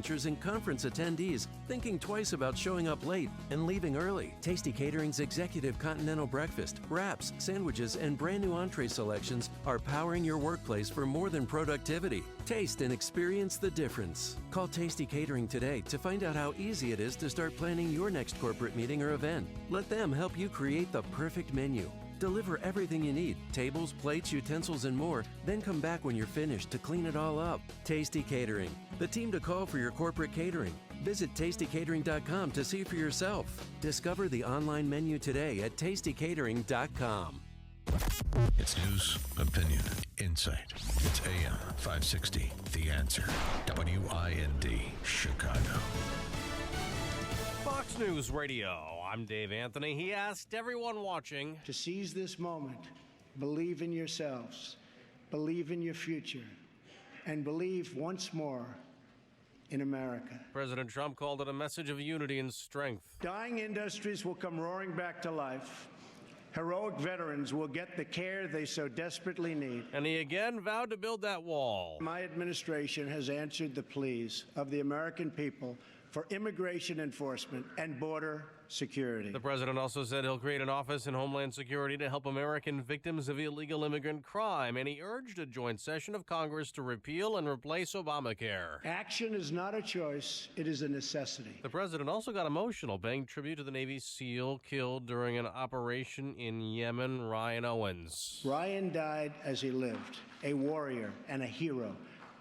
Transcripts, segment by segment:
lunchers and conference attendees, thinking twice about showing up late and leaving early. Tasty Catering's executive continental breakfast, wraps, sandwiches, and brand new entree selections are powering your workplace for more than productivity. Taste and experience the difference. Call Tasty Catering today to find out how easy it is to start planning your next corporate meeting or event. Let them help you create the perfect menu. Deliver everything you need, tables, plates, utensils, and more, then come back when you're finished to clean it all up. Tasty Catering, the team to call for your corporate catering. Visit tastycatering.com to see for yourself. Discover the online menu today at tastycatering.com. It's news, opinion, insight. It's AM 560, The Answer. WIND, Chicago. Fox News Radio. I'm Dave Anthony. He asked everyone watching to seize this moment, believe in yourselves, believe in your future, and believe once more in America. President Trump called it a message of unity and strength. Dying industries will come roaring back to life. Heroic veterans will get the care they so desperately need. And he again vowed to build that wall. My administration has answered the pleas of the American people for immigration enforcement and border security. The president also said he'll create an office in Homeland Security to help American victims of illegal immigrant crime, and he urged a joint session of Congress to repeal and replace Obamacare. Action is not a choice, it is a necessity. The president also got emotional, paying tribute to the Navy SEAL killed during an operation in Yemen, Ryan Owens. Ryan died as he lived, a warrior and a hero,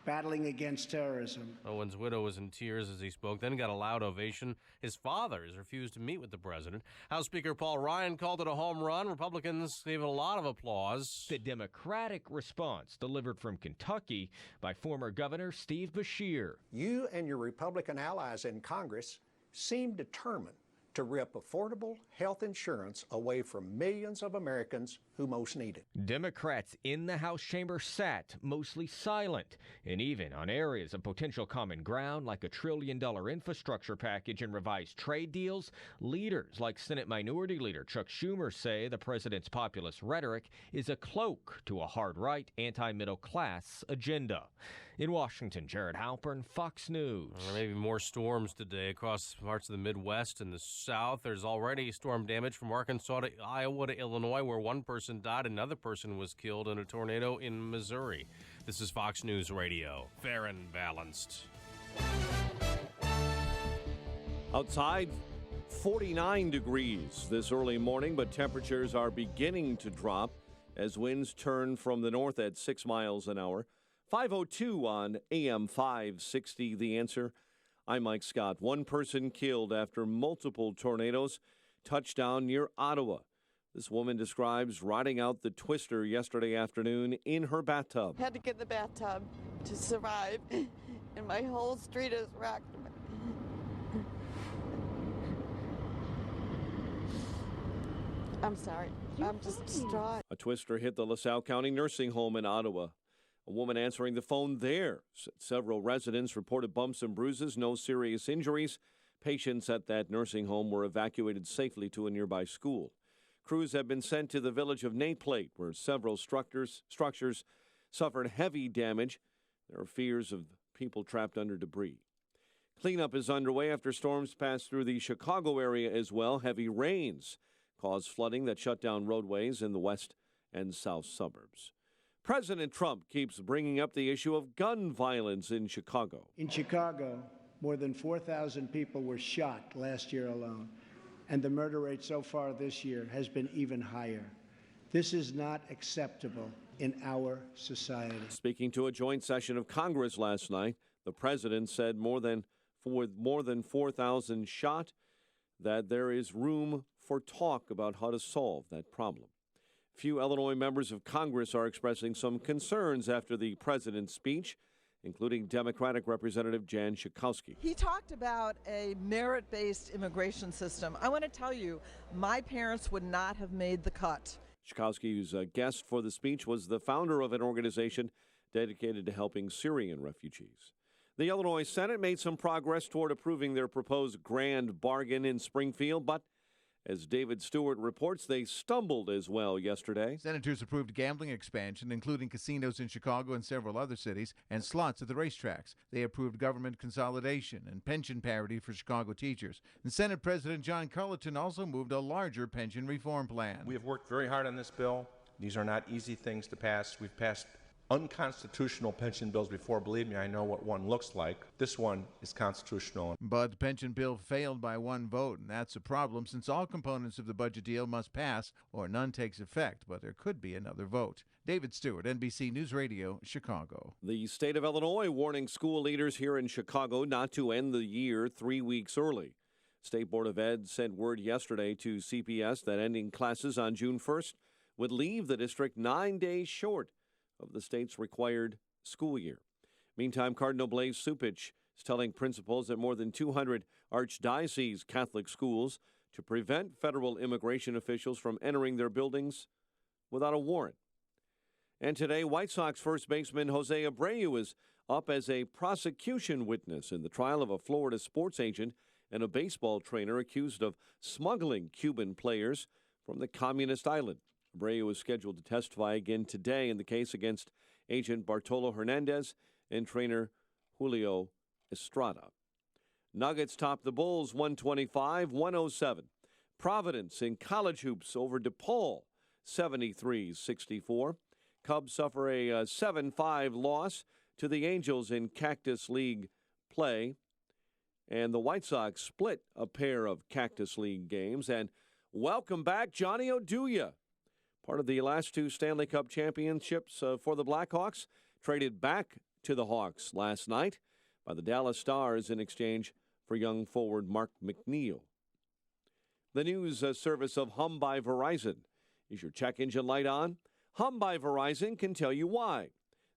battling against terrorism. Owens' widow was in tears as he spoke, then got a loud ovation. His father has refused to meet with the president. House Speaker Paul Ryan called it a home run. Republicans gave it a lot of applause. The Democratic response delivered from Kentucky by former Governor Steve Beshear. You and your Republican allies in Congress seem determined to rip affordable health insurance away from millions of Americans who most need it. Democrats in the House chamber sat mostly silent, and even on areas of potential common ground like a $1 trillion infrastructure package and revised trade deals, leaders like Senate Minority Leader Chuck Schumer say the president's populist rhetoric is a cloak to a hard-right, anti-middle class agenda. In Washington, Jared Halpern, Fox News. Maybe more storms today across parts of the Midwest and the South. There's already storm damage from Arkansas to Iowa to Illinois, where one person died, another person was killed in a tornado in Missouri. This is Fox News Radio, fair and balanced. Outside, 49 degrees this early morning, but temperatures are beginning to drop as winds turn from the north at 6 miles an hour. 5:02 on AM 560, The Answer. I'm Mike Scott. One person killed after multiple tornadoes touched down near Ottawa. This woman describes riding out the twister yesterday afternoon in her bathtub. Had to get in the bathtub to survive, and my whole street is wrecked. I'm sorry. I'm just distraught. A twister hit the LaSalle County Nursing Home in Ottawa. A woman answering the phone there said several residents reported bumps and bruises, no serious injuries. Patients at that nursing home were evacuated safely to a nearby school. Crews have been sent to the village of Nateplate, where several structures suffered heavy damage. There are fears of people trapped under debris. Cleanup is underway after storms passed through the Chicago area as well. Heavy rains caused flooding that shut down roadways in the west and south suburbs. President Trump keeps bringing up the issue of gun violence in Chicago. In Chicago, more than 4,000 people were shot last year alone, and the murder rate so far this year has been even higher. This is not acceptable in our society. Speaking to a joint session of Congress last night, the president said with more than 4,000 shot, that there is room for talk about how to solve that problem. Few Illinois members of Congress are expressing some concerns after the president's speech, including Democratic Representative Jan Schakowsky. He talked about a merit-based immigration system. I want to tell you, my parents would not have made the cut. Schakowsky, who's a guest for the speech, was the founder of an organization dedicated to helping Syrian refugees. The Illinois Senate made some progress toward approving their proposed grand bargain in Springfield, but As David Stewart reports, they stumbled as well yesterday. Senators approved gambling expansion, including casinos in Chicago and several other cities, and slots at the racetracks. They approved government consolidation and pension parity for Chicago teachers. And Senate President John Cullerton also moved a larger pension reform plan. We have worked very hard on this bill. These are not easy things to pass. We've passed unconstitutional pension bills before. Believe me, I know what one looks like. This one is constitutional. But the pension bill failed by one vote, and that's a problem since all components of the budget deal must pass or none takes effect. But there could be another vote. David Stewart, NBC News Radio, Chicago. The state of Illinois warning school leaders here in Chicago not to end the year 3 weeks early. State Board of Ed sent word yesterday to CPS that ending classes on June 1st would leave the district 9 days short of the state's required school year. Meantime, Cardinal Blaise Cupich is telling principals at more than 200 archdiocese Catholic schools to prevent federal immigration officials from entering their buildings without a warrant. And today, White Sox first baseman Jose Abreu is up as a prosecution witness in the trial of a Florida sports agent and a baseball trainer accused of smuggling Cuban players from the communist island. Abreu is scheduled to testify again today in the case against agent Bartolo Hernandez and trainer Julio Estrada. Nuggets top the Bulls 125-107. Providence in college hoops over DePaul 73-64. Cubs suffer a 7-5 loss to the Angels in Cactus League play. And the White Sox split a pair of Cactus League games. And welcome back, Johnny Oduya. Part of the last two Stanley Cup championships for the Blackhawks, traded back to the Hawks last night by the Dallas Stars in exchange for young forward Mark McNeil. The news service of Hum by Verizon. Is your check engine light on? Hum by Verizon can tell you why,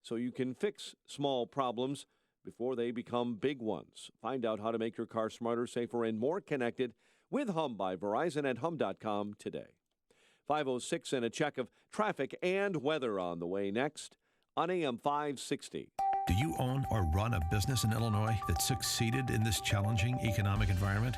so you can fix small problems before they become big ones. Find out how to make your car smarter, safer, and more connected with Hum by Verizon at hum.com today. 5:06 and a check of traffic and weather on the way next on AM 560. Do you own or run a business in Illinois that succeeded in this challenging economic environment?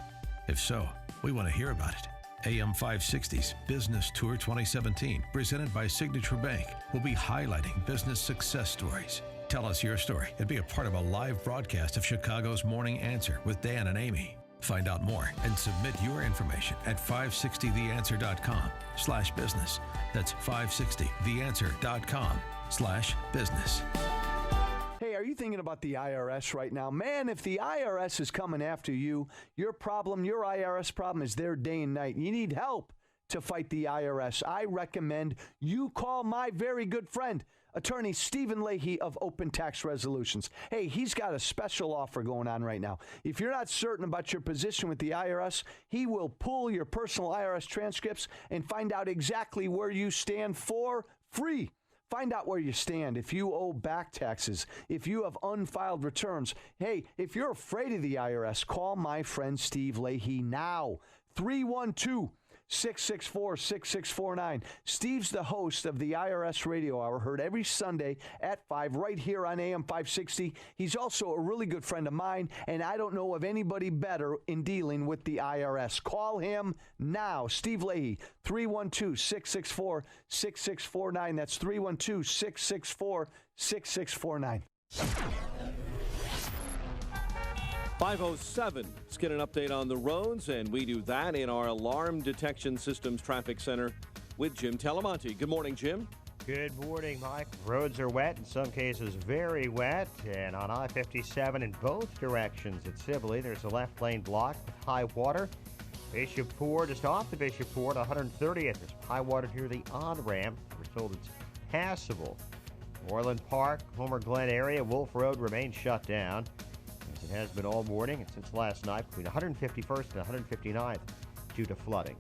If so, we want to hear about it. AM 560's Business Tour 2017, presented by Signature Bank, will be highlighting business success stories. Tell us your story and be a part of a live broadcast of Chicago's Morning Answer with Dan and Amy. Find out more and submit your information at 560theanswer.com/business. That's 560theanswer.com/business. Hey, are you thinking about the IRS right now? Man, if the IRS is coming after you, your IRS problem is there day and night. You need help to fight the IRS. I recommend you call my very good friend, Attorney Stephen Leahy of Open Tax Resolutions. Hey, he's got a special offer going on right now. If you're not certain about your position with the IRS, he will pull your personal IRS transcripts and find out exactly where you stand for free. Find out where you stand. If you owe back taxes, if you have unfiled returns. Hey, if you're afraid of the IRS, call my friend Steve Leahy now. 312-664-6649. Steve's the host of the IRS Radio Hour, heard every Sunday at 5 right here on AM 560. He's also a really good friend of mine, and I don't know of anybody better in dealing with the IRS. Call him now. Steve Leahy, 312-664-6649. That's 312-664-6649. 5:07. Let's get an update on the roads, and we do that in our Alarm Detection Systems Traffic Center with Jim Talamonte. Good morning, Jim. Good morning, Mike. Roads are wet, in some cases very wet, and on I-57 in both directions at Sibley, there's a left lane blocked with high water. Bishop Ford, just off the Bishop Ford, 130th. There's high water near the on-ramp. We're told it's passable. Orland Park, Homer Glen area, Wolf Road remains shut down. It has been all morning and since last night between 151st and 159th due to flooding.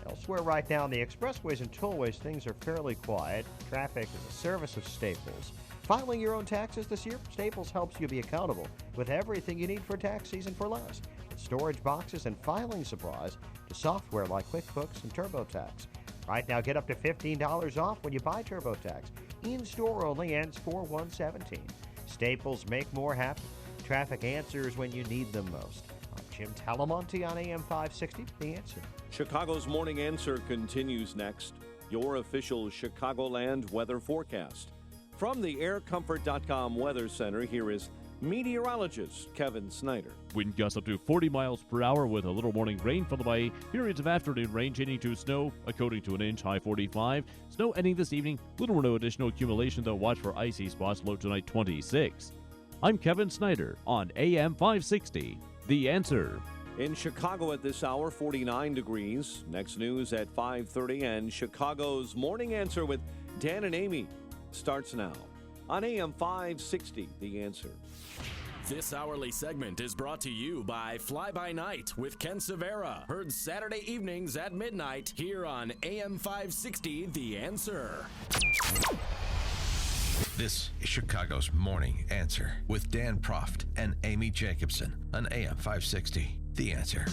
Elsewhere right now on the expressways and tollways, things are fairly quiet. Traffic is a service of Staples. Filing your own taxes this year? Staples helps you be accountable with everything you need for tax season for less. From storage boxes and filing supplies to software like QuickBooks and TurboTax. Right now, get up to $15 off when you buy TurboTax. In-store only, ends 4/1/17. Staples, make more happen. Traffic answers when you need them most. On Jim Talamonte on AM 560, The Answer. Chicago's Morning Answer continues next. Your official Chicagoland weather forecast. From the AirComfort.com Weather Center, here is meteorologist Kevin Snyder. Wind gusts up to 40 miles per hour with a little morning rain followed by periods of afternoon rain changing to snow, a coating to an inch, high 45. Snow ending this evening. Little or no additional accumulation, though. Watch for icy spots, low tonight 26. I'm Kevin Snyder on AM 560. The Answer. In Chicago at this hour, 49 degrees. Next news at 5:30, and Chicago's Morning Answer with Dan and Amy starts now on AM 560, The Answer. This hourly segment is brought to you by Fly By Night with Ken Severa. Heard Saturday evenings at midnight here on AM 560, The Answer. This is Chicago's Morning Answer with Dan Proft and Amy Jacobson on AM 560. The Answer.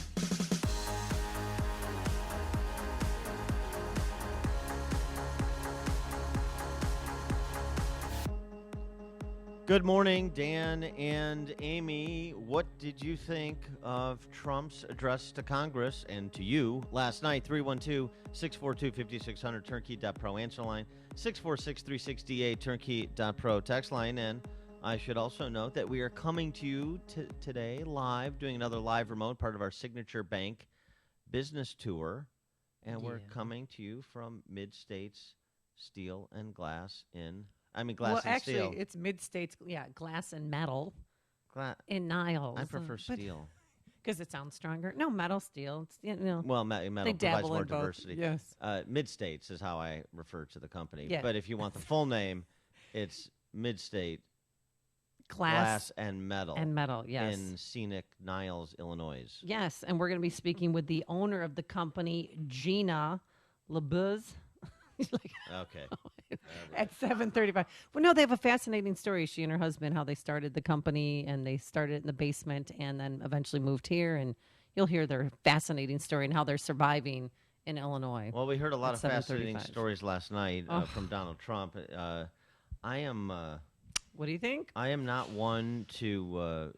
Good morning, Dan and Amy. What did you think of Trump's address to Congress and to you last night? 312-642-5600, turnkey.pro answer line, 646-368, turnkey.pro text line. And I should also note that we are coming to you today live, doing another live remote, part of our Signature Bank business tour. And we're coming to you from Mid-States Steel and Glass glass and steel. Well, actually, it's Mid-States, glass and metal in Niles. I prefer steel. Because it sounds stronger. No, metal, steel. It's, well, metal provides more diversity. Yes. Mid-States is how I refer to the company. Yeah. But if you want the full name, it's Mid-State Glass and Metal. And metal, yes. In scenic Niles, Illinois. Yes, and we're going to be speaking with the owner of the company, Gina LeBuz. Okay. At 7:35. Well, no, they have a fascinating story. She and her husband, how they started the company, and they started it in the basement and then eventually moved here. And you'll hear their fascinating story and how they're surviving in Illinois. Well, we heard a lot of fascinating stories last night from Donald Trump. I am... what do you think? I am not one to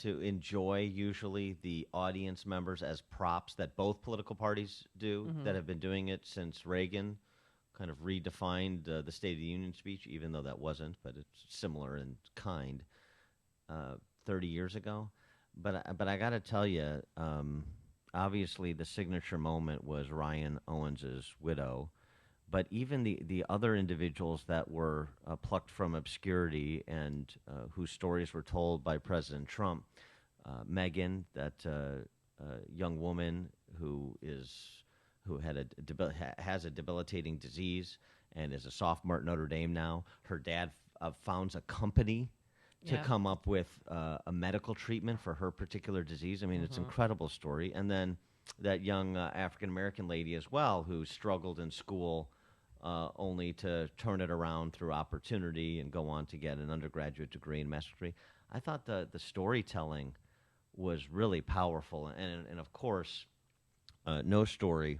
enjoy usually the audience members as props that both political parties do, that have been doing it since Reagan kind of redefined the State of the Union speech, even though that wasn't, but it's similar in kind, 30 years ago. But I got to tell you, obviously the signature moment was Ryan Owens' widow, but even the other individuals that were plucked from obscurity and whose stories were told by President Trump, Megan, that young woman who has a debilitating disease and is a sophomore at Notre Dame now. Her dad founds a company to come up with a medical treatment for her particular disease. I mean, it's an incredible story. And then that young African-American lady as well who struggled in school only to turn it around through opportunity and go on to get an undergraduate degree and master's degree. I thought the storytelling was really powerful. And of course, no story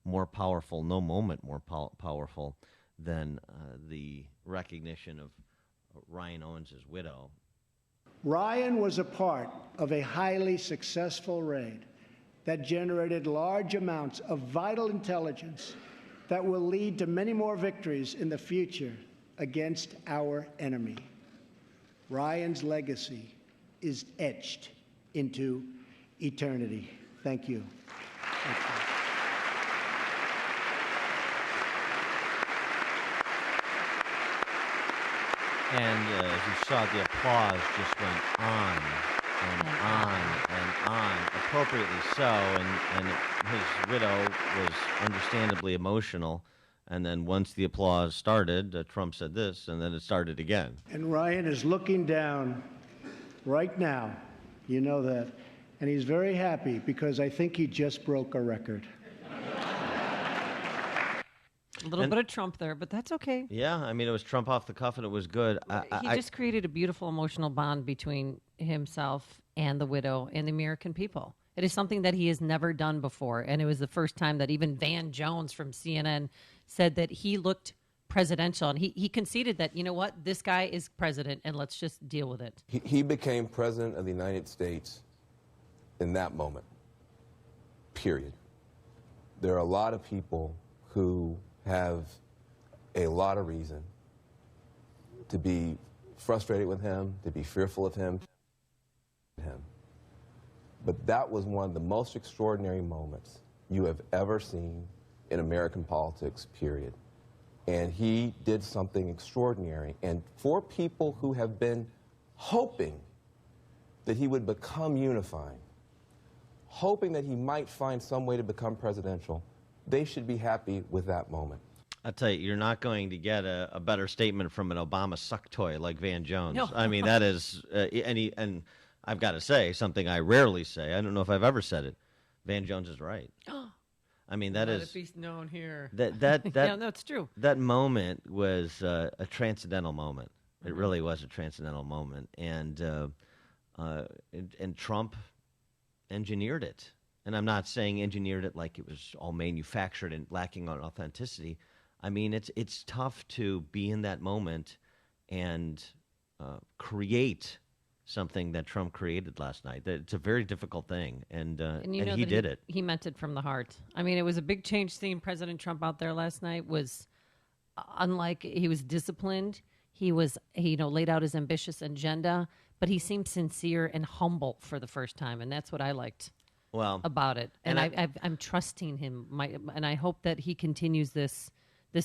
more powerful, no moment more powerful than the recognition of Ryan Owens' widow. Ryan was a part of a highly successful raid that generated large amounts of vital intelligence that will lead to many more victories in the future against our enemy. Ryan's legacy is etched into eternity. Thank you. Thank you. And as you saw, the applause just went on and on and on, appropriately so, and his widow was understandably emotional. And then once the applause started, Trump said this, and then it started again. And Ryan is looking down right now, you know that, and he's very happy because I think he just broke a record. A little bit of Trump there, but that's okay. Yeah, I mean, it was Trump off the cuff, and it was good. He just created a beautiful emotional bond between himself and the widow and the American people. It is something that he has never done before, and it was the first time that even Van Jones from CNN said that he looked presidential, and he conceded that, you know what, this guy is president, and let's just deal with it. He became president of the United States in that moment, period. There are a lot of people who have a lot of reason to be frustrated with him, to be fearful of him. But that was one of the most extraordinary moments you have ever seen in American politics, period. And he did something extraordinary. And for people who have been hoping that he would become unifying, hoping that he might find some way to become presidential, they should be happy with that moment. I'll tell you, you're not going to get a better statement from an Obama suck toy like Van Jones. No. I mean, that is, and I've got to say something I rarely say. I don't know if I've ever said it. Van Jones is right. I mean, that Let is it be known here. that Yeah, no, it's true. That moment was a transcendental moment. It really was a transcendental moment, and Trump engineered it. And I'm not saying engineered it like it was all manufactured and lacking on authenticity. I mean, it's tough to be in that moment and create something that Trump created last night. It's a very difficult thing, and he did it. He meant it from the heart. I mean, it was a big change seeing President Trump out there last night. Was unlike, he was disciplined. He was, laid out his ambitious agenda, but he seemed sincere and humble for the first time, and that's what I liked about it. And I'm trusting him, and I hope that he continues this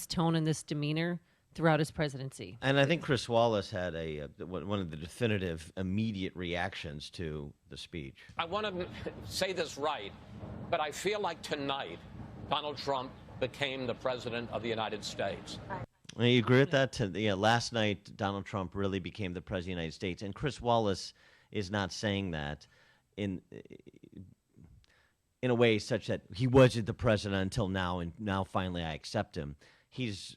tone and this demeanor throughout his presidency. And I think Chris Wallace had one of the definitive, immediate reactions to the speech. I want to say this right, but I feel like tonight Donald Trump became the president of the United States. You agree with that? Last night, Donald Trump really became the president of the United States. And Chris Wallace is not saying that in a way such that he wasn't the president until now, and now finally I accept him. He's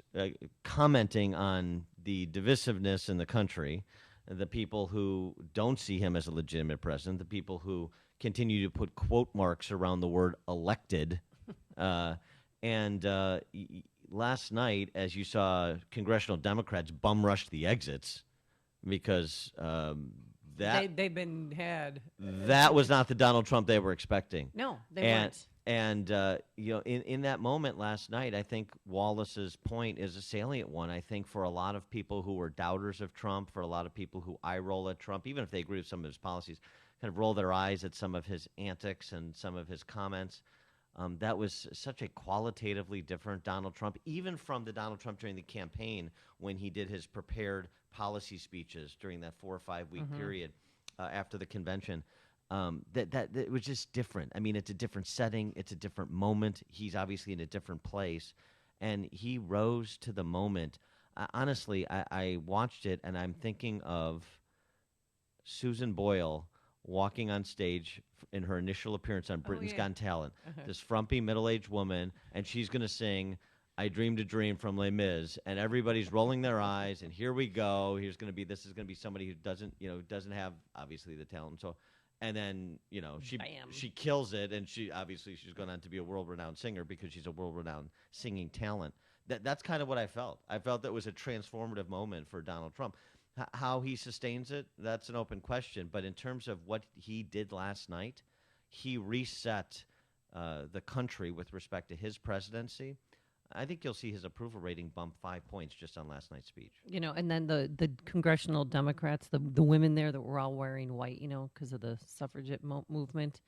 commenting on the divisiveness in the country, the people who don't see him as a legitimate president, the people who continue to put quote marks around the word elected. Last night, as you saw, congressional Democrats bum rushed the exits because they've been had. That was not the Donald Trump they were expecting. No, they weren't. And in that moment last night, I think Wallace's point is a salient one. I think for a lot of people who were doubters of Trump, for a lot of people who eye roll at Trump, even if they agree with some of his policies, kind of roll their eyes at some of his antics and some of his comments. That was such a qualitatively different Donald Trump, even from the Donald Trump during the campaign when he did his prepared policy speeches during that 4 or 5 week period after the convention. That it was just different. I mean, it's a different setting. It's a different moment. He's obviously in a different place. And he rose to the moment. Honestly, I watched it, and I'm thinking of Susan Boyle walking on stage in her initial appearance on Britain's Got Talent. This frumpy middle-aged woman, and she's going to sing I Dreamed a Dream from Les Mis, and everybody's rolling their eyes, and here we go. This is going to be somebody who doesn't have, obviously, the talent. So, and then, she kills it, and she's gone on to be a world-renowned singer because she's a world-renowned singing talent. That's kind of what I felt. I felt that was a transformative moment for Donald Trump. How he sustains it, that's an open question. But in terms of what he did last night, he reset the country with respect to his presidency. I think you'll see his approval rating bump 5 points just on last night's speech. And then the congressional Democrats, the women there that were all wearing white, because of the suffragette movement.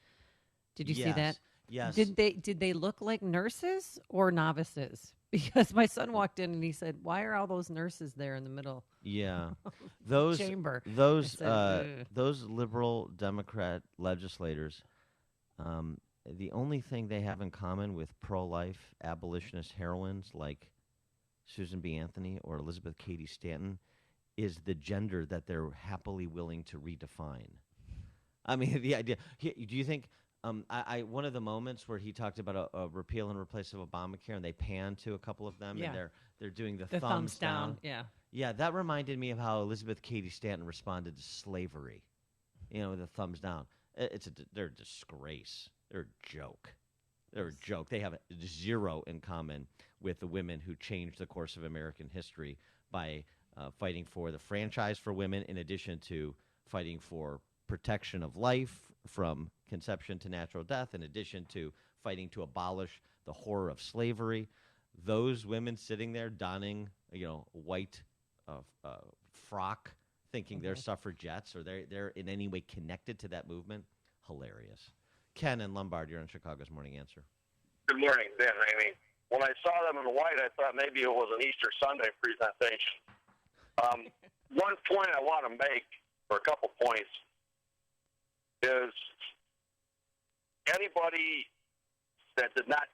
Did you see that? Yes. Did they look like nurses or novices? Because my son walked in and he said, "Why are all those nurses there in the middle?" Yeah, those chamber. Those liberal Democrat legislators. The only thing they have in common with pro-life abolitionist heroines like Susan B. Anthony or Elizabeth Cady Stanton is the gender that they're happily willing to redefine. I mean, the idea. Do you think? One of the moments where he talked about a repeal and replace of Obamacare, and they panned to a couple of them, and they're doing the thumbs down. Yeah, that reminded me of how Elizabeth Cady Stanton responded to slavery. The thumbs down. They're a disgrace. They're a joke. They're a joke. They have zero in common with the women who changed the course of American history by fighting for the franchise for women, in addition to fighting for protection of life, from conception to natural death, in addition to fighting to abolish the horror of slavery. Those women sitting there donning, white frock, thinking they're suffragettes or they're in any way connected to that movement, hilarious. Ken and Lombard, you're on Chicago's Morning Answer. Good morning, Ben. Amy. When I saw them in white, I thought maybe it was an Easter Sunday presentation. One point I want to make, or a couple points, is anybody that did not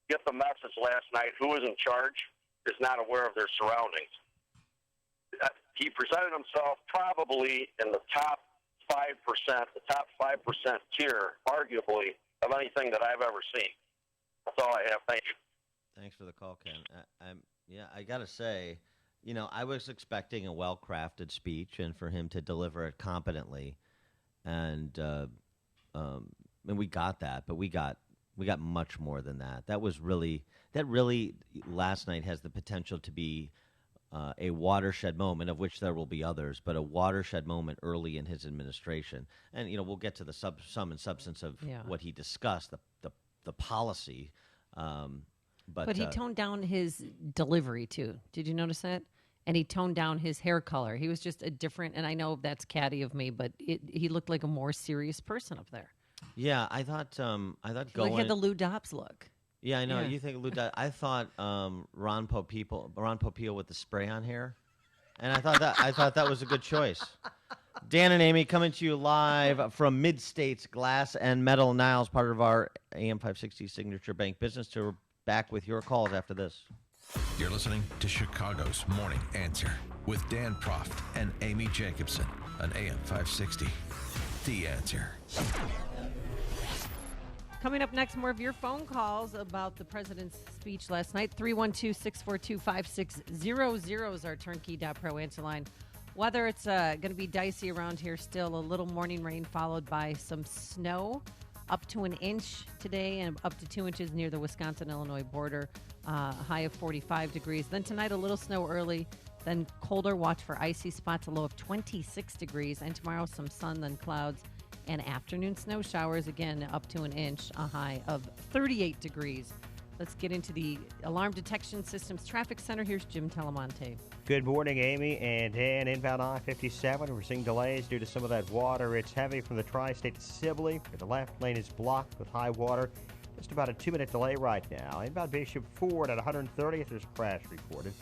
get the message last night who was in charge is not aware of their surroundings. He presented himself probably in the top 5%, the top 5% tier, arguably, of anything that I've ever seen. That's all I have. Thank you. Thanks for the call, Ken. I got to say, I was expecting a well-crafted speech and for him to deliver it competently, and we got that, but we got much more than that. That really last night has the potential to be a watershed moment, of which there will be others, but a watershed moment early in his administration. And we'll get to the sum and substance of what he discussed, the policy. But he toned down his delivery too. Did you notice that? And he toned down his hair color. He was just a different. And I know that's catty of me, but he looked like a more serious person up there. Yeah, I thought going. He had the Lou Dobbs look. Yeah, I know. Yeah. You think Lou Dobbs? I thought Ron Popeil with the spray-on hair, and I thought that was a good choice. Dan and Amy coming to you live from Mid-States Glass and Metal Niles, part of our AM 560 Signature Bank Business Tour. Back with your calls after this. You're listening to Chicago's Morning Answer with Dan Proft and Amy Jacobson on AM 560. The Answer. Coming up next, more of your phone calls about the president's speech last night. 312-642-5600 is our turnkey.pro answer line. Weather, it's going to be dicey around here still. A little morning rain followed by some snow. Up to an inch today and up to 2 inches near the Wisconsin-Illinois border. High of 45 degrees. Then tonight, a little snow early. Then colder. Watch for icy spots. A low of 26 degrees. And tomorrow, some sun, then clouds. And afternoon snow showers, again, up to an inch. A high of 38 degrees. Let's get into the Alarm Detection Systems Traffic Center. Here's Jim Telemonte. Good morning, Amy and Dan. Inbound I-57, we're seeing delays due to some of that water. It's heavy from the tri-state to Sibley. The left lane is blocked with high water. Just about a 2-minute delay right now. Inbound Bishop Ford at 130th, there's a crash reported.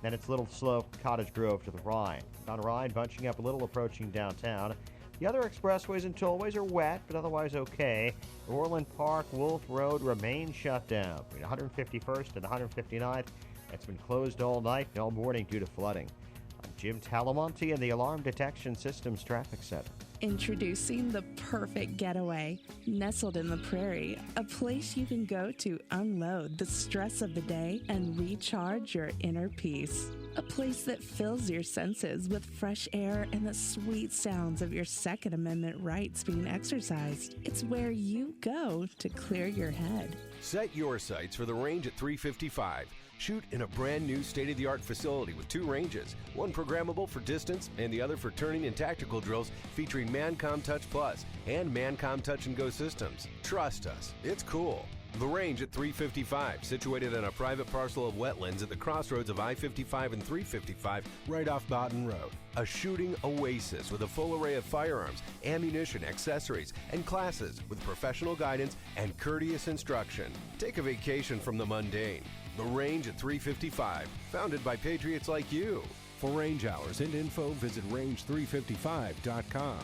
Then it's a little slow Cottage Grove to the Rhine. On Rhine, bunching up a little approaching downtown. The other expressways and tollways are wet, but otherwise okay. Orland Park, Wolf Road remain shut down between 151st and 159th. It's been closed all night and all morning due to flooding. I'm Jim Talamonte in the Alarm Detection Systems Traffic Center. Introducing the perfect getaway, nestled in the prairie, a place you can go to unload the stress of the day and recharge your inner peace. A place that fills your senses with fresh air and the sweet sounds of your Second Amendment rights being exercised. It's where you go to clear your head. Set your sights for the Range at 355. Shoot in a brand new state-of-the-art facility with 2 ranges, one programmable for distance and the other for turning and tactical drills, featuring Mancom Touch Plus and Mancom Touch and Go systems. Trust us, it's cool. The Range at 355, situated on a private parcel of wetlands at the crossroads of I-55 and 355, right off Boughton Road. A shooting oasis with a full array of firearms, ammunition, accessories, and classes with professional guidance and courteous instruction. Take a vacation from the mundane. The Range at 355, founded by patriots like you. For range hours and info, visit range355.com.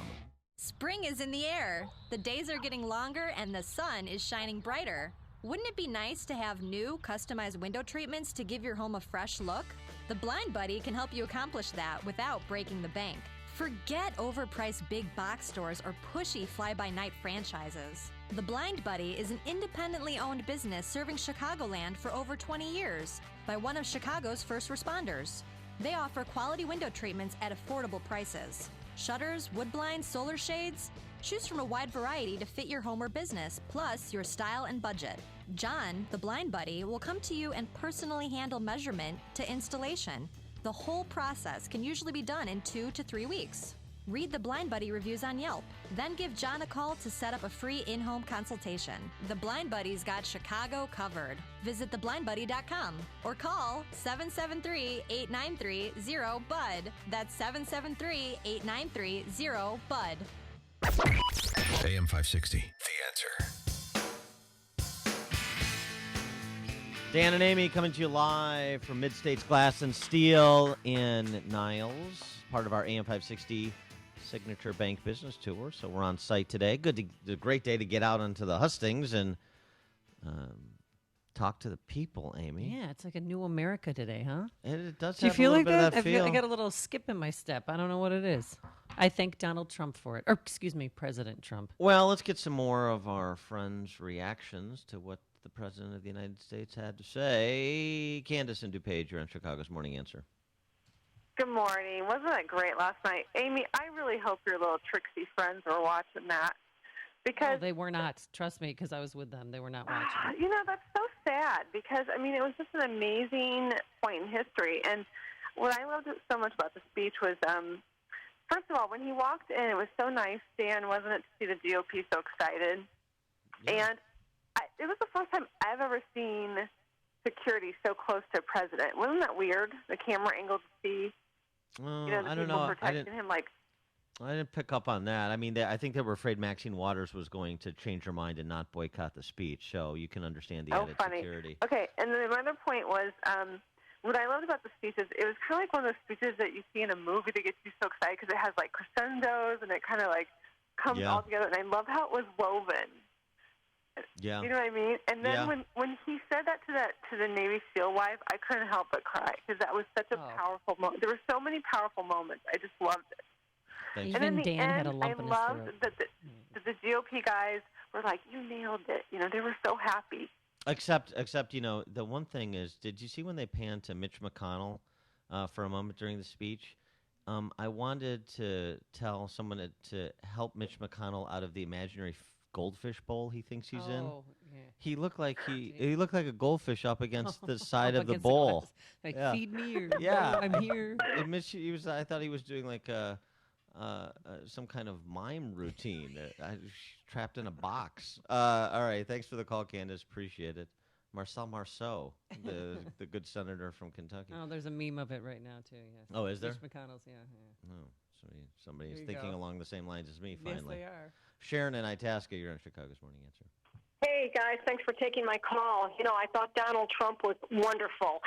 Spring is in the air. The days are getting longer and the sun is shining brighter. Wouldn't it be nice to have new, customized window treatments to give your home a fresh look? The Blind Buddy can help you accomplish that without breaking the bank. Forget overpriced big box stores or pushy fly-by-night franchises. The Blind Buddy is an independently owned business serving Chicagoland for over 20 years by one of Chicago's first responders. They offer quality window treatments at affordable prices. Shutters, wood blinds, solar shades. Choose from a wide variety to fit your home or business, plus your style and budget. John, the Blind Buddy, will come to you and personally handle measurement to installation. The whole process can usually be done in 2 to 3 weeks. Read the Blind Buddy reviews on Yelp. Then give John a call to set up a free in-home consultation. The Blind Buddy's got Chicago covered. Visit theblindbuddy.com or call 773-893-0BUD. That's 773-893-0BUD. AM 560, The Answer. Dan and Amy coming to you live from Mid-States Glass and Steel in Niles, part of our AM 560 Signature Bank Business Tour. So we're on site today. A great day to get out onto the hustings and talk to the people, Amy. Yeah, it's like a new America today, huh? It does Do you have feel a little like bit of that? that feel. I got a little skip in my step. I don't know what it is. I thank Donald Trump for it. Or, excuse me, President Trump. Well, let's get some more of our friends' reactions to what the President of the United States had to say. Candace and DuPage, you're on Chicago's Morning Answer. Good morning. Wasn't that great last night? Amy, I really hope your little Trixie friends were watching that. Because No, they were not. Trust me, because I was with them. They were not watching. You know, that's so sad because, I mean, it was just an amazing point in history. And what I loved so much about the speech was, first of all, when he walked in, it was so nice, Dan, wasn't it, to see the GOP so excited? Yeah. And it was the first time I've ever seen security so close to a president. Wasn't that weird? The camera angle to see, the I don't people know. protecting him. Like, I didn't pick up on that. I mean, I think they were afraid Maxine Waters was going to change her mind and not boycott the speech. So you can understand the added funny. security. Okay, and then my other point was, what I loved about the speeches, it was kind of like one of those speeches that you see in a movie that gets you so excited because it has like crescendos and it kind of like comes all together. And I love how it was woven. Yeah. You know what I mean? And then Yeah. when he said that to the Navy SEAL wife, I couldn't help but cry because that was such a powerful moment. There were so many powerful moments. I just loved it. Thanks. And in the Dan end, had a lump I in his loved throat. that the GOP guys were like, "You nailed it." You know, they were so happy. Except, the one thing is, did you see when they panned to Mitch McConnell for a moment during the speech? I wanted to tell someone to help Mitch McConnell out of the imaginary goldfish bowl he thinks he's in. Yeah. He looked like he looked like a goldfish up against the side Up of the against the bowl. glass. Like, feed me or yeah, I'm here. And Mitch, I thought he was doing like some kind of mime routine. Trapped in a box. All right, thanks for the call, Candace. Appreciate it. Marcel Marceau, the good senator from Kentucky. Oh, there's a meme of it right now too. Yes. Oh, is there? Mitch McConnell's, yeah. Oh, somebody is There you thinking go. along the same lines as me. Yes, Finally, they are. Sharon and Itasca, you're on Chicago's Morning Answer. Hey, guys, thanks for taking my call. You know, I thought Donald Trump was wonderful.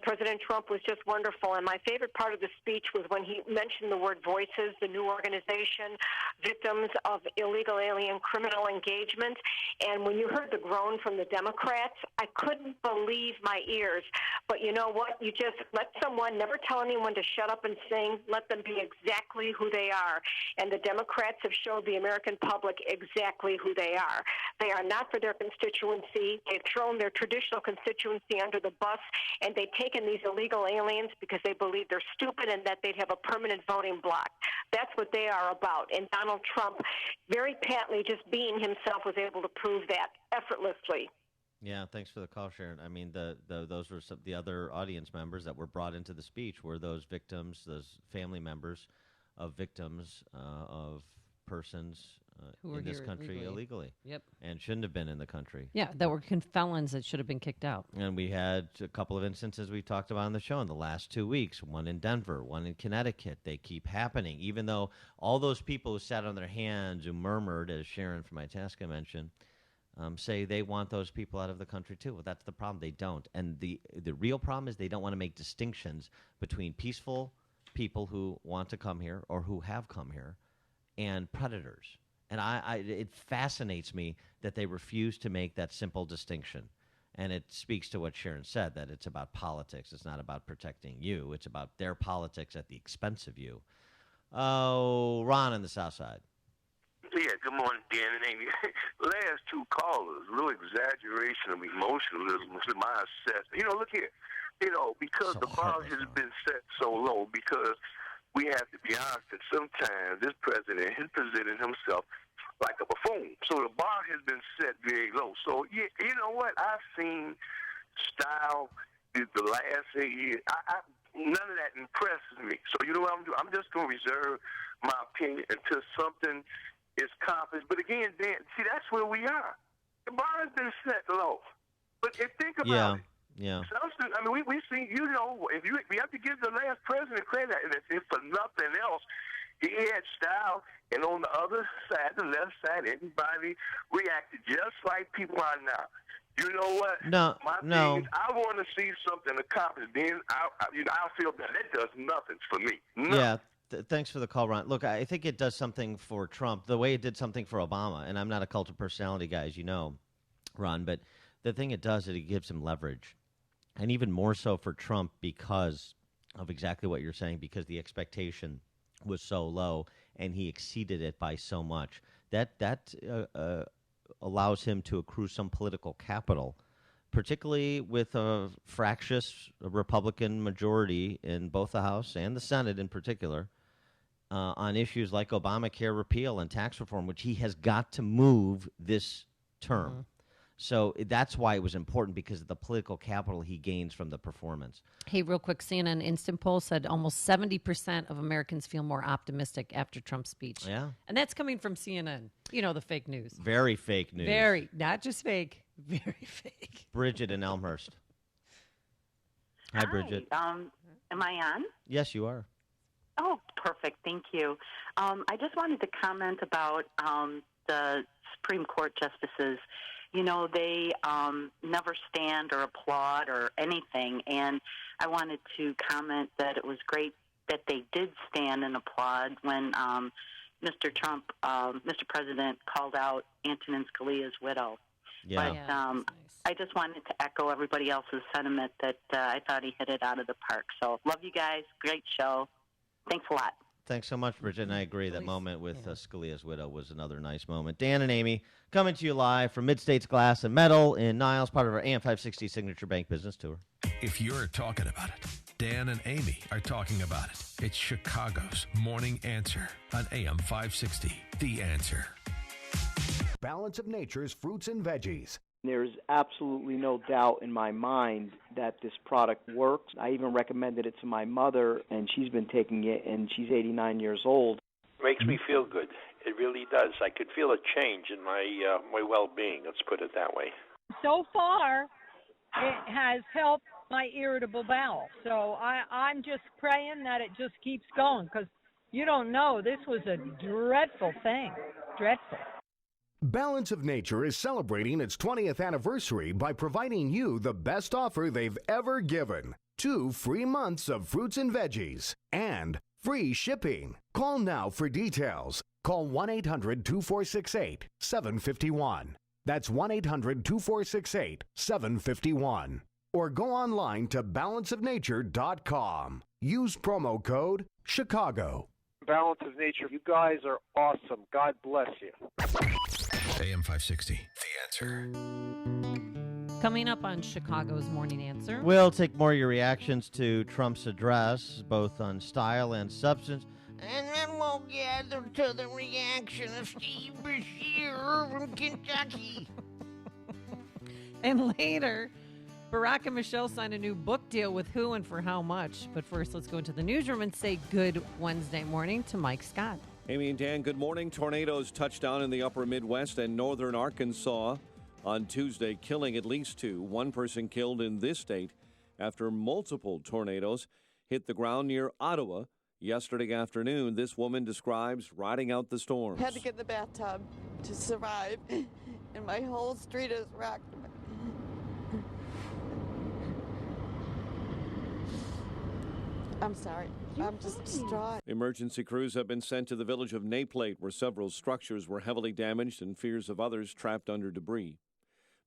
President Trump was just wonderful. And my favorite part of the speech was when he mentioned the word Voices, the new organization, victims of illegal alien criminal engagement. And when you heard the groan from the Democrats, I couldn't believe my ears. But you know what? You just let someone, never tell anyone to shut up and sing. Let them be exactly who they are. And the Democrats have showed the American public exactly who they are. They are not for their constituency. They've thrown their traditional constituency under the bus, and they've taken these illegal aliens because they believe they're stupid and that they'd have a permanent voting bloc. That's what they are about. And Donald Trump, very patently just being himself, was able to prove that effortlessly. Yeah, thanks for the call, Sharon. I mean, those were the other audience members that were brought into the speech were those victims, those family members of victims of persons Who were in this here country illegally. illegally. Yep. And shouldn't have been in the country. Yeah, that were felons that should have been kicked out. And we had a couple of instances we talked about on the show in the last 2 weeks, one in Denver, one in Connecticut. They keep happening, even though all those people who sat on their hands, who murmured, as Sharon from Itasca mentioned, say they want those people out of the country too. Well, that's the problem. They don't. And the real problem is they don't want to make distinctions between peaceful people who want to come here or who have come here and predators. And it fascinates me that they refuse to make that simple distinction. And it speaks to what Sharon said, that it's about politics. It's not about protecting you. It's about their politics at the expense of you. Oh, Ron on the South Side. Yeah, good morning, Dan and Amy. Last two callers, real exaggeration of emotionalism was my assessment. You know, look here. You know, because the bar has been set so low, because we have to be honest that sometimes this president has presented himself like a buffoon. So the bar has been set very low. So, yeah, you know what? I've seen style the last 8 years. none of that impresses me. So you know what I'm doing? I'm just going to reserve my opinion until something is accomplished. But again, Dan, see, that's where we are. The bar has been set low. But think about it. Yeah. I mean, we see, you know, we have to give the last president credit, and if for nothing else, he had style, and on the other side, the left side, everybody reacted just like people are now. You know what? My thing is, I want to see something accomplished. Then I feel that does nothing for me. Nothing. Yeah. Thanks for the call, Ron. Look, I think it does something for Trump the way it did something for Obama. And I'm not a cult of personality guy, as you know, Ron. But the thing it does is it gives him leverage. And even more so for Trump because of exactly what you're saying, because the expectation was so low and he exceeded it by so much. That allows him to accrue some political capital, particularly with a fractious Republican majority in both the House and the Senate in particular, on issues like Obamacare repeal and tax reform, which he has got to move this term. Mm-hmm. So that's why it was important, because of the political capital he gains from the performance. Hey, real quick, CNN Instant Poll said almost 70% of Americans feel more optimistic after Trump's speech. Yeah. And that's coming from CNN. You know, the fake news. Very fake news. Very. Not just fake. Very fake. Bridget in Elmhurst. Hi, Bridget. Am I on? Yes, you are. Oh, perfect. Thank you. I just wanted to comment about the Supreme Court justices. You know, they never stand or applaud or anything. And I wanted to comment that it was great that they did stand and applaud when Mr. President called out Antonin Scalia's widow. Yeah. But I just wanted to echo everybody else's sentiment that I thought he hit it out of the park. So love you guys. Great show. Thanks a lot. Thanks so much, Bridget. And I agree that moment with Scalia's widow was another nice moment. Dan and Amy coming to you live from Mid-States Glass and Metal in Niles, part of our AM 560 Signature Bank Business Tour. If you're talking about it, Dan and Amy are talking about it. It's Chicago's Morning Answer on AM 560. The Answer. Balance of Nature's fruits and veggies. There's absolutely no doubt in my mind that this product works. I even recommended it to my mother, and she's been taking it, and she's 89 years old. Makes me feel good. It really does. I could feel a change in my well-being, let's put it that way. So far, it has helped my irritable bowel. So I'm just praying that it just keeps going, because you don't know. This was a dreadful thing. Dreadful. Balance of Nature is celebrating its 20th anniversary by providing you the best offer they've ever given. 2 free months of fruits and veggies and free shipping. Call now for details. Call 1-800-2468-751. That's 1-800-2468-751. Or go online to balanceofnature.com. Use promo code Chicago. Balance of Nature, you guys are awesome. God bless you. AM 560, The Answer. Coming up on Chicago's Morning Answer. We'll take more of your reactions to Trump's address, both on style and substance. And then we'll gather to the reaction of Steve Beshear from Kentucky. And later, Barack and Michelle signed a new book deal with who and for how much. But first, let's go into the newsroom and say good Wednesday morning to Mike Scott. Amy and Dan, good morning. Tornadoes touched down in the upper Midwest and northern Arkansas on Tuesday, killing at least 2. One person killed in this state after multiple tornadoes hit the ground near Ottawa yesterday afternoon. This woman describes riding out the storms. Had to get in the bathtub to survive, and my whole street is wrecked. I'm sorry. I'm just distraught. Emergency crews have been sent to the village of Naplate, where several structures were heavily damaged and fears of others trapped under debris.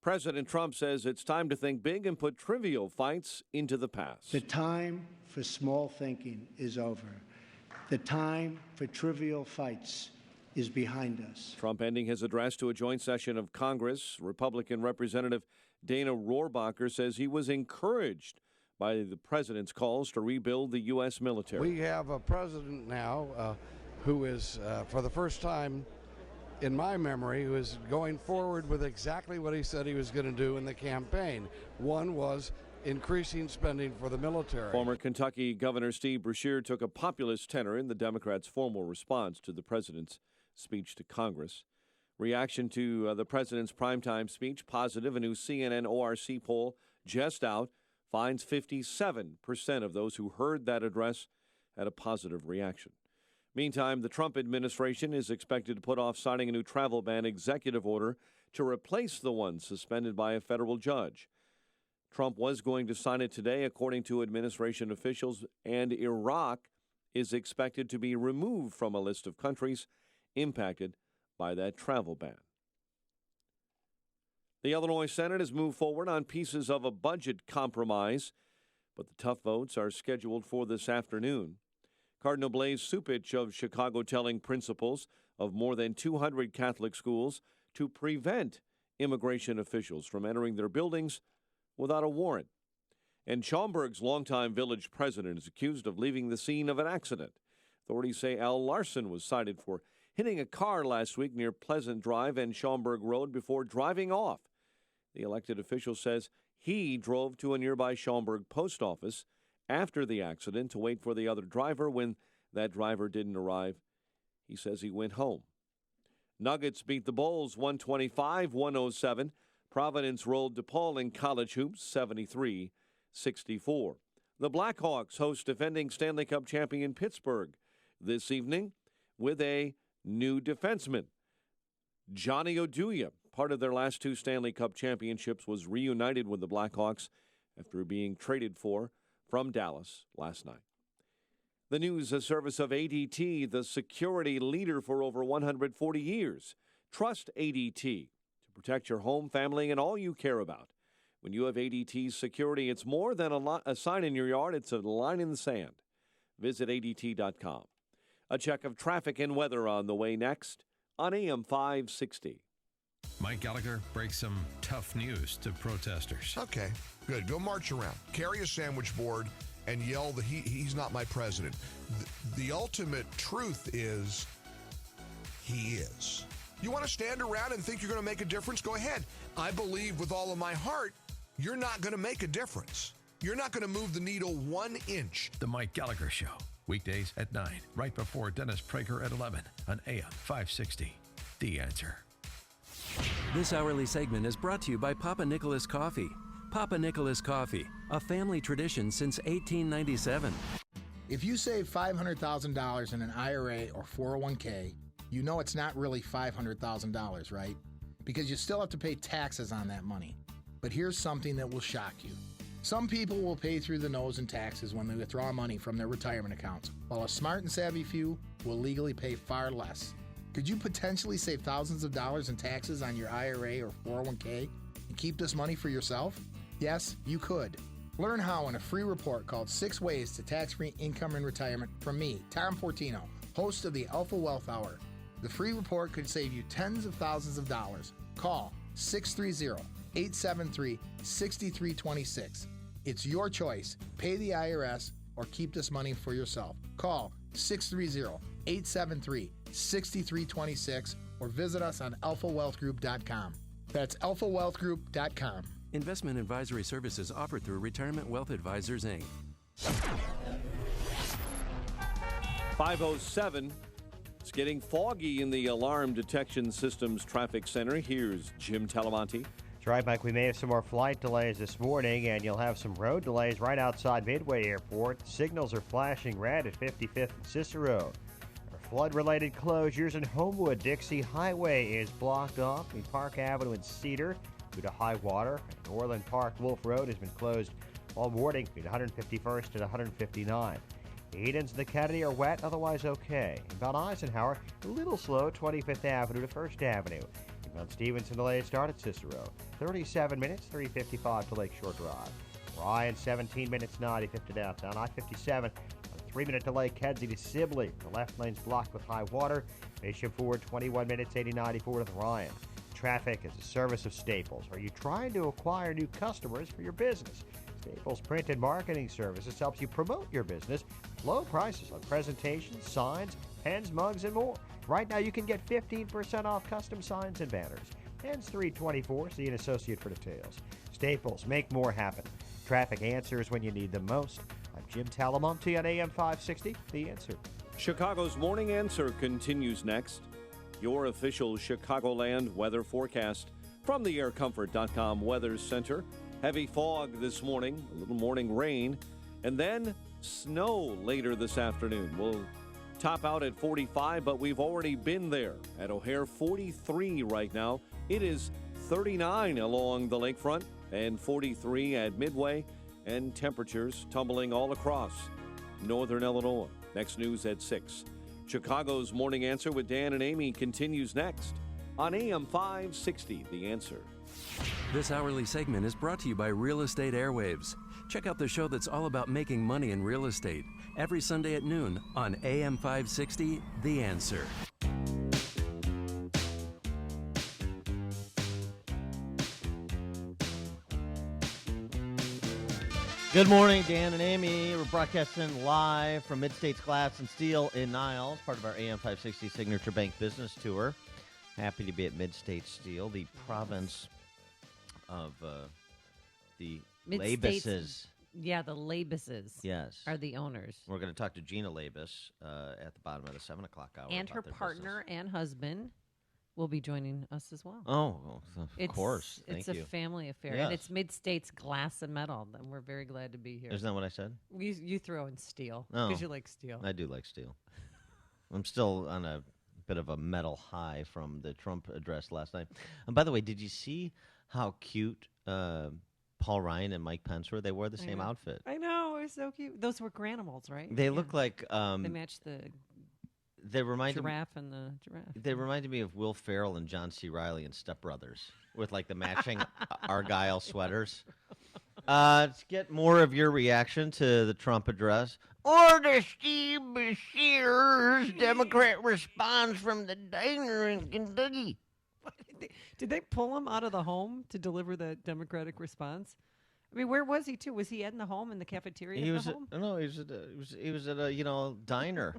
President Trump says it's time to think big and put trivial fights into the past. The time for small thinking is over. The time for trivial fights is behind us. Trump ending his address to a joint session of Congress. Republican Representative Dana Rohrabacher says he was encouraged by the president's calls to rebuild the U.S. military. We have a president now who is, for the first time in my memory, who is going forward with exactly what he said he was going to do in the campaign. One was increasing spending for the military. Former Kentucky Governor Steve Beshear took a populist tenor in the Democrats' formal response to the president's speech to Congress. Reaction to the president's primetime speech, positive. A new CNN ORC poll just out finds 57% of those who heard that address had a positive reaction. Meantime, the Trump administration is expected to put off signing a new travel ban executive order to replace the one suspended by a federal judge. Trump was going to sign it today, according to administration officials, and Iraq is expected to be removed from a list of countries impacted by that travel ban. The Illinois Senate has moved forward on pieces of a budget compromise, but the tough votes are scheduled for this afternoon. Cardinal Blaise Cupich of Chicago telling principals of more than 200 Catholic schools to prevent immigration officials from entering their buildings without a warrant. And Schaumburg's longtime village president is accused of leaving the scene of an accident. Authorities say Al Larson was cited for hitting a car last week near Pleasant Drive and Schaumburg Road before driving off. The elected official says he drove to a nearby Schaumburg post office after the accident to wait for the other driver. When that driver didn't arrive, he says he went home. Nuggets beat the Bulls 125-107. Providence rolled DePaul in college hoops 73-64. The Blackhawks host defending Stanley Cup champion Pittsburgh this evening with a new defenseman. Johnny Oduya, part of their last two Stanley Cup championships, was reunited with the Blackhawks after being traded for from Dallas last night. The news, a service of ADT, the security leader for over 140 years. Trust ADT to protect your home, family, and all you care about. When you have ADT security, it's more than a sign in your yard, it's a line in the sand. Visit ADT.com. A check of traffic and weather on the way next on AM 560. Mike Gallagher breaks some tough news to protesters. Okay, good. Go march around. Carry a sandwich board and yell that he's not my president. The ultimate truth is he is. You want to stand around and think you're going to make a difference? Go ahead. I believe with all of my heart you're not going to make a difference. You're not going to move the needle 1 inch. The Mike Gallagher Show, weekdays at 9, right before Dennis Prager at 11 on AM 560. The Answer. This hourly segment is brought to you by Papa Nicholas Coffee. Papa Nicholas Coffee, a family tradition since 1897. If you save $500,000 in an IRA or 401k, you know it's not really $500,000, right? Because you still have to pay taxes on that money. But here's something that will shock you. Some people will pay through the nose in taxes when they withdraw money from their retirement accounts, while a smart and savvy few will legally pay far less. Could you potentially save thousands of dollars in taxes on your IRA or 401k and keep this money for yourself? Yes, you could. Learn how in a free report called 6 Ways to Tax-Free Income in Retirement from me, Tom Portino, host of the Alpha Wealth Hour. The free report could save you tens of thousands of dollars. Call 630-873-6326. It's your choice. Pay the IRS or keep this money for yourself. Call 630-873-6326 or visit us on alphawealthgroup.com. That's alphawealthgroup.com. Investment advisory services offered through Retirement Wealth Advisors, Inc. 5:07. It's getting foggy in the Alarm Detection Systems Traffic Center. Here's Jim Talamonte. That's right, Mike. We may have some more flight delays this morning, and you'll have some road delays right outside Midway Airport. Signals are flashing red at 55th and Cicero. Flood-related closures in Homewood. Dixie Highway is blocked off between Park Avenue and Cedar due to high water. Orland Park Wolf Road has been closed all morning between 151st and 159. Edens and the Kennedy are wet, otherwise okay. Mount Eisenhower, a little slow, 25th Avenue to 1st Avenue. Mount Stevenson delayed start at Cicero. 37 minutes, 3:55 to Lakeshore Drive. Ryan, 17 minutes, 95th to downtown. I-57, a 3-minute delay, Kedzie to Sibley. The left lane's blocked with high water. Bishop Ford, 21 minutes, 80-94 to the Ryan. Traffic is a service of Staples. Are you trying to acquire new customers for your business? Staples Print and Marketing Services helps you promote your business with low prices on presentations, signs, pens, mugs, and more. Right now, you can get 15% off custom signs and banners. Ends 3/24. See an associate for details. Staples, make more happen. traffic answers when you need them most. I'm Jim Talamonte on AM 560, The Answer. Chicago's Morning Answer continues next. Your official Chicagoland weather forecast from the aircomfort.com Weather Center. Heavy fog this morning, a little morning rain, and then snow later this afternoon. We'll top out at 45, but we've already been there. At O'Hare, 43 right now. It is 39 along the lakefront and 43 at Midway, and temperatures tumbling all across northern Illinois. Next news at 6. Chicago's Morning Answer with Dan and Amy continues next on AM 560, The Answer. This hourly segment is brought to you by Real Estate Airwaves. Check out the show that's all about making money in real estate every Sunday at noon on AM 560, The Answer. Good morning, Dan and Amy. We're broadcasting live from Mid-States Glass and Steel in Niles, part of our AM 560 Signature Bank Business Tour. Happy to be at Mid-States Steel, the province of the Labuses. Yeah, the Labuses. Yes. Are the owners. We're going to talk to Gina Labus at the bottom of the 7 o'clock hour. And her partner and husband will be joining us as well. Oh, of course. Thank you. It's a family affair. Yes. And it's Mid-States Glass and Metal, and we're very glad to be here. Isn't that what I said? You throw in steel No. because you like steel. I do like steel. I'm still on a bit of a metal high from the Trump address last night. And by the way, did you see how cute Paul Ryan and Mike Pence were? They wore the same outfit. I know. It was so cute. Those were granimals, right? They look like... they matched the giraffe and the giraffe. They reminded me of Will Ferrell and John C. Reilly and Step Brothers with like the matching Argyle sweaters. Let's get more of your reaction to the Trump address. Or to Steve Beshear's Democrat response from the diner in Kentucky. Did they pull him out of the home to deliver the Democratic response? I mean, where was he too? Was he in the home in the cafeteria? He at was the home? no, he was at a diner.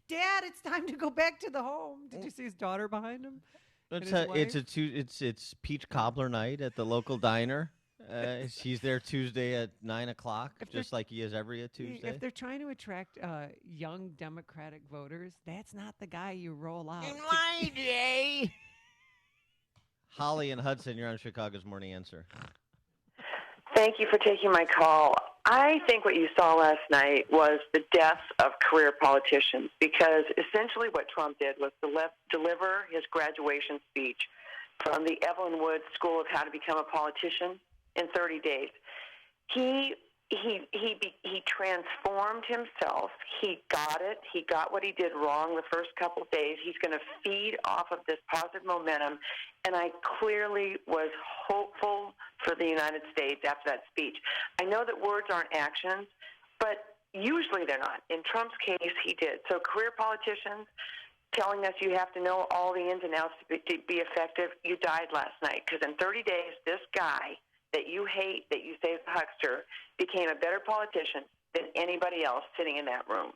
Dad, it's time to go back to the home. Did you see his daughter behind him? It's peach cobbler night at the local diner. He's there Tuesday at 9 o'clock, just like he is every Tuesday. If they're trying to attract young Democratic voters, that's not the guy you roll out. In my day. Holly and Hudson, you're on Chicago's Morning Answer. Thank you for taking my call. I think what you saw last night was the death of career politicians, because essentially what Trump did was deliver his graduation speech from the Evelyn Wood School of How to Become a Politician in 30 days. He transformed himself. He got it. He got what he did wrong the first couple of days. He's going to feed off of this positive momentum, and I clearly was hopeful for the United States after that speech. I know that words aren't actions, but usually they're not. In Trump's case, he did. So career politicians telling us you have to know all the ins and outs to be effective, you died last night, because in 30 days, this guy that you hate, that you say is a huckster, became a better politician than anybody else sitting in that room.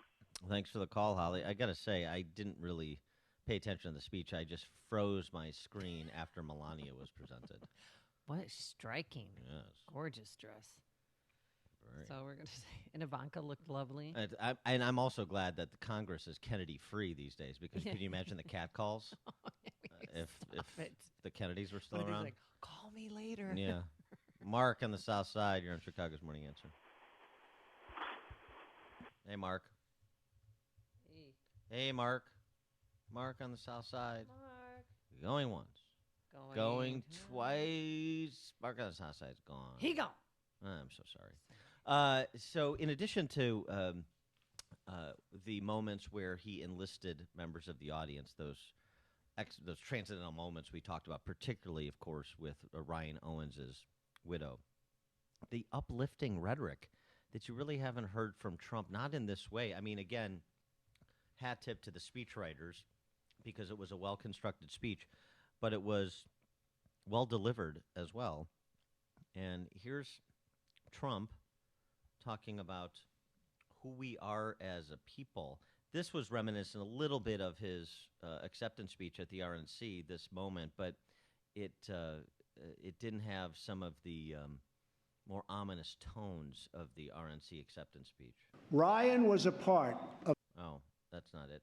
Thanks for the call, Holly. I got to say, I didn't really pay attention to the speech. I just froze my screen after Melania was presented. What striking. Yes. Gorgeous dress. Right. So we're going to say, and Ivanka looked lovely. And I'm also glad that the Congress is Kennedy-free these days, because can you imagine the catcalls if the Kennedys were still around? Like, call me later. Yeah. Mark on the South Side, you're on Chicago's Morning Answer. Hey, Mark. Hey, Mark. Mark on the South Side. Mark. Going once. Going twice. Mark on the South Side's gone. He gone. I'm so sorry. So in addition to the moments where he enlisted members of the audience, those transcendental moments we talked about, particularly, of course, with Ryan Owens's widow, the uplifting rhetoric that you really haven't heard from Trump, not in this way. I mean, again, hat tip to the speechwriters, because it was a well-constructed speech, but it was well-delivered as well. And here's Trump talking about who we are as a people. This was reminiscent a little bit of his acceptance speech at the RNC, this moment, but it didn't have some of the more ominous tones of the RNC acceptance speech. Ryan was a part of. Oh, that's not it.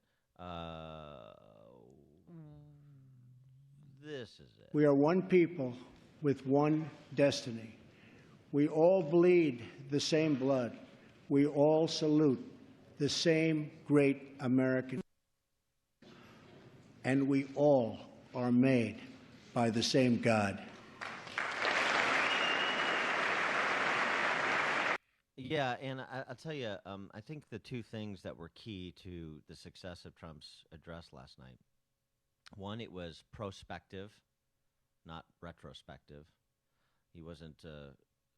This is it. We are one people with one destiny. We all bleed the same blood. We all salute the same great American. And we all are made by the same God. Yeah, and I'll tell you, I think the two things that were key to the success of Trump's address last night, one, it was prospective, not retrospective. He wasn't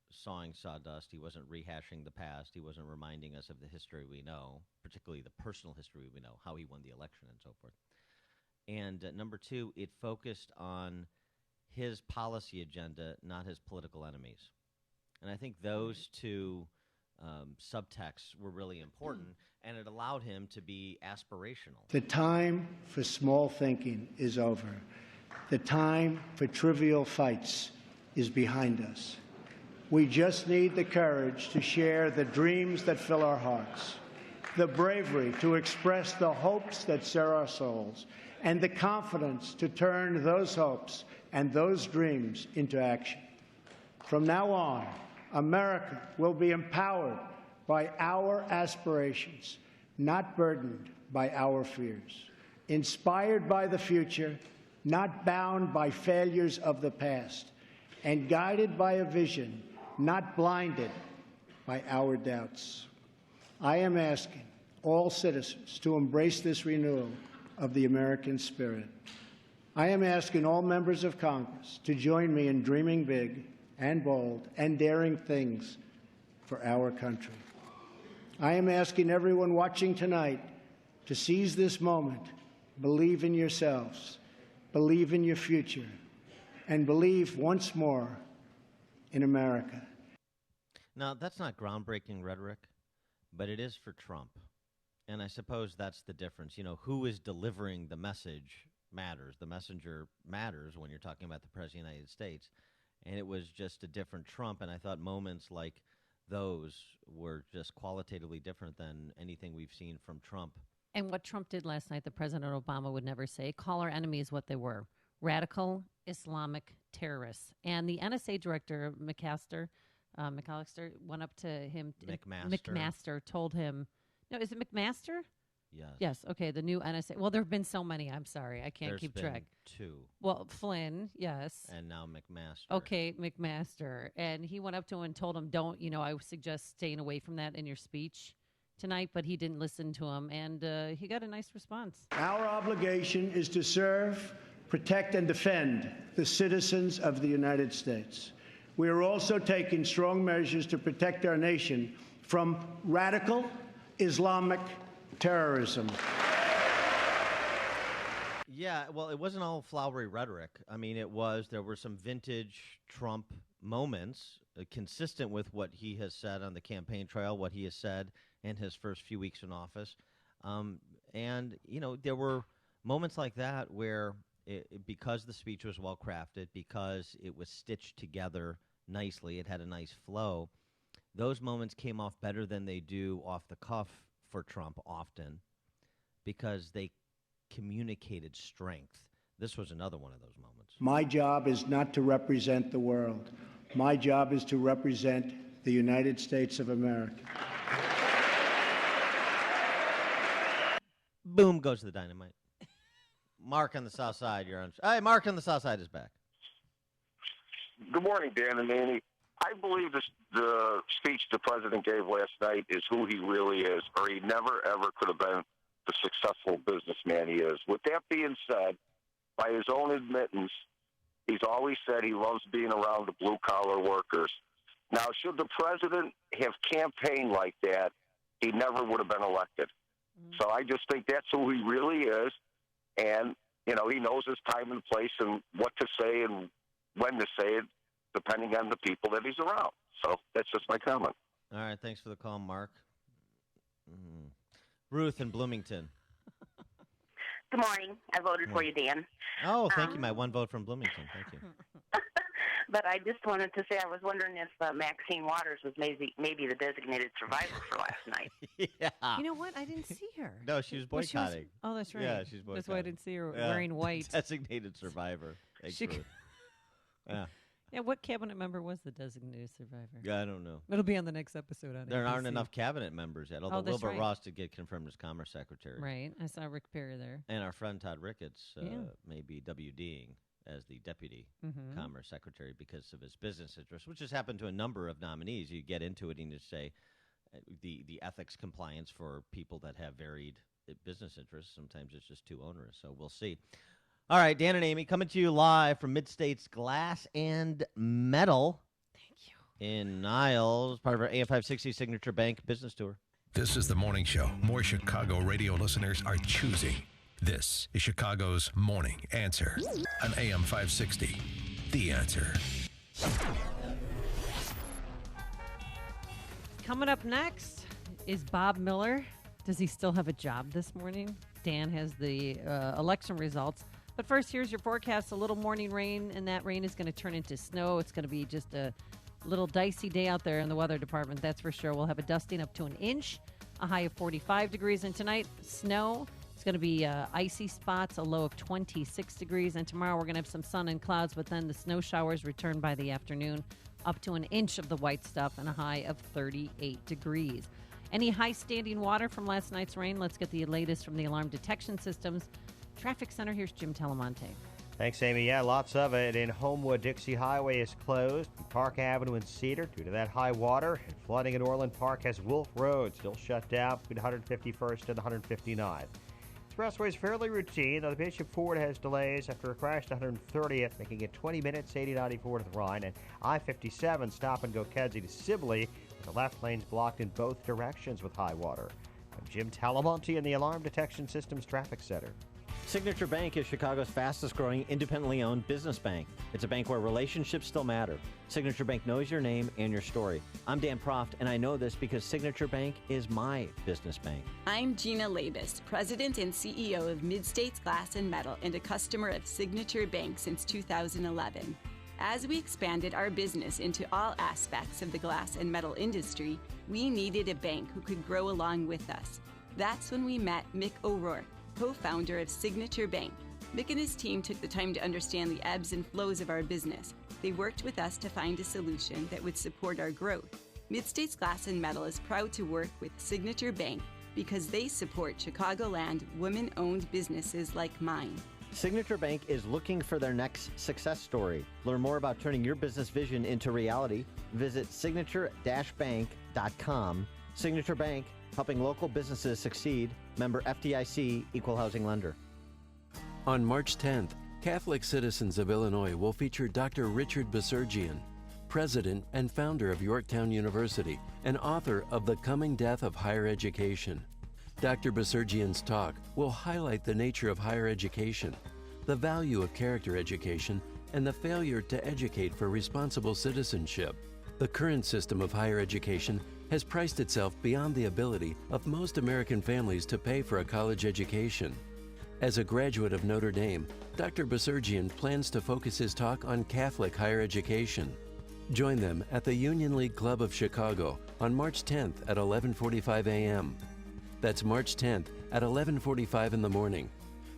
sawing sawdust. He wasn't rehashing the past. He wasn't reminding us of the history we know, particularly the personal history we know, how he won the election and so forth. And number two, it focused on his policy agenda, not his political enemies. And I think those two subtexts were really important, and it allowed him to be aspirational. The time for small thinking is over. The time for trivial fights is behind us. We just need the courage to share the dreams that fill our hearts, the bravery to express the hopes that stir our souls, and the confidence to turn those hopes and those dreams into action. From now on, America will be empowered by our aspirations, not burdened by our fears, inspired by the future, not bound by failures of the past, and guided by a vision, not blinded by our doubts. I am asking all citizens to embrace this renewal of the American spirit. I am asking all members of Congress to join me in dreaming big and bold and daring things for our country. I am asking everyone watching tonight to seize this moment, believe in yourselves, believe in your future, and believe once more in America. Now, that's not groundbreaking rhetoric, but it is for Trump. And I suppose that's the difference. You know, who is delivering the message matters. The messenger matters when you're talking about the President of the United States. And it was just a different Trump, and I thought moments like those were just qualitatively different than anything we've seen from Trump. And what Trump did last night, the President Obama would never say. Call our enemies what they were: radical Islamic terrorists. And the NSA director, McAllister, went up to him. McMaster told him, no, is it McMaster? Yes. Yes. Okay. The new NSA. Well, there have been so many. I'm sorry. I can't keep track. Two. Well, Flynn. Yes. And now McMaster. Okay. McMaster. And he went up to him and told him, I would suggest staying away from that in your speech tonight, but he didn't listen to him. And he got a nice response. Our obligation is to serve, protect, and defend the citizens of the United States. We are also taking strong measures to protect our nation from radical Islamic terrorism. Yeah, well, it wasn't all flowery rhetoric. I mean, there were some vintage Trump moments consistent with what he has said on the campaign trail, what he has said in his first few weeks in office. And, there were moments like that where because the speech was well crafted, because it was stitched together nicely, it had a nice flow, those moments came off better than they do off the cuff for Trump often, because they communicated strength. This was another one of those moments. My job is not to represent the world. My job is to represent the United States of America. Boom goes the dynamite. Mark on the South Side, you're on. Hey, Mark on the South Side is back. Good morning, Dan and Annie. I believe the speech the president gave last night is who he really is, or he never, ever could have been the successful businessman he is. With that being said, by his own admittance, he's always said he loves being around the blue-collar workers. Now, should the president have campaigned like that, he never would have been elected. So I just think that's who he really is, and, he knows his time and place and what to say and when to say it, depending on the people that he's around. So that's just my comment. All right, thanks for the call, Mark. Ruth in Bloomington. Good morning. I voted for you, Dan. Oh, thank you. My one vote from Bloomington. Thank you. But I just wanted to say I was wondering if Maxine Waters was maybe the designated survivor for last night. Yeah. You know what? I didn't see her. No, she was boycotting. Oh, that's right. Yeah, she's boycotting. That's why I didn't see her wearing white. Designated survivor. Yeah. Yeah, what cabinet member was the designated survivor? Yeah, I don't know. It'll be on the next episode on There ABC. aren't enough cabinet members yet, although that's Wilbur right. Ross did get confirmed as Commerce Secretary. Right. I saw Rick Perry there. And our friend Todd Ricketts Yeah. may be WDing as the Deputy Mhm. Commerce Secretary because of his business interests, which has happened to a number of nominees. You get into it and you say the ethics compliance for people that have varied business interests, sometimes it's just too onerous. So we'll see. All right, Dan and Amy coming to you live from Mid-State's Glass and Metal. Thank you. In Niles, part of our AM 560 Signature Bank business tour. This is the morning show more Chicago radio listeners are choosing. This is Chicago's Morning Answer on AM 560. The Answer. Coming up next is Bob Miller. Does he still have a job this morning? Dan has the election results. But first, here's your forecast. A little morning rain, and that rain is going to turn into snow. It's going to be just a little dicey day out there in the weather department, that's for sure. We'll have a dusting up to an inch, a high of 45 degrees. And tonight, snow. It's going to be icy spots, a low of 26 degrees. And tomorrow, we're going to have some sun and clouds, but then the snow showers return by the afternoon, up to an inch of the white stuff and a high of 38 degrees. Any high standing water from last night's rain? Let's get the latest from the alarm detection systems. Traffic Center, here's Jim Telemonte. Thanks, Amy. Yeah, lots of it. In Homewood, Dixie Highway is closed. Park Avenue and Cedar due to that high water. And flooding in Orland Park has Wolf Road still shut down between 151st and 159th. Expressway is fairly routine, though the Bishop Ford has delays after a crash to 130th, making it 20 minutes, 80-94 to the Rhine. And I-57 stop and go Kedzie to Sibley, with the left lanes blocked in both directions with high water. I'm Jim Talamonte in the Alarm Detection Systems Traffic Center. Signature Bank is Chicago's fastest growing independently owned business bank. It's a bank where relationships still matter. Signature Bank knows your name and your story. I'm Dan Proft, and I know this because Signature Bank is my business bank. I'm Gina Labus, President and CEO of Mid-States Glass and Metal and a customer of Signature Bank since 2011. As we expanded our business into all aspects of the glass and metal industry, we needed a bank who could grow along with us. That's when we met Mick O'Rourke, co-founder of Signature Bank. Mick and his team took the time to understand the ebbs and flows of our business. They worked with us to find a solution that would support our growth. Mid-States Glass and Metal is proud to work with Signature Bank because they support Chicagoland women-owned businesses like mine. Signature Bank is looking for their next success story. Learn more about turning your business vision into reality. Visit signature-bank.com. Signature Bank, helping local businesses succeed. Member FDIC, Equal Housing Lender. On March 10th, Catholic Citizens of Illinois will feature Dr. Richard Basurgian, president and founder of Yorktown University and author of The Coming Death of Higher Education. Dr. Basurgian's talk will highlight the nature of higher education, the value of character education, and the failure to educate for responsible citizenship. The current system of higher education has priced itself beyond the ability of most American families to pay for a college education. As a graduate of Notre Dame, Dr. Basurgian plans to focus his talk on Catholic higher education. Join them at the Union League Club of Chicago on March 10th at 11:45 a.m. That's March 10th at 11:45 in the morning.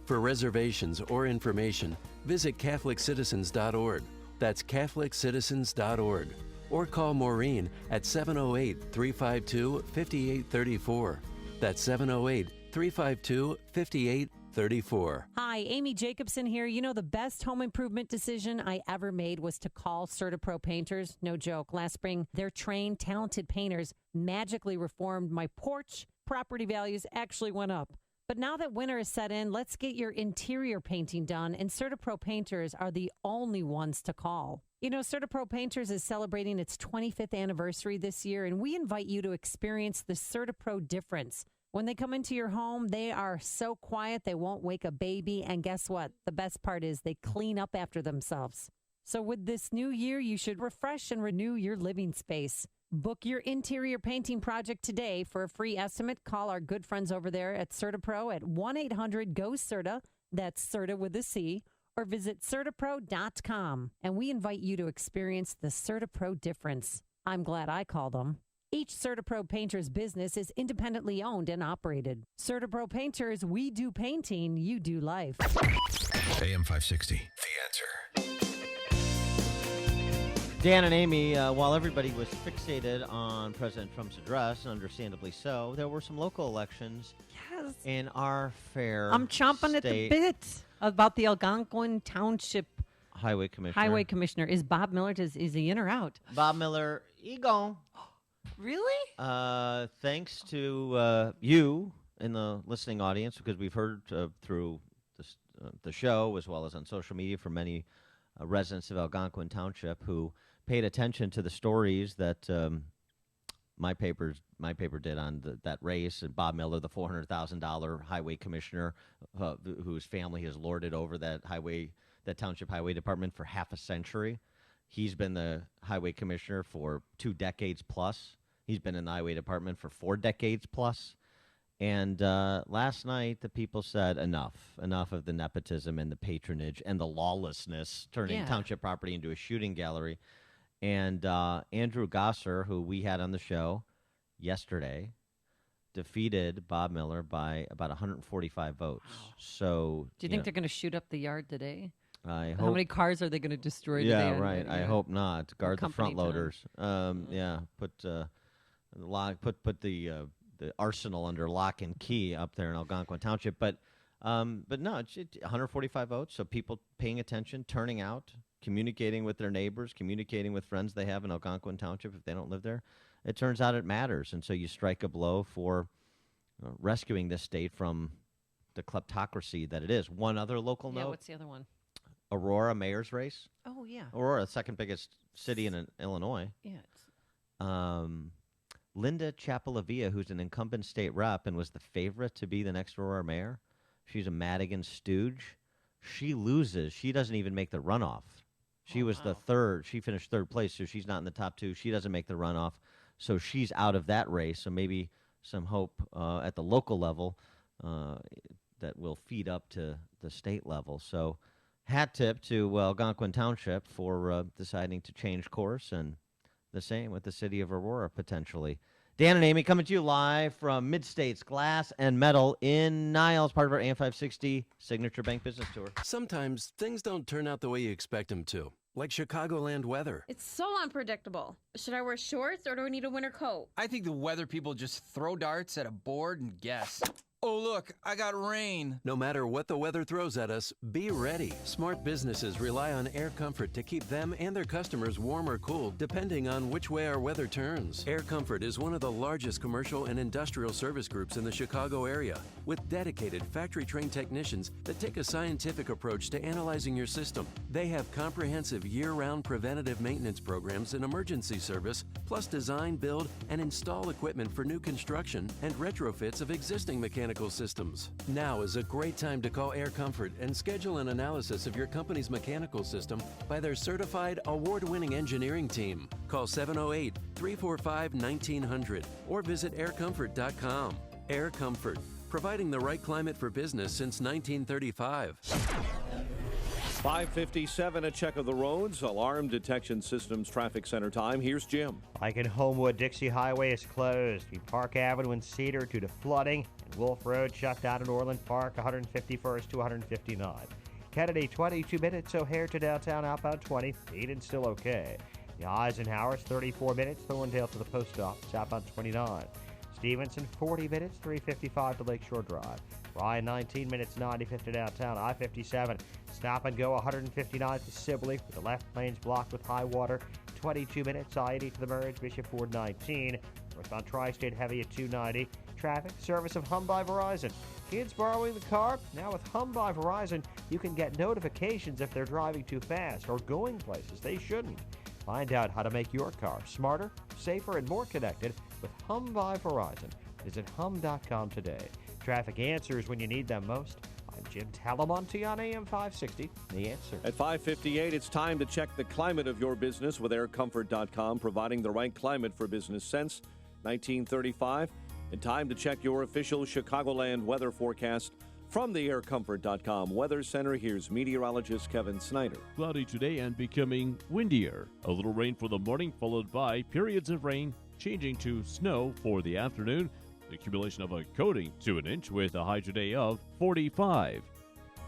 For reservations or information, visit CatholicCitizens.org. That's CatholicCitizens.org. Or call Maureen at 708-352-5834. That's 708-352-5834. Hi, Amy Jacobson here. You know, the best home improvement decision I ever made was to call CertaPro Painters. No joke. Last spring, their trained, talented painters magically reformed my porch. Property values actually went up. But now that winter is set in, let's get your interior painting done, and CertaPro Painters are the only ones to call. You know, CertaPro Painters is celebrating its 25th anniversary this year, and we invite you to experience the CertaPro difference. When they come into your home, they are so quiet they won't wake a baby, and guess what? The best part is they clean up after themselves. So with this new year, you should refresh and renew your living space. Book your interior painting project today. For a free estimate, call our good friends over there at CertaPro at 1-800-GO-CERTA. That's CERTA with a C. or visit CertaPro.com, and we invite you to experience the CertaPro difference. I'm glad I called them. Each CertaPro painter's business is independently owned and operated. CertaPro Painters, we do painting, you do life. AM 560, The Answer. Dan and Amy, while everybody was fixated on President Trump's address, and understandably so, there were some local elections in our fair I'm chomping state. at the bit about the Algonquin Township Highway Commissioner. Is Bob Miller, is he in or out? Bob Miller, he gone. Really? Thanks to you in the listening audience, because we've heard through the show as well as on social media from many residents of Algonquin Township who paid attention to the stories that my paper did on that race, and Bob Miller, the $400,000 highway commissioner, whose family has lorded over that township highway department for half a century. He's been the highway commissioner for 2 decades plus. He's been in the highway department for 4 decades plus. And last night, the people said enough of the nepotism and the patronage and the lawlessness, turning township property into a shooting gallery. And Andrew Gosser, who we had on the show yesterday, defeated Bob Miller by about 145 votes. So, Do you think they're going to shoot up the yard today? I hope. How many cars are they going to destroy today? Yeah, right. I hope not. Guard the front loaders. Yeah, put the arsenal under lock and key up there in Algonquin Township. But no, it's 145 votes. So people paying attention, turning out, communicating with their neighbors, communicating with friends they have in Algonquin Township if they don't live there. It turns out it matters, and so you strike a blow for rescuing this state from the kleptocracy that it is. One other local note. Yeah, what's the other one? Aurora mayor's race. Oh, yeah. Aurora, the second biggest city in Illinois. Yeah. Linda Chapalavia, who's an incumbent state rep and was the favorite to be the next Aurora mayor. She's a Madigan stooge. She loses. She doesn't even make the runoff. She was the third. She finished third place, so she's not in the top 2. She doesn't make the runoff, so she's out of that race. So maybe some hope at the local level that will feed up to the state level. So hat tip to Algonquin Township for deciding to change course, and the same with the city of Aurora, potentially. Dan and Amy coming to you live from Mid-States Glass and Metal in Niles, part of our AM 560 Signature Bank Business Tour. Sometimes things don't turn out the way you expect them to, like Chicagoland weather. It's so unpredictable. Should I wear shorts or do I need a winter coat? I think the weather people just throw darts at a board and guess. Oh, look, I got rain. No matter what the weather throws at us, be ready. Smart businesses rely on Air Comfort to keep them and their customers warm or cool, depending on which way our weather turns. Air Comfort is one of the largest commercial and industrial service groups in the Chicago area, with dedicated factory-trained technicians that take a scientific approach to analyzing your system. They have comprehensive year-round preventative maintenance programs and emergency service, plus design, build, and install equipment for new construction and retrofits of existing mechanical systems. Now is a great time to call Air Comfort and schedule an analysis of your company's mechanical system by their certified award-winning engineering team. Call 708-345-1900 or visit aircomfort.com. Air Comfort, providing the right climate for business since 1935. 5:57, a check of the roads, Alarm Detection Systems Traffic Center time. Here's Jim. Like in Homewood, Dixie Highway is closed between Park Avenue and Cedar due to flooding, and Wolf Road shut down in Orland Park, 151st to 159. Kennedy, 22 minutes, O'Hare to downtown, outbound 20, Eden still okay. The Eisenhower's 34 minutes, Thorndale to the post office, outbound 29. Stevenson, 40 minutes, 355 to Lakeshore Drive. Ryan, 19 minutes, 95 to downtown. I-57, stop and go, 159th to Sibley, with the left lanes blocked with high water. 22 minutes, I-80 to the merge, Bishop Ford, 19. Northbound Tri-State heavy at 290. Traffic, service of Hum by Verizon. Kids borrowing the car? Now with Hum by Verizon, you can get notifications if they're driving too fast or going places they shouldn't. Find out how to make your car smarter, safer, and more connected with Hum by Verizon. Visit hum.com today. Traffic answers when you need them most. I'm Jim Talamonte on AM 560, The Answer. At 5:58, it's time to check the climate of your business with aircomfort.com, providing the right climate for business since 1935. And time to check your official Chicagoland weather forecast From the aircomfort.com Weather Center, here's meteorologist Kevin Snyder. Cloudy today and becoming windier. A little rain for the morning, followed by periods of rain, changing to snow for the afternoon. The accumulation of a coating to an inch with a high today of 45.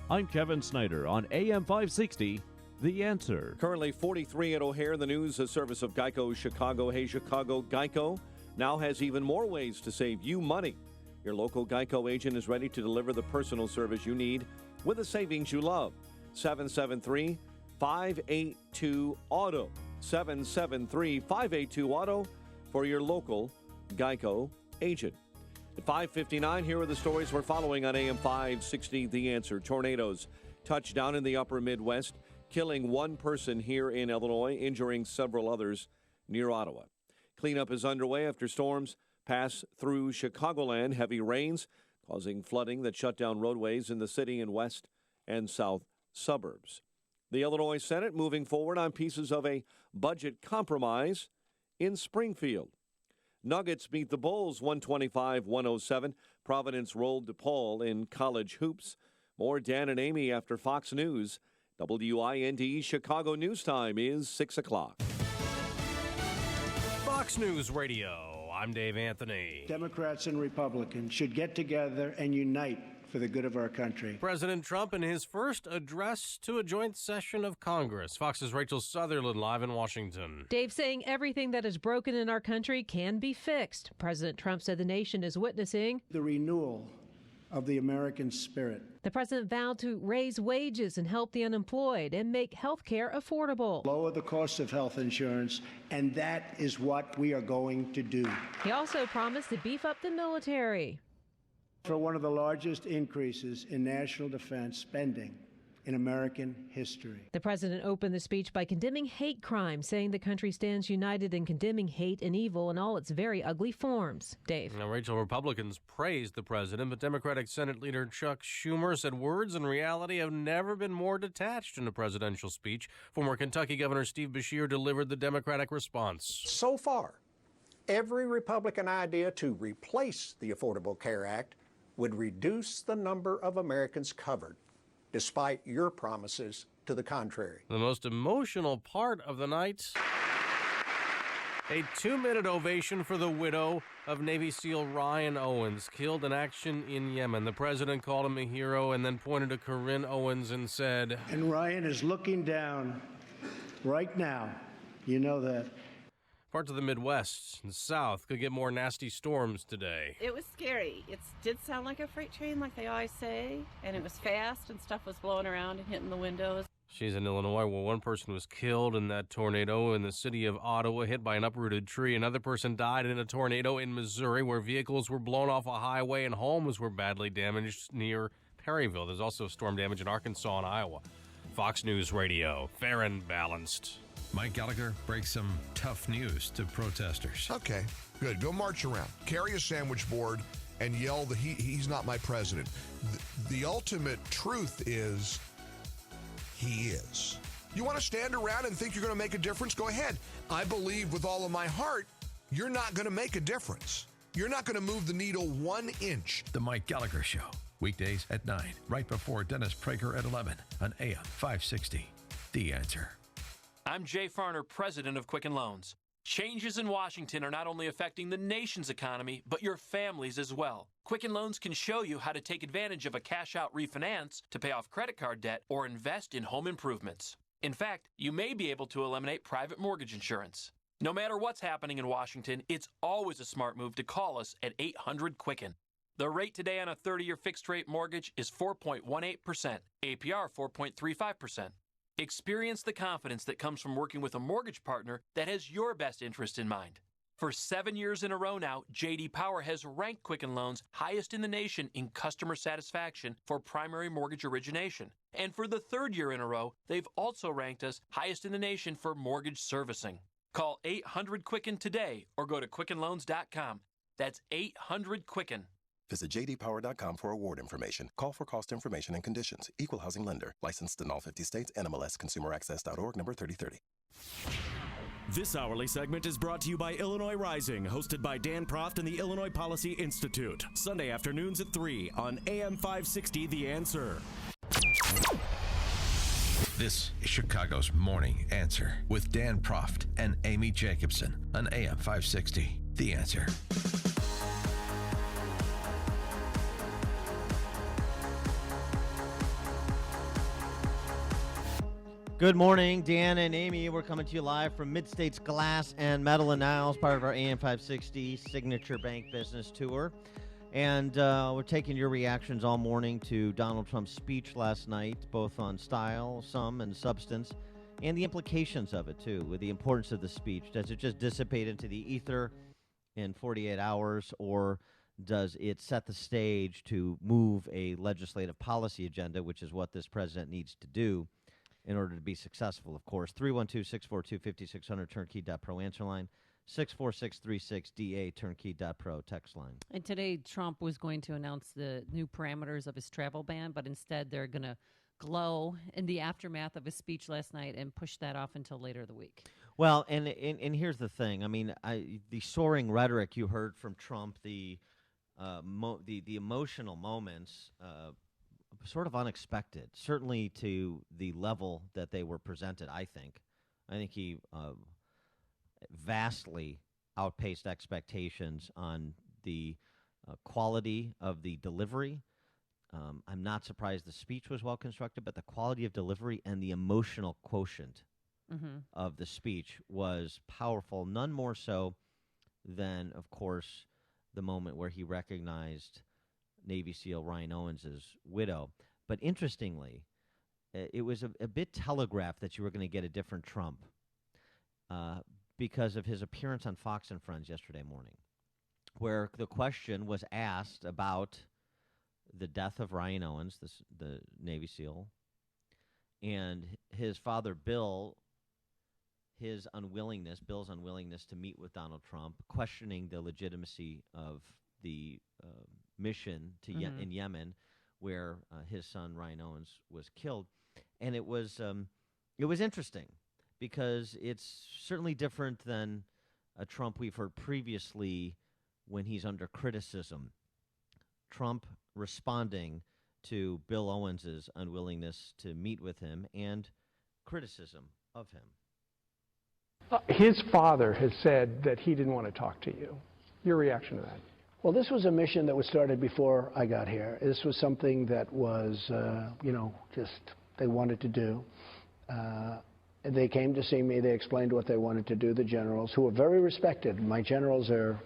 I'm Kevin Snyder on AM 560, The Answer. Currently 43 at O'Hare. The news, a service of Geico Chicago. Hey, Chicago, Geico now has even more ways to save you money. Your local Geico agent is ready to deliver the personal service you need with the savings you love. 773-582-AUTO. 773-582-AUTO for your local Geico agent. At 5:59, here are the stories we're following on AM 560, The Answer. Tornadoes touched down in the upper Midwest, killing one person here in Illinois, injuring several others near Ottawa. Cleanup is underway after storms pass through Chicagoland. Heavy rains causing flooding that shut down roadways in the city and west and south suburbs. The Illinois Senate moving forward on pieces of a budget compromise in Springfield. Nuggets beat the Bulls 125-107. Providence rolled DePaul in college hoops. More Dan and Amy after Fox News. WIND Chicago News Time is 6 o'clock. Fox News Radio. I'm Dave Anthony. Democrats and Republicans should get together and unite for the good of our country. President Trump in his first address to a joint session of Congress. Fox's Rachel Sutherland live in Washington. Dave saying everything that is broken in our country can be fixed. President Trump said the nation is witnessing the renewal of the American spirit. The president vowed to raise wages and help the unemployed and make health care affordable. Lower the cost of health insurance, and that is what we are going to do. He also promised to beef up the military. For one of the largest increases in national defense spending in American history. The president opened the speech by condemning hate crime, saying the country stands united in condemning hate and evil in all its very ugly forms. Dave. Now, Rachel, Republicans praised the president, but Democratic Senate Leader Chuck Schumer said words and reality have never been more detached in a presidential speech. Former Kentucky Governor Steve Beshear delivered the Democratic response. So far, every Republican idea to replace the Affordable Care Act would reduce the number of Americans covered, despite your promises to the contrary. The most emotional part of the night, a 2-minute ovation for the widow of Navy SEAL Ryan Owens, killed in action in Yemen. The president called him a hero and then pointed to Corinne Owens and said, "And Ryan is looking down right now. You know that." Parts of the Midwest and South could get more nasty storms today. It was scary. It did sound like a freight train, like they always say, and it was fast and stuff was blowing around and hitting the windows. She's in Illinois, where one person was killed in that tornado in the city of Ottawa, hit by an uprooted tree. Another person died in a tornado in Missouri, where vehicles were blown off a highway and homes were badly damaged near Perryville. There's also storm damage in Arkansas and Iowa. Fox News Radio, fair and balanced. Mike Gallagher breaks some tough news to protesters. Okay, good. Go march around. Carry a sandwich board and yell that he's not my president. The ultimate truth is he is. You want to stand around and think you're going to make a difference? Go ahead. I believe with all of my heart, you're not going to make a difference. You're not going to move the needle 1 inch. The Mike Gallagher Show, weekdays at 9, right before Dennis Prager at 11 on AM 560. The Answer. I'm Jay Farner, president of Quicken Loans. Changes in Washington are not only affecting the nation's economy, but your families as well. Quicken Loans can show you how to take advantage of a cash-out refinance to pay off credit card debt or invest in home improvements. In fact, you may be able to eliminate private mortgage insurance. No matter what's happening in Washington, it's always a smart move to call us at 800-QUICKEN. The rate today on a 30-year fixed-rate mortgage is 4.18%, APR 4.35%. Experience the confidence that comes from working with a mortgage partner that has your best interest in mind. For 7 years in a row now, J.D. Power has ranked Quicken Loans highest in the nation in customer satisfaction for primary mortgage origination. And for the 3rd year in a row, they've also ranked us highest in the nation for mortgage servicing. Call 800-QUICKEN today or go to QuickenLoans.com. That's 800-QUICKEN. Visit jdpower.com for award information. Call for cost information and conditions. Equal housing lender. Licensed in all 50 states. NMLS ConsumerAccess.org number 3030. This hourly segment is brought to you by Illinois Rising, hosted by Dan Proft and the Illinois Policy Institute. Sunday afternoons at 3 on AM 560 The Answer. This is Chicago's Morning Answer with Dan Proft and Amy Jacobson on AM 560 The Answer. Good morning, Dan and Amy. We're coming to you live from Mid-States Glass and Metal in Niles, part of our AM 560 Signature Bank Business Tour. And we're taking your reactions all morning to Donald Trump's speech last night, both on style, some, and substance, and the implications of it, too, with the importance of the speech. Does it just dissipate into the ether in 48 hours, or does it set the stage to move a legislative policy agenda, which is what this president needs to do in order to be successful, of course? 312-642-5600, turnkey.pro answer line, 64636DA, turnkey.pro text line. And today, Trump was going to announce the new parameters of his travel ban, but instead they're going to glow in the aftermath of his speech last night and push that off until later in the week. Well, and here's the thing. I mean, the soaring rhetoric you heard from Trump, the emotional moments, sort of unexpected, certainly to the level that they were presented, I think. I think he vastly outpaced expectations on the quality of the delivery. I'm not surprised the speech was well constructed, but the quality of delivery and the emotional quotient of the speech was powerful, none more so than, of course, the moment where he recognized Navy SEAL Ryan Owens' widow. But interestingly, it was a bit telegraphed that you were going to get a different Trump because of his appearance on Fox and Friends yesterday morning, where the question was asked about the death of Ryan Owens, the Navy SEAL, and his father Bill's unwillingness to meet with Donald Trump, questioning the legitimacy of the mission to in Yemen, where his son Ryan Owens was killed. And it was interesting because it's certainly different than a Trump we've heard previously when he's under criticism. Trump responding to Bill Owens' unwillingness to meet with him and criticism of him. His father has said that he didn't want to talk to you. Your reaction to that? Well, this was a mission that was started before I got here. This was something that was, just they wanted to do. They came to see me. They explained what they wanted to do, the generals, who are very respected. My generals are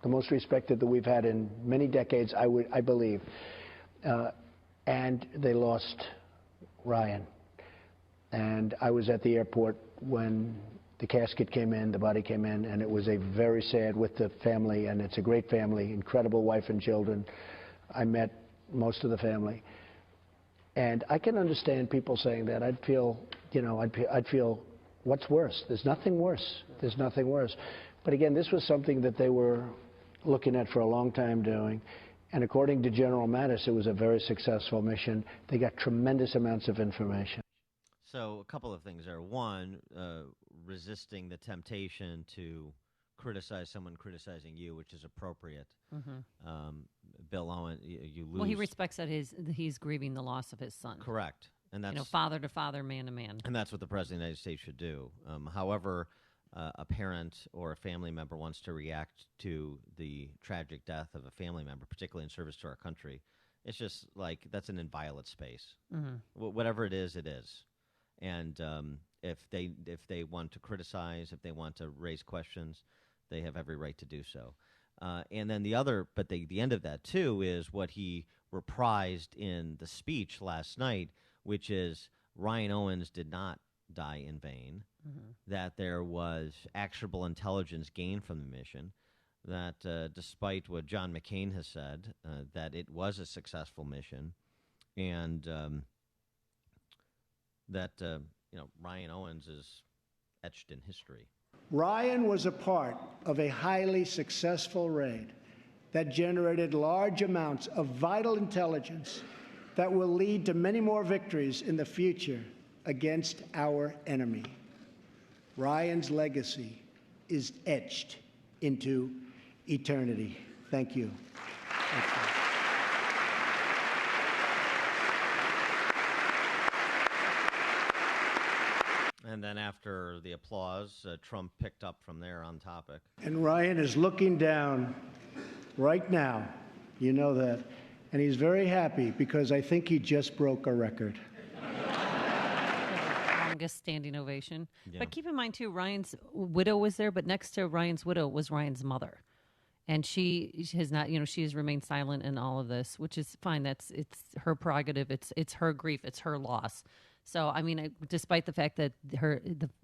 the most respected that we've had in many decades, I believe. And they lost Ryan. And I was at the airport when the casket came in, the body came in, and it was a very sad with the family, and it's a great family, incredible wife and children. I met most of the family. And I can understand people saying that. I'd feel, what's worse? There's nothing worse. There's nothing worse. But again, this was something that they were looking at for a long time doing. And according to General Mattis, it was a very successful mission. They got tremendous amounts of information. So a couple of things there. One, resisting the temptation to criticize someone criticizing you, which is appropriate. Bill Owen, you lose. Well, he respects that he's grieving the loss of his son. Correct. And that's father to father, man to man. And that's what the President of the United States should do. However, a parent or a family member wants to react to the tragic death of a family member, particularly in service to our country, it's just like that's an inviolate space. Whatever it is, it is. And if they want to criticize, if they want to raise questions, they have every right to do so. And then the end of that too is what he reprised in the speech last night, which is Ryan Owens did not die in vain, that there was actionable intelligence gained from the mission, that despite what John McCain has said, that it was a successful mission, and that Ryan Owens is etched in history. Ryan was a part of a highly successful raid that generated large amounts of vital intelligence that will lead to many more victories in the future against our enemy. Ryan's legacy is etched into eternity. Thank you. Thank you. And then after the applause, Trump picked up from there on topic. And Ryan is looking down right now. You know that. And he's very happy because I think he just broke a record. Longest standing ovation. Yeah. But keep in mind, too, Ryan's widow was there, but next to Ryan's widow was Ryan's mother. And she has not, she has remained silent in all of this, which is fine. It's her prerogative. It's her grief. It's her loss. So, I mean, despite the fact that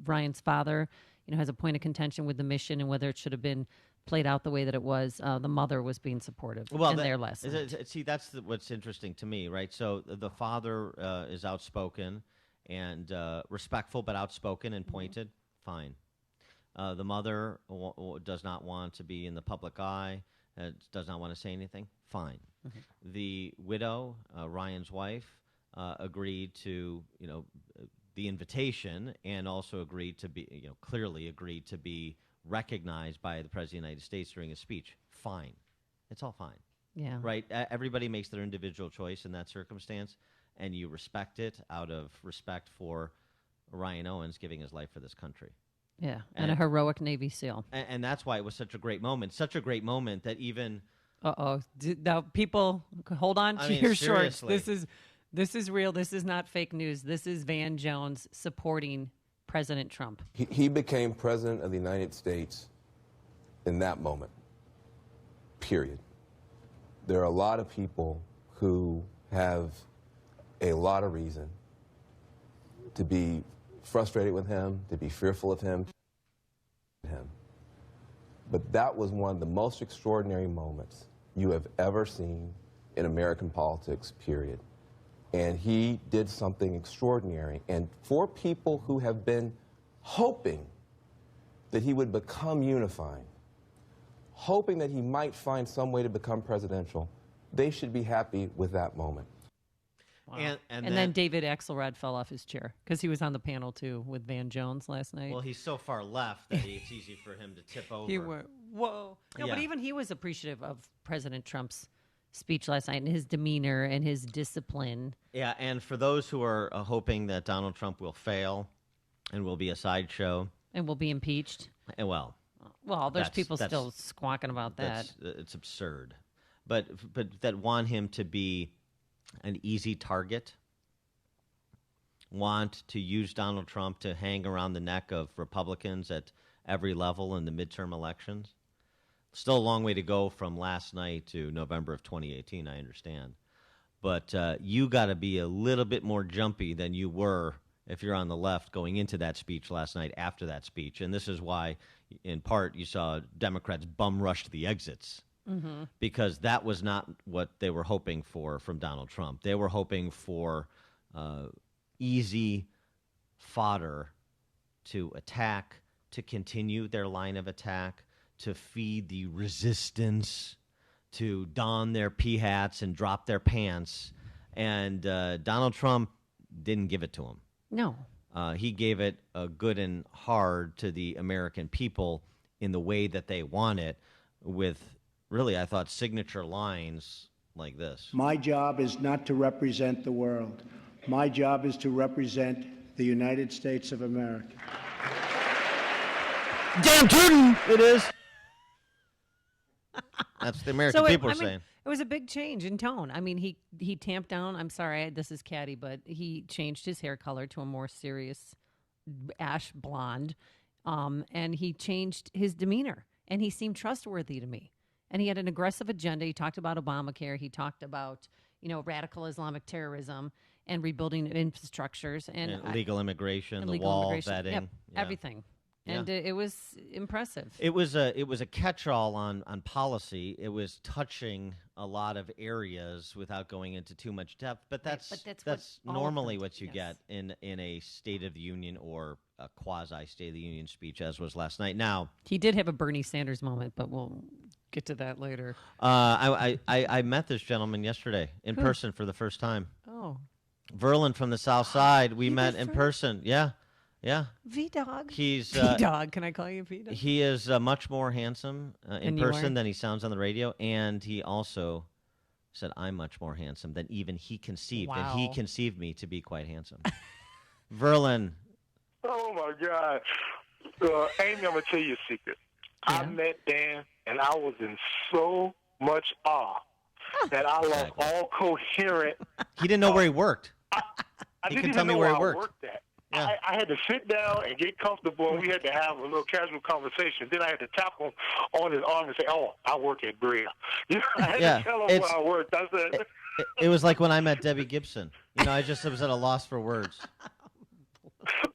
Ryan's father, has a point of contention with the mission and whether it should have been played out the way that it was, the mother was being supportive in their last night. See, that's what's interesting to me, right? So the father is outspoken and respectful, but outspoken and pointed. Fine. The mother does not want to be in the public eye, does not want to say anything. Fine. Mm-hmm. The widow, Ryan's wife, agreed to, the invitation and also agreed to be, clearly agreed to be recognized by the President of the United States during a speech. Fine. It's all fine. Yeah. Right? Everybody makes their individual choice in that circumstance, and you respect it out of respect for Ryan Owens giving his life for this country. Yeah, and a heroic Navy SEAL. And that's why it was such a great moment. Such a great moment that even... Now, people, hold on to your shorts. Seriously. This is real. This is not fake news. This is Van Jones supporting President Trump. He became president of the United States in that moment, period. There are a lot of people who have a lot of reason to be frustrated with him, to be fearful of him. But that was one of the most extraordinary moments you have ever seen in American politics, period. And he did something extraordinary. And for people who have been hoping that he would become unifying, hoping that he might find some way to become presidential, they should be happy with that moment. Wow. And then David Axelrod fell off his chair because he was on the panel, too, with Van Jones last night. Well, he's so far left that it's easy for him to tip over. He went, whoa. No, Yeah. but even he was appreciative of President Trump's speech last night and his demeanor and his discipline. Yeah, and for those who are hoping that Donald Trump will fail and will be a sideshow. And will be impeached. Well, there's people still squawking about that. It's absurd. But that want him to be an easy target, want to use Donald Trump to hang around the neck of Republicans at every level in the midterm elections. Still a long way to go from last night to November of 2018, I understand. But you got to be a little bit more jumpy than you were if you're on the left going into that speech last night after that speech. And this is why, in part, you saw Democrats bum rush the exits. Mm-hmm. Because that was not what they were hoping for from Donald Trump. They were hoping for easy fodder to attack, to continue their line of attack, to feed the resistance, to don their pea hats and drop their pants. And Donald Trump didn't give it to them. No. He gave it good and hard to the American people in the way that they want it, with really, I thought, signature lines like this. My job is not to represent the world. My job is to represent the United States of America. Damn tootin'! It is. That's the American people are saying. It was a big change in tone. I mean, he tamped down. I'm sorry, this is catty, but he changed his hair color to a more serious ash blonde, and he changed his demeanor, and he seemed trustworthy to me. And he had an aggressive agenda. He talked about Obamacare. He talked about, radical Islamic terrorism and rebuilding infrastructures and legal immigration, the wall vetting, yep, everything. And it was impressive. It was a catch-all on policy. It was touching a lot of areas without going into too much depth. But that's normally what you get in a State of the Union or a quasi-State of the Union speech, as was last night. Now, he did have a Bernie Sanders moment, but we'll get to that later. I met this gentleman yesterday in person for the first time. Oh. Verlin from the South Side. We met in person. Yeah. Yeah. V-Dog. He's V-Dog. Can I call you V-Dog? He is much more handsome in Than you person are? than he sounds on the radio, and he also said, "I'm much more handsome than even he conceived." And he Wow. conceived me to be quite handsome. Verlin. Oh my God, Amy, I'm gonna tell you a secret. I met Dan, and I was in so much awe that I lost all coherent. He didn't know where he worked. I He didn't couldn't even tell me know where where he I worked. worked at. Yeah. I had to sit down and get comfortable, and we had to have a little casual conversation. Then I had to tap him on his arm and say, "Oh, I work at Greer." You know, I had Yeah, to tell him it's- where I worked. I said, It was like when I met Debbie Gibson. I just was at a loss for words.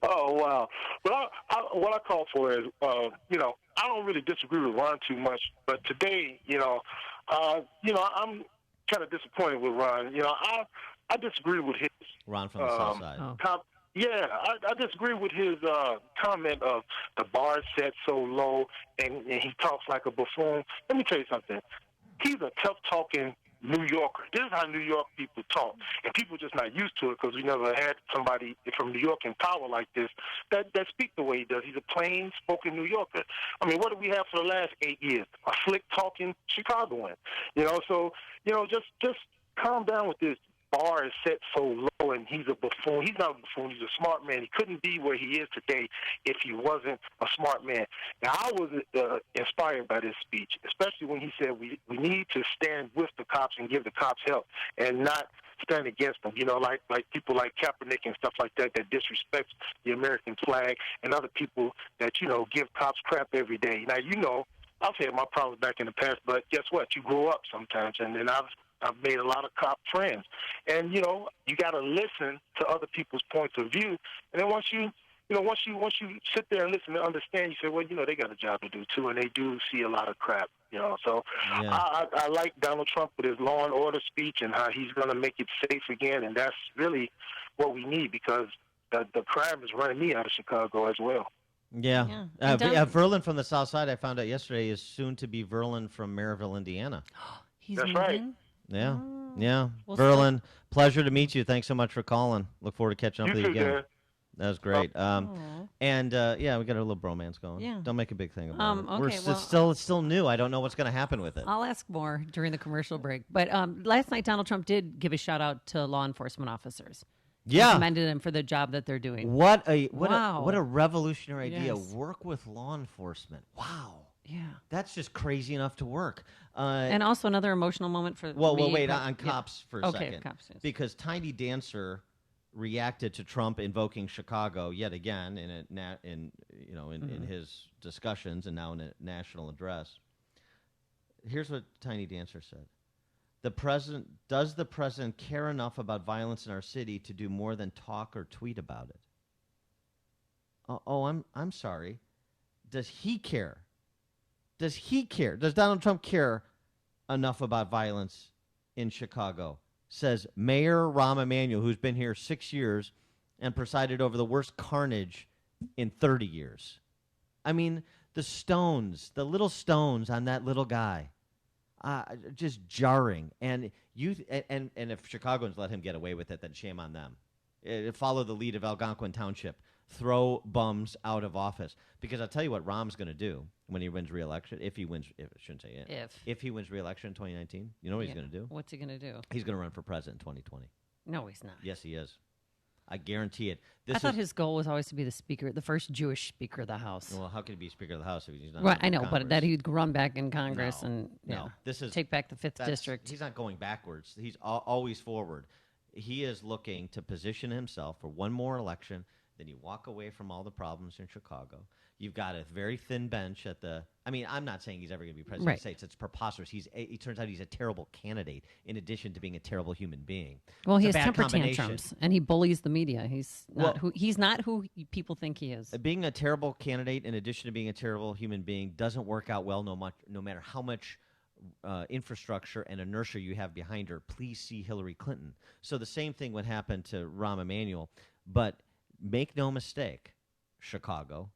"Oh wow!" But what I call for is, I don't really disagree with Ron too much, but today, I'm kind of disappointed with Ron. I disagree with his Ron from the South Side. I disagree with his comment of the bar set so low and he talks like a buffoon. Let me tell you something. He's a tough-talking New Yorker. This is how New York people talk, and people just not used to it because we never had somebody from New York in power like this that speak the way he does. He's a plain-spoken New Yorker. I mean, what do we have for the last 8 years? A slick-talking Chicagoan. So just calm down with this. Bar is set so low, and he's a buffoon. He's not a buffoon. He's a smart man. He couldn't be where he is today if he wasn't a smart man. Now, I was inspired by this speech, especially when he said we need to stand with the cops and give the cops help and not stand against them. Like people like Kaepernick and stuff like that disrespects the American flag, and other people that, give cops crap every day. Now, I've had my problems back in the past, but guess what? You grow up sometimes, and then I've made a lot of cop friends. And, you got to listen to other people's points of view. And then once you sit there and listen and understand, you say, well, they got a job to do too, and they do see a lot of crap, So I like Donald Trump with his law and order speech and how he's going to make it safe again, and that's really what we need because the crime is running me out of Chicago as well. Yeah. Verlin from the South Side, I found out yesterday, is soon to be Verlin from Maryville, Indiana. That's right. Yeah. Yeah. Well, Verlin, pleasure to meet you. Thanks so much for calling. Look forward to catching up with you again. Dan. That was great. We got a little bromance going. Yeah. Don't make a big thing about it. Okay, It's still new. I don't know what's going to happen with it. I'll ask more during the commercial break. But last night, Donald Trump did give a shout out to law enforcement officers. Yeah. He commended them for the job that they're doing. What a revolutionary idea. Yes. Work with law enforcement. Wow. Yeah. That's just crazy enough to work. And also another emotional moment for Well, me. wait, on cops for a Okay, second. cops, yes. Because Tiny Dancer reacted to Trump invoking Chicago yet again in his discussions and now in a national address. Here's what Tiny Dancer said. Does the president care enough about violence in our city to do more than talk or tweet about it? I'm sorry. Does he care? Does he care? Does Donald Trump care enough about violence in Chicago? Says Mayor Rahm Emanuel, who's been here 6 years and presided over the worst carnage in 30 years. I mean, the little stones on that little guy, just jarring. And if Chicagoans let him get away with it, then shame on them. Follow the lead of Algonquin Township. Throw bums out of office. Because I'll tell you what Rahm's going to do when he wins re-election, if he wins re-election in 2019, you know what he's going to do? What's he going to do? He's going to run for president in 2020. No, he's not. Yes, he is. I guarantee it. I thought his goal was always to be the first Jewish Speaker of the House. Well, how can he be Speaker of the House if he's not? Right, I know, Congress? but that he'd run back in Congress take back the 5th district. He's not going backwards. He's always forward. He is looking to position himself for one more election. Then you walk away from all the problems in Chicago. You've got a very thin bench at the. I mean, I'm not saying he's ever going to be president of the States. It's preposterous. It turns out he's a terrible candidate in addition to being a terrible human being. Well, It's he a has bad temper combination. tantrums, and he bullies the media. He's not who people think he is. Being a terrible candidate, in addition to being a terrible human being, doesn't work out well. No matter how much infrastructure and inertia you have behind her. Please see Hillary Clinton. So the same thing would happen to Rahm Emanuel, but make no mistake, Chicago.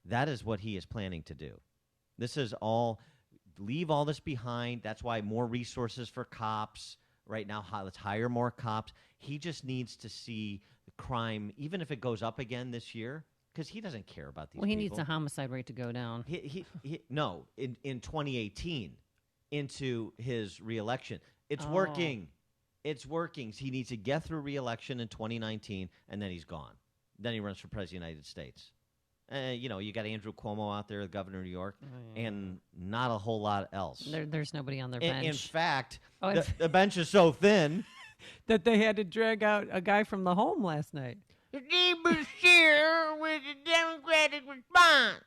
That is what he is planning to do. This is all, leave all this behind. That's why more resources for cops, right now. Let's hire more cops. He just needs to see the crime, even if it goes up again this year, because he doesn't care about these Well, he people. needs the homicide rate to go down. No, in 2018, into his reelection. It's Oh. working. It's working. He needs to get through reelection in 2019, and then he's gone. Then he runs for president of the United States. You got Andrew Cuomo out there, the governor of New York, and not a whole lot else. There's nobody on their In bench. fact, Oh, the bench is so thin that they had to drag out a guy from the home last night. Steve Beshear with the Democratic response.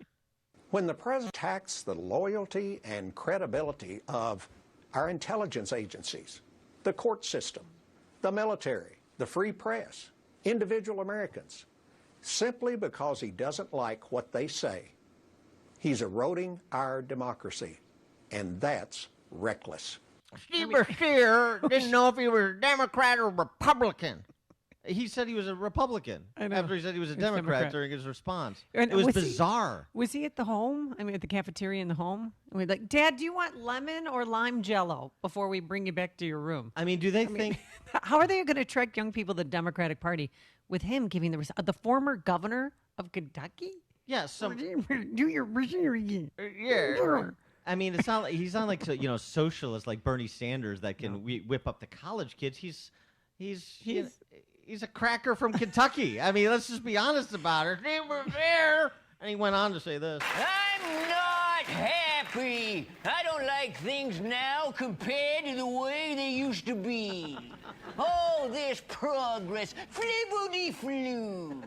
When the president attacks the loyalty and credibility of our intelligence agencies, the court system, the military, the free press, individual Americans, simply because he doesn't like what they say, he's eroding our democracy, and that's reckless. Steve Beshear didn't know if he was a Democrat or Republican. He said he was a Republican after he said he was a Democrat during his response. And it was he- bizarre. was he at the home? I mean, at the cafeteria in the home? And we're like, Dad, do you want lemon or lime jello before we bring you back to your room? I mean, do they think... How are they going to attract young people to the Democratic Party with him giving the former governor of Kentucky? Yeah, do your again. Yeah. I mean, it's not like he's not like socialist like Bernie Sanders that can whip up the college kids. He's a cracker from Kentucky. I mean, let's just be honest about it. They were there, and he went on to say this. I'm not happy. I don't like things now compared to the way they used to be. Oh, this progress, flibbity-floo.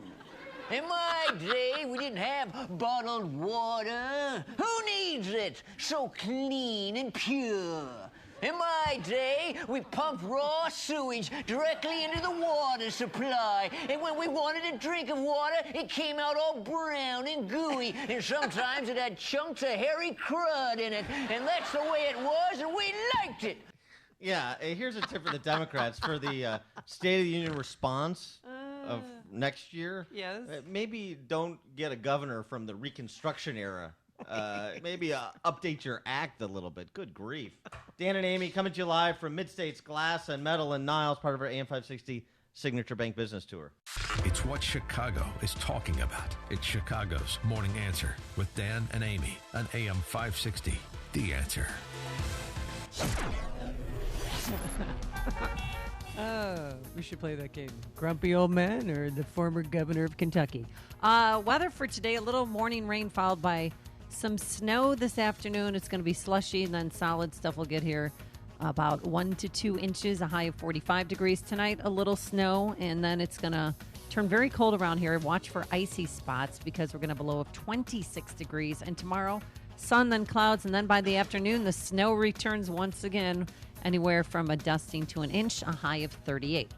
In my day, we didn't have bottled water. Who needs it? So clean and pure. In my day, we pumped raw sewage directly into the water supply. And when we wanted a drink of water, it came out all brown and gooey. And sometimes it had chunks of hairy crud in it. And that's the way it was, and we liked it. Yeah, here's a tip for the Democrats for the State of the Union response of next year. Yes. Maybe don't get a governor from the Reconstruction era. Maybe update your act a little bit. Good grief. Dan and Amy coming to you live from Mid-States Glass and Metal in Niles, part of our AM 560 Signature Bank Business Tour. It's what Chicago is talking about. It's Chicago's Morning Answer with Dan and Amy on AM 560. The Answer. Oh, we should play that game. Grumpy old man or the former governor of Kentucky. Weather for today, a little morning rain followed by some snow this afternoon. It's going to be slushy, and then solid stuff will get here about 1 to 2 inches, a high of 45 degrees. Tonight, a little snow, and then it's going to turn very cold around here. Watch for icy spots because we're going to have a low of 26 degrees. And tomorrow, sun, then clouds, and then by the afternoon, the snow returns once again, anywhere from a dusting to an inch, a high of 38.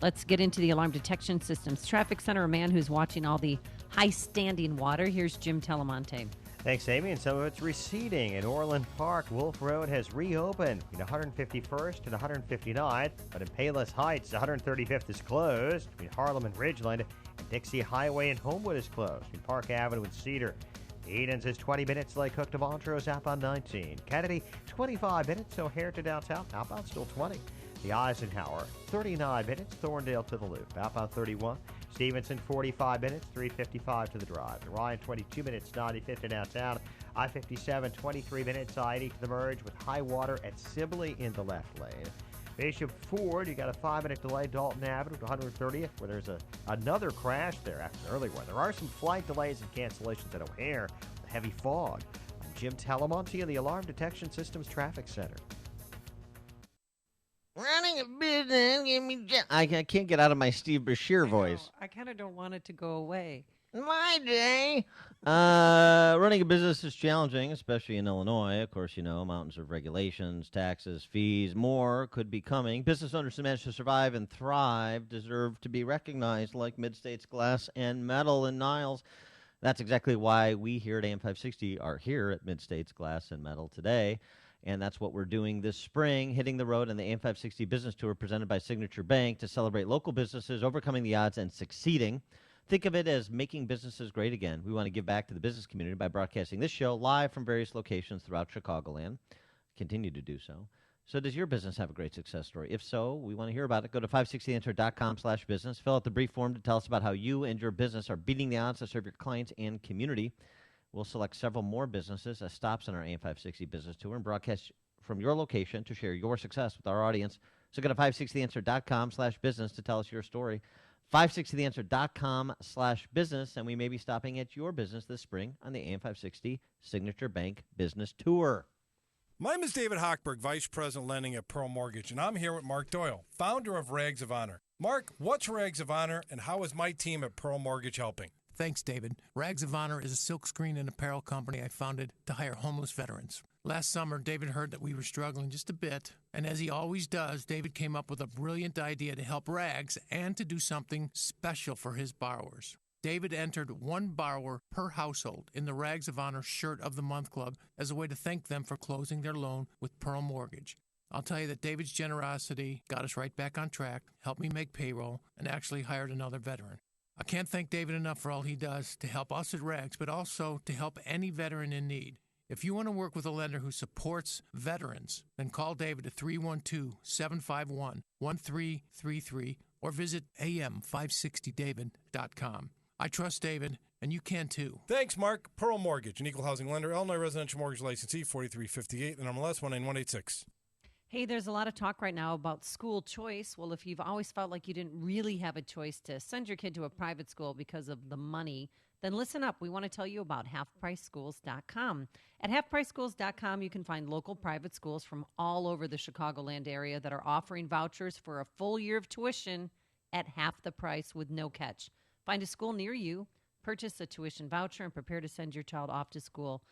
Let's get into the Alarm Detection Systems Traffic Center, a man who's watching all the high-standing water. Here's Jim Telemonte. Thanks, Amy. And some of it's receding. In Orland Park, Wolf Road has reopened between 151st and 159th, but in Palos Heights, 135th is closed. Between Harlem and Ridgeland, and Dixie Highway and Homewood is closed. Between Park Avenue and Cedar. Edens is 20 minutes. Lake Hook to Montrose, outbound 19. Kennedy, 25 minutes. O'Hare to downtown, outbound still 20. The Eisenhower, 39 minutes. Thorndale to the Loop, outbound 31. Stevenson, 45 minutes, 3:55 to the drive. The Ryan, 22 minutes, 95th to downtown. I-57, 23 minutes, I-80 to the merge with high water at Sibley in the left lane. Bishop Ford, you got a 5-minute delay. Dalton Avenue to 130th, where there's another crash there after the early one. There are some flight delays and cancellations at O'Hare with heavy fog. I'm Jim Telemonte of the Alarm Detection Systems Traffic Center. Running a business, give me... I can't get out of my Steve Beshear voice. I kind of don't want it to go away. My day. Running a business is challenging, especially in Illinois. Of course, mountains of regulations, taxes, fees, more could be coming. Business owners who manage to survive and thrive deserve to be recognized like Mid-States Glass and Metal in Niles. That's exactly why we here at AM 560 are here at Mid-States Glass and Metal today. And that's what we're doing this spring, hitting the road on the AM 560 Business Tour presented by Signature Bank to celebrate local businesses overcoming the odds and succeeding. Think of it as making businesses great again. We want to give back to the business community by broadcasting this show live from various locations throughout Chicagoland. Continue to do so. So does your business have a great success story? If so, we want to hear about it. Go to 560answer.com/business. Fill out the brief form to tell us about how you and your business are beating the odds to serve your clients and community. We'll select several more businesses as stops on our AM 560 business tour and broadcast from your location to share your success with our audience. So go to 560answer.com/business to tell us your story. 560theanswer.com/business, and we may be stopping at your business this spring on the AM 560 Signature Bank Business Tour. My name is David Hochberg, Vice President Lending at Pearl Mortgage, and I'm here with Mark Doyle, founder of Rags of Honor. Mark, what's Rags of Honor, and how is my team at Pearl Mortgage helping? Thanks, David. Rags of Honor is a silkscreen and apparel company I founded to hire homeless veterans. Last summer, David heard that we were struggling just a bit, and as he always does, David came up with a brilliant idea to help Rags and to do something special for his borrowers. David entered one borrower per household in the Rags of Honor Shirt of the Month Club as a way to thank them for closing their loan with Pearl Mortgage. I'll tell you that David's generosity got us right back on track, helped me make payroll, and actually hired another veteran. I can't thank David enough for all he does to help us at Rags, but also to help any veteran in need. If you want to work with a lender who supports veterans, then call David at 312-751-1333 or visit am560david.com. I trust David, and you can too. Thanks, Mark. Pearl Mortgage, an equal housing lender, Illinois residential mortgage licensee, 4358, and MLS 19186. Hey, there's a lot of talk right now about school choice. Well, if you've always felt like you didn't really have a choice to send your kid to a private school because of the money, then listen up. We want to tell you about halfpriceschools.com. At halfpriceschools.com, you can find local private schools from all over the Chicagoland area that are offering vouchers for a full year of tuition at half the price with no catch. Find a school near you, purchase a tuition voucher, and prepare to send your child off to school.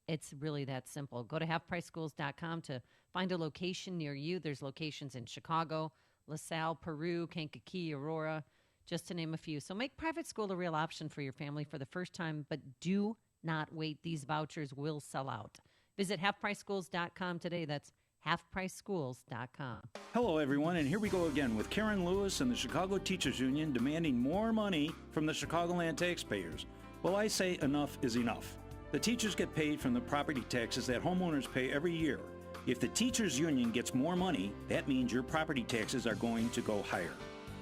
It's really that simple. Go to halfpriceschools.com to find a location near you. There's locations in Chicago, LaSalle, Peru, Kankakee, Aurora, just to name a few. So make private school a real option for your family for the first time, but do not wait. These vouchers will sell out. Visit halfpriceschools.com today. That's halfpriceschools.com. Hello, everyone, and here we go again with Karen Lewis and the Chicago Teachers Union demanding more money from the Chicagoland taxpayers. Well, I say enough is enough. The teachers get paid from the property taxes that homeowners pay every year. If the Teachers Union gets more money, that means your property taxes are going to go higher.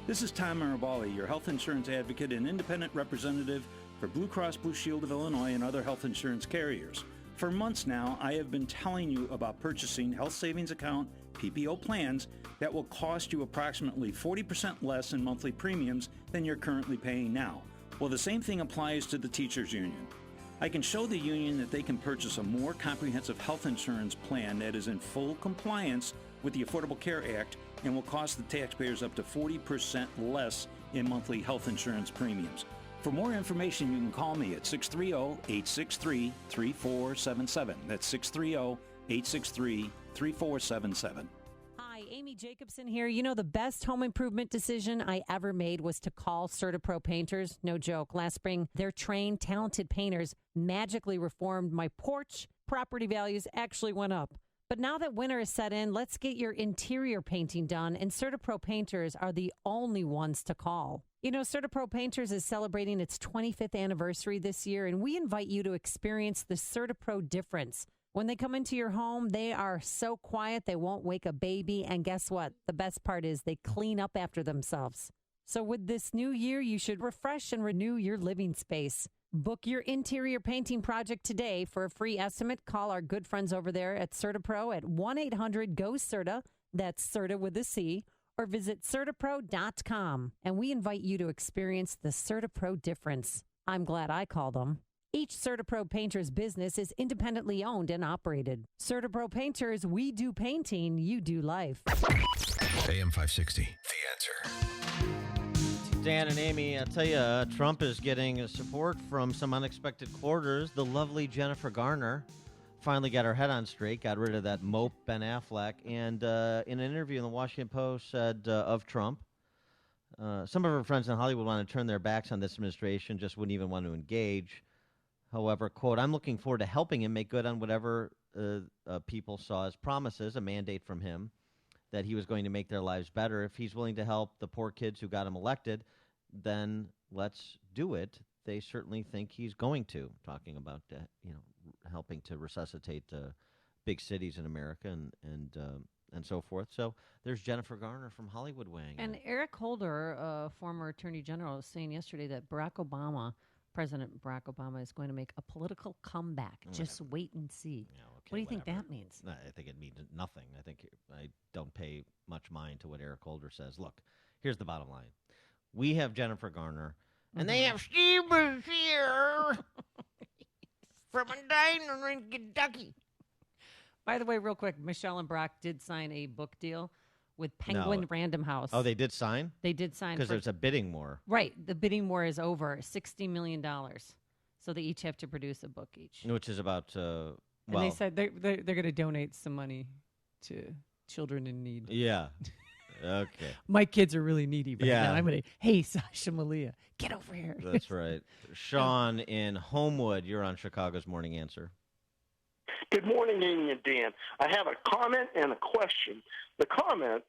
This is Tom Mirabali, your health insurance advocate and independent representative for Blue Cross Blue Shield of Illinois and other health insurance carriers. For months now, I have been telling you about purchasing health savings account PPO plans that will cost you approximately 40% less in monthly premiums than you're currently paying now. Well, the same thing applies to the Teachers Union. I can show the union that they can purchase a more comprehensive health insurance plan that is in full compliance with the Affordable Care Act and will cost the taxpayers up to 40% less in monthly health insurance premiums. For more information, you can call me at 630-863-3477. That's 630-863-3477. Hi, Amy Jacobson here. You know, the best home improvement decision I ever made was to call CertaPro Painters. No joke. Last spring, their trained, talented painters magically reformed my porch. Property values actually went up. But now that winter is set in, let's get your interior painting done, and CertaPro Painters are the only ones to call. You know, CertaPro Painters is celebrating its 25th anniversary this year, and we invite you to experience the CertaPro difference. When they come into your home, they are so quiet they won't wake a baby, and guess what? The best part is they clean up after themselves. So with this new year, you should refresh and renew your living space. Book your interior painting project today. For a free estimate, call our good friends over there at CertaPro at 1-800-GO-CERTA, that's CERTA with a C, or visit CertaPro.com. And we invite you to experience the CertaPro difference. I'm glad I called them. Each CertaPro Painters business is independently owned and operated. CertaPro Painters, we do painting, you do life. AM 560, The Answer. Dan and Amy, I'll tell you, Trump is getting support from some unexpected quarters. The lovely Jennifer Garner finally got her head on straight, got rid of that mope Ben Affleck, and in an interview in the Washington Post said of Trump, some of her friends in Hollywood want to turn their backs on this administration, just wouldn't even want to engage. However, quote, I'm looking forward to helping him make good on whatever people saw as promises, a mandate from him, that he was going to make their lives better. If he's willing to help the poor kids who got him elected, then let's do it. They certainly think he's going to, talking about helping to resuscitate big cities in America and so forth. So there's Jennifer Garner from Hollywood weighing in. And Eric Holder, former Attorney General, was saying yesterday that President Barack Obama is going to make a political comeback. Just wait and see. Yeah, okay, what do you think that means? I think it means nothing. I don't pay much mind to what Eric Holder says. Look, here's the bottom line. We have Jennifer Garner, and they have Steve here from Edina in Kentucky. By the way, real quick, Michelle and Brock did sign a book deal with Penguin Random House. Oh, they did sign? They did sign. Because there's a bidding war. Right. The bidding war is over. $60 million. So they each have to produce a book each. Which is about, and they said they're going to donate some money to children in need. Yeah. Okay. My kids are really needy right now. I'm going to, hey, Sasha Malia, get over here. That's right. Sean in Homewood, you're on Chicago's Morning Answer. Good morning, Amy and Dan. I have a comment and a question. The comment,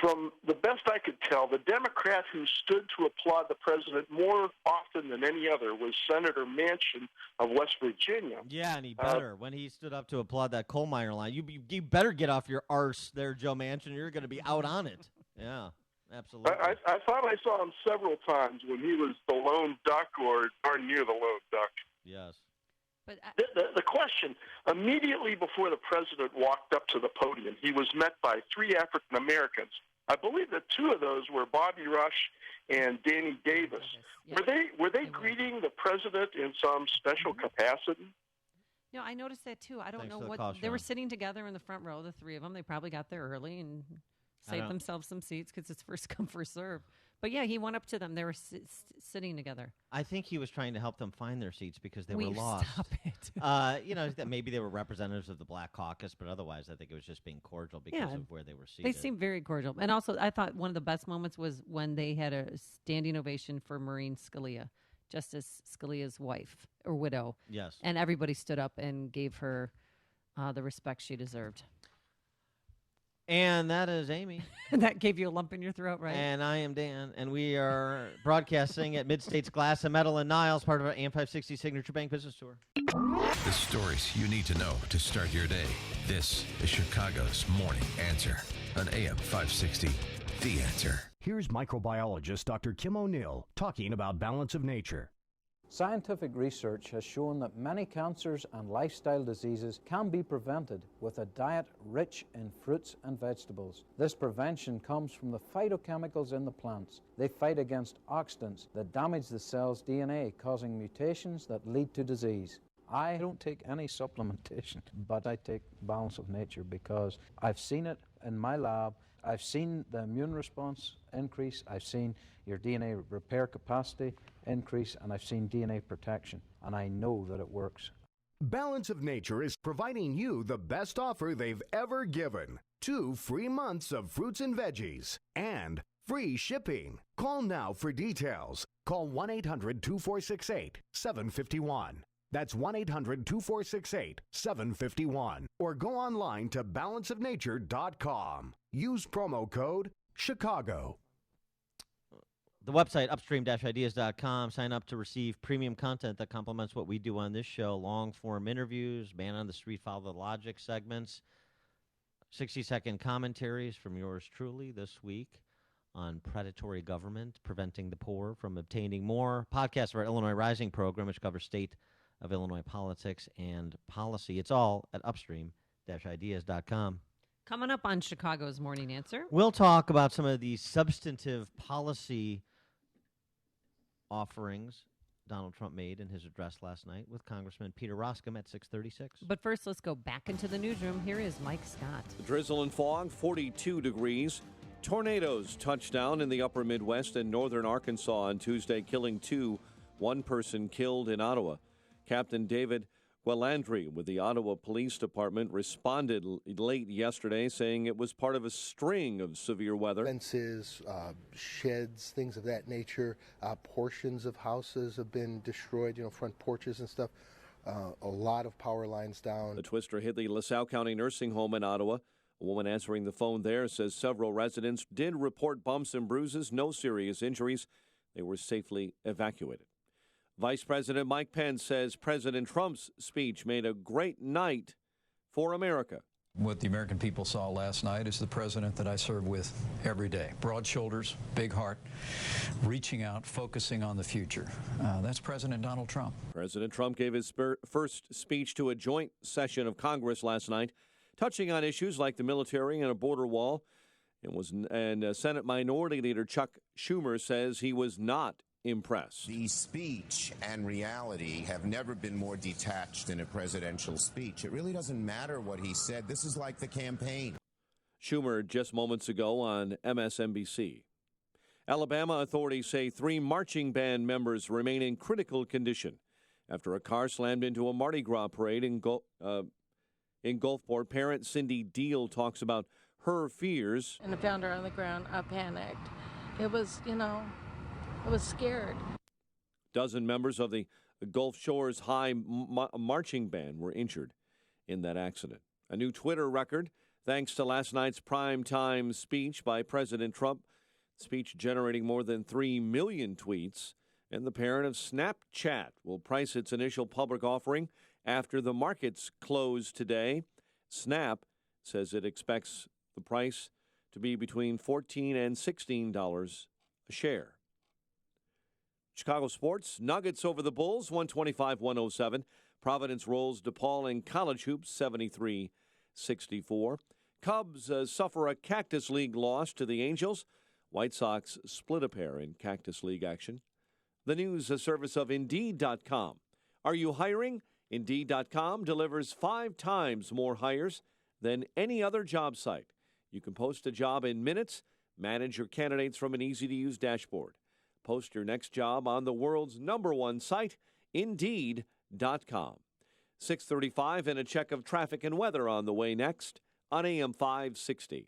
from the best I could tell, the Democrat who stood to applaud the president more often than any other was Senator Manchin of West Virginia. Yeah, and he better. When he stood up to applaud that coal miner line, you better get off your arse there, Joe Manchin. You're going to be out on it. Yeah, absolutely. I thought I saw him several times when he was the lone duck or near the lone duck. Yes. But the question, immediately before the president walked up to the podium, he was met by 3 African Americans. I believe that 2 of those were Bobby Rush and Danny Davis. Yeah. Were they greeting the president in some special capacity? No, I noticed that too. I don't Thanks know for the what call, they were Sean. sitting together in the front row, the 3 of them. They probably got there early and saved themselves some seats because it's first come, first serve. But yeah, he went up to them. They were sitting together. I think he was trying to help them find their seats because they were lost. Stop it. That maybe they were representatives of the Black Caucus, but otherwise I think it was just being cordial because of where they were seated. They seemed very cordial. And also, I thought one of the best moments was when they had a standing ovation for Maureen Scalia, Justice Scalia's wife or widow. Yes. And everybody stood up and gave her the respect she deserved. And that is Amy. And that gave you a lump in your throat, right? And I am Dan. And we are broadcasting at Mid-States Glass and Metal in Niles, part of our AM 560 Signature Bank Business Tour. The stories you need to know to start your day. This is Chicago's Morning Answer on AM 560. The Answer. Here's microbiologist Dr. Kim O'Neill talking about balance of nature. Scientific research has shown that many cancers and lifestyle diseases can be prevented with a diet rich in fruits and vegetables. This prevention comes from the phytochemicals in the plants. They fight against oxidants that damage the cell's DNA, causing mutations that lead to disease. I don't take any supplementation, but I take Balance of Nature because I've seen it in my lab. I've seen the immune response increase. I've seen your DNA repair capacity increase, and I've seen DNA protection, and I know that it works. Balance of Nature is providing you the best offer they've ever given. 2 free months of fruits and veggies and free shipping. Call now for details. Call 1-800-2468-751. That's 1-800-2468-751. Or go online to balanceofnature.com. Use promo code Chicago. The website, upstream-ideas.com. Sign up to receive premium content that complements what we do on this show. Long-form interviews, Man on the Street, Follow the Logic segments, 60-second commentaries from yours truly this week on predatory government, preventing the poor from obtaining more. Podcast of our Illinois Rising program, which covers state of Illinois politics and policy. It's all at upstream-ideas.com. Coming up on Chicago's Morning Answer. We'll talk about some of the substantive policy offerings Donald Trump made in his address last night with Congressman Peter Roskam at 6:36. But first, let's go back into the newsroom. Here is Mike Scott. Drizzle and fog, 42 degrees. Tornadoes touched down in the upper Midwest and northern Arkansas on Tuesday, killing 2. 1 person killed in Ottawa. Captain David Gualandri with the Ottawa Police Department responded late yesterday, saying it was part of a string of severe weather. Fences, sheds, things of that nature. Portions of houses have been destroyed, front porches and stuff. A lot of power lines down. The twister hit the LaSalle County Nursing Home in Ottawa. A woman answering the phone there says several residents did report bumps and bruises, no serious injuries. They were safely evacuated. Vice President Mike Pence says President Trump's speech made a great night for America. What the American people saw last night is the president that I serve with every day. Broad shoulders, big heart, reaching out, focusing on the future. That's President Donald Trump. President Trump gave his first speech to a joint session of Congress last night, touching on issues like the military and a border wall. And Senate Minority Leader Chuck Schumer says he was not impressed. The speech and reality have never been more detached in a presidential speech. It really doesn't matter what he said. This is like the campaign. Schumer just moments ago on MSNBC. Alabama authorities say 3 marching band members remain in critical condition after a car slammed into a Mardi Gras parade in Gulfport. Parent Cindy Deal talks about her fears. And I found her on the ground. I panicked. It was, I was scared. Dozen members of the Gulf Shores High Marching Band were injured in that accident. A new Twitter record thanks to last night's primetime speech by President Trump. Speech generating more than 3 million tweets. And the parent of Snapchat will price its initial public offering after the markets close today. Snap says it expects the price to be between $14 and $16 a share. Chicago sports, Nuggets over the Bulls, 125-107. Providence rolls DePaul in college hoops, 73-64. Cubs suffer a Cactus League loss to the Angels. White Sox split a pair in Cactus League action. The news, a service of Indeed.com. Are you hiring? Indeed.com delivers 5 times more hires than any other job site. You can post a job in minutes, manage your candidates from an easy-to-use dashboard. Post your next job on the world's #1 site, Indeed.com. 6:35 and a check of traffic and weather on the way next on AM 560.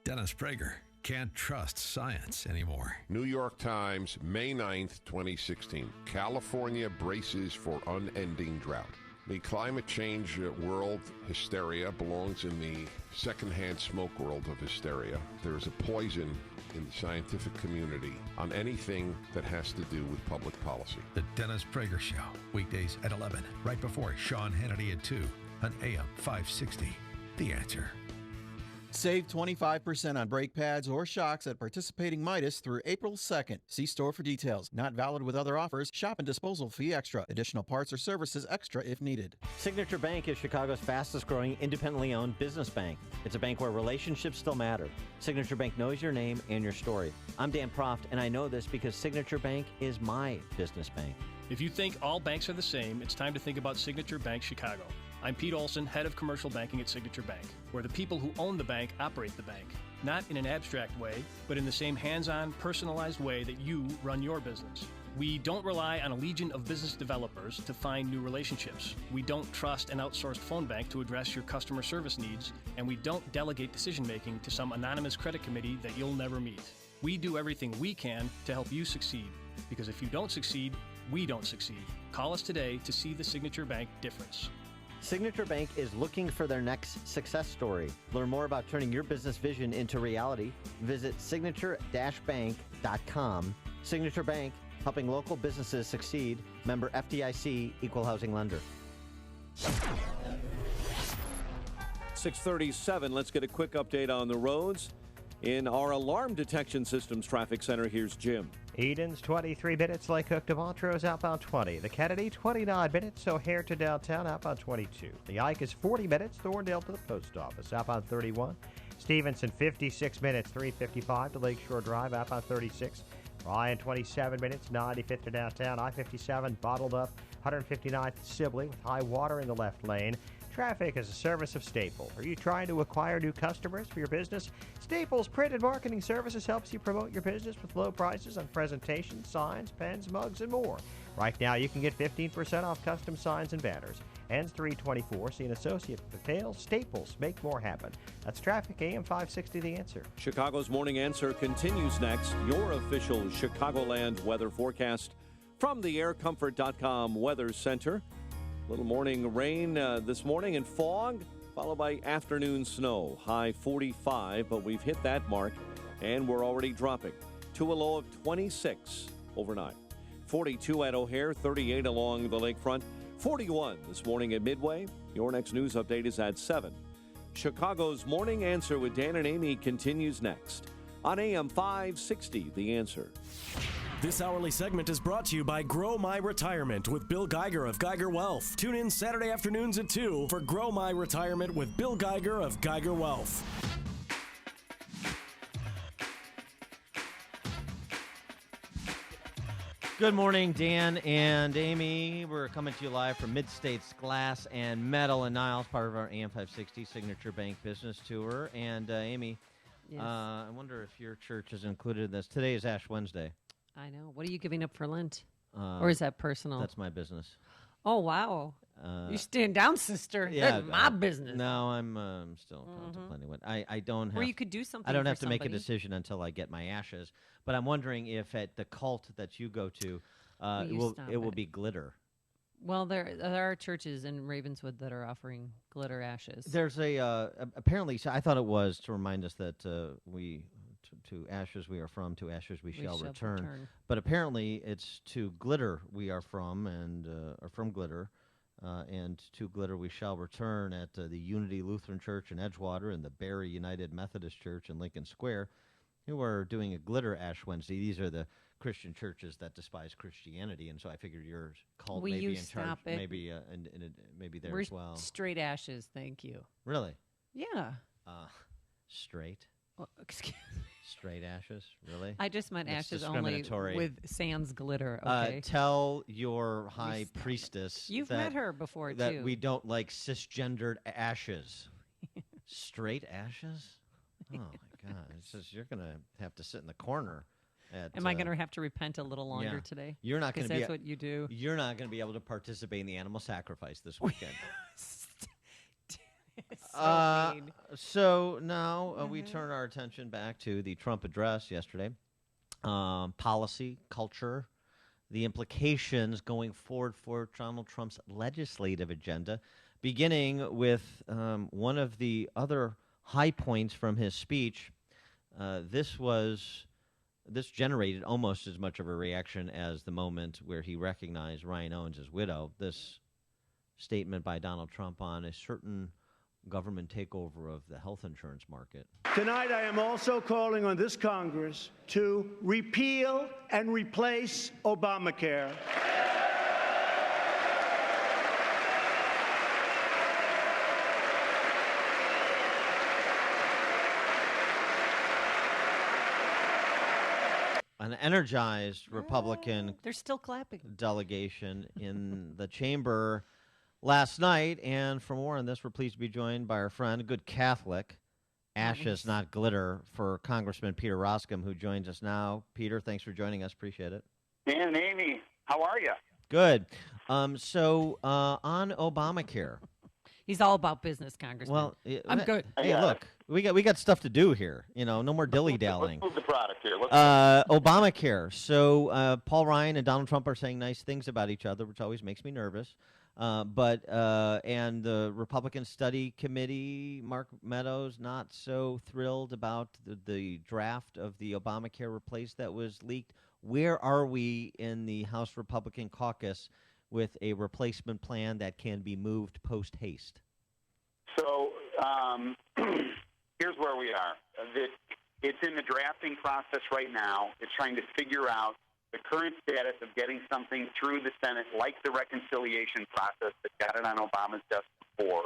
Dennis Prager can't trust science anymore. New York Times, May 9th, 2016. California braces for unending drought. The climate change world hysteria belongs in the secondhand smoke world of hysteria. There is a poison in the scientific community on anything that has to do with public policy. The Dennis Prager Show, weekdays at 11, right before Sean Hannity at 2 on AM 560. The Answer. Save 25% on brake pads or shocks at participating Midas through April 2nd. See store for details. Not valid with other offers. Shop and disposal fee extra. Additional parts or services extra if needed. Signature Bank is Chicago's fastest growing independently owned business bank. It's a bank where relationships still matter. Signature Bank knows your name and your story. I'm Dan Proft, and I know this because Signature Bank is my business bank. If you think all banks are the same, it's time to think about Signature Bank Chicago. I'm Pete Olson, head of commercial banking at Signature Bank, where the people who own the bank operate the bank. Not in an abstract way, but in the same hands-on, personalized way that you run your business. We don't rely on a legion of business developers to find new relationships. We don't trust an outsourced phone bank to address your customer service needs, and we don't delegate decision-making to some anonymous credit committee that you'll never meet. We do everything we can to help you succeed, because if you don't succeed, we don't succeed. Call us today to see the Signature Bank difference. Signature Bank is looking for their next success story. Learn more about turning your business vision into reality. Visit signature-bank.com. Signature Bank, helping local businesses succeed. Member FDIC, Equal Housing Lender. 6:37. Let's get a quick update on the roads. In our Alarm Detection Systems Traffic Center, here's Jim. Eden's 23 minutes, Lake Hook to Montrose outbound 20. The Kennedy 29 minutes, O'Hare to downtown outbound 22. The Ike is 40 minutes, Thorndale to the post office outbound 31. Stevenson 56 minutes, 355 to Lakeshore Drive outbound 36. Ryan 27 minutes, 95th to downtown. I-57 bottled up, 159th to Sibley with high water in the left lane. Traffic is a service of Staples. Are you trying to acquire new customers for your business? Staples Print and Marketing Services helps you promote your business with low prices on presentations, signs, pens, mugs, and more. Right now, you can get 15% off custom signs and banners. Ends 3/24. See an associate for details. Staples, make more happen. That's traffic, AM 560, The Answer. Chicago's Morning Answer continues next. Your official Chicagoland weather forecast from the aircomfort.com Weather Center. Little morning rain this morning and fog, followed by afternoon snow. High 45, but we've hit that mark, and we're already dropping to a low of 26 overnight. 42 at O'Hare, 38 along the lakefront. 41 this morning at Midway. Your next news update is at 7. Chicago's Morning Answer with Dan and Amy continues next on AM 560, The Answer. This hourly segment is brought to you by Grow My Retirement with Bill Geiger of Geiger Wealth. Tune in Saturday afternoons at 2 for Grow My Retirement with Bill Geiger of Geiger Wealth. Good morning, Dan and Amy. We're coming to you live from Mid-States Glass and Metal in Niles, part of our AM 560 Signature Bank Business Tour. And Amy, Yes. I wonder if your church is included in this. Today is Ash Wednesday. I know. What are you giving up for Lent? Or is that personal? That's my business. Oh, wow. You stand down, sister. Yeah, That's my business. No, I'm still contemplating what I don't have. Or you could do something I don't for have to make a somebody. decision until I get my ashes. But I'm wondering if at the cult that you go to, it will be glitter. Well, there are churches in Ravenswood that are offering glitter ashes. There's apparently. So I thought it was to remind us that to ashes we are from, to ashes we shall return. But apparently it's to glitter we are from, and are from glitter. And to glitter we shall return at the Unity Lutheran Church in Edgewater and the Barry United Methodist Church in Lincoln Square, who are doing a glitter Ash Wednesday. These are the Christian churches that despise Christianity, and so I figured your cult Will may you be in charge, stop it? maybe maybe there We're as well. straight ashes, thank you. Really? Yeah. Straight? Well, excuse Straight ashes? Really? I just meant That's ashes only discriminatory. with sans glitter, okay? Tell your high priestess You've that, met her before, that too. we don't like cisgendered ashes. Straight ashes? Oh, my God. It's just, you're going to have to sit in the corner. Am I going to have to repent a little longer today? You're not going to be. That's what you do. You're not going to be able to participate in the animal sacrifice this weekend. So now we turn our attention back to the Trump address yesterday. Policy, culture, the implications going forward for Donald Trump's legislative agenda, beginning with one of the other high points from his speech. This generated almost as much of a reaction as the moment where he recognized Ryan Owens' widow. This statement by Donald Trump on a certain government takeover of the health insurance market. Tonight, I am also calling on this Congress to repeal and replace Obamacare. An energized Republican They're still clapping. delegation in the chamber last night. And for more on this, we're pleased to be joined by our friend, a good Catholic, ashes, not glitter, for Congressman Peter Roskam, who joins us now. Peter, thanks for joining us. Appreciate it. Dan and Amy, how are you? Good. So on Obamacare. He's all about business, Congressman. Well, I'm good. Hey, look, we got stuff to do here. No more dilly-dallying. Let's move the product here. Obamacare. So Paul Ryan and Donald Trump are saying nice things about each other, which always makes me nervous. And the Republican Study Committee, Mark Meadows, not so thrilled about the draft of the Obamacare replace that was leaked. Where are we in the House Republican caucus with a replacement plan that can be moved post-haste? So here's where we are. It's in the drafting process right now. It's trying to figure out the current status of getting something through the Senate, like the reconciliation process that got it on Obama's desk before.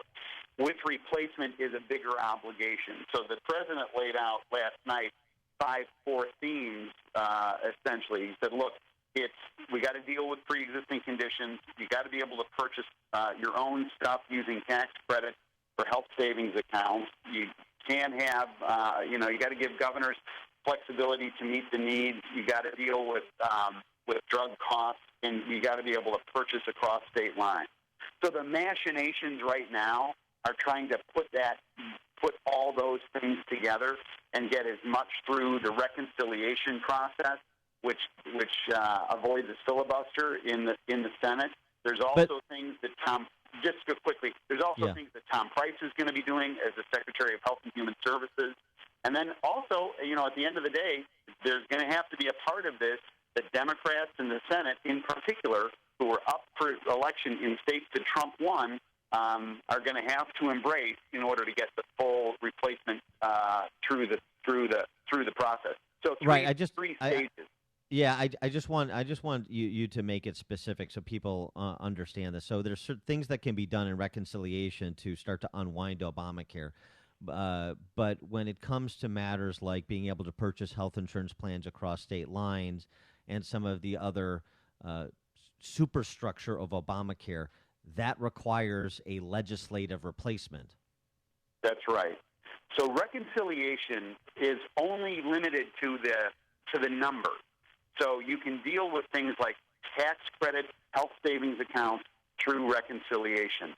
With replacement is a bigger obligation. So the president laid out last night 5 core themes, essentially. He said, look, we got to deal with pre-existing conditions. You got to be able to purchase your own stuff using tax credit for health savings accounts. You can have, you got to give governors flexibility to meet the needs. You got to deal with drug costs, and you got to be able to purchase across state lines. So the machinations right now are trying to put all those things together and get as much through the reconciliation process, which avoids a filibuster in the Senate. There's also things that just go quickly. There's also things that Tom Price is going to be doing as the Secretary of Health and Human Services. And then also, at the end of the day, there's going to have to be a part of this that Democrats in the Senate, in particular, who are up for election in states that Trump won are going to have to embrace in order to get the full replacement through the process. So three stages. I just want you to make it specific so people understand this. So there's certain things that can be done in reconciliation to start to unwind Obamacare. But when it comes to matters like being able to purchase health insurance plans across state lines and some of the other superstructure of Obamacare, that requires a legislative replacement. That's right. So reconciliation is only limited to the number. So you can deal with things like tax credit, health savings accounts through reconciliation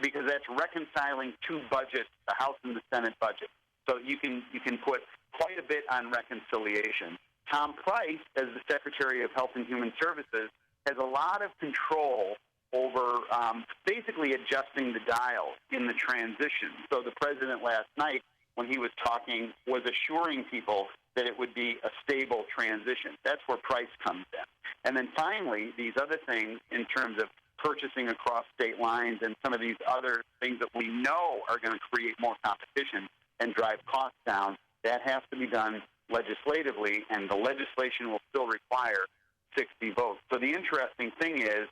because that's reconciling two budgets, the House and the Senate budget. So you can put quite a bit on reconciliation. Tom Price, as the Secretary of Health and Human Services, has a lot of control over basically adjusting the dial in the transition. So the president last night, when he was talking, was assuring people that it would be a stable transition. That's where Price comes in. And then finally, these other things in terms of purchasing across state lines and some of these other things that we know are going to create more competition and drive costs down, that has to be done legislatively, and the legislation will still require 60 votes. So the interesting thing is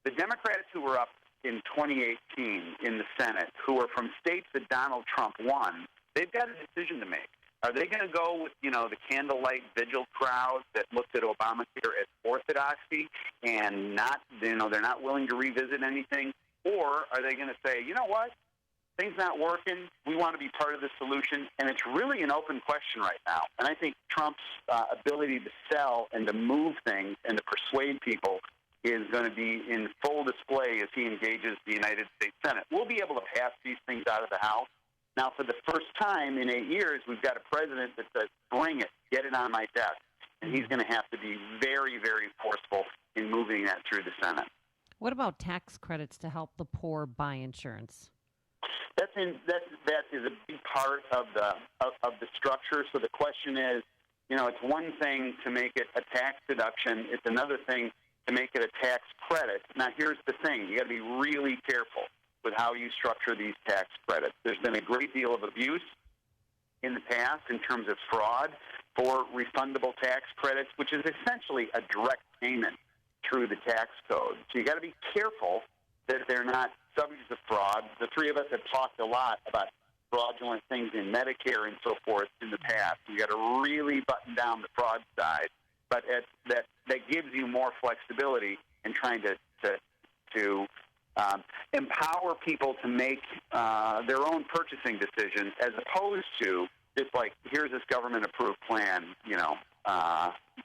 the Democrats who were up in 2018 in the Senate, who are from states that Donald Trump won, they've got a decision to make. Are they going to go with, the candlelight vigil crowd that looked at Obamacare as orthodoxy and not, they're not willing to revisit anything? Or are they going to say, you know what, things not working, we want to be part of the solution? And it's really an open question right now. And I think Trump's ability to sell and to move things and to persuade people is going to be in full display as he engages the United States Senate. We'll be able to pass these things out of the House. Now, for the first time in 8 years, we've got a president that says, bring it, get it on my desk. And he's going to have to be very, very forceful in moving that through the Senate. What about tax credits to help the poor buy insurance? That is a big part of the structure. So the question is, it's one thing to make it a tax deduction. It's another thing to make it a tax credit. Now, here's the thing. You got to be really careful with how you structure these tax credits. There's been a great deal of abuse in the past in terms of fraud for refundable tax credits, which is essentially a direct payment through the tax code. So you got to be careful that they're not subject to fraud. The three of us have talked a lot about fraudulent things in Medicare and so forth in the past. You got to really button down the fraud side, but that gives you more flexibility in trying to empower people to make their own purchasing decisions, as opposed to just like, here's this government-approved plan,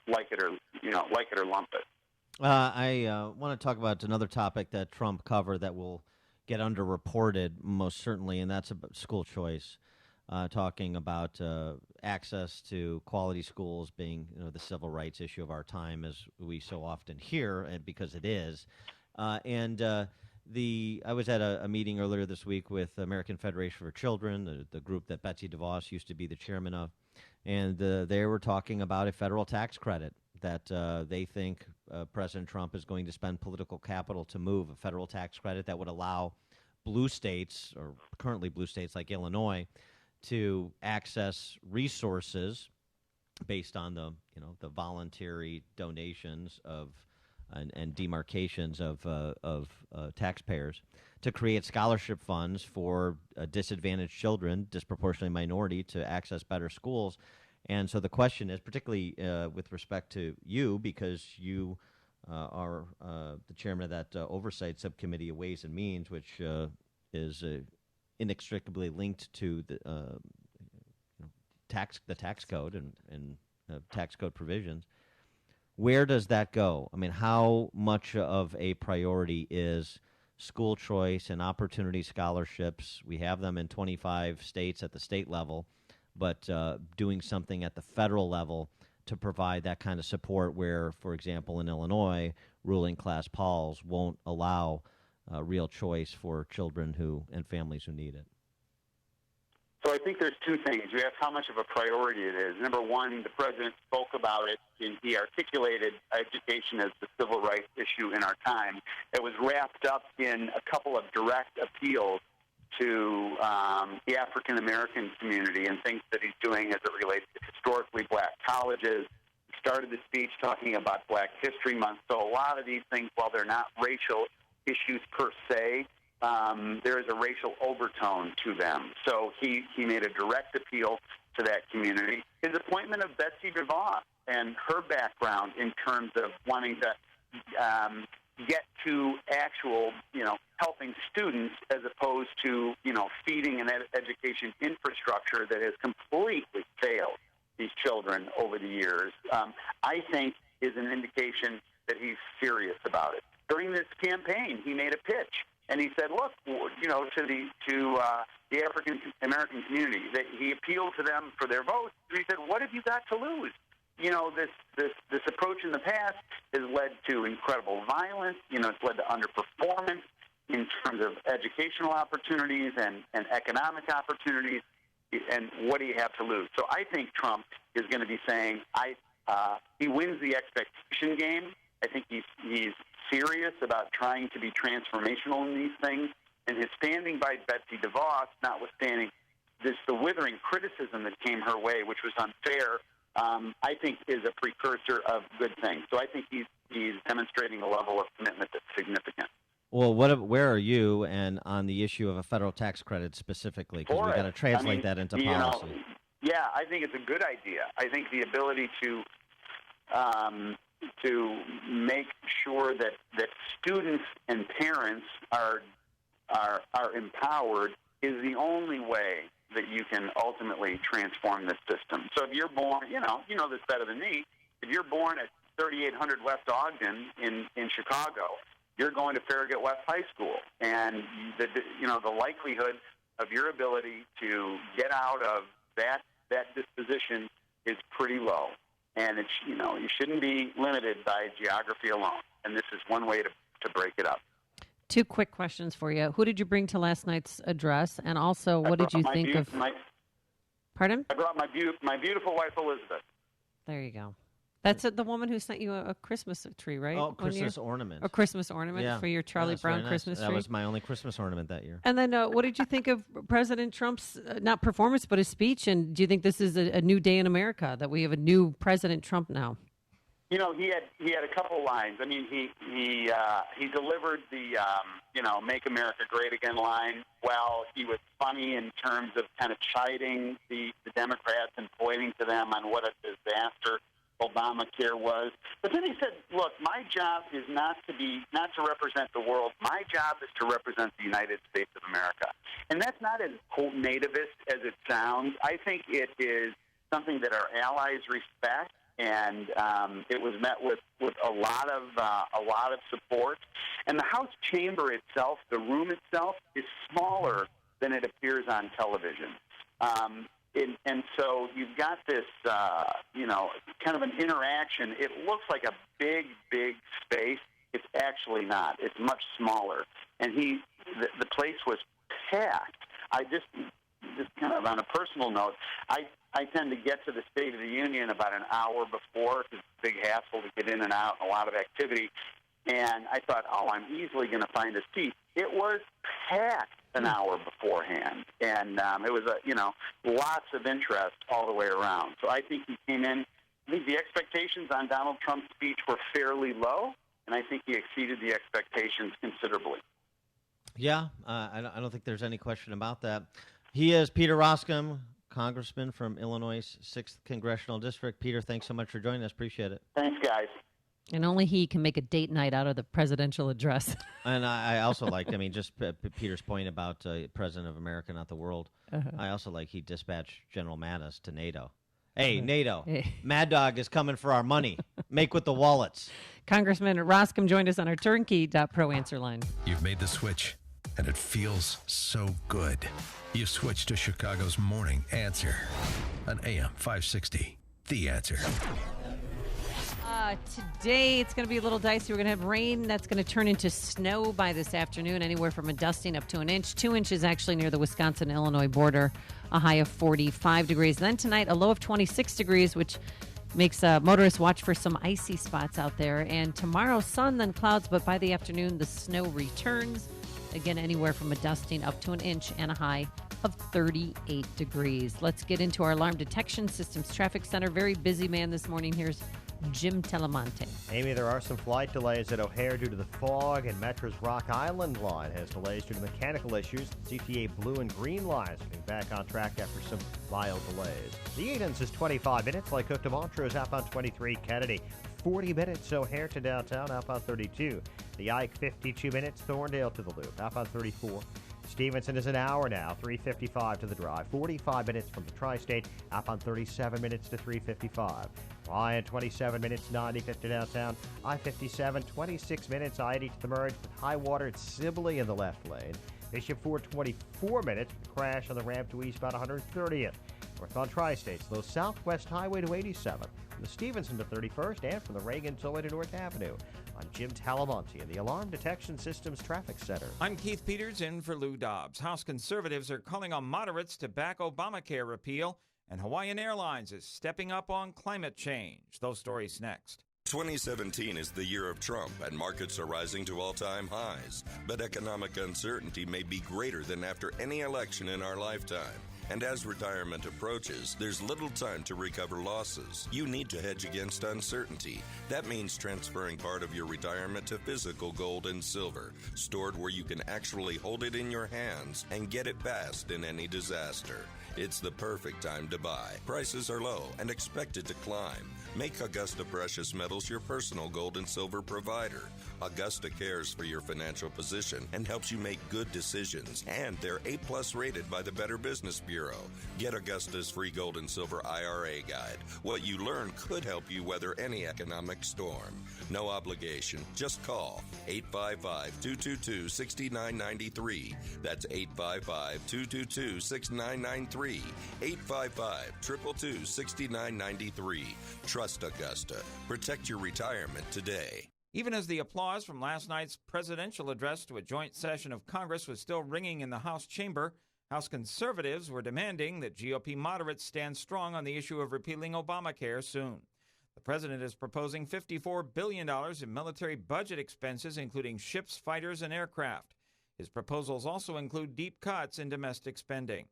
like it or lump it. I want to talk about another topic that Trump covered that will get underreported most certainly, and that's about school choice. Talking about access to quality schools being the civil rights issue of our time, as we so often hear, and because it is. I was at a meeting earlier this week with American Federation for Children, the group that Betsy DeVos used to be the chairman of, and they were talking about a federal tax credit that they think President Trump is going to spend political capital to move, a federal tax credit that would allow blue states, or currently blue states like Illinois, to access resources based on the voluntary donations of and demarcations of taxpayers to create scholarship funds for disadvantaged children, disproportionately minority, to access better schools. And so the question is, particularly with respect to you, because you are the chairman of that oversight subcommittee of Ways and Means, which is inextricably linked to the tax code and tax code provisions. Where does that go? I mean, how much of a priority is school choice and opportunity scholarships? We have them in 25 states at the state level, but doing something at the federal level to provide that kind of support where, for example, in Illinois, ruling class Pauls won't allow real choice for children and families who need it. So I think there's two things. You asked how much of a priority it is. Number one, the president spoke about it, and he articulated education as the civil rights issue in our time. It was wrapped up in a couple of direct appeals to the African-American community and things that he's doing as it relates to historically black colleges. He started the speech talking about Black History Month. So a lot of these things, while they're not racial issues per se, there is a racial overtone to them. So he made a direct appeal to that community. His appointment of Betsy DeVos and her background in terms of wanting to get to actual, helping students as opposed to, feeding an education infrastructure that has completely failed these children over the years, I think is an indication that he's serious about it. During this campaign, he made a pitch, and he said, look, to the African American community, that he appealed to them for their votes. He said, what have you got to lose? This approach in the past has led to incredible violence. It's led to underperformance in terms of educational opportunities and economic opportunities. And what do you have to lose? So I think Trump is going to be saying, he wins the expectation game. I think he's serious about trying to be transformational in these things. And his standing by Betsy DeVos, notwithstanding the withering criticism that came her way, which was unfair, I think is a precursor of good things. So I think he's demonstrating a level of commitment that's significant. Well, where are you and on the issue of a federal tax credit specifically? Because we've got to translate that into policy. I think it's a good idea. I think the ability to make sure that students and parents are empowered is the only way that you can ultimately transform this system. So if you're born, you know this better than me. If you're born at 3800 West Ogden in Chicago, you're going to Farragut West High School, and the likelihood of your ability to get out of that disposition is pretty low. And it's you shouldn't be limited by geography alone. And this is one way to break it up. Two quick questions for you. Who did you bring to last night's address? And also, what did you think of... Pardon? I brought my beautiful wife, Elizabeth. There you go. That's the woman who sent you a Christmas tree, right? Oh, Christmas ornament. A Christmas ornament for your Charlie Brown Christmas tree. That was my only Christmas ornament that year. And then what did you think of President Trump's, not performance, but his speech? And do you think this is a new day in America, that we have a new President Trump now? He had a couple lines. I mean, he delivered the "Make America Great Again" line well. He was funny in terms of kind of chiding the Democrats and pointing to them on what a disaster Obamacare was. But then he said, "Look, my job is not to represent the world. My job is to represent the United States of America." And that's not as quote nativist as it sounds. I think it is something that our allies respect. And it was met with a lot of support. And the House chamber itself, the room itself, is smaller than it appears on television. And so you've got this, kind of an interaction. It looks like a big space. It's actually not. It's much smaller. And the place was packed. I just kind of on a personal note, I tend to get to the State of the Union about an hour before because it's a big hassle to get in and out, a lot of activity. And I thought, I'm easily going to find a seat. It was packed an hour beforehand, and it was lots of interest all the way around. So I think he came in. I think the expectations on Donald Trump's speech were fairly low, and I think he exceeded the expectations considerably. Yeah, I don't think there's any question about that. He is Peter Roskam, Congressman from Illinois' 6th Congressional District. Peter, thanks so much for joining us. Appreciate it. Thanks, guys. And only he can make a date night out of the presidential address. And I also liked, just Peter's point about President of America, not the world. Uh-huh. I also like he dispatched General Mattis to NATO. Hey, NATO, Mad Dog is coming for our money. Make with the wallets. Congressman Roskam joined us on our Turnkey.pro answer line. You've made the switch, and it feels so good. You've switched to Chicago's Morning Answer on AM 560. The Answer. Today it's going to be a little dicey. We're going to have rain that's going to turn into snow by this afternoon, anywhere from a dusting up to an inch. 2 inches actually near the Wisconsin-Illinois border, a high of 45 degrees. Then tonight, a low of 26 degrees, which makes motorists watch for some icy spots out there. And tomorrow, sun, then clouds, but by the afternoon, the snow returns. Again, anywhere from a dusting up to an inch and a high of 38 degrees. Let's get into our Alarm Detection Systems Traffic Center. Very busy man this morning. Here's Jim Telemonte. Amy, there are some flight delays at O'Hare due to the fog, and Metra's Rock Island line has delays due to mechanical issues. CTA Blue and Green lines getting back on track after some mild delays. The Edens is 25 minutes. Lycook to Montrose, outbound 23. Kennedy, 40 minutes. O'Hare to downtown, outbound 32. The Ike, 52 minutes. Thorndale to the Loop, outbound 34. Stevenson is an hour now, 3:55 to the drive. 45 minutes from the Tri-State, outbound 37 minutes to 3:55. Ryan, 27 minutes, 95 to downtown. I-57, 26 minutes, I-80 to the merge with high water at Sibley in the left lane. Bishop Ford, 24 minutes, crash on the ramp to eastbound 130th. Northbound Tri-State, slow southwest highway to 87. From the Stevenson to 31st and from the Reagan Tollway to North Avenue. I'm Jim Talamonte in the Alarm Detection Systems Traffic Center. I'm Keith Peters in for Lou Dobbs. House conservatives are calling on moderates to back Obamacare repeal, and Hawaiian Airlines is stepping up on climate change. Those stories next. 2017 is the year of Trump, and markets are rising to all-time highs. But economic uncertainty may be greater than after any election in our lifetime. And as retirement approaches, there's little time to recover losses. You need to hedge against uncertainty. That means transferring part of your retirement to physical gold and silver, stored where you can actually hold it in your hands and get it fast in any disaster. It's the perfect time to buy. Prices are low and expected to climb. Make Augusta Precious Metals your personal gold and silver provider. Augusta cares for your financial position and helps you make good decisions. And they're A+ rated by the Better Business Bureau. Get Augusta's free gold and silver IRA guide. What you learn could help you weather any economic storm. No obligation. Just call 855-222-6993. That's 855-222-6993. 855-222-6993. Trust Augusta. Protect your retirement today. Even as the applause from last night's presidential address to a joint session of Congress was still ringing in the House chamber, House conservatives were demanding that GOP moderates stand strong on the issue of repealing Obamacare soon. The president is proposing $54 billion in military budget expenses, including ships, fighters, and aircraft. His proposals also include deep cuts in domestic spending.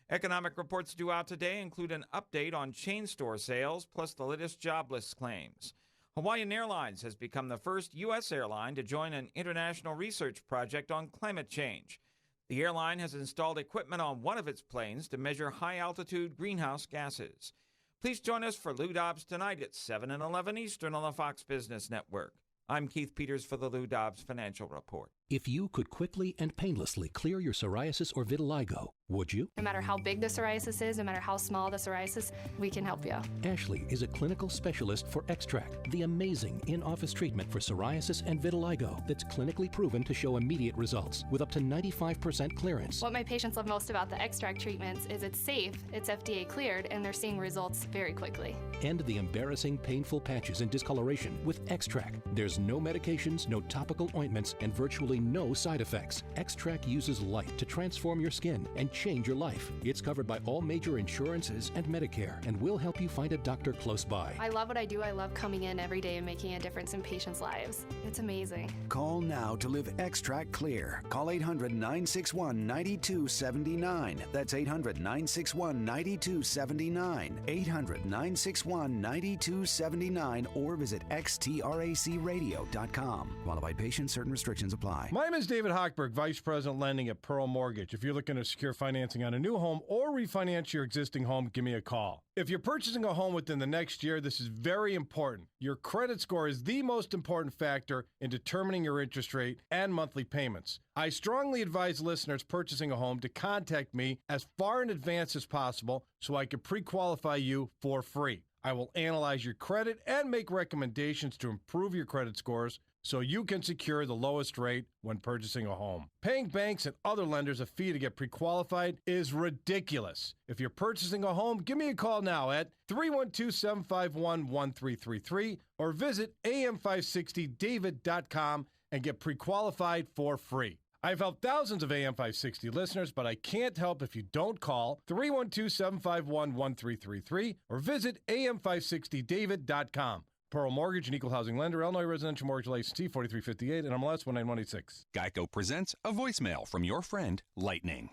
Economic reports due out today include an update on chain store sales, plus the latest jobless claims. Hawaiian Airlines has become the first U.S. airline to join an international research project on climate change. The airline has installed equipment on one of its planes to measure high-altitude greenhouse gases. Please join us for Lou Dobbs tonight at 7 and 11 Eastern on the Fox Business Network. I'm Keith Peters for the Lou Dobbs Financial Report. If you could quickly and painlessly clear your psoriasis or vitiligo, would you? No matter how big the psoriasis is, no matter how small the psoriasis, we can help you. Ashley is a clinical specialist for Extract, the amazing in-office treatment for psoriasis and vitiligo that's clinically proven to show immediate results with up to 95% clearance. What my patients love most about the Extract treatments is it's safe, it's FDA cleared, and they're seeing results very quickly. End the embarrassing, painful patches and discoloration with Extract. There's no medications, no topical ointments, and virtually no side effects. Extract uses light to transform your skin and change your life. It's covered by all major insurances and Medicare, and will help you find a doctor close by. I love what I do. I love coming in every day and making a difference in patients' lives. It's amazing. Call now to live Extract Clear. Call 800-961-9279. That's 800-961-9279. 800-961-9279 or visit xtracradio.com. Qualified patients, certain restrictions apply. My name is David Hochberg, Vice President Lending at Pearl Mortgage. If you're looking to secure financing on a new home or refinance your existing home, give me a call. If you're purchasing a home within the next year, this is very important. Your credit score is the most important factor in determining your interest rate and monthly payments. I strongly advise listeners purchasing a home to contact me as far in advance as possible so I can pre-qualify you for free. I will analyze your credit and make recommendations to improve your credit scores so you can secure the lowest rate when purchasing a home. Paying banks and other lenders a fee to get pre-qualified is ridiculous. If you're purchasing a home, give me a call now at 312-751-1333 or visit am560david.com and get pre-qualified for free. I've helped thousands of AM560 listeners, but I can't help if you don't call 312-751-1333 or visit am560david.com. Pearl Mortgage, an equal housing lender, Illinois Residential Mortgage License T 4358 and MLS 19186. Geico presents a voicemail from your friend, Lightning.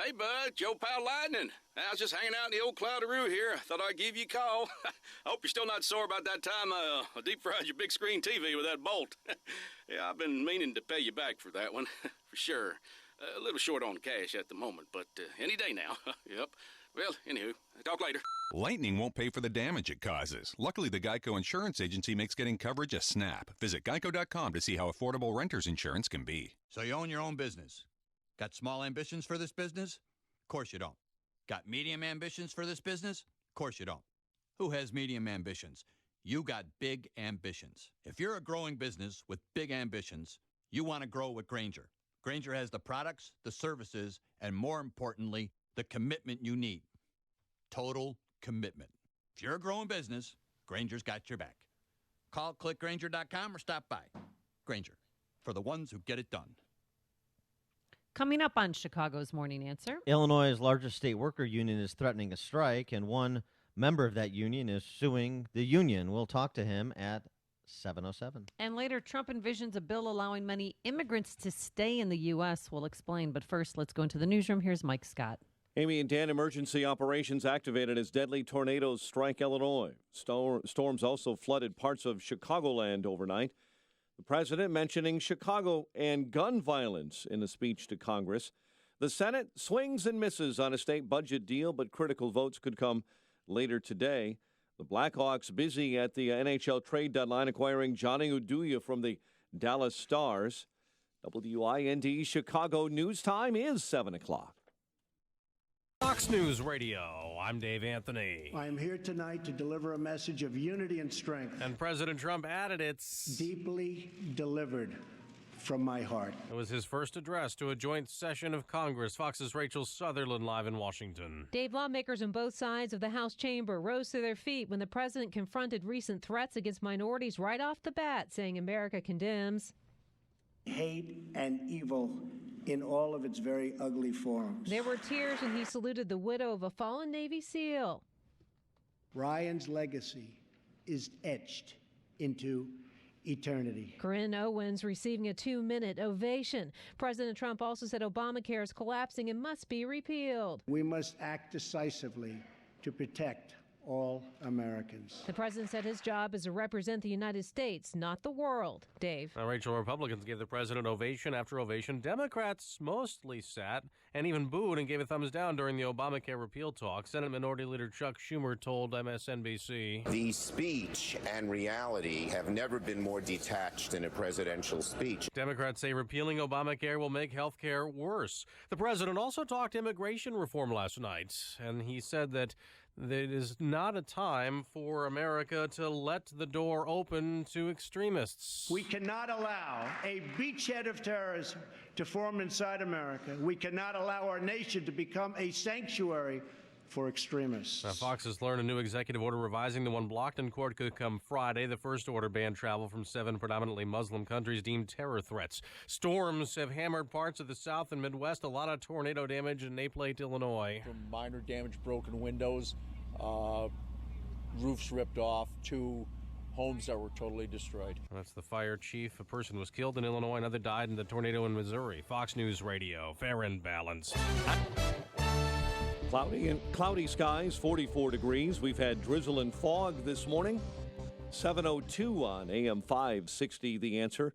Hey, bud, Joe Pal Lightning. I was just hanging out in the old Cloudaroo here. Thought I'd give you a call. I hope you're still not sore about that time I deep-fried your big screen TV with that bolt. Yeah, I've been meaning to pay you back for that one, for sure. A little short on cash at the moment, but any day now. Yep. Well, anywho, talk later. Lightning won't pay for the damage it causes. Luckily, the Geico Insurance Agency makes getting coverage a snap. Visit geico.com to see how affordable renter's insurance can be. So you own your own business. Got small ambitions for this business? Of course you don't. Got medium ambitions for this business? Of course you don't. Who has medium ambitions? You got big ambitions. If you're a growing business with big ambitions, you want to grow with Grainger. Grainger has the products, the services, and more importantly, the commitment you need. Total commitment. If you're a growing business, Grainger's got your back. Call clickgrainger.com or stop by. Grainger, for the ones who get it done. Coming up on Chicago's Morning Answer. Illinois' largest state worker union is threatening a strike, and one member of that union is suing the union. We'll talk to him at 7:07. And later, Trump envisions a bill allowing many immigrants to stay in the U.S. We'll explain. But first, let's go into the newsroom. Here's Mike Scott. Amy and Dan, emergency operations activated as deadly tornadoes strike Illinois. Storms also flooded parts of Chicagoland overnight. The president mentioning Chicago and gun violence in a speech to Congress. The Senate swings and misses on a state budget deal, but critical votes could come later today. The Blackhawks busy at the NHL trade deadline acquiring Johnny Uduya from the Dallas Stars. WIND Chicago news time is 7 o'clock. Fox News Radio, I'm Dave Anthony. I am here tonight to deliver a message of unity and strength. And President Trump added it's deeply delivered from my heart. It was his first address to a joint session of Congress. Fox's Rachel Sutherland live in Washington. Dave, lawmakers on both sides of the House chamber rose to their feet when the president confronted recent threats against minorities right off the bat, saying America condemns hate and evil in all of its very ugly forms. There were tears when he saluted the widow of a fallen Navy SEAL. Ryan's legacy is etched into eternity. Corinne Owens receiving a 2-minute ovation. President Trump also said Obamacare is collapsing and must be repealed. We must act decisively to protect all Americans. The president said his job is to represent the United States, not the world. Dave. Now, Rachel, Republicans gave the president ovation after ovation. Democrats mostly sat and even booed and gave a thumbs down during the Obamacare repeal talk. Senate Minority Leader Chuck Schumer told MSNBC. The speech and reality have never been more detached in a presidential speech. Democrats say repealing Obamacare will make health care worse. The president also talked immigration reform last night, and he said that it is not a time for America to let the door open to extremists. We cannot allow a beachhead of terrorism to form inside America. We cannot allow our nation to become a sanctuary for extremists. Now, Fox has learned a new executive order revising the one blocked in court could come Friday. The first order banned travel from 7 predominantly Muslim countries deemed terror threats. Storms have hammered parts of the South and Midwest. A lot of tornado damage in Naplate, Illinois. From minor damage, broken windows, roofs ripped off, 2 homes that were totally destroyed. That's the fire chief. A person was killed in Illinois, another died in the tornado in Missouri. Fox News Radio, fair and balanced. Cloudy skies, 44 degrees. We've had drizzle and fog this morning. 7:02 on AM 560, The Answer.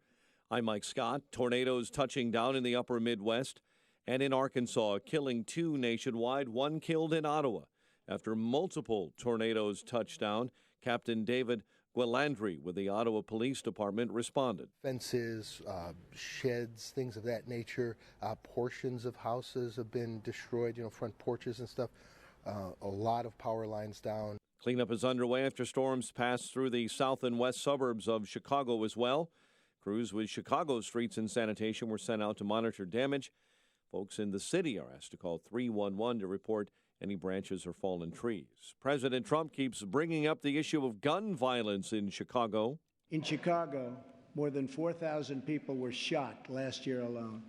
I'm Mike Scott. Tornadoes touching down in the upper Midwest and in Arkansas, killing 2 nationwide, 1 killed in Ottawa. After multiple tornadoes touched down, Captain David Guilandri with the Ottawa Police Department responded. Fences, sheds, things of that nature. Portions of houses have been destroyed, front porches and stuff. A lot of power lines down. Cleanup is underway after storms passed through the south and west suburbs of Chicago as well. Crews with Chicago Streets and Sanitation were sent out to monitor damage. Folks in the city are asked to call 311 to report any branches or fallen trees. President Trump keeps bringing up the issue of gun violence in Chicago. In Chicago, more than 4,000 people were shot last year alone,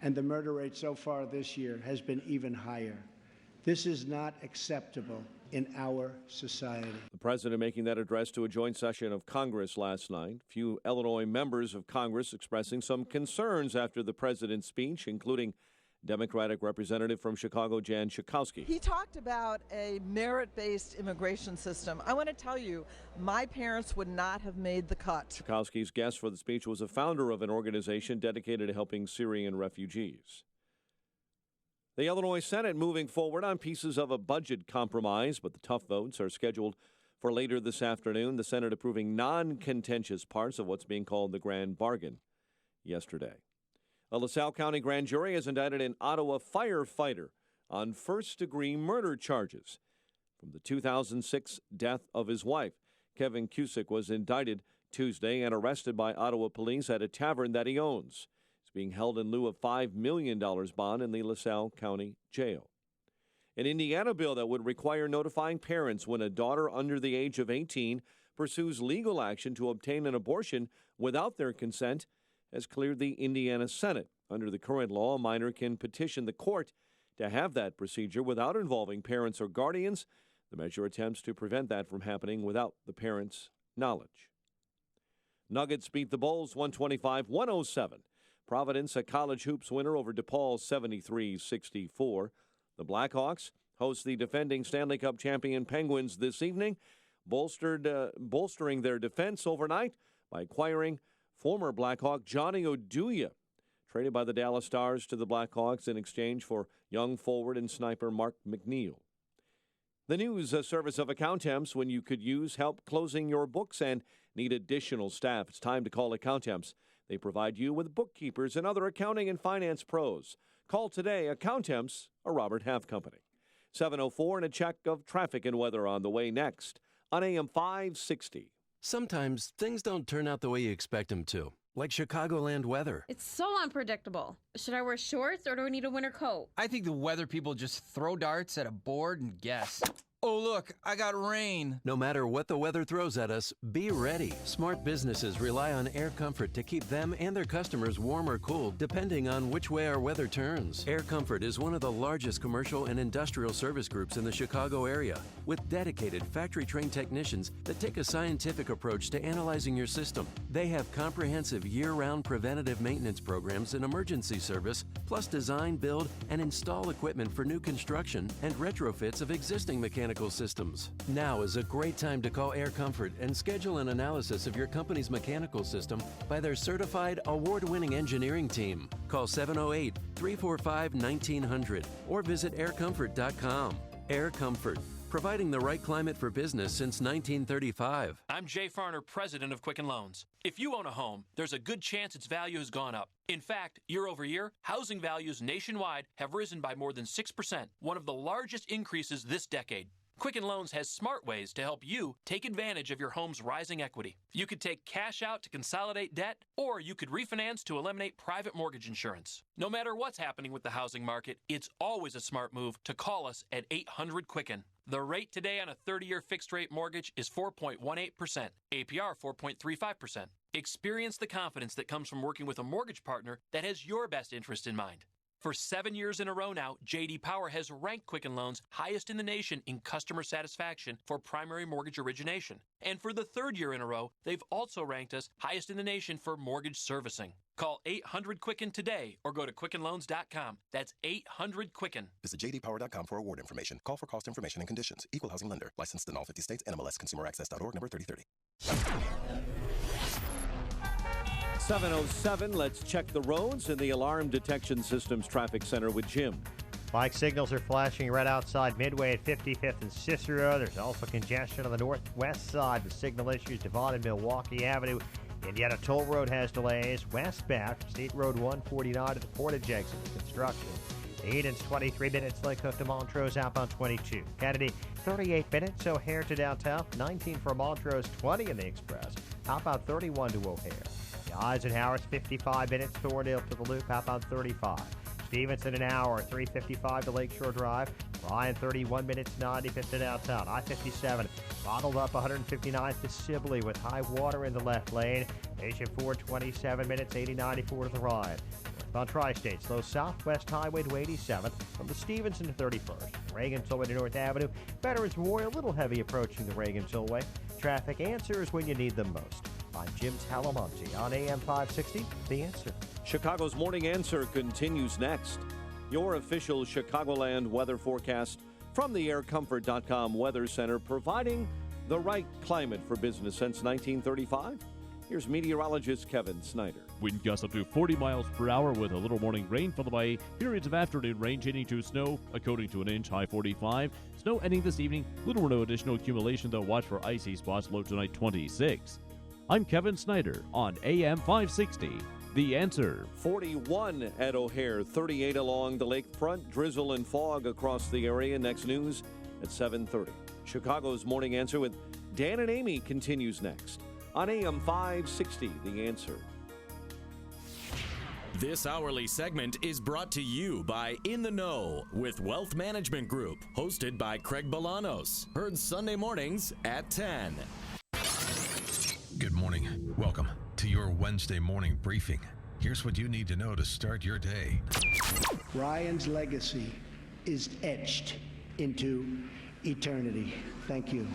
and the murder rate so far this year has been even higher. This is not acceptable in our society. The president making that address to a joint session of Congress last night. Few Illinois members of Congress expressing some concerns after the president's speech, including Democratic Representative from Chicago, Jan Schakowsky. He talked about a merit-based immigration system. I want to tell you, my parents would not have made the cut. Schakowsky's guest for the speech was a founder of an organization dedicated to helping Syrian refugees. The Illinois Senate moving forward on pieces of a budget compromise, but the tough votes are scheduled for later this afternoon. The Senate approving non-contentious parts of what's being called the Grand Bargain yesterday. A LaSalle County grand jury has indicted an Ottawa firefighter on first-degree murder charges from the 2006 death of his wife. Kevin Cusick was indicted Tuesday and arrested by Ottawa police at a tavern that he owns. He's being held in lieu of $5 million bond in the LaSalle County Jail. An Indiana bill that would require notifying parents when a daughter under the age of 18 pursues legal action to obtain an abortion without their consent has cleared the Indiana Senate. Under the current law, a minor can petition the court to have that procedure without involving parents or guardians. The measure attempts to prevent that from happening without the parents' knowledge. Nuggets beat the Bulls 125-107. Providence, a college hoops winner over DePaul 73-64. The Blackhawks host the defending Stanley Cup champion Penguins this evening, bolstering their defense overnight by acquiring former Blackhawk Johnny Oduya, traded by the Dallas Stars to the Blackhawks in exchange for young forward and sniper Mark McNeil. The news service of Accountemps when you could use help closing your books and need additional staff. It's time to call Accountemps. They provide you with bookkeepers and other accounting and finance pros. Call today, Accountemps, a Robert Half company. 7:04 and a check of traffic and weather on the way next on AM 560. Sometimes things don't turn out the way you expect them to, like Chicagoland weather. It's so unpredictable. Should I wear shorts or do I need a winter coat? I think the weather people just throw darts at a board and guess. Oh, look, I got rain. No matter what the weather throws at us, be ready. Smart businesses rely on Air Comfort to keep them and their customers warm or cool, depending on which way our weather turns. Air Comfort is one of the largest commercial and industrial service groups in the Chicago area, with dedicated factory-trained technicians that take a scientific approach to analyzing your system. They have comprehensive year-round preventative maintenance programs and emergency service, plus design, build, and install equipment for new construction and retrofits of existing mechanical systems. Now is a great time to call Air Comfort and schedule an analysis of your company's mechanical system by their certified award-winning engineering team. Call 708-345-1900 or visit aircomfort.com. Air Comfort, providing the right climate for business since 1935. I'm Jay Farner, president of Quicken Loans. If you own a home, there's a good chance its value has gone up. In fact, year over year, housing values nationwide have risen by more than 6%, one of the largest increases this decade. Quicken Loans has smart ways to help you take advantage of your home's rising equity. You could take cash out to consolidate debt, or you could refinance to eliminate private mortgage insurance. No matter what's happening with the housing market, it's always a smart move to call us at 800-QUICKEN. The rate today on a 30-year fixed-rate mortgage is 4.18%, APR 4.35%. Experience the confidence that comes from working with a mortgage partner that has your best interest in mind. For 7 years in a row now, J.D. Power has ranked Quicken Loans highest in the nation in customer satisfaction for primary mortgage origination. And for the third year in a row, they've also ranked us highest in the nation for mortgage servicing. Call 800-QUICKEN today or go to QuickenLoans.com. That's 800-QUICKEN. Visit JDPower.com for award information. Call for cost information and conditions. Equal housing lender. Licensed in all 50 states. NMLS ConsumerAccess.org number 3030. 7:07, let's check the roads in the Alarm Detection Systems Traffic Center with Jim. Bike signals are flashing red outside Midway at 55th and Cicero. There's also congestion on the northwest side with signal issues. Devon and Milwaukee Avenue. Indiana Toll Road has delays westbound from State Road 149 to the Portage exit with construction. Eden's 23 minutes, Lake Hook to Montrose outbound 22. Kennedy 38 minutes, O'Hare to downtown. 19 from Montrose, 20 in the Express. Outbound 31 to O'Hare. The Eisenhower's 55 minutes, Thorndale to the Loop, outbound 35. Stevenson an hour, 3:55 to Lakeshore Drive. Ryan 31 minutes, 95th to downtown. I-57 bottled up 159th to Sibley with high water in the left lane. Station 4, 27 minutes, 80-94 to the Ryan. On Tri-State, slow southwest highway to 87th from the Stevenson to 31st. Reagan Tollway to North Avenue. Veterans Memorial, a little heavy approaching the Reagan Tollway. Traffic answers when you need them most. I'm Jim Talamonte on AM 560, The Answer. Chicago's Morning Answer continues next. Your official Chicagoland weather forecast from the aircomfort.com Weather Center, providing the right climate for business since 1935. Here's meteorologist Kevin Snyder. Wind gusts up to 40 miles per hour with a little morning rain followed by periods of afternoon rain changing to snow, a coating to an inch, high 45. Snow ending this evening, little or no additional accumulation, though watch for icy spots, low tonight 26. I'm Kevin Snyder on AM 560. The Answer. 41 at O'Hare, 38 along the lakefront, drizzle and fog across the area. Next news at 7:30. Chicago's Morning Answer with Dan and Amy continues next on AM 560, The Answer. This hourly segment is brought to you by In the Know with Wealth Management Group, hosted by Craig Bolanos. Heard Sunday mornings at 10. Good morning. Welcome to your Wednesday morning briefing. Here's what you need to know to start your day. Ryan's legacy is etched into eternity. Thank you.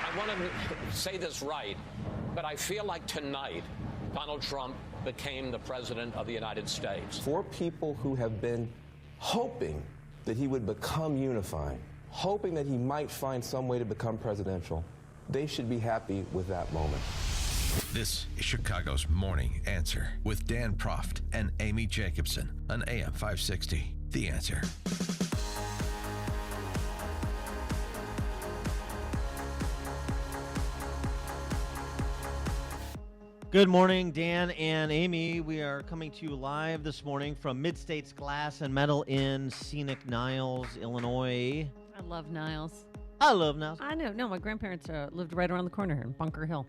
I want to say this right, but I feel like tonight Donald Trump became the President of the United States. For people who have been hoping that he would become unified, hoping that he might find some way to become presidential, they should be happy with that moment. This is Chicago's Morning Answer with Dan Proft and Amy Jacobson on AM 560. The Answer. Good morning, Dan and Amy. We are coming to you live this morning from Mid-States Glass and Metal in scenic Niles, Illinois. I love Niles. I love Niles. I know. No, my grandparents lived right around the corner here in Bunker Hill.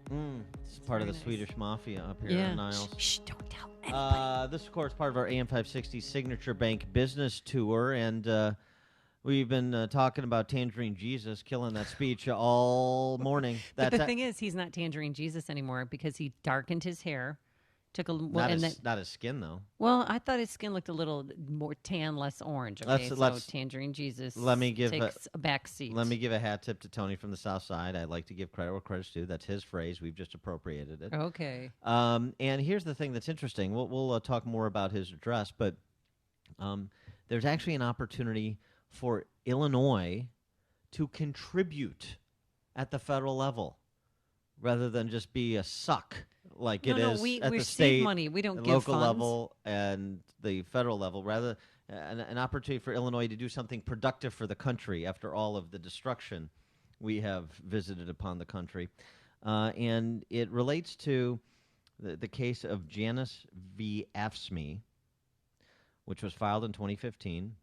It's part of the Swedish Mafia up here Yeah. in Niles. Shh, don't tell anybody. This, of course, part of our AM 560 Signature Bank Business Tour, and we've been talking about Tangerine Jesus killing that speech all morning. But the thing is, he's not Tangerine Jesus anymore because he darkened his hair. Took a not his skin, though. Well, I thought his skin looked a little more tan, less orange. Okay, so Tangerine Jesus takes a back seat. Let me give a hat tip to Tony from the South Side. I'd like to give credit where credit's due. That's his phrase. We've just appropriated it. Okay. And here's the thing that's interesting. We'll talk more about his address, but there's actually an opportunity for Illinois to contribute at the federal level rather than just be a suck like it is at the state, money. We don't give local funds. level and the federal level. Rather, an opportunity for Illinois to do something productive for the country after all of the destruction we have visited upon the country. And it relates to the case of Janice v. AFSCME, which was filed in 2015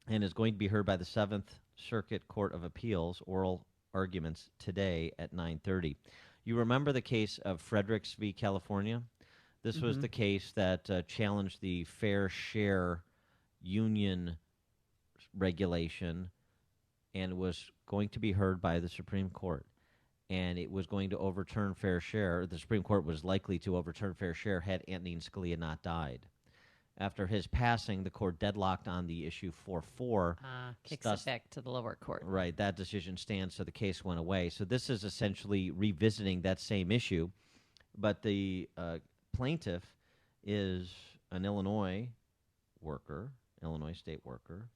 and is going to be heard by the 7th Circuit Court of Appeals, oral arguments today at 9:30. You remember the case of Fredericks v. California? This was the case that challenged the fair share union regulation and was going to be heard by the Supreme Court. And it was going to overturn fair share. The Supreme Court was likely to overturn fair share had Antonin Scalia not died. After his passing, the court deadlocked on the issue 4-4. Kicks it back to the lower court. Right, that decision stands, so the case went away. So this is essentially revisiting that same issue, but the plaintiff is an Illinois worker, Illinois state worker.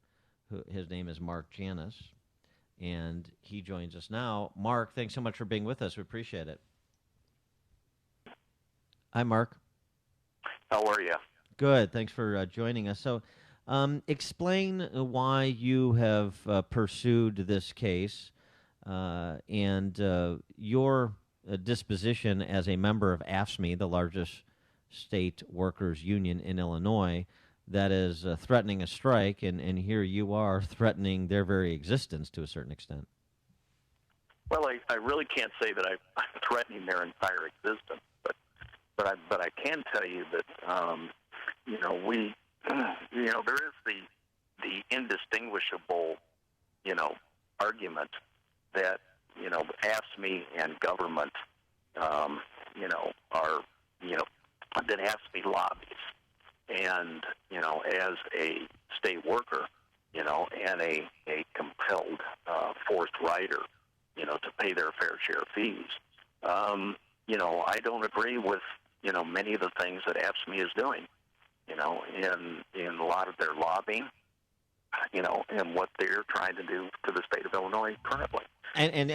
His name is Mark Janice, and he joins us now. Mark, thanks so much for being with us. We appreciate it. Hi, Mark. How are you? Good. Thanks for joining us. So explain why you have pursued this case and your disposition as a member of AFSCME, the largest state workers union in Illinois, that is threatening a strike, and here you are threatening their very existence to a certain extent. Well, I really can't say that I'm threatening their entire existence, but I can tell you that there is the indistinguishable argument that AFSCME and government are that AFSCME lobbies, and as a state worker, and a compelled forced rider, to pay their fair share fees. I don't agree with many of the things that AFSCME is doing, in a lot of their lobbying, and what they're trying to do to the state of Illinois currently. And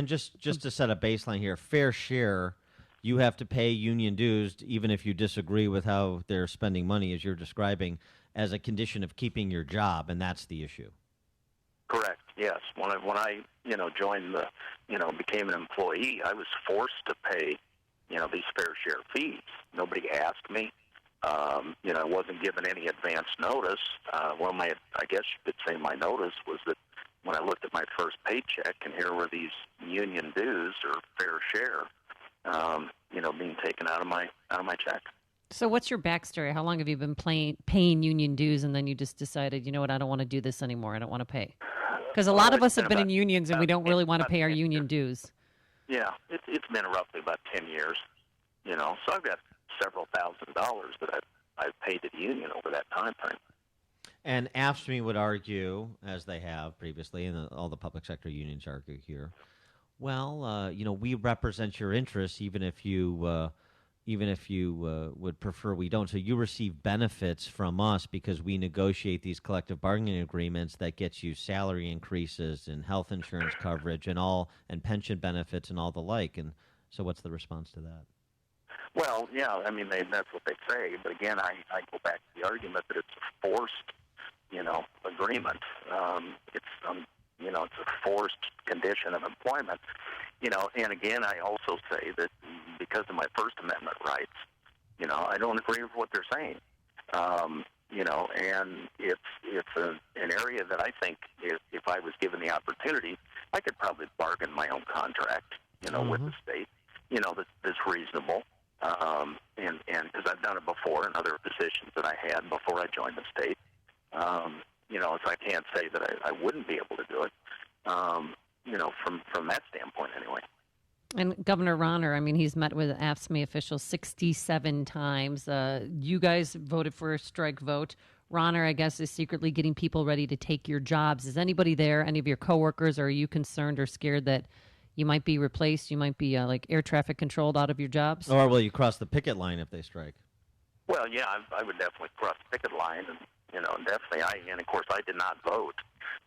just to set a baseline here, fair share, you have to pay union dues even if you disagree with how they're spending money, as you're describing, as a condition of keeping your job, and that's the issue. Correct. Yes. When I joined became an employee, I was forced to pay these fair share fees. Nobody asked me. I wasn't given any advance notice. I guess you could say my notice was that when I looked at my first paycheck, and here were these union dues or fair share, being taken out of my check. So what's your backstory? How long have you been paying union dues, and then you just decided, I don't want to do this anymore. I don't want to pay. Because a lot of us have been in unions, and we don't really want to pay our union dues. Yeah, it's been roughly about 10 years. So I've got several $1,000s that I've paid to the union over that time frame. And AFSCME would argue, as they have previously, and all the public sector unions argue here, well, we represent your interests even if you would prefer we don't. So you receive benefits from us because we negotiate these collective bargaining agreements that gets you salary increases and health insurance coverage and pension benefits and all the like. And so what's the response to that? Well, yeah, that's what they say. But again, I go back to the argument that it's a forced, agreement. It's a forced condition of employment. And again, I also say that because of my First Amendment rights, I don't agree with what they're saying. And it's an area that I think if I was given the opportunity, I could probably bargain my own contract, with the state, that's reasonable. And because I've done it before in other positions that I had before I joined the state, so I can't say that I wouldn't be able to do it, from that standpoint anyway. And Governor Rauner, he's met with AFSCME officials 67 times. You guys voted for a strike vote. Rauner, I guess, is secretly getting people ready to take your jobs. Is anybody there, any of your coworkers, or are you concerned or scared that you might be replaced, you might be air traffic controlled out of your jobs? Or will you cross the picket line if they strike? Well, yeah, I would definitely cross the picket line, and definitely. And of course, I did not vote,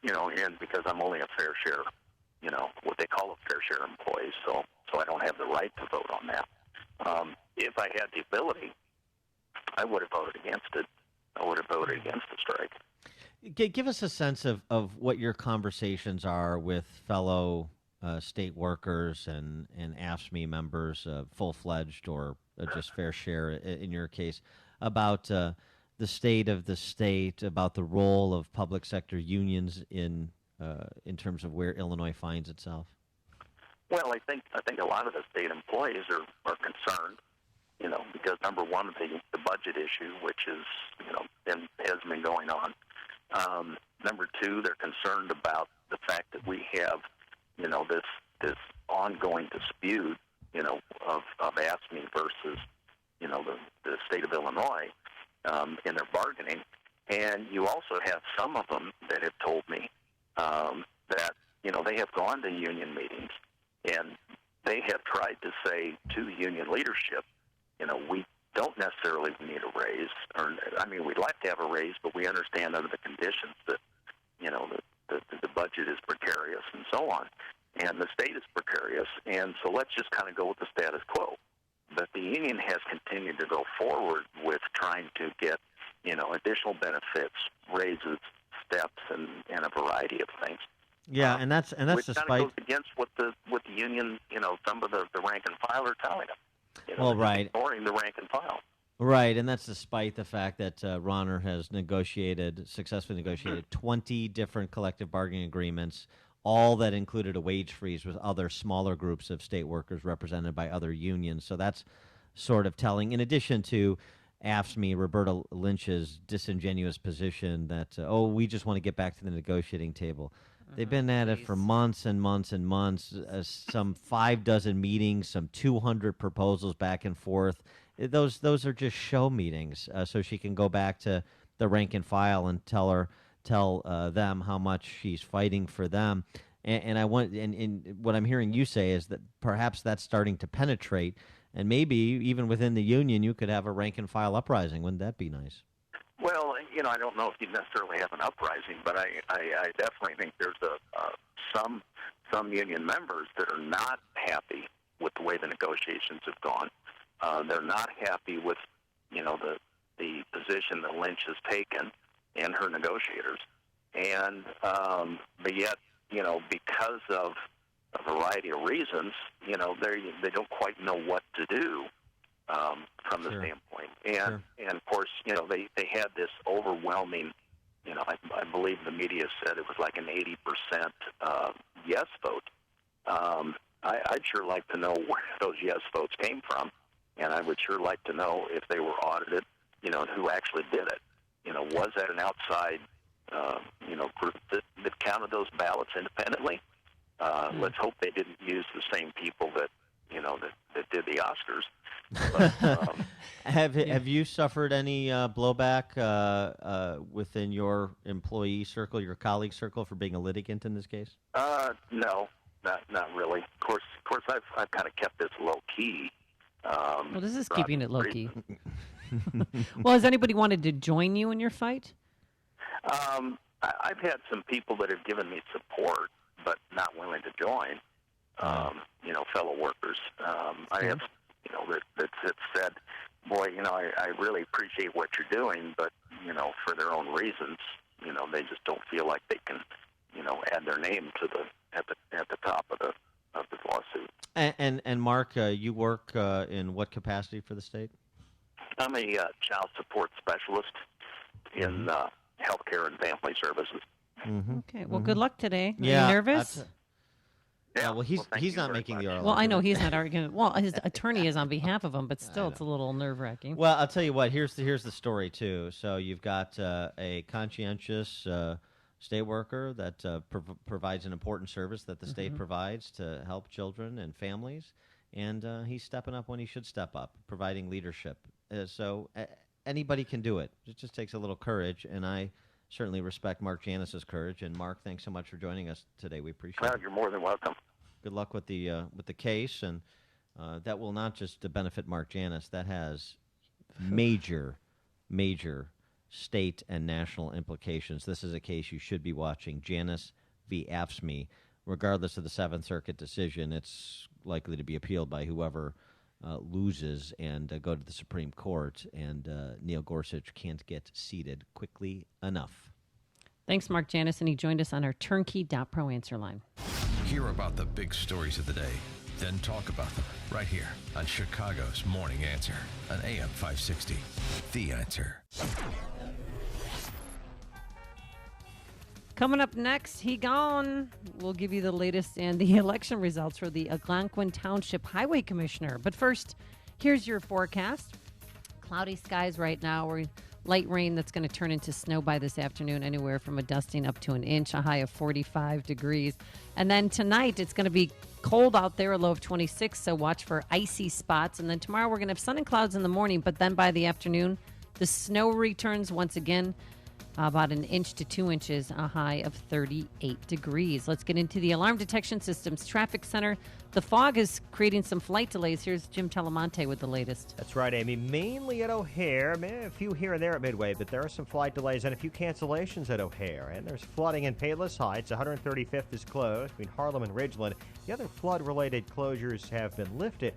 and because I'm only a fair share, what they call a fair share employee, so I don't have the right to vote on that. If I had the ability, I would have voted against it. I would have voted against the strike. Give us a sense of what your conversations are with fellow state workers and AFSCME members, full-fledged or just fair share in your case, about the state of the state, about the role of public sector unions in terms of where Illinois finds itself. Well, I think a lot of the state employees are concerned, because number one, the budget issue, which is has been going on. Number two, they're concerned about the fact that we have this ongoing dispute, of AFSCME versus, the state of Illinois in their bargaining. And you also have some of them that have told me that, they have gone to union meetings and they have tried to say to union leadership, we don't necessarily need a raise, we'd like to have a raise, but we understand under the conditions that, the budget is precarious and so on. And the state is precarious, and so let's just kind of go with the status quo. But the union has continued to go forward with trying to get, additional benefits, raises, steps, and a variety of things. Yeah, and that's which despite kind of goes against what the union, some of the rank and file are telling them. Well, right, ignoring the rank and file. Right, and that's despite the fact that Rauner has successfully negotiated 20 different collective bargaining agreements, all that included a wage freeze with other smaller groups of state workers represented by other unions. So that's sort of telling, in addition to AFSCME, Roberta Lynch's disingenuous position that, we just want to get back to the negotiating table. They've been at it for months and months and months, some 6 meetings, some 200 proposals back and forth. Those are just show meetings, so she can go back to the rank and file and tell them how much she's fighting for them. And what I'm hearing you say is that perhaps that's starting to penetrate, and maybe even within the union you could have a rank and file uprising. Wouldn't that be nice? Well, I don't know if you necessarily have an uprising, but I definitely think there's some union members that are not happy with the way the negotiations have gone. They're not happy with, the position that Lynch has taken and her negotiators. And, but yet, because of a variety of reasons, they don't quite know what to do from the standpoint. And of course, they had this overwhelming, I believe the media said it was like an 80% yes vote. I'd sure like to know where those yes votes came from, and I would sure like to know if they were audited, and who actually did it. Was that an outside, group that counted those ballots independently? Let's hope they didn't use the same people that did the Oscars. But, have you suffered any blowback within your employee circle, your colleague circle, for being a litigant in this case? No, not really. Of course, I've kind of kept this low key. Well, this is keeping it low key. Well, has anybody wanted to join you in your fight? I've had some people that have given me support, but not willing to join. Fellow workers. I have, that said, boy, I really appreciate what you're doing, but for their own reasons, they just don't feel like they can, add their name to at the top of the lawsuit. And Mark, you work in what capacity for the state? I'm a child support specialist in healthcare and family services. Mm-hmm. Okay. Well, good luck today. Are you Yeah, nervous? Yeah, well, he's not making the argument. Well, I know he's not arguing. Well, his attorney is on behalf of him, but still, it's a little nerve-wracking. Well, I'll tell you what. Here's the story too. So you've got a conscientious state worker that provides an important service that the state provides to help children and families, and he's stepping up when he should step up, providing leadership. So anybody can do it. It just takes a little courage, and I certainly respect Mark Janis's courage. And Mark, thanks so much for joining us today. We appreciate it. You're more than welcome. Good luck with the case, and that will not just benefit Mark Janis. That has major state and national implications. This is a case you should be watching. Janis v. AFSCME. Regardless of the Seventh Circuit decision, it's likely to be appealed by whoever loses and go to the Supreme Court, and Neil Gorsuch can't get seated quickly enough. Thanks, Mark Janis, and he joined us on our Turnkey.pro answer line. Hear about the big stories of the day, then talk about them right here on Chicago's Morning Answer on AM 560. The Answer. Coming up next, he gone. We'll give you the latest and the election results for the Algonquin Township Highway Commissioner. But first, here's your forecast. Cloudy skies right now. We're light rain that's going to turn into snow by this afternoon, anywhere from a dusting up to an inch, a high of 45 degrees. And then tonight, it's going to be cold out there, a low of 26, so watch for icy spots. And then tomorrow, we're going to have sun and clouds in the morning, but then by the afternoon, the snow returns once again. About an inch to 2 inches, a high of 38 degrees. Let's get into the Alarm Detection Systems Traffic Center. The fog is creating some flight delays. Here's Jim Telemonte with the latest. That's right, Amy. Mainly at O'Hare. A few here and there at Midway, but there are some flight delays and a few cancellations at O'Hare. And there's flooding in Payless Heights. 135th is closed between Harlem and Ridgeland. The other flood-related closures have been lifted.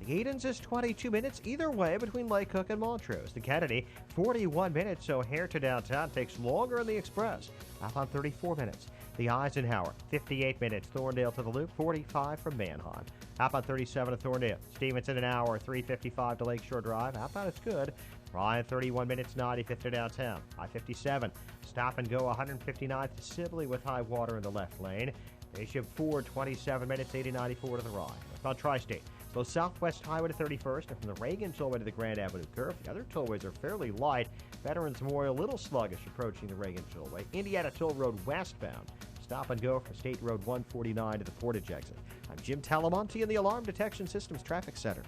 The Edens is 22 minutes either way between Lake Cook and Montrose. The Kennedy, 41 minutes, so O'Hare to downtown takes longer in the Express. Out on 34 minutes. The Eisenhower, 58 minutes. Thorndale to the Loop, 45 from Manheim. Outbound 37 to Thorndale. Stevenson an hour, 3:55 to Lakeshore Drive. Outbound it's good. Ryan 31 minutes, 95th to downtown. I-57, stop and go 159th to Sibley with high water in the left lane. Bishop Ford, 27 minutes, 80-94 to the right. On Tri-State, go Southwest Highway to 31st and from the Reagan Tollway to the Grand Avenue curve. The other tollways are fairly light. Veterans Memorial, a little sluggish approaching the Reagan Tollway. Indiana Toll Road westbound. Stop and go from State Road 149 to the Portage exit. I'm Jim Talamonte in the Alarm Detection Systems Traffic Center.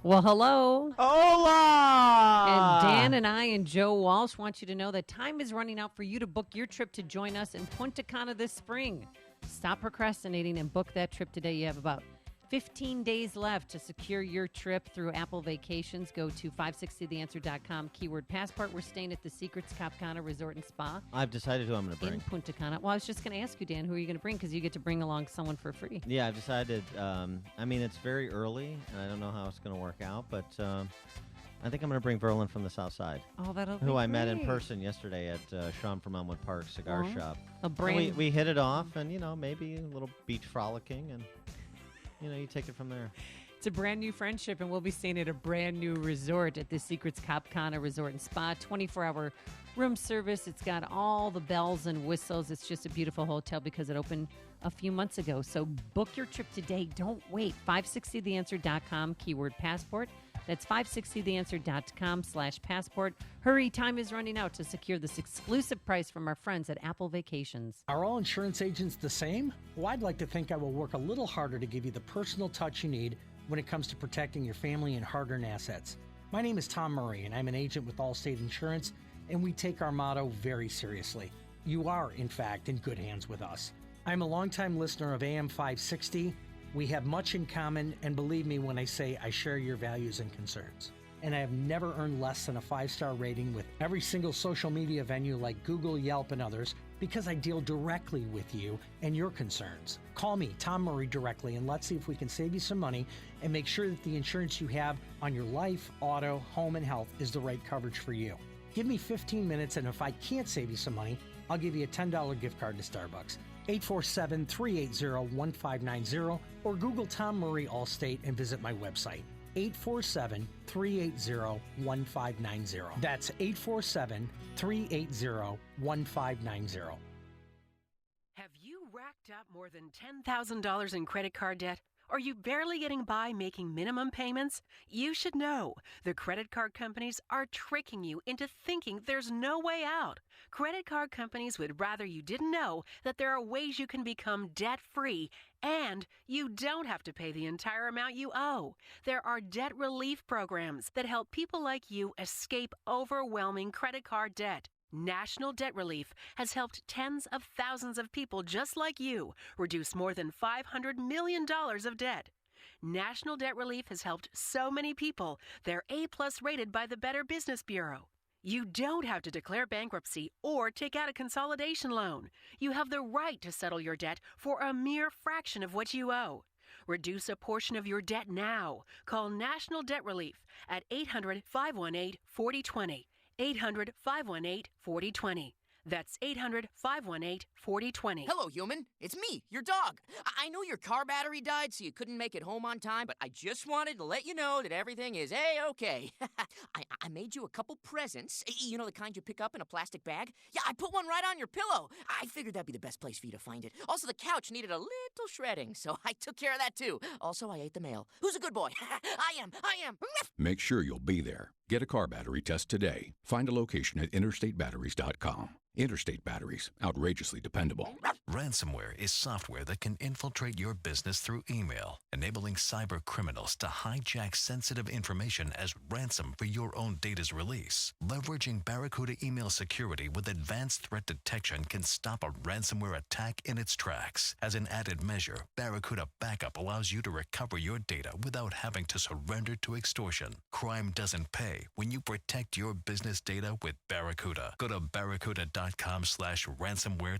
Well, hello. Hola! And Dan and I and Joe Walsh want you to know that time is running out for you to book your trip to join us in Punta Cana this spring. Stop procrastinating and book that trip today. You have about 15 days left to secure your trip through Apple Vacations. Go to 560theanswer.com, keyword passport. We're staying at the Secrets Cap Cana Resort and Spa. I've decided who I'm going to bring. In Punta Cana. Well, I was just going to ask you, Dan, who are you going to bring? Because you get to bring along someone for free. Yeah, I've decided. I mean, it's very early, and I don't know how it's going to work out, but I think I'm going to bring Verlin from the South Side. Oh, that'll be who I met in great. person yesterday at Sean from Elmwood Park Cigar Shop. A brand. We hit it off, and, maybe a little beach frolicking, and, you take it from there. It's a brand new friendship, and we'll be staying at a brand new resort at the Secrets Cap Cana Resort and Spa. 24-hour room service. It's got all the bells and whistles. It's just a beautiful hotel because it opened a few months ago. So book your trip today. Don't wait. 560theanswer.com, keyword passport. That's 560theanswer.com/passport. Hurry, time is running out to secure this exclusive price from our friends at Apple Vacations. Are all insurance agents the same? Well, I'd like to think I will work a little harder to give you the personal touch you need when it comes to protecting your family and hard-earned assets. My name is Tom Murray, and I'm an agent with Allstate Insurance, and we take our motto very seriously. You are, in fact, in good hands with us. I'm a longtime listener of AM 560. We have much in common, and believe me when I say I share your values and concerns. And I have never earned less than a 5-star rating with every single social media venue like Google, Yelp, and others because I deal directly with you and your concerns. Call me, Tom Murray, directly, and let's see if we can save you some money and make sure that the insurance you have on your life, auto, home, and health is the right coverage for you. Give me 15 minutes, and if I can't save you some money, I'll give you a $10 gift card to Starbucks. 847-380-1590 or Google Tom Murray Allstate and visit my website. 847-380-1590. That's 847-380-1590. Have you racked up more than $10,000 in credit card debt? Are you barely getting by making minimum payments? You should know. The credit card companies are tricking you into thinking there's no way out. Credit card companies would rather you didn't know that there are ways you can become debt-free and you don't have to pay the entire amount you owe. There are debt relief programs that help people like you escape overwhelming credit card debt. National Debt Relief has helped tens of thousands of people just like you reduce more than $500 million of debt. National Debt Relief has helped so many people, they're A-plus rated by the Better Business Bureau. You don't have to declare bankruptcy or take out a consolidation loan. You have the right to settle your debt for a mere fraction of what you owe. Reduce a portion of your debt now. Call National Debt Relief at 800-518-4020. 800-518-4020. That's 800-518-4020. Hello, human. It's me, your dog. I know your car battery died, so you couldn't make it home on time, but I just wanted to let you know that everything is A-okay. I made you a couple presents. You know the kind you pick up in a plastic bag? Yeah, I put one right on your pillow. I figured that'd be the best place for you to find it. Also, the couch needed a little shredding, so I took care of that, too. Also, I ate the mail. Who's a good boy? I am. Make sure you'll be there. Get a car battery test today. Find a location at interstatebatteries.com. Interstate Batteries, outrageously dependable. Ransomware is software that can infiltrate your business through email, enabling cyber criminals to hijack sensitive information as ransom for your own data's release. Leveraging Barracuda email security with advanced threat detection can stop a ransomware attack in its tracks. As an added measure, Barracuda Backup allows you to recover your data without having to surrender to extortion. Crime doesn't pay when you protect your business data with Barracuda. Go to barracuda.com/ransomware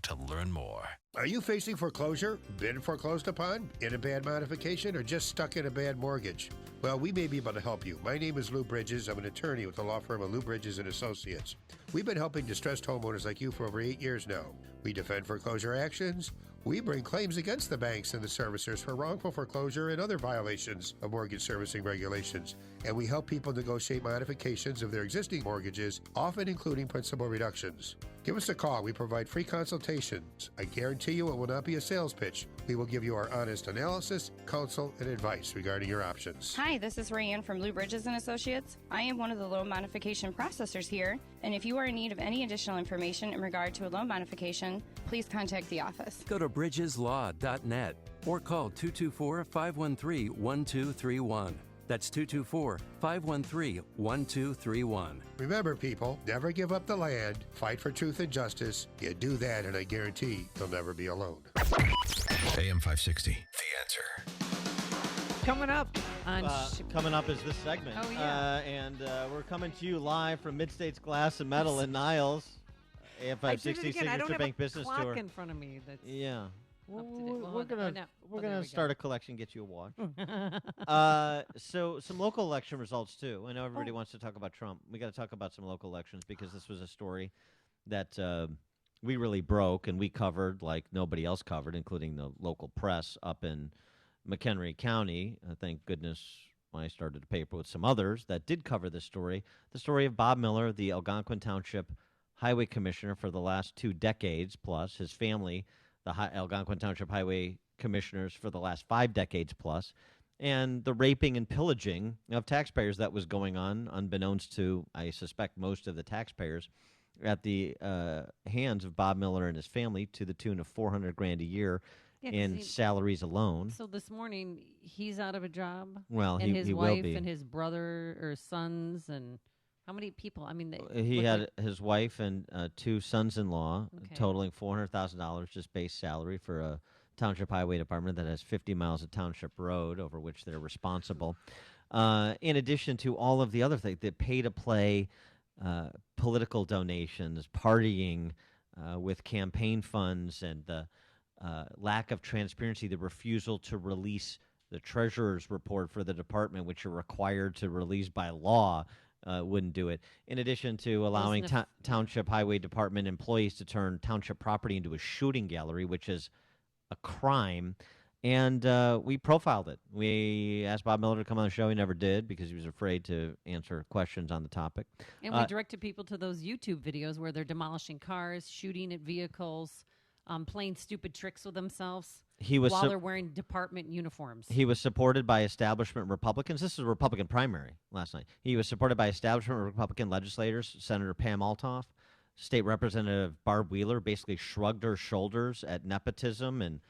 to learn more. Are you facing foreclosure, been foreclosed upon, in a bad modification, or just stuck in a bad mortgage? Well, we may be able to help you. My name is Lou Bridges. I'm an attorney with the law firm of Lou Bridges & Associates. We've been helping distressed homeowners like you for over 8 years now. We defend foreclosure actions. We bring claims against the banks and the servicers for wrongful foreclosure and other violations of mortgage servicing regulations. And we help people negotiate modifications of their existing mortgages, often including principal reductions. Give us a call. We provide free consultations. I guarantee you it will not be a sales pitch. We will give you our honest analysis, counsel, and advice regarding your options. Hi, this is Rayanne from Lou Bridges & Associates. I am one of the loan modification processors here, and if you are in need of any additional information in regard to a loan modification, please contact the office. Go to bridgeslaw.net or call 224-513-1231. That's 224-513-1231. Remember, people, never give up the land. Fight for truth and justice. You do that, and I guarantee you'll never be alone. AM 560, The Answer. Coming up on coming up is this segment. Oh, yeah. And we're coming to you live from Mid-States Glass and Metal in Niles. AM 560 Signature Bank Business clock Tour. in front of me. That's Yeah. up to date. Well, We're gonna there we start go. a collection, get you a watch. So some local election results too. I know everybody wants to talk about Trump. We got to talk about some local elections because this was a story that we really broke and we covered like nobody else covered, including the local press up in McHenry County. Thank goodness I started a paper with some others that did cover this story. The story of Bob Miller, the Algonquin Township Highway Commissioner for the last 2 decades plus, his family, the Algonquin Township Highway Commissioners for the last 5 decades plus, and the raping and pillaging of taxpayers that was going on, unbeknownst to, I suspect, most of the taxpayers, at the hands of Bob Miller and his family, to the tune of $400,000 a year in salaries alone. So this morning, he's out of a job. Well, and his he wife will be. and his brother or sons and how many people? I mean, He had his wife and 2 sons-in-law, totaling $400,000 just base salary for a township highway department that has 50 miles of township road over which they're responsible. In addition to all of the other things, the pay-to-play political donations, partying with campaign funds, and the lack of transparency, the refusal to release the treasurer's report for the department, which you're required to release by law, wouldn't do it. In addition to allowing township highway department employees to turn township property into a shooting gallery, which is a crime. And we profiled it. We asked Bob Miller to come on the show. He never did because he was afraid to answer questions on the topic. And we directed people to those YouTube videos where they're demolishing cars, shooting at vehicles, playing stupid tricks with themselves while they're wearing department uniforms. He was supported by establishment Republicans. This is a Republican primary last night. He was supported by establishment Republican legislators. Senator Pam Altoff, State Representative Barb Wheeler basically shrugged her shoulders at nepotism and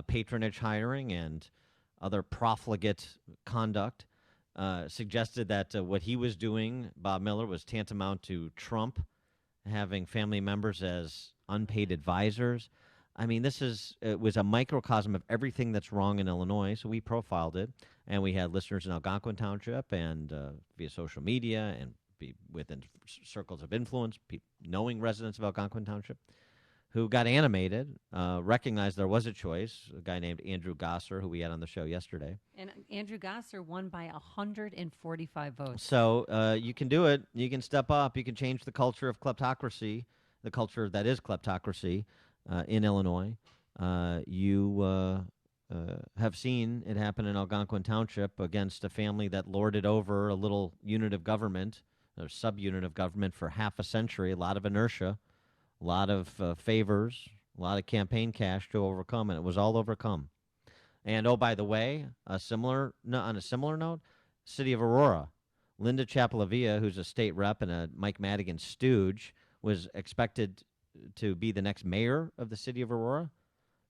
patronage hiring and other profligate conduct, suggested that what he was doing, Bob Miller, was tantamount to Trump having family members as unpaid advisors. I mean, it was a microcosm of everything that's wrong in Illinois, so we profiled it, and we had listeners in Algonquin Township and via social media and within circles of influence, knowing residents of Algonquin Township, who got animated, recognized there was a choice, a guy named Andrew Gosser, who we had on the show yesterday. And Andrew Gosser won by 145 votes. So you can do it. You can step up. You can change the culture of kleptocracy, the culture that is kleptocracy in Illinois. You have seen it happen in Algonquin Township against a family that lorded over a little unit of government, or subunit of government, for half a century, a lot of inertia, a lot of favors, a lot of campaign cash to overcome, and it was all overcome. And, oh, by the way, on a similar note, City of Aurora, Linda Chapalavia, who's a state rep and a Mike Madigan stooge, was expected to be the next mayor of the city of Aurora.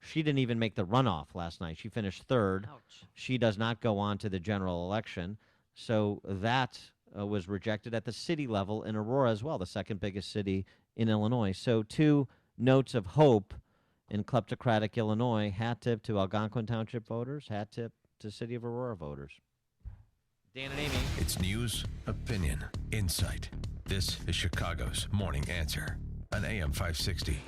She didn't even make the runoff last night. She finished third. Ouch. She does not go on to the general election. So that was rejected at the city level in Aurora as well, the second biggest city in Illinois. So 2 notes of hope in kleptocratic Illinois. Hat tip to Algonquin Township voters. Hat tip to City of Aurora voters. Dan and Amy. It's news, opinion, insight. This is Chicago's Morning Answer on AM 560.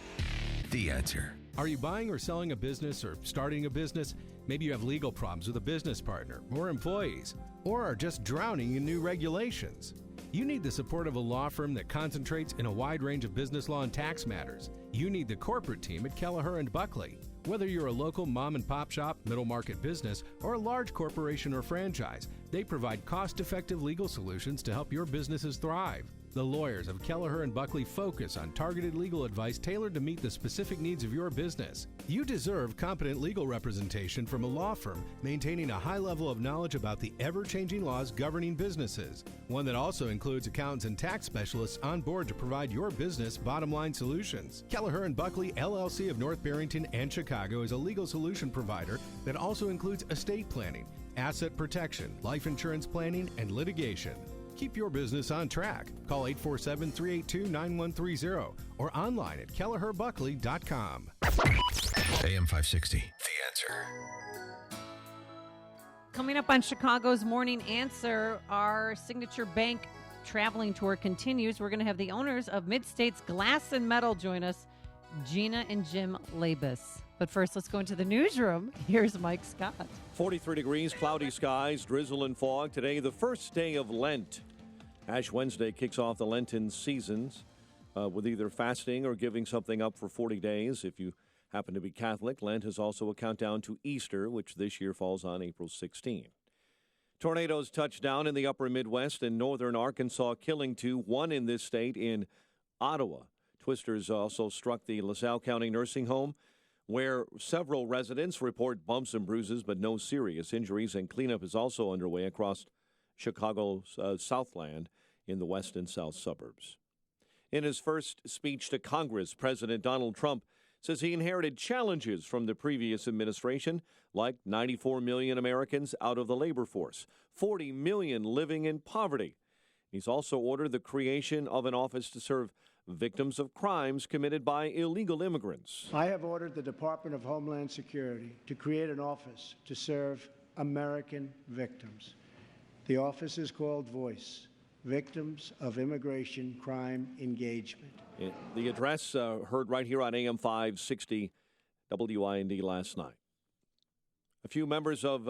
The Answer. Are you buying or selling a business or starting a business? Maybe you have legal problems with a business partner or employees, or are just drowning in new regulations. You need the support of a law firm that concentrates in a wide range of business law and tax matters. You need the corporate team at Kelleher & Buckley. Whether you're a local mom and pop shop, middle market business, or a large corporation or franchise, they provide cost-effective legal solutions to help your businesses thrive. The lawyers of Kelleher and Buckley focus on targeted legal advice tailored to meet the specific needs of your business. You deserve competent legal representation from a law firm maintaining a high level of knowledge about the ever-changing laws governing businesses. One that also includes accountants and tax specialists on board to provide your business bottom-line solutions. Kelleher and Buckley, LLC of North Barrington and Chicago is a legal solution provider that also includes estate planning, asset protection, life insurance planning, and litigation. Keep your business on track. Call 847-382-9130 or online at kelleherbuckley.com. AM 560, The Answer. Coming up on Chicago's Morning Answer, our Signature Bank traveling tour continues. We're going to have the owners of Mid-States Glass and Metal join us, Gina and Jim Labus. But first, let's go into the newsroom. Here's Mike Scott. 43 degrees, cloudy skies, drizzle and fog. Today, the first day of Lent. Ash Wednesday kicks off the Lenten seasons with either fasting or giving something up for 40 days. If you happen to be Catholic, Lent is also a countdown to Easter, which this year falls on April 16. Tornadoes touched down in the upper Midwest and northern Arkansas, killing 2, 1 in this state in Ottawa. Twisters also struck the LaSalle County Nursing Home, where several residents report bumps and bruises but no serious injuries, and cleanup is also underway across Chicago's Southland in the west and south suburbs. In his first speech to Congress, President Donald Trump says he inherited challenges from the previous administration, like 94 million Americans out of the labor force, 40 million living in poverty. He's also ordered the creation of an office to serve victims of crimes committed by illegal immigrants. I have ordered the Department of Homeland Security to create an office to serve American victims. The office is called VOICE, Victims of Immigration Crime Engagement. The address heard right here on AM 560 WIND last night. A few members of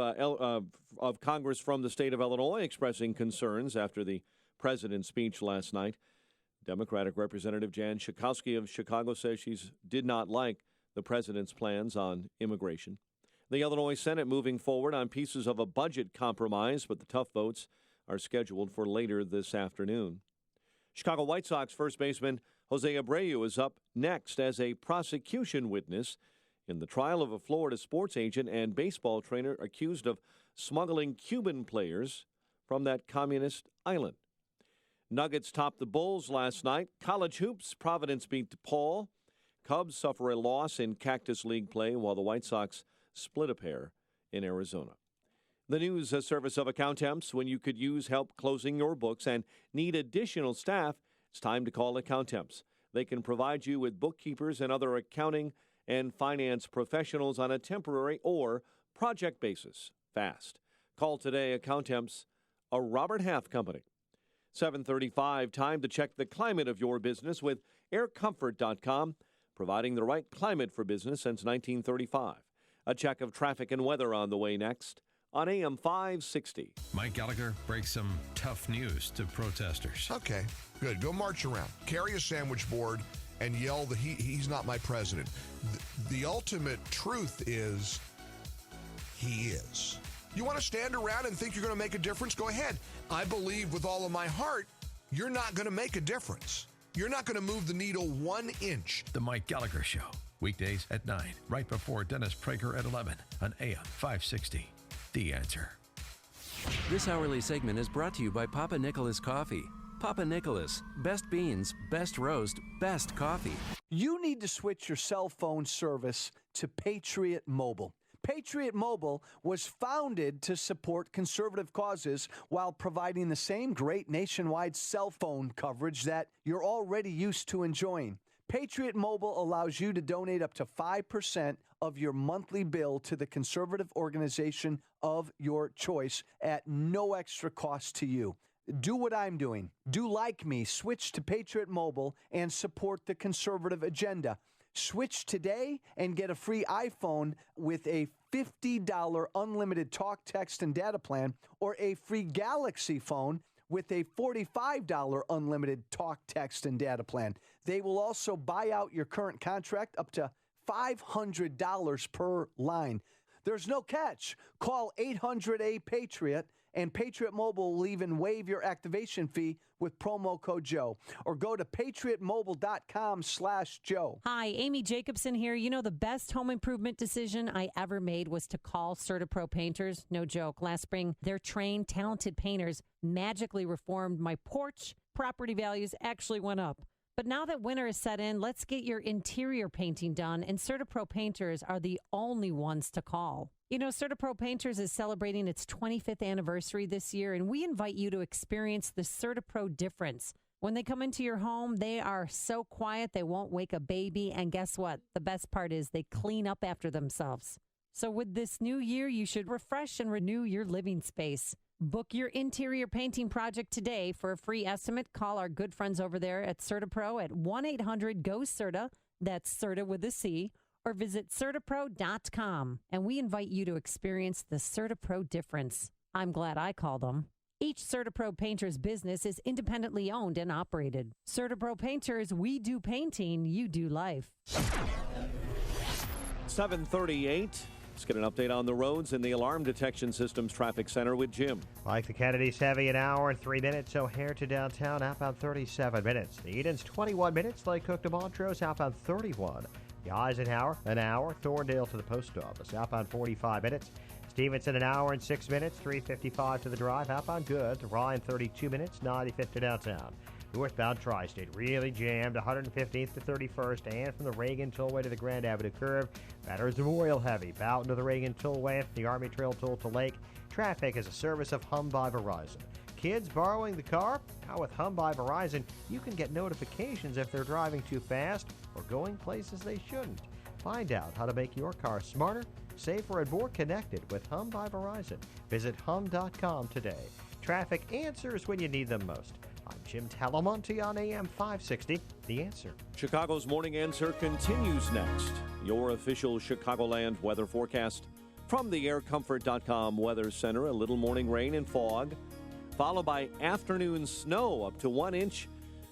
Congress from the state of Illinois expressing concerns after the president's speech last night. Democratic Representative Jan Schakowsky of Chicago says she did not like the president's plans on immigration. The Illinois Senate moving forward on pieces of a budget compromise, but the tough votes are scheduled for later this afternoon. Chicago White Sox first baseman Jose Abreu is up next as a prosecution witness in the trial of a Florida sports agent and baseball trainer accused of smuggling Cuban players from that communist island. Nuggets topped the Bulls last night. College hoops, Providence beat DePaul. Cubs suffer a loss in Cactus League play, while the White Sox split a pair in Arizona. The news service of Accountemps. When you could use help closing your books and need additional staff, it's time to call Accountemps. They can provide you with bookkeepers and other accounting and finance professionals on a temporary or project basis, fast. Call today, Accountemps, a Robert Half company. 7:35, time to check the climate of your business with aircomfort.com, providing the right climate for business since 1935. A check of traffic and weather on the way next on AM 560. Mike Gallagher breaks some tough news to protesters. Okay, good. Go march around. Carry a sandwich board and yell that he's not my president. The ultimate truth is he is. You want to stand around and think you're going to make a difference? Go ahead. I believe with all of my heart, you're not going to make a difference. You're not going to move the needle 1 inch. The Mike Gallagher Show, weekdays at 9, right before Dennis Prager at 11 on AM 560. The Answer. This hourly segment is brought to you by Papa Nicholas Coffee. Papa Nicholas, best beans, best roast, best coffee. You need to switch your cell phone service to Patriot Mobile. Patriot Mobile was founded to support conservative causes while providing the same great nationwide cell phone coverage that you're already used to enjoying. Patriot Mobile allows you to donate up to 5% of your monthly bill to the conservative organization of your choice at no extra cost to you. Do what I'm doing. Do like me. Switch to Patriot Mobile and support the conservative agenda. Switch today and get a free iPhone with a $50 unlimited talk, text, and data plan, or a free Galaxy phone with a $45 unlimited talk, text, and data plan. They will also buy out your current contract up to $500 per line. There's no catch. Call 800-A-PATRIOT, And Patriot Mobile will even waive your activation fee with promo code Joe. Or go to patriotmobile.com/Joe. Hi, Amy Jacobson here. You know, the best home improvement decision I ever made was to call CertaPro Painters. No joke. Last spring, their trained, talented painters magically reformed my porch. Property values actually went up. But now that winter is set in, let's get your interior painting done, and CertaPro Painters are the only ones to call. You know, CertaPro Painters is celebrating its 25th anniversary this year, and we invite you to experience the CertaPro difference. When they come into your home, they are so quiet they won't wake a baby, and guess what? The best part is they clean up after themselves. So with this new year, you should refresh and renew your living space. Book your interior painting project today. For a free estimate, call our good friends over there at CertaPro at 1-800-GO-CERTA. That's CERTA with a C. Or visit CertaPro.com. And we invite you to experience the CertaPro difference. I'm glad I called them. Each CertaPro Painters business is independently owned and operated. CertaPro Painters, we do painting, you do life. 7:38. Let's get an update on the roads in the Alarm Detection Systems Traffic Center with Jim. Like the Kennedy's heavy, an hour and 3 minutes. O'Hare to downtown, outbound 37 minutes. The Eden's 21 minutes. Lake Cook to Montrose, outbound 31. The Eisenhower, an hour. Thorndale to the post office, outbound 45 minutes. Stevenson, an hour and 6 minutes. 3:55 to the drive, outbound good. Ryan, 32 minutes. 95th to downtown. Northbound Tri-State really jammed, 115th to 31st, and from the Reagan Tollway to the Grand Avenue curve. Veterans Memorial heavy, Boughton to the Reagan Tollway, the Army Trail toll to Lake. Traffic is a service of Hum by Verizon. Kids borrowing the car? Now with Hum by Verizon, you can get notifications if they're driving too fast or going places they shouldn't. Find out how to make your car smarter, safer, and more connected with Hum by Verizon. Visit hum.com today. Traffic answers when you need them most. I'm Jim Talamonte on AM 560, The Answer. Chicago's Morning Answer continues next. Your official Chicagoland weather forecast from the aircomfort.com Weather Center. A little morning rain and fog, followed by afternoon snow up to 1 inch.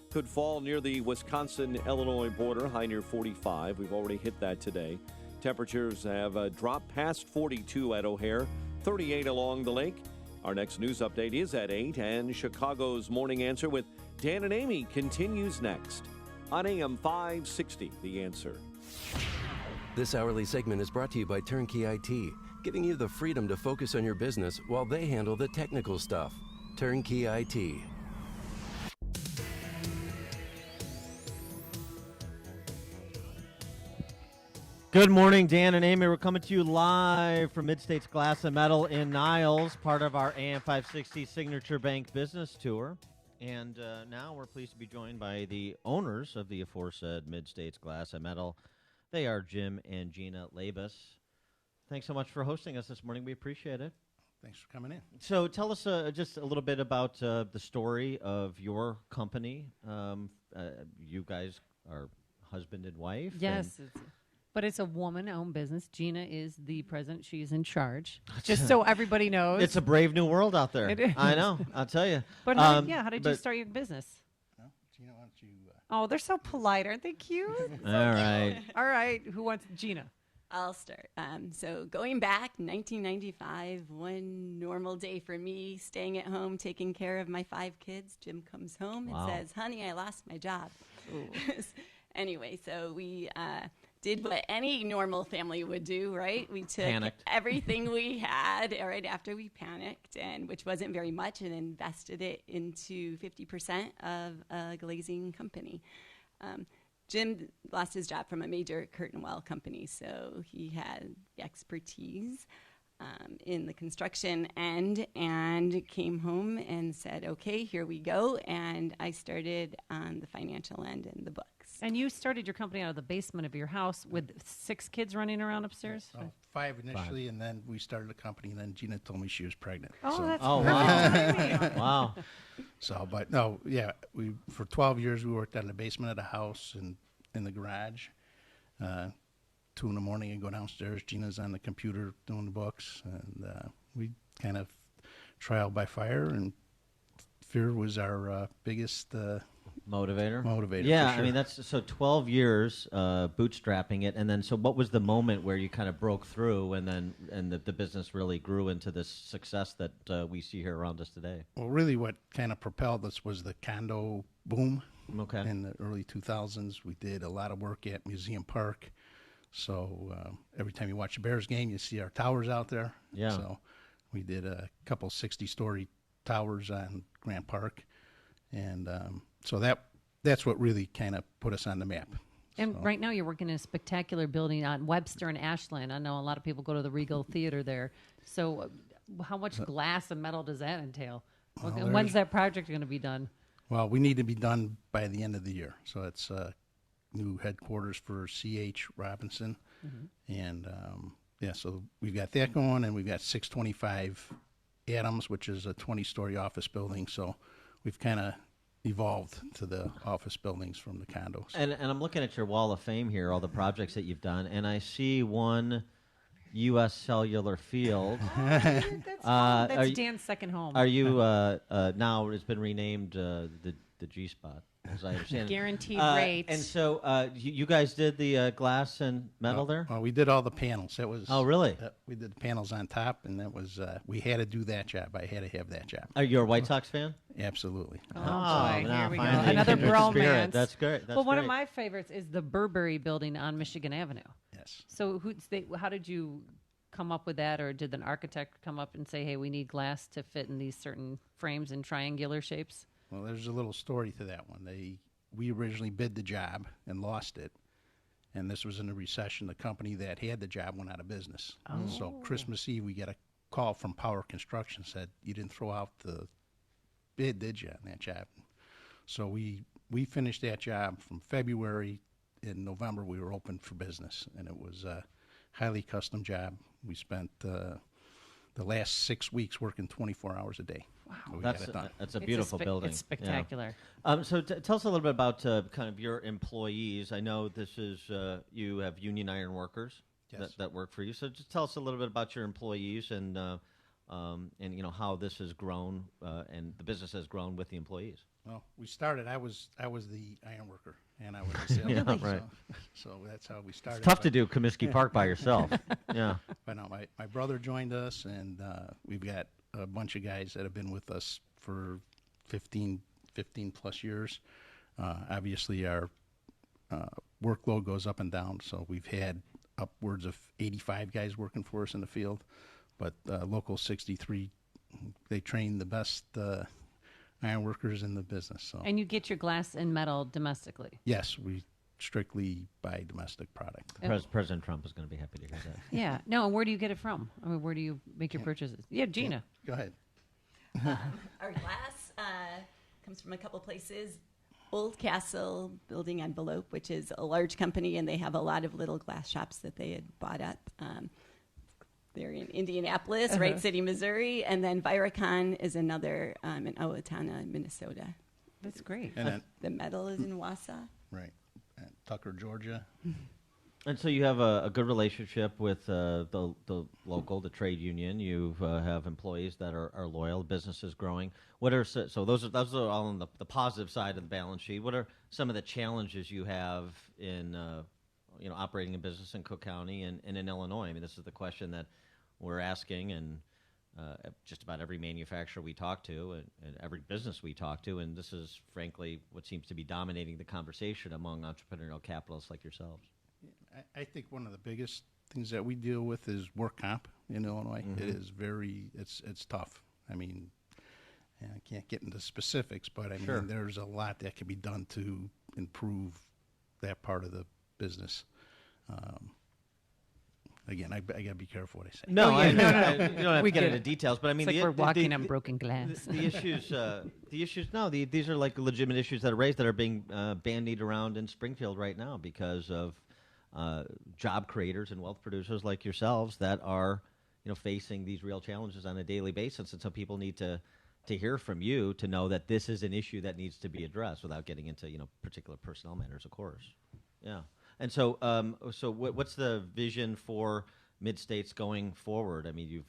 Could fall near the Wisconsin-Illinois border, high near 45. We've already hit that today. Temperatures have dropped past 42 at O'Hare, 38 along the lake. Our next news update is at 8, and Chicago's Morning Answer with Dan and Amy continues next on AM 560, The Answer. This hourly segment is brought to you by Turnkey IT, giving you the freedom to focus on your business while they handle the technical stuff. Turnkey IT. Good morning, Dan and Amy. We're coming to you live from Mid-States Glass and Metal in Niles, part of our AM 560 Signature Bank Business Tour. And now we're pleased to be joined by the owners of the aforesaid Mid-States Glass and Metal. They are Jim and Gina Labus. Thanks so much for hosting us this morning. We appreciate it. Thanks for coming in. So tell us just a little bit about the story of your company. You guys are husband and wife. Yes. But it's a woman-owned business. Gina is the president. She's in charge. Just so everybody knows. It's a brave new world out there. It is. I know. I'll tell you. But how did you start your business? Well, Gina, why don't you... Oh, they're so polite. Aren't they cute? All right. All right. Who wants Gina? I'll start. So going back, 1995, one normal day for me, staying at home, taking care of my 5 kids. Jim comes home and says, honey, I lost my job. Anyway, so we... did what any normal family would do, right? We took everything we had right after we panicked, and which wasn't very much, and invested it into 50% of a glazing company. Jim lost his job from a major curtain wall company, so he had expertise in the construction end, and came home and said, okay, here we go. And I started on the financial end and the books. And you started your company out of the basement of your house with 6 kids running around upstairs? 5 initially, and then we started a company, and then Gina told me she was pregnant. Oh, that's wow. Wow. So, but no, yeah, for 12 years we worked out of the basement of the house and in the garage. 2 in the morning and go downstairs. Gina's on the computer doing the books, and we kind of trial by fire, and fear was our biggest Motivator, Yeah, for sure. I mean, that's so 12 years bootstrapping it. And then, so what was the moment where you kind of broke through and the business really grew into this success that we see here around us today? Well, really what kind of propelled us was the condo boom. Okay. In the early 2000s. We did a lot of work at Museum Park. So every time you watch a Bears game, you see our towers out there. Yeah. So we did a couple 60-story towers on Grant Park. And so that's what really kind of put us on the map. And right now you're working in a spectacular building on Webster and Ashland. I know a lot of people go to the Regal Theater there. So how much glass and metal does that entail? Well, When's that project going to be done? Well, we need to be done by the end of the year. So it's new headquarters for C.H. Robinson. And, so we've got that going, and we've got 625 Adams, which is a 20-story office building. So we've kind of evolved to the office buildings from the condos. And I'm looking at your wall of fame here, all the projects that you've done, and I see one U.S. Cellular Field. That's Dan's second home. Are you now? It's been renamed the G Spot, as I understand. Guaranteed rate. And so you guys did the glass and metal there. Well, we did all the panels. That was. Oh, really? We did the panels on top, and that was. We had to do that job. I had to have that job. Are you a White Sox fan? Absolutely. Oh, boy, here we go. finally, Another kindred bromance. spirit. That's great. That's well, one great. of my favorites is the Burberry building on Michigan Avenue. Yes. So how did you come up with that, or did an architect come up and say, hey, we need glass to fit in these certain frames in triangular shapes? Well, there's a little story to that one. We originally bid the job and lost it, and this was in the recession. The company that had the job went out of business. So Christmas Eve, we get a call from Power Construction, said, you didn't throw out the bid, did you, on that job? So we finished that job from February. In November, we were open for business, and it was a highly custom job. We spent the last 6 weeks working 24 hours a day. Wow. That's a beautiful building. It's spectacular. Yeah. So tell us a little bit about kind of your employees. I know this is you have union iron workers that work for you. So just tell us a little bit about your employees and you know how this has grown and the business has grown with the employees. Well, we started. I was the iron worker, and I was the sales Yeah, guy, right. So that's how we started. It's tough to do Comiskey Park by yourself. Yeah. But no, my brother joined us, and we've got a bunch of guys that have been with us for 15 plus years. Obviously, our workload goes up and down, so we've had upwards of 85 guys working for us in the field. But Local 63, they train the best iron workers in the business. So. And you get your glass and metal domestically? Yes, we strictly buy domestic product. President Trump is going to be happy to hear that. Yeah. No, and where do you get it from? I mean, where do you make your purchases? Yeah, Gina. Go ahead. Our glass comes from a couple places. Old Castle Building Envelope, which is a large company, and they have a lot of little glass shops that they had bought up. They're in Indianapolis, Wright City, Missouri, and then Viracon is another in Owatonna, Minnesota. That's great. And then, The metal is in Wausau. right, at Tucker, Georgia. And so you have a good relationship with the local, the trade union. You have employees that are loyal. Business is growing. What are so those are all on the positive side of the balance sheet. What are some of the challenges you have in operating a business in Cook County and in Illinois? I mean, this is the question that we're asking, and just about every manufacturer we talk to and every business we talk to, and this is frankly what seems to be dominating the conversation among entrepreneurial capitalists like yourselves. I think one of the biggest things that we deal with is work comp in Illinois. Mhm. It is it's tough. I mean, I can't get into specifics, but I Sure. mean, there's a lot that can be done to improve that part of the business. Again, I got to be careful what I say. No, Oh, yeah, no. you don't have We to get get into it. details, but I mean, It's like we're walking on broken glass. The issues, these are like legitimate issues that are raised that are being bandied around in Springfield right now because of job creators and wealth producers like yourselves that are, facing these real challenges on a daily basis, and so people need to hear from you to know that this is an issue that needs to be addressed without getting into particular personnel matters, of course. Yeah. And so, what's the vision for Mid-States going forward? I mean, you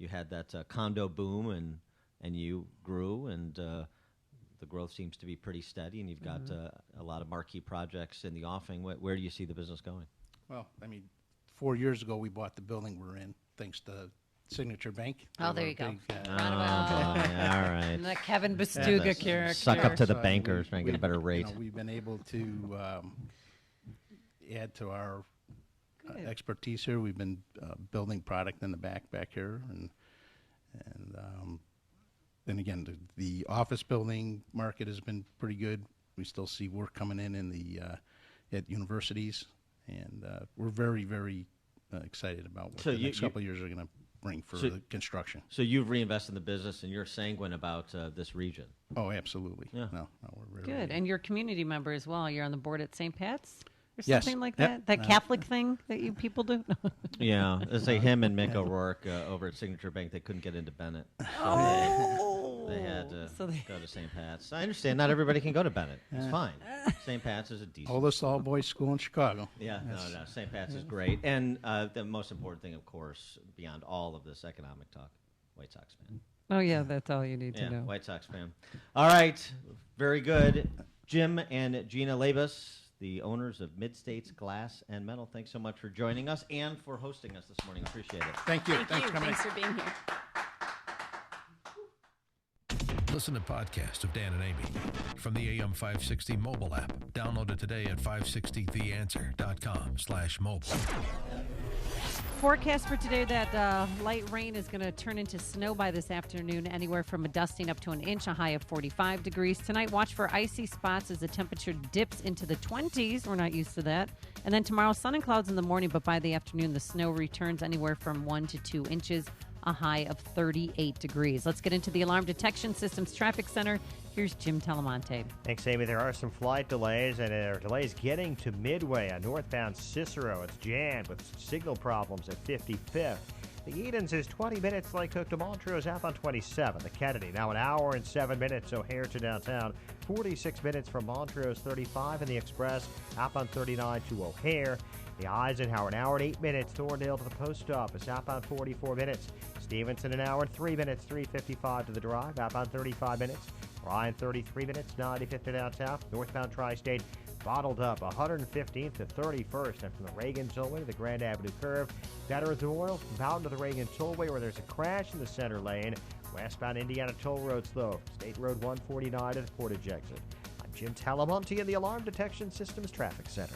had that condo boom, and you grew, and the growth seems to be pretty steady, and you've got a lot of marquee projects in the offing. Where do you see the business going? Well, I mean, 4 years ago, we bought the building we're in, thanks to Signature Bank. Oh, there you go. All right. And the Kevin Bastuga character. Suck up to the bankers and get a better rate. We've been able to add to our expertise here. We've been building product in the back here, and then again, the office building market has been pretty good. We still see work coming in the at universities, and we're very, very excited about what the next couple of years are going to bring for the construction. So you've reinvested in the business, and you're sanguine about this region. Oh, absolutely. Yeah. No, we're very Good. And you're a community member as well. You're on the board at St. Pat's? Or Yes. something like Yep. that? That Catholic thing that you people do? Yeah, it's like him and Mick O'Rourke over at Signature Bank. They couldn't get into Bennett, so they had to go to St. Pat's. I understand not everybody can go to Bennett. It's fine. St. Pat's is a decent. Oldest all-boys school in Chicago. Yeah, no, St. Pat's is great. And the most important thing, of course, beyond all of this economic talk, White Sox fan. Oh, yeah, that's all you need to know. White Sox fan. All right, very good. Jim and Gina Labus, the owners of Mid-States Glass and Metal, thanks so much for joining us and for hosting us this morning. Appreciate it. Thank you. Thanks for being here. Listen to podcasts of Dan and Amy from the AM 560 mobile app. Download it today at 560theanswer.com/mobile. Forecast for today that light rain is going to turn into snow by this afternoon, anywhere from a dusting up to an inch, a high of 45 degrees. Tonight, watch for icy spots as the temperature dips into the 20s. We're not used to that. And then tomorrow, sun and clouds in the morning, but by the afternoon, the snow returns anywhere from 1 to 2 inches, a high of 38 degrees. Let's get into the Alarm Detection Systems Traffic Center. Here's Jim Telemonte. Thanks, Amy. There are some flight delays, and there are delays getting to Midway on northbound Cicero. It's jammed with signal problems at 55th. The Edens is 20 minutes. Lake Cook to Montrose out on 27. The Kennedy now an hour and 7 minutes. O'Hare to downtown, 46 minutes from Montrose, 35. And the Express out on 39 to O'Hare. The Eisenhower an hour and 8 minutes. Thorndale to the post office outbound 44 minutes. Stevenson an hour and 3 minutes. 3:55 to the Drive outbound 35 minutes. Ryan 33 minutes. 95th to downtown. Northbound Tri-State bottled up 115th to 31st, and from the Reagan Tollway to the Grand Avenue curve. Veterans Memorial from Bowden to the Reagan Tollway, where there's a crash in the center lane. Westbound Indiana toll roads though. State Road 149 to the Portage exit. I'm Jim Talamonte in the Alarm Detection Systems Traffic Center.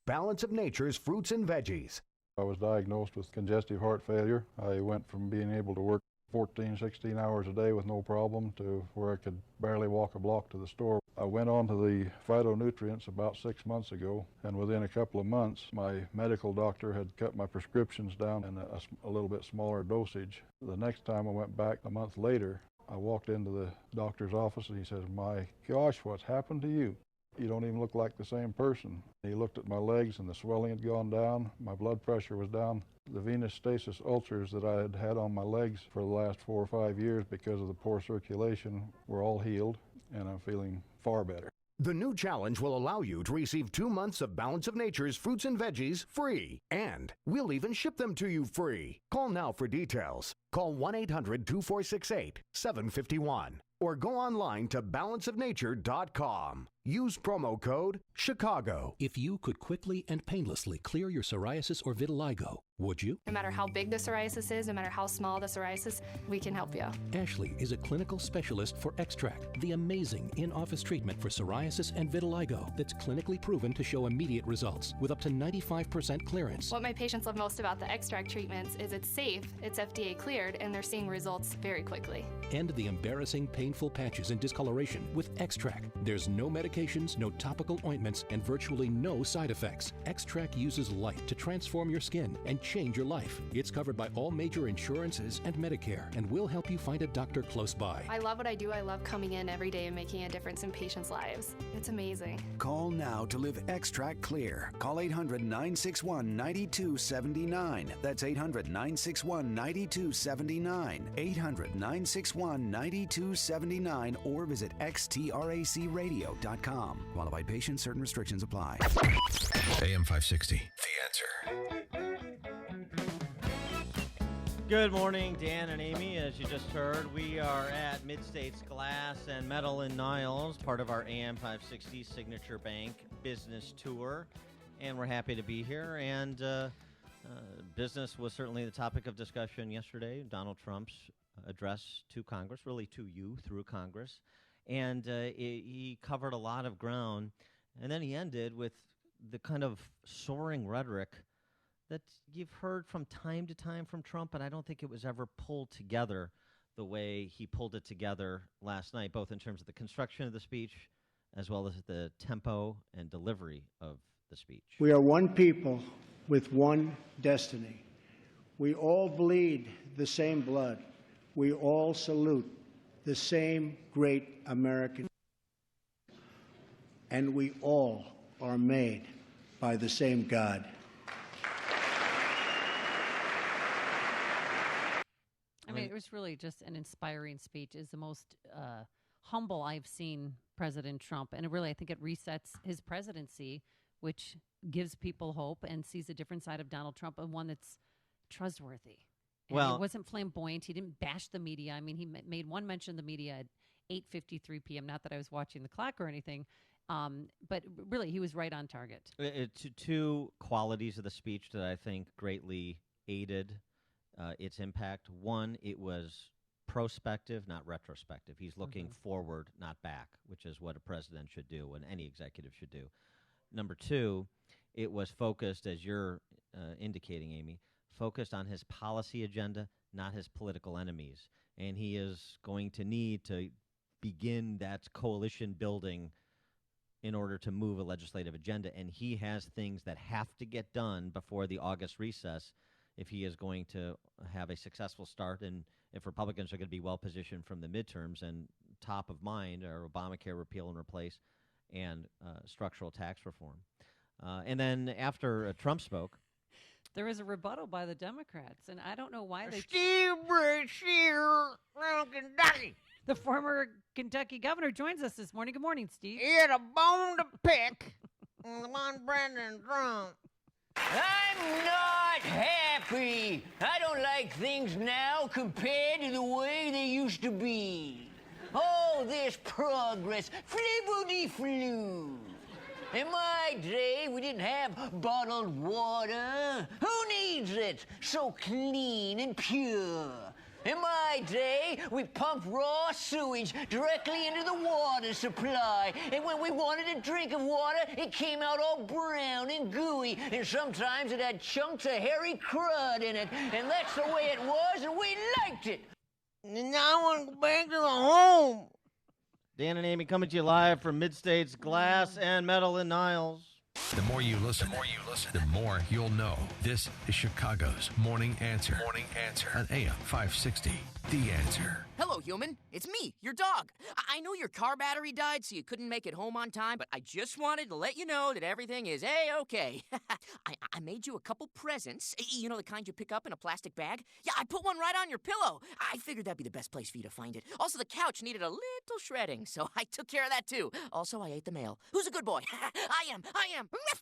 Balance of Nature's fruits and veggies. I was diagnosed with congestive heart failure. I went from being able to work 14, 16 hours a day with no problem to where I could barely walk a block to the store. I went on to the phytonutrients about 6 months ago, and within a couple of months, my medical doctor had cut my prescriptions down in a little bit smaller dosage. The next time I went back a month later, I walked into the doctor's office and he says, "My gosh, what's happened to you? You don't even look like the same person." He looked at my legs and the swelling had gone down. My blood pressure was down. The venous stasis ulcers that I had had on my legs for the last 4 or 5 years because of the poor circulation were all healed, and I'm feeling far better. The new challenge will allow you to receive 2 months of Balance of Nature's fruits and veggies free. And we'll even ship them to you free. Call now for details. Call 1-800-246-8751 or go online to balanceofnature.com. Use promo code Chicago. If you could quickly and painlessly clear your psoriasis or vitiligo, would you? No matter how big the psoriasis is, no matter how small the psoriasis, we can help you. Ashley is a clinical specialist for Extract, the amazing in-office treatment for psoriasis and vitiligo that's clinically proven to show immediate results with up to 95% clearance. What my patients love most about the Extract treatments is it's safe, it's FDA cleared, and they're seeing results very quickly. End the embarrassing, painful patches and discoloration with Extract. There's no medications, no topical ointments, and virtually no side effects. Extract uses light to transform your skin and change your life. It's covered by all major insurances and Medicare, and will help you find a doctor close by. I love what I do. I love coming in every day and making a difference in patients' lives. It's amazing. Call now to live Extract Clear. Call 800-961-9279. That's 800-961-9279. 800-961-9279 or visit xtracradio.com. Qualified patients, certain restrictions apply. AM 560, The Answer. Good morning, Dan and Amy. As you just heard, we are at Mid-States Glass and Metal in Niles, part of our AM 560 Signature Bank business tour, and we're happy to be here. And business was certainly the topic of discussion yesterday. Donald Trump's address to Congress, really to you through Congress, and he covered a lot of ground, and then he ended with the kind of soaring rhetoric that you've heard from time to time from Trump, but I don't think it was ever pulled together the way he pulled it together last night, both in terms of the construction of the speech as well as the tempo and delivery of the speech. We are one people with one destiny. We all bleed the same blood. We all salute the same great American. And we all are made by the same God. I mean, it was really just an inspiring speech. It's the most humble I've seen President Trump. And I think it resets his presidency, which gives people hope and sees a different side of Donald Trump, and one that's trustworthy. And it wasn't flamboyant. He didn't bash the media. I mean, he made one mention of the media at 8:53 p.m. Not that I was watching the clock or anything, but really, he was right on target. Two qualities of the speech that I think greatly aided its impact. One, it was prospective, not retrospective. He's looking forward, not back, which is what a president should do and any executive should do. Number two, it was focused, as you're indicating, Amy, focused on his policy agenda, not his political enemies. And he is going to need to begin that coalition building in order to move a legislative agenda. And he has things that have to get done before the August recess if he is going to have a successful start, and if Republicans are going to be well positioned from the midterms. And top of mind are Obamacare repeal and replace and structural tax reform. And then after Trump spoke, there was a rebuttal by the Democrats, and I don't know why they... Steve Brashear from Kentucky. The former Kentucky governor joins us this morning. Good morning, Steve. He had a bone to pick on Brandon Trump. I'm not happy. I don't like things now compared to the way they used to be. Oh, this progress, flibbity-floo. In my day, we didn't have bottled water. Who needs it? So clean and pure. In my day, we pumped raw sewage directly into the water supply. And when we wanted a drink of water, it came out all brown and gooey. And sometimes it had chunks of hairy crud in it. And that's the way it was, and we liked it. And now I want to go back to the home. Dan and Amy coming to you live from Mid-States Glass and Metal in Niles. The more you listen, the more you'll know. This is Chicago's Morning Answer. Morning Answer on AM 560. The Answer. Hello, human. It's me, your dog. I know your car battery died, so you couldn't make it home on time, but I just wanted to let you know that everything is A-okay. I made you a couple presents. You know, the kind you pick up in a plastic bag? Yeah, I put one right on your pillow. I figured that'd be the best place for you to find it. Also, the couch needed a little shredding, so I took care of that, too. Also, I ate the mail. Who's a good boy? I am.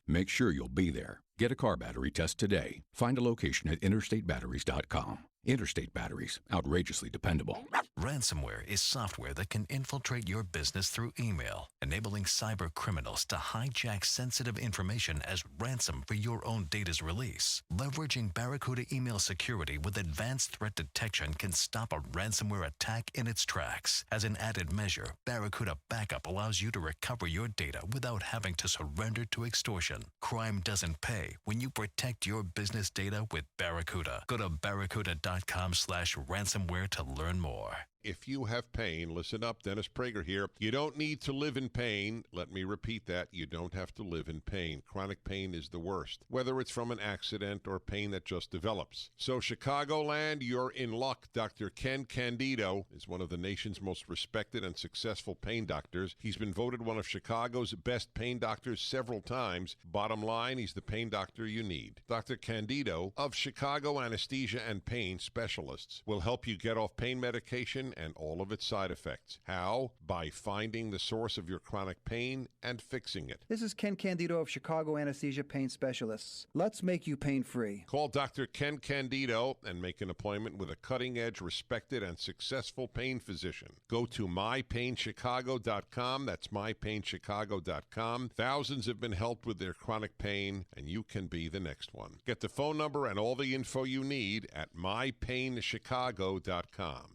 Make sure you'll be there. Get a car battery test today. Find a location at interstatebatteries.com. Interstate Batteries. Outrageously dependable. Ransomware is software that can infiltrate your business through email, enabling cyber criminals to hijack sensitive information as ransom for your own data's release. Leveraging Barracuda email security with advanced threat detection can stop a ransomware attack in its tracks. As an added measure, Barracuda Backup allows you to recover your data without having to surrender to extortion. Crime doesn't pay when you protect your business data with Barracuda. Go to barracuda.com/ransomware to learn more. If you have pain, listen up. Dennis Prager here. You don't need to live in pain. Let me repeat that. You don't have to live in pain. Chronic pain is the worst, whether it's from an accident or pain that just develops. So, Chicagoland, you're in luck. Dr. Ken Candido is one of the nation's most respected and successful pain doctors. He's been voted one of Chicago's best pain doctors several times. Bottom line, he's the pain doctor you need. Dr. Candido of Chicago Anesthesia and Pain Specialists will help you get off pain medication and all of its side effects. How? By finding the source of your chronic pain and fixing it. This is Ken Candido of Chicago Anesthesia Pain Specialists. Let's make you pain-free. Call Dr. Ken Candido and make an appointment with a cutting-edge, respected, and successful pain physician. Go to mypainchicago.com. That's mypainchicago.com. Thousands have been helped with their chronic pain, and you can be the next one. Get the phone number and all the info you need at mypainchicago.com.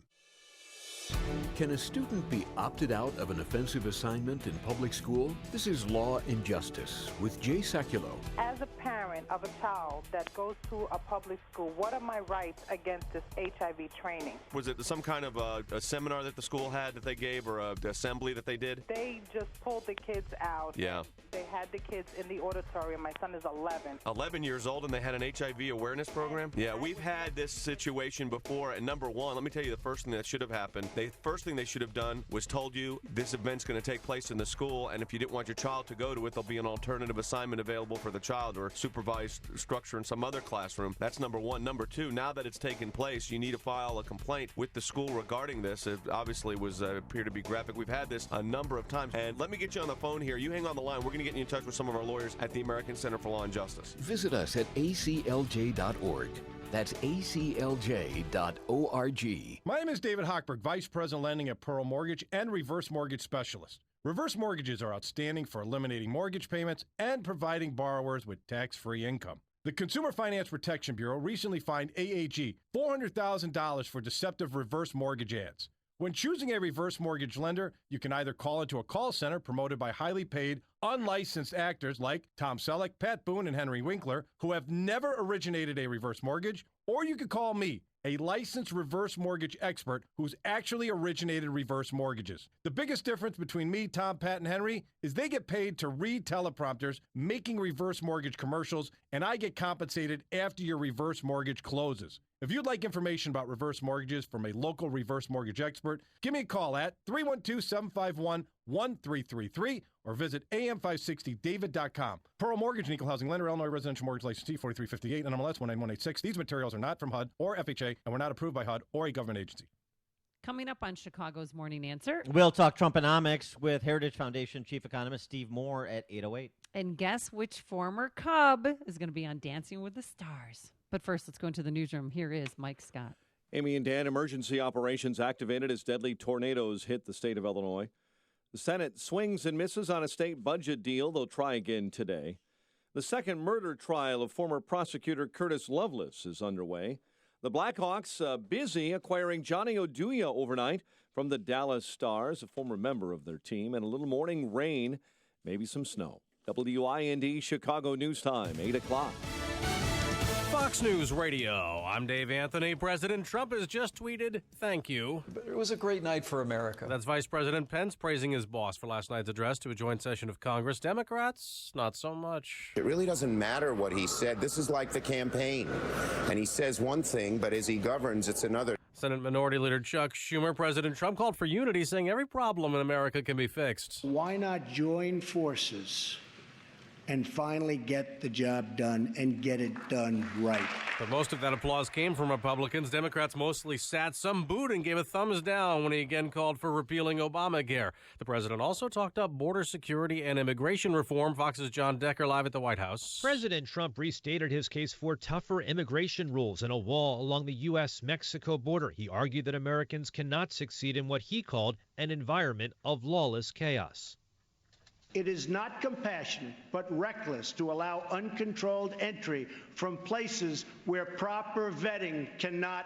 Can a student be opted out of an offensive assignment in public school? This is Law and Justice with Jay Sekulow. As a parent of a child that goes to a public school, what are my rights against this HIV training? Was it some kind of a seminar that the school had that they gave, or an assembly that they did? They just pulled the kids out. Yeah. They had the kids in the auditorium. My son is 11. 11 years old, and they had an HIV awareness program? Yeah, we've had this situation before, and number one, let me tell you the first thing that should have happened. The first thing they should have done was told you this event's going to take place in the school, and if you didn't want your child to go to it, there'll be an alternative assignment available for the child or supervised structure in some other classroom. That's number one. Number two, now that it's taken place, you need to file a complaint with the school regarding this. It obviously was appeared to be graphic. We've had this a number of times. And let me get you on the phone here. You hang on the line. We're going to get you in touch with some of our lawyers at the American Center for Law and Justice. Visit us at aclj.org. That's aclj.org. My name is David Hochberg, Vice President Lending at Pearl Mortgage and Reverse Mortgage Specialist. Reverse mortgages are outstanding for eliminating mortgage payments and providing borrowers with tax-free income. The Consumer Finance Protection Bureau recently fined AAG $400,000 for deceptive reverse mortgage ads. When choosing a reverse mortgage lender, you can either call into a call center promoted by highly paid, unlicensed actors like Tom Selleck, Pat Boone, and Henry Winkler, who have never originated a reverse mortgage, or you could call me, a licensed reverse mortgage expert who's actually originated reverse mortgages. The biggest difference between me, Tom, Pat, and Henry is they get paid to read teleprompters making reverse mortgage commercials, and I get compensated after your reverse mortgage closes. If you'd like information about reverse mortgages from a local reverse mortgage expert, give me a call at 312-751-1333 or visit am560david.com. Pearl Mortgage, an equal housing lender, Illinois residential mortgage license T4358, NMLS 19186. These materials are not from HUD or FHA and were not approved by HUD or a government agency. Coming up on Chicago's Morning Answer. We'll talk Trumponomics with Heritage Foundation Chief Economist Steve Moore at 8:08. And guess which former Cub is going to be on Dancing with the Stars. But first, let's go into the newsroom. Here is Mike Scott. Amy and Dan, emergency operations activated as deadly tornadoes hit the state of Illinois. The Senate swings and misses on a state budget deal. They'll try again today. The second murder trial of former prosecutor Curtis Lovelace is underway. The Blackhawks busy acquiring Johnny Oduya overnight from the Dallas Stars, a former member of their team, and a little morning rain, maybe some snow. WIND Chicago News Time, 8 o'clock. Fox News Radio. I'm Dave Anthony. President Trump has just tweeted, "Thank you." But it was a great night for America. That's Vice President Pence praising his boss for last night's address to a joint session of Congress. Democrats, not so much. It really doesn't matter what he said. This is like the campaign. And he says one thing, but as he governs, it's another. Senate Minority Leader Chuck Schumer, President Trump called for unity, saying every problem in America can be fixed. Why not join forces and finally get the job done and get it done right? But most of that applause came from Republicans. Democrats mostly sat, some booed, and gave a thumbs down when he again called for repealing Obamacare. The president also talked up border security and immigration reform. Fox's John Decker live at the White House. President Trump restated his case for tougher immigration rules and a wall along the U.S.-Mexico border. He argued that Americans cannot succeed in what he called an environment of lawless chaos. It is not compassionate, but reckless to allow uncontrolled entry from places where proper vetting cannot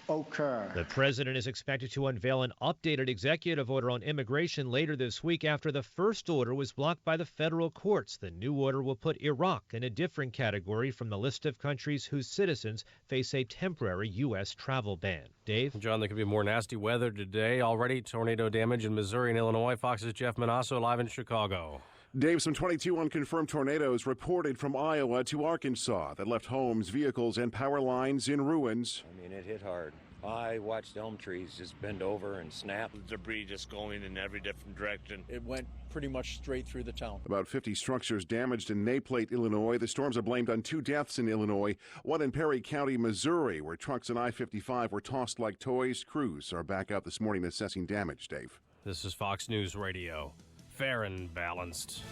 occur. The president is expected to unveil an updated executive order on immigration later this week after the first order was blocked by the federal courts. The new order will put Iraq in a different category from the list of countries whose citizens face a temporary U.S. travel ban. Dave? John, there could be more nasty weather today. Already tornado damage in Missouri and Illinois. Fox's Jeff Manasso live in Chicago. Dave, some 22 unconfirmed tornadoes reported from Iowa to Arkansas that left homes, vehicles, and power lines in ruins. I mean, it hit hard. I watched elm trees just bend over and snap. The debris just going in every different direction. It went pretty much straight through the town. About 50 structures damaged in Naplate, Illinois. The storms are blamed on 2 deaths in Illinois, one in Perry County, Missouri, where trucks on I-55 were tossed like toys. Crews are back out this morning assessing damage, Dave. This is Fox News Radio. Fair and balanced.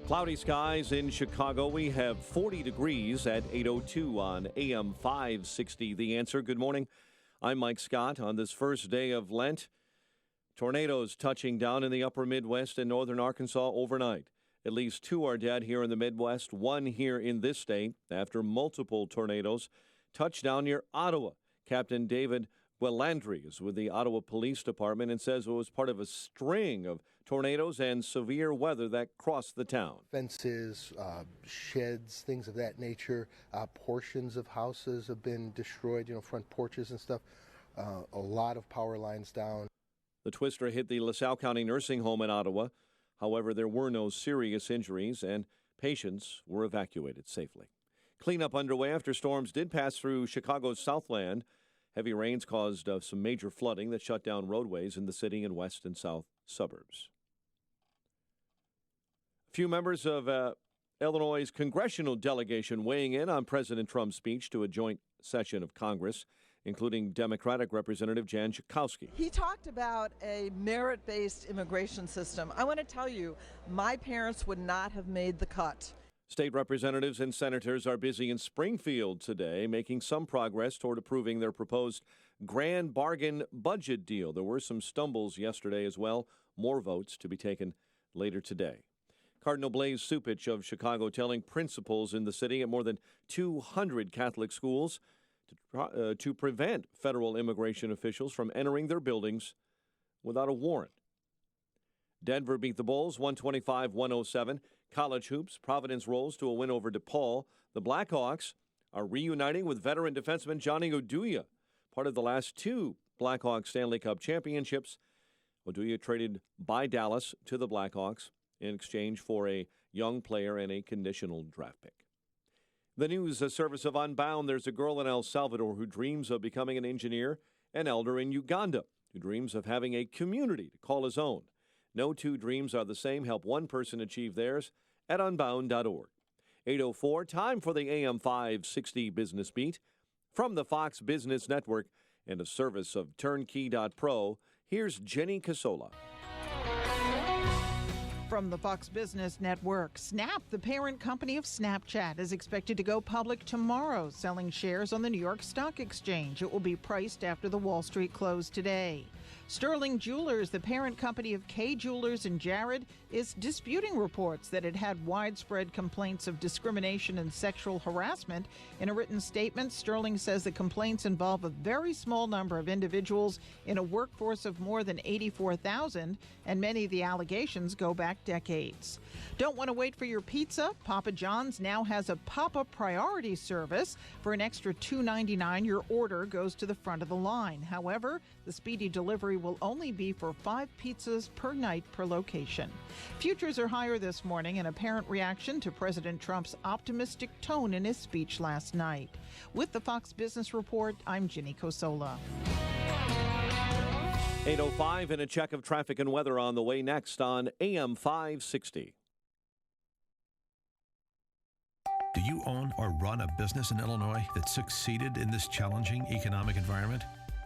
Cloudy skies in Chicago. We have 40 degrees at 8:02 on AM 560. The Answer. Good morning. I'm Mike Scott. On this first day of Lent, tornadoes touching down in the upper Midwest and northern Arkansas overnight. At least 2 are dead here in the Midwest, 1 here in this state after multiple tornadoes touched down near Ottawa. Captain David Guelandry is with the Ottawa Police Department and says it was part of a string of tornadoes and severe weather that crossed the town. Fences, sheds, things of that nature. Portions of houses have been destroyed, front porches and stuff. A lot of power lines down. The twister hit the LaSalle County Nursing Home in Ottawa. However, there were no serious injuries and patients were evacuated safely. Cleanup underway after storms did pass through Chicago's Southland. Heavy rains caused some major flooding that shut down roadways in the city and west and south suburbs. A few members of Illinois' congressional delegation weighing in on President Trump's speech to a joint session of Congress, including Democratic Representative Jan Schakowsky. He talked about a merit-based immigration system. I want to tell you, my parents would not have made the cut. State representatives and senators are busy in Springfield today, making some progress toward approving their proposed grand bargain budget deal. There were some stumbles yesterday as well. More votes to be taken later today. Cardinal Blaise Cupich of Chicago telling principals in the city at more than 200 Catholic schools to prevent federal immigration officials from entering their buildings without a warrant. Denver beat the Bulls 125-107. College hoops, Providence rolls to a win over DePaul. The Blackhawks are reuniting with veteran defenseman Johnny Oduya, part of the last 2 Blackhawks Stanley Cup championships. Oduya traded by Dallas to the Blackhawks in exchange for a young player and a conditional draft pick. The news service of Unbound, there's a girl in El Salvador who dreams of becoming an engineer, an elder in Uganda who dreams of having a community to call his own. No 2 dreams are the same. Help one person achieve theirs at unbound.org. 8:04, time for the AM 560 Business Beat. From the Fox Business Network and a service of Turnkey.pro, here's Jenny Casola. From the Fox Business Network, Snap, the parent company of Snapchat, is expected to go public tomorrow, selling shares on the New York Stock Exchange. It will be priced after the Wall Street close today. Sterling Jewelers, the parent company of Kay Jewelers and Jared, is disputing reports that it had widespread complaints of discrimination and sexual harassment. In a written statement, Sterling says the complaints involve a very small number of individuals in a workforce of more than 84,000, and many of the allegations go back decades. Don't want to wait for your pizza? Papa John's now has a Papa Priority service. For an extra $2.99, your order goes to the front of the line. However, the speedy delivery will only be for 5 pizzas per night per location. Futures are higher this morning, an apparent reaction to President Trump's optimistic tone in his speech last night. With the Fox Business Report, I'm Ginny Cosola. 8:05 and a check of traffic and weather on the way next on AM 560. Do you own or run a business in Illinois that succeeded in this challenging economic environment?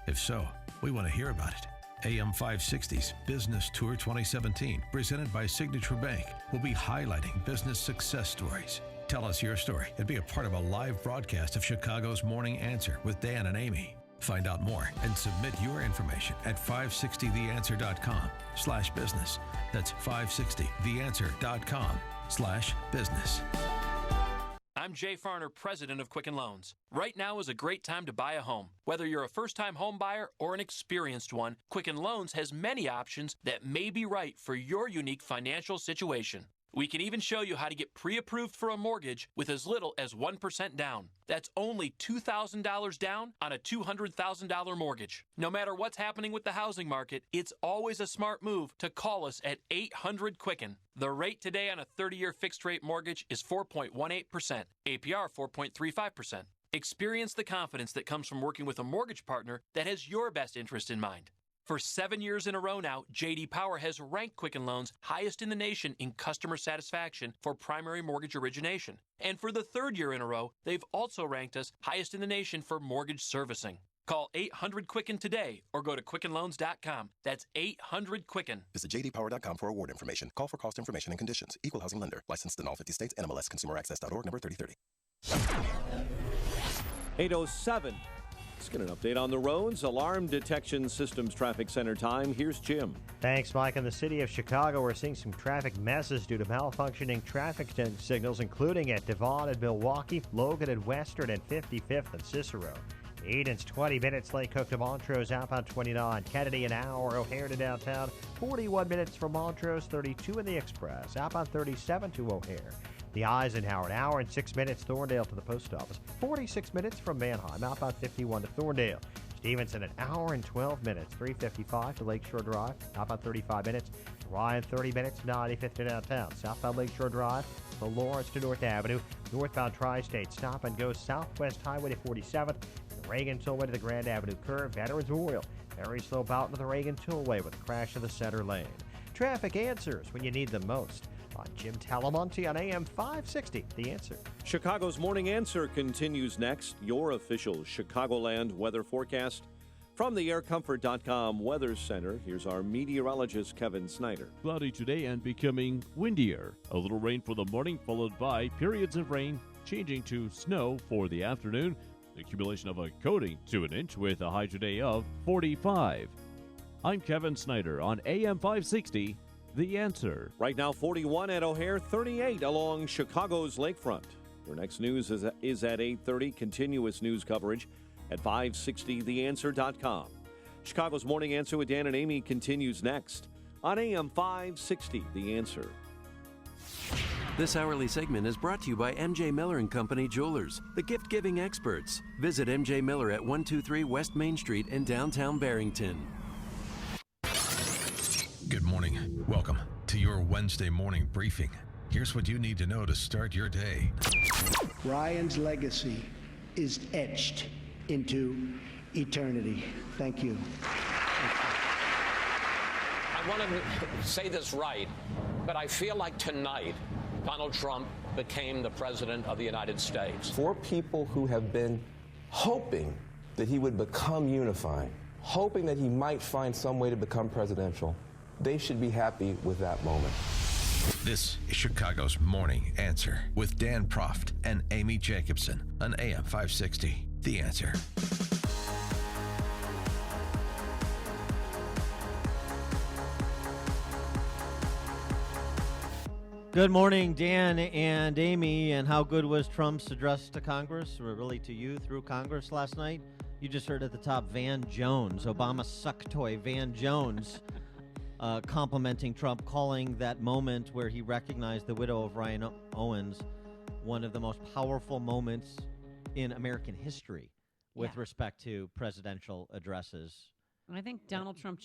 If so, we want to hear about it. AM 560's Business Tour 2017, presented by Signature Bank, will be highlighting business success stories. Tell us your story and be a part of a live broadcast of Chicago's Morning Answer with Dan and Amy. Find out more and submit your information at 560theanswer.com/business. That's 560theanswer.com/business. I'm Jay Farner, president of Quicken Loans. Right now is a great time to buy a home. Whether you're a first-time home buyer or an experienced one, Quicken Loans has many options that may be right for your unique financial situation. We can even show you how to get pre-approved for a mortgage with as little as 1% down. That's only $2,000 down on a $200,000 mortgage. No matter what's happening with the housing market, it's always a smart move to call us at 800-QUICKEN. The rate today on a 30-year fixed-rate mortgage is 4.18%, APR 4.35%. Experience the confidence that comes from working with a mortgage partner that has your best interest in mind. For 7 years in a row now, J.D. Power has ranked Quicken Loans highest in the nation in customer satisfaction for primary mortgage origination. And for the 3rd year in a row, they've also ranked us highest in the nation for mortgage servicing. Call 800-QUICKEN today or go to QuickenLoans.com. That's 800-QUICKEN. Visit jdpower.com for award information. Call for cost information and conditions. Equal housing lender. Licensed in all 50 states. NMLS ConsumerAccess.org number 3030. 8:07. Let's get an update on the roads. Alarm Detection Systems Traffic Center time. Here's Jim. Thanks, Mike. In the city of Chicago, we're seeing some traffic messes due to malfunctioning traffic signals, including at Devon and Milwaukee, Logan and Western, and 55th and Cicero. Eden's 20 minutes, Lake Cook to Montrose, outbound 29. Kennedy an hour, O'Hare to downtown. 41 minutes from Montrose, 32 in the Express. Outbound 37 to O'Hare. The Eisenhower, an hour and 6 minutes, Thorndale to the post office. 46 minutes from Manheim, outbound 51 to Thorndale. Stevenson, an hour and 12 minutes, 355 to Lakeshore Drive, outbound 35 minutes. Ryan, 30 minutes, 95th to downtown. Southbound Lakeshore Drive, to Lawrence to North Avenue. Northbound Tri-State, stop and go Southwest Highway to 47th. The Reagan Tollway to the Grand Avenue curve. Veterans Memorial, very slow out into the Reagan Tollway with a crash in the center lane. Traffic answers when you need them most. On Jim Talamonte on AM 560, The Answer. Chicago's Morning Answer continues next. Your official Chicagoland weather forecast from the AirComfort.com Weather Center. Here's our meteorologist, Kevin Snyder. Cloudy today and becoming windier. A little rain for the morning, followed by periods of rain, changing to snow for the afternoon. The accumulation of a coating to an inch with a high today of 45. I'm Kevin Snyder on AM 560. The Answer. Right now, 41 at O'Hare, 38 along Chicago's lakefront. Your next news is at 8:30. Continuous news coverage at 560theanswer.com. Chicago's Morning Answer with Dan and Amy continues next on AM 560. The Answer. This hourly segment is brought to you by M.J. Miller & Company Jewelers, the gift-giving experts. Visit M.J. Miller at 123 West Main Street in downtown Barrington. Good morning. Welcome to your Wednesday morning briefing. Here's what you need to know to start your day. Ryan's legacy is etched into eternity. Thank you. I want to say this right, but I feel like tonight Donald Trump became the President of the United States. For people who have been hoping that he would become unified, hoping that he might find some way to become presidential, they should be happy with that moment. This is Chicago's Morning Answer with Dan Proft and Amy Jacobson on AM 560. The Answer. Good morning, Dan and Amy. And how good was Trump's address to Congress, or really to you through Congress last night? You just heard at the top Van Jones, Obama suck toy Van Jones, complimenting Trump, calling that moment where he recognized the widow of Ryan Owens one of the most powerful moments in American history with respect to presidential addresses. I think President Trump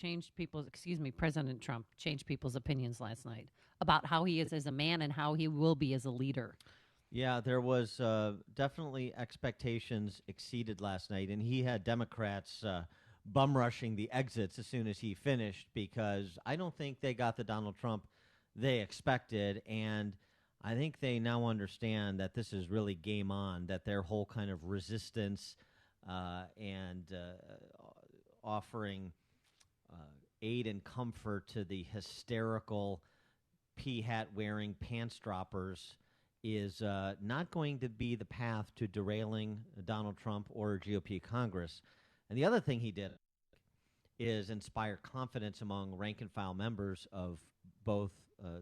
changed people's opinions last night about how he is as a man and how he will be as a leader. Yeah, there was definitely expectations exceeded last night, and he had Democrats bum rushing the exits as soon as he finished, because I don't think they got the Donald Trump they expected, and I think they now understand that this is really game on, that their whole kind of resistance and offering aid and comfort to the hysterical pea-hat wearing pants droppers is not going to be the path to derailing Donald Trump or GOP Congress. And the other thing he did is inspire confidence among rank-and-file members of both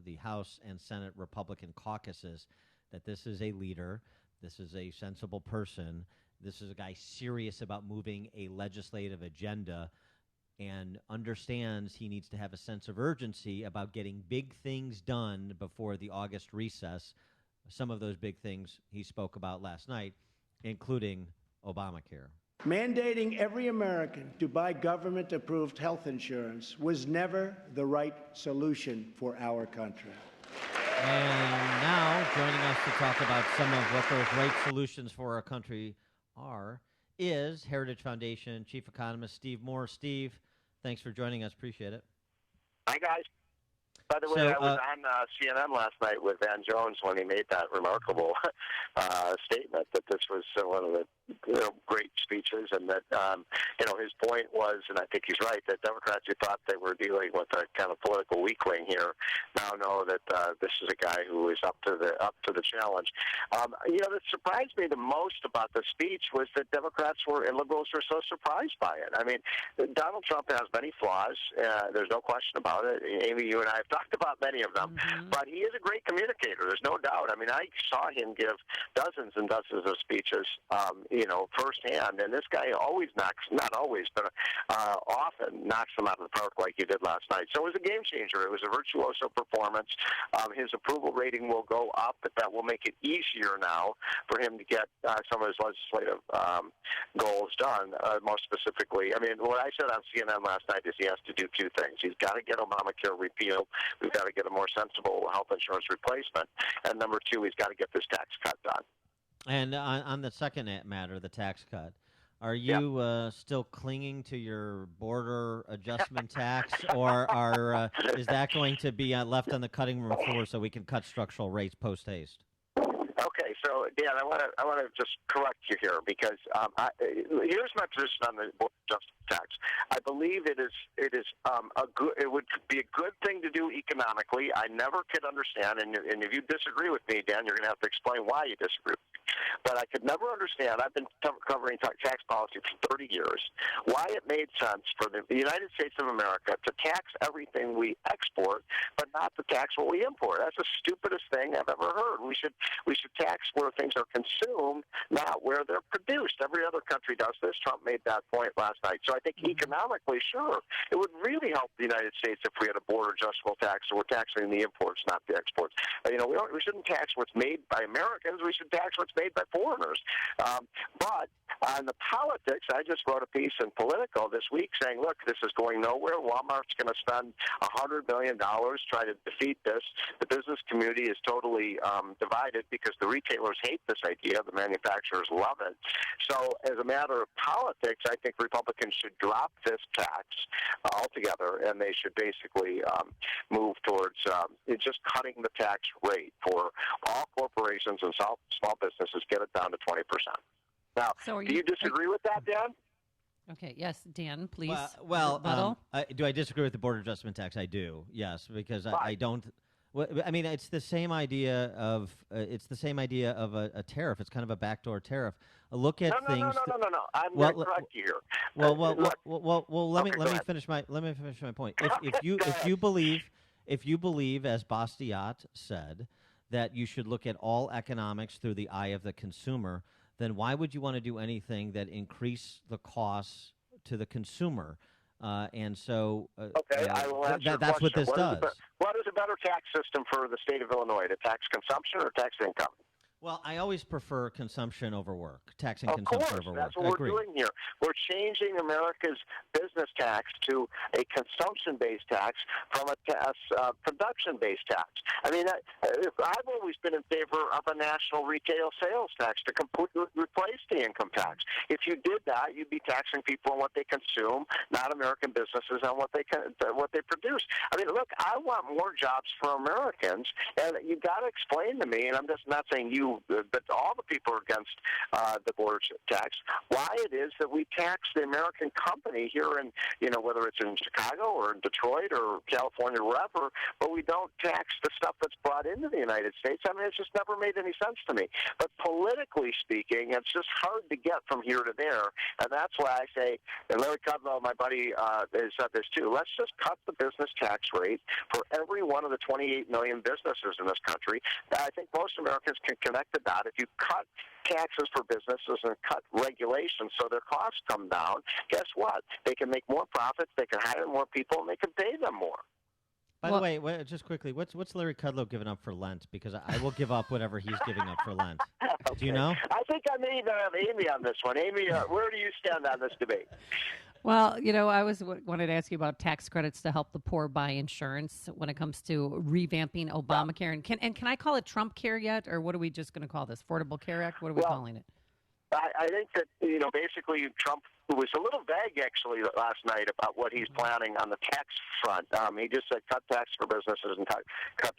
the House and Senate Republican caucuses that this is a leader, this is a sensible person, this is a guy serious about moving a legislative agenda and understands he needs to have a sense of urgency about getting big things done before the August recess. Some of those big things he spoke about last night, including Obamacare. Mandating every American to buy government-approved health insurance was never the right solution for our country. And now, joining us to talk about some of what those right solutions for our country are is Heritage Foundation Chief Economist Steve Moore. Steve, thanks for joining us. Appreciate it. Hi, guys. By the way, I was on CNN last night with Van Jones when he made that remarkable statement that this was one of the great speeches, and that his point was, and I think he's right, that Democrats who thought they were dealing with a kind of political weakling here now know that this is a guy who is up to the challenge. That surprised me the most about the speech was that Democrats and liberals were so surprised by it. I mean, Donald Trump has many flaws. There's no question about it. Amy, you and I have talked about many of them, but he is a great communicator. There's no doubt. I mean, I saw him give dozens and dozens of speeches, firsthand, and this guy always not always, but often knocks them out of the park like he did last night. So it was a game changer. It was a virtuoso performance. His approval rating will go up, but that will make it easier now for him to get some of his legislative goals done. Most specifically, I mean, what I said on CNN last night is he has to do two things. He's got to get Obamacare repealed. We've got to get a more sensible health insurance replacement. And number two, he's got to get this tax cut done. And on the second matter, the tax cut, are you still clinging to your border adjustment tax, or is that going to be left on the cutting room floor so we can cut structural rates post-haste? Okay, so Dan, I want to just correct you here because here's my position on the border adjustment tax. I believe it would be a good thing to do economically. I never could understand, and if you disagree with me, Dan, you're going to have to explain why you disagree with me. But I could never understand. I've been covering tax policy for 30 years. Why it made sense for the United States of America to tax everything we export, but not to tax what we import. That's the stupidest thing I've ever heard. We should tax where things are consumed, not where they're produced. Every other country does this. Trump made that point last night. So I think economically, sure, it would really help the United States if we had a border adjustable tax, so we're taxing the imports, not the exports. We shouldn't tax what's made by Americans. We should tax what's made by foreigners. But on the politics, I just wrote a piece in Politico this week saying, look, this is going nowhere. Walmart's going to spend $100 million trying to defeat this. The business community is totally divided because the retailers hate this idea. The manufacturers love it. So as a matter of politics, I think Republicans should drop this tax altogether, and they should basically move towards just cutting the tax rate for all corporations and small businesses, get it down to 20%. Now, do you disagree with that, Dan? Okay, yes, Dan, please. Well, do I disagree with the border adjustment tax? I do, yes, because I don't. I mean, it's the same idea of a tariff. It's kind of a backdoor tariff. Look at things. No. I'm going to correct you here. Let me finish my point. If you believe, as Bastiat said, that you should look at all economics through the eye of the consumer, then why would you want to do anything that increase the costs to the consumer? I will answer that's what this does. What is a better tax system for the state of Illinois, to tax consumption or tax income? Well, I always prefer consumption over work, taxing consumption over work. That's what we're doing here. We're changing America's business tax to a consumption-based tax from a production-based tax. I mean, I've always been in favor of a national retail sales tax to completely replace the income tax. If you did that, you'd be taxing people on what they consume, not American businesses on what they produce. I mean, look, I want more jobs for Americans, and you've got to explain to me, and I'm just not saying you, but all the people are against the border tax, why it is that we tax the American company here in, whether it's in Chicago or in Detroit or California, wherever, but we don't tax the stuff that's brought into the United States. I mean, it's just never made any sense to me. But politically speaking, it's just hard to get from here to there, and that's why I say, and Larry Kudlow, my buddy, has said this too, let's just cut the business tax rate for every one of the 28 million businesses in this country. I think most Americans can connect connected that. If you cut taxes for businesses and cut regulations so their costs come down, guess what? They can make more profits, they can hire more people, and they can pay them more. By the way, just quickly, what's Larry Kudlow giving up for Lent? Because I will give up whatever he's giving up for Lent. Okay. Do you know? I think I may even have Amy on this one. Amy, where do you stand on this debate? Well, I wanted to ask you about tax credits to help the poor buy insurance when it comes to revamping Obamacare. And can I call it Trump Care yet, or what are we just going to call this? Affordable Care Act? What are we calling it? I think that, basically Trump was a little vague, actually, last night about what he's planning on the tax front. He just said cut taxes for businesses and cut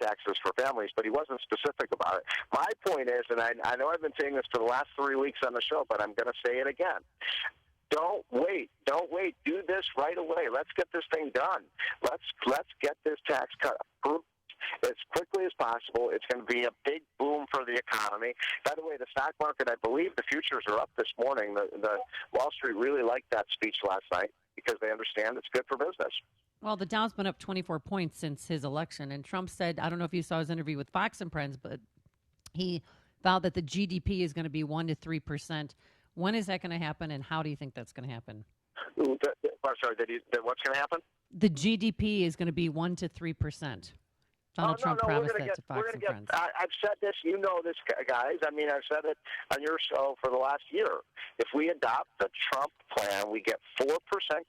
taxes for families, but he wasn't specific about it. My point is, and I know I've been saying this for the last 3 weeks on the show, but I'm going to say it again. Don't wait. Do this right away. Let's get this thing done. Let's get this tax cut approved as quickly as possible. It's going to be a big boom for the economy. By the way, the stock market, I believe the futures are up this morning. The Wall Street really liked that speech last night because they understand it's good for business. Well, the Dow's been up 24 points since his election, and Trump said, I don't know if you saw his interview with Fox and Friends, but he vowed that the GDP is going to be 1% to 3%. When is that going to happen, and how do you think that's going to happen? What's going to happen? The GDP is going to be 1% to 3%. Donald Trump promised that to Fox and Friends. I've said this, you know this, guys. I mean, I've said it on your show for the last year. If we adopt the Trump plan, we get 4%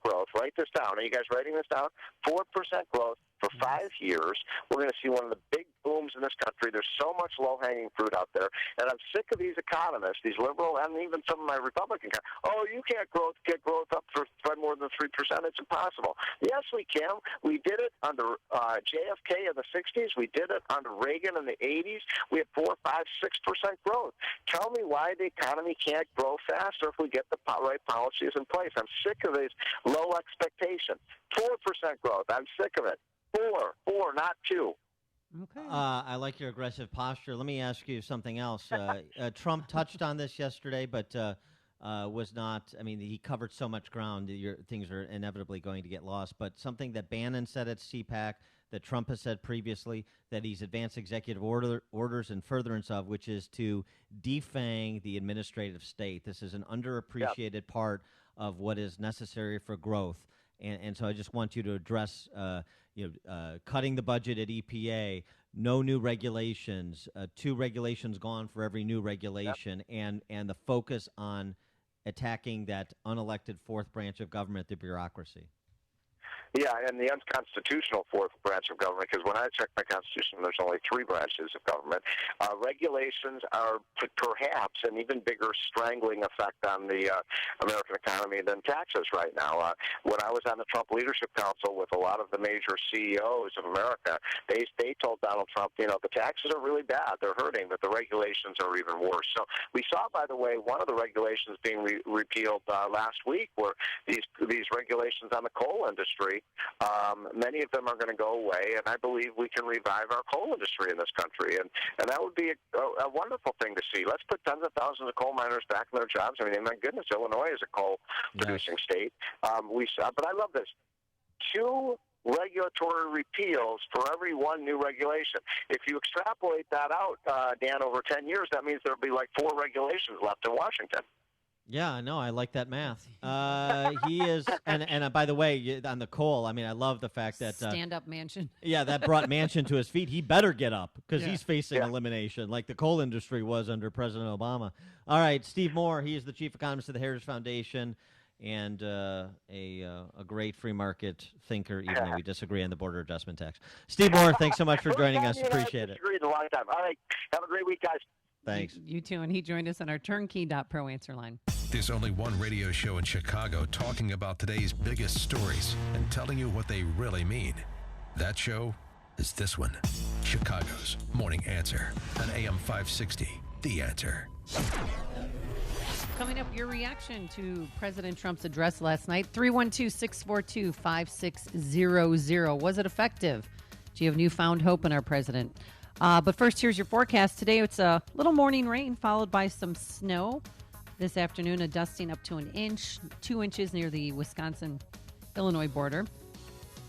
growth. Write this down. Are you guys writing this down? 4% growth for 5 years. We're going to see one of the big booms in this country. There's so much low-hanging fruit out there. And I'm sick of these economists, these liberal, and even some of my Republican guys. Oh, you can't get growth up by more than 3%. It's impossible. Yes, we can. We did it under JFK in the 60s. We did it under Reagan in the 80s. We had 4%, 5%, 6% growth. Tell me why the economy can't grow faster if we get the right policies in place. I'm sick of these low expectations. 4% growth. I'm sick of it. 4, not 2. Okay. I like your aggressive posture. Let me ask you something else. Trump touched on this yesterday, but was not. I mean, he covered so much ground. Things are inevitably going to get lost. But something that Bannon said at CPAC, that Trump has said previously, that he's advanced executive orders in furtherance of, which is to defang the administrative state. This is an underappreciated part of what is necessary for growth. And so I just want you to address, cutting the budget at EPA, no new regulations, 2 regulations gone for every new regulation, and the focus on attacking that unelected fourth branch of government, the bureaucracy. Yeah, and the unconstitutional fourth branch of government, because when I check my Constitution, there's only 3 branches of government. Regulations are perhaps an even bigger strangling effect on the American economy than taxes right now. When I was on the Trump Leadership Council with a lot of the major CEOs of America, they told Donald Trump, the taxes are really bad. They're hurting, but the regulations are even worse. So we saw, by the way, one of the regulations being repealed last week were these regulations on the coal industry. Many of them are going to go away, and I believe we can revive our coal industry in this country, and that would be a wonderful thing to see. Let's put tens of thousands of coal miners back in their jobs. I mean, my goodness, Illinois is a coal-producing state. But I love this. 2 regulatory repeals for every 1 new regulation. If you extrapolate that out, Dan, over 10 years, that means there'll be like 4 regulations left in Washington. Yeah, I know. I like that math. He is, and by the way, on the coal, I mean, I love the fact that stand-up Manchin. Yeah, that brought Manchin to his feet. He better get up because he's facing elimination, like the coal industry was under President Obama. All right, Steve Moore. He is the chief economist of the Heritage Foundation and a great free market thinker, even though we disagree on the border adjustment tax. Steve Moore, thanks so much for joining us. Appreciate it. Agreed a long time. All right, have a great week, guys. Thanks. You too, and he joined us on our Turnkey.pro answer line. There's only one radio show in Chicago talking about today's biggest stories and telling you what they really mean. That show is this one, Chicago's Morning Answer on AM 560, The Answer. Coming up, your reaction to President Trump's address last night, 312-642-5600. Was it effective? Do you have newfound hope in our president? But first, here's your forecast. Today, it's a little morning rain followed by some snow. This afternoon, a dusting up to 1 inch, 2 inches near the Wisconsin-Illinois border.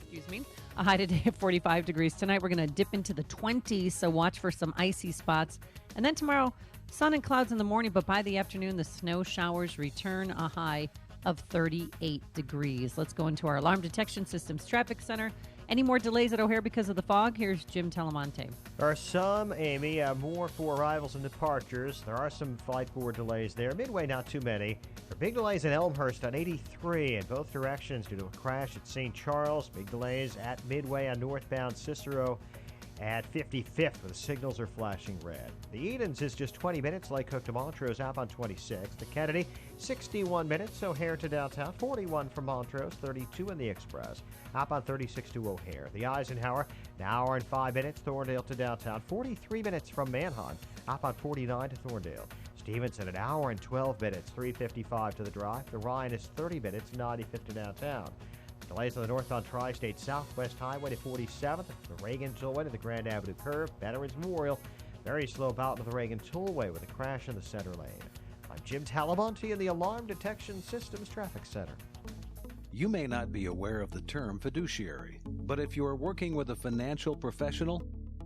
Excuse me. A high today of 45 degrees. Tonight, we're going to dip into the 20s, so watch for some icy spots. And then tomorrow, Sun and clouds in the morning, but by the afternoon, the snow showers return, a high of 38 degrees. Let's go into our Alarm Detection Systems Traffic Center. Any more delays at O'Hare because of the fog? Here's Jim Telemonte. There are some, Amy, more for arrivals and departures. There are some flight forward delays there. Midway, not too many. There are big delays in Elmhurst on 83 in both directions due to a crash at St. Charles. Big delays at Midway on northbound Cicero at 55th, where the signals are flashing red. The Edens is just 20 minutes. Lake Hook to Montrose out on 26. The Kennedy, 61 minutes. O'Hare to downtown, 41 from Montrose, 32 in the Express. Up on 36 to O'Hare. The Eisenhower, an hour and 5 minutes. Thorndale to downtown, 43 minutes from Manheim. Up on 49 to Thorndale. Stevenson, an hour and 12 minutes, 3:55 to the drive. The Ryan is 30 minutes, 95th to downtown. Delays on the north on Tri-State Southwest Highway to 47th, the Reagan Tollway to the Grand Avenue curve, Veterans Memorial. Very slow bout to the Reagan Tollway with a crash in the center lane. I'm Jim Talamonte in the Alarm Detection Systems Traffic Center. You may not be aware of the term fiduciary, but if you are working with a financial professional,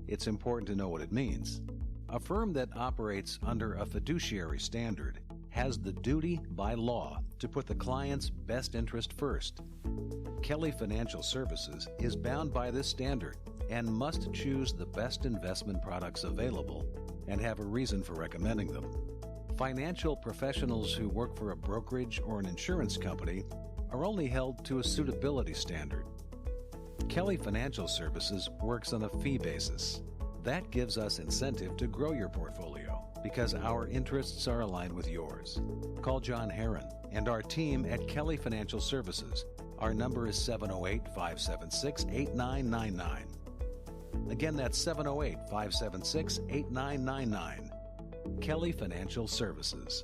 it's important to know what it means. A firm that operates under a fiduciary standard has the duty by law to put the client's best interest first. Kelly Financial Services is bound by this standard and must choose the best investment products available and have a reason for recommending them. Financial professionals who work for a brokerage or an insurance company are only held to a suitability standard. Kelly Financial Services works on a fee basis. That gives us incentive to grow your portfolio because our interests are aligned with yours. Call John Herron and our team at Kelly Financial Services. Our number is 708-576-8999. Again, that's 708-576-8999. Kelly Financial Services.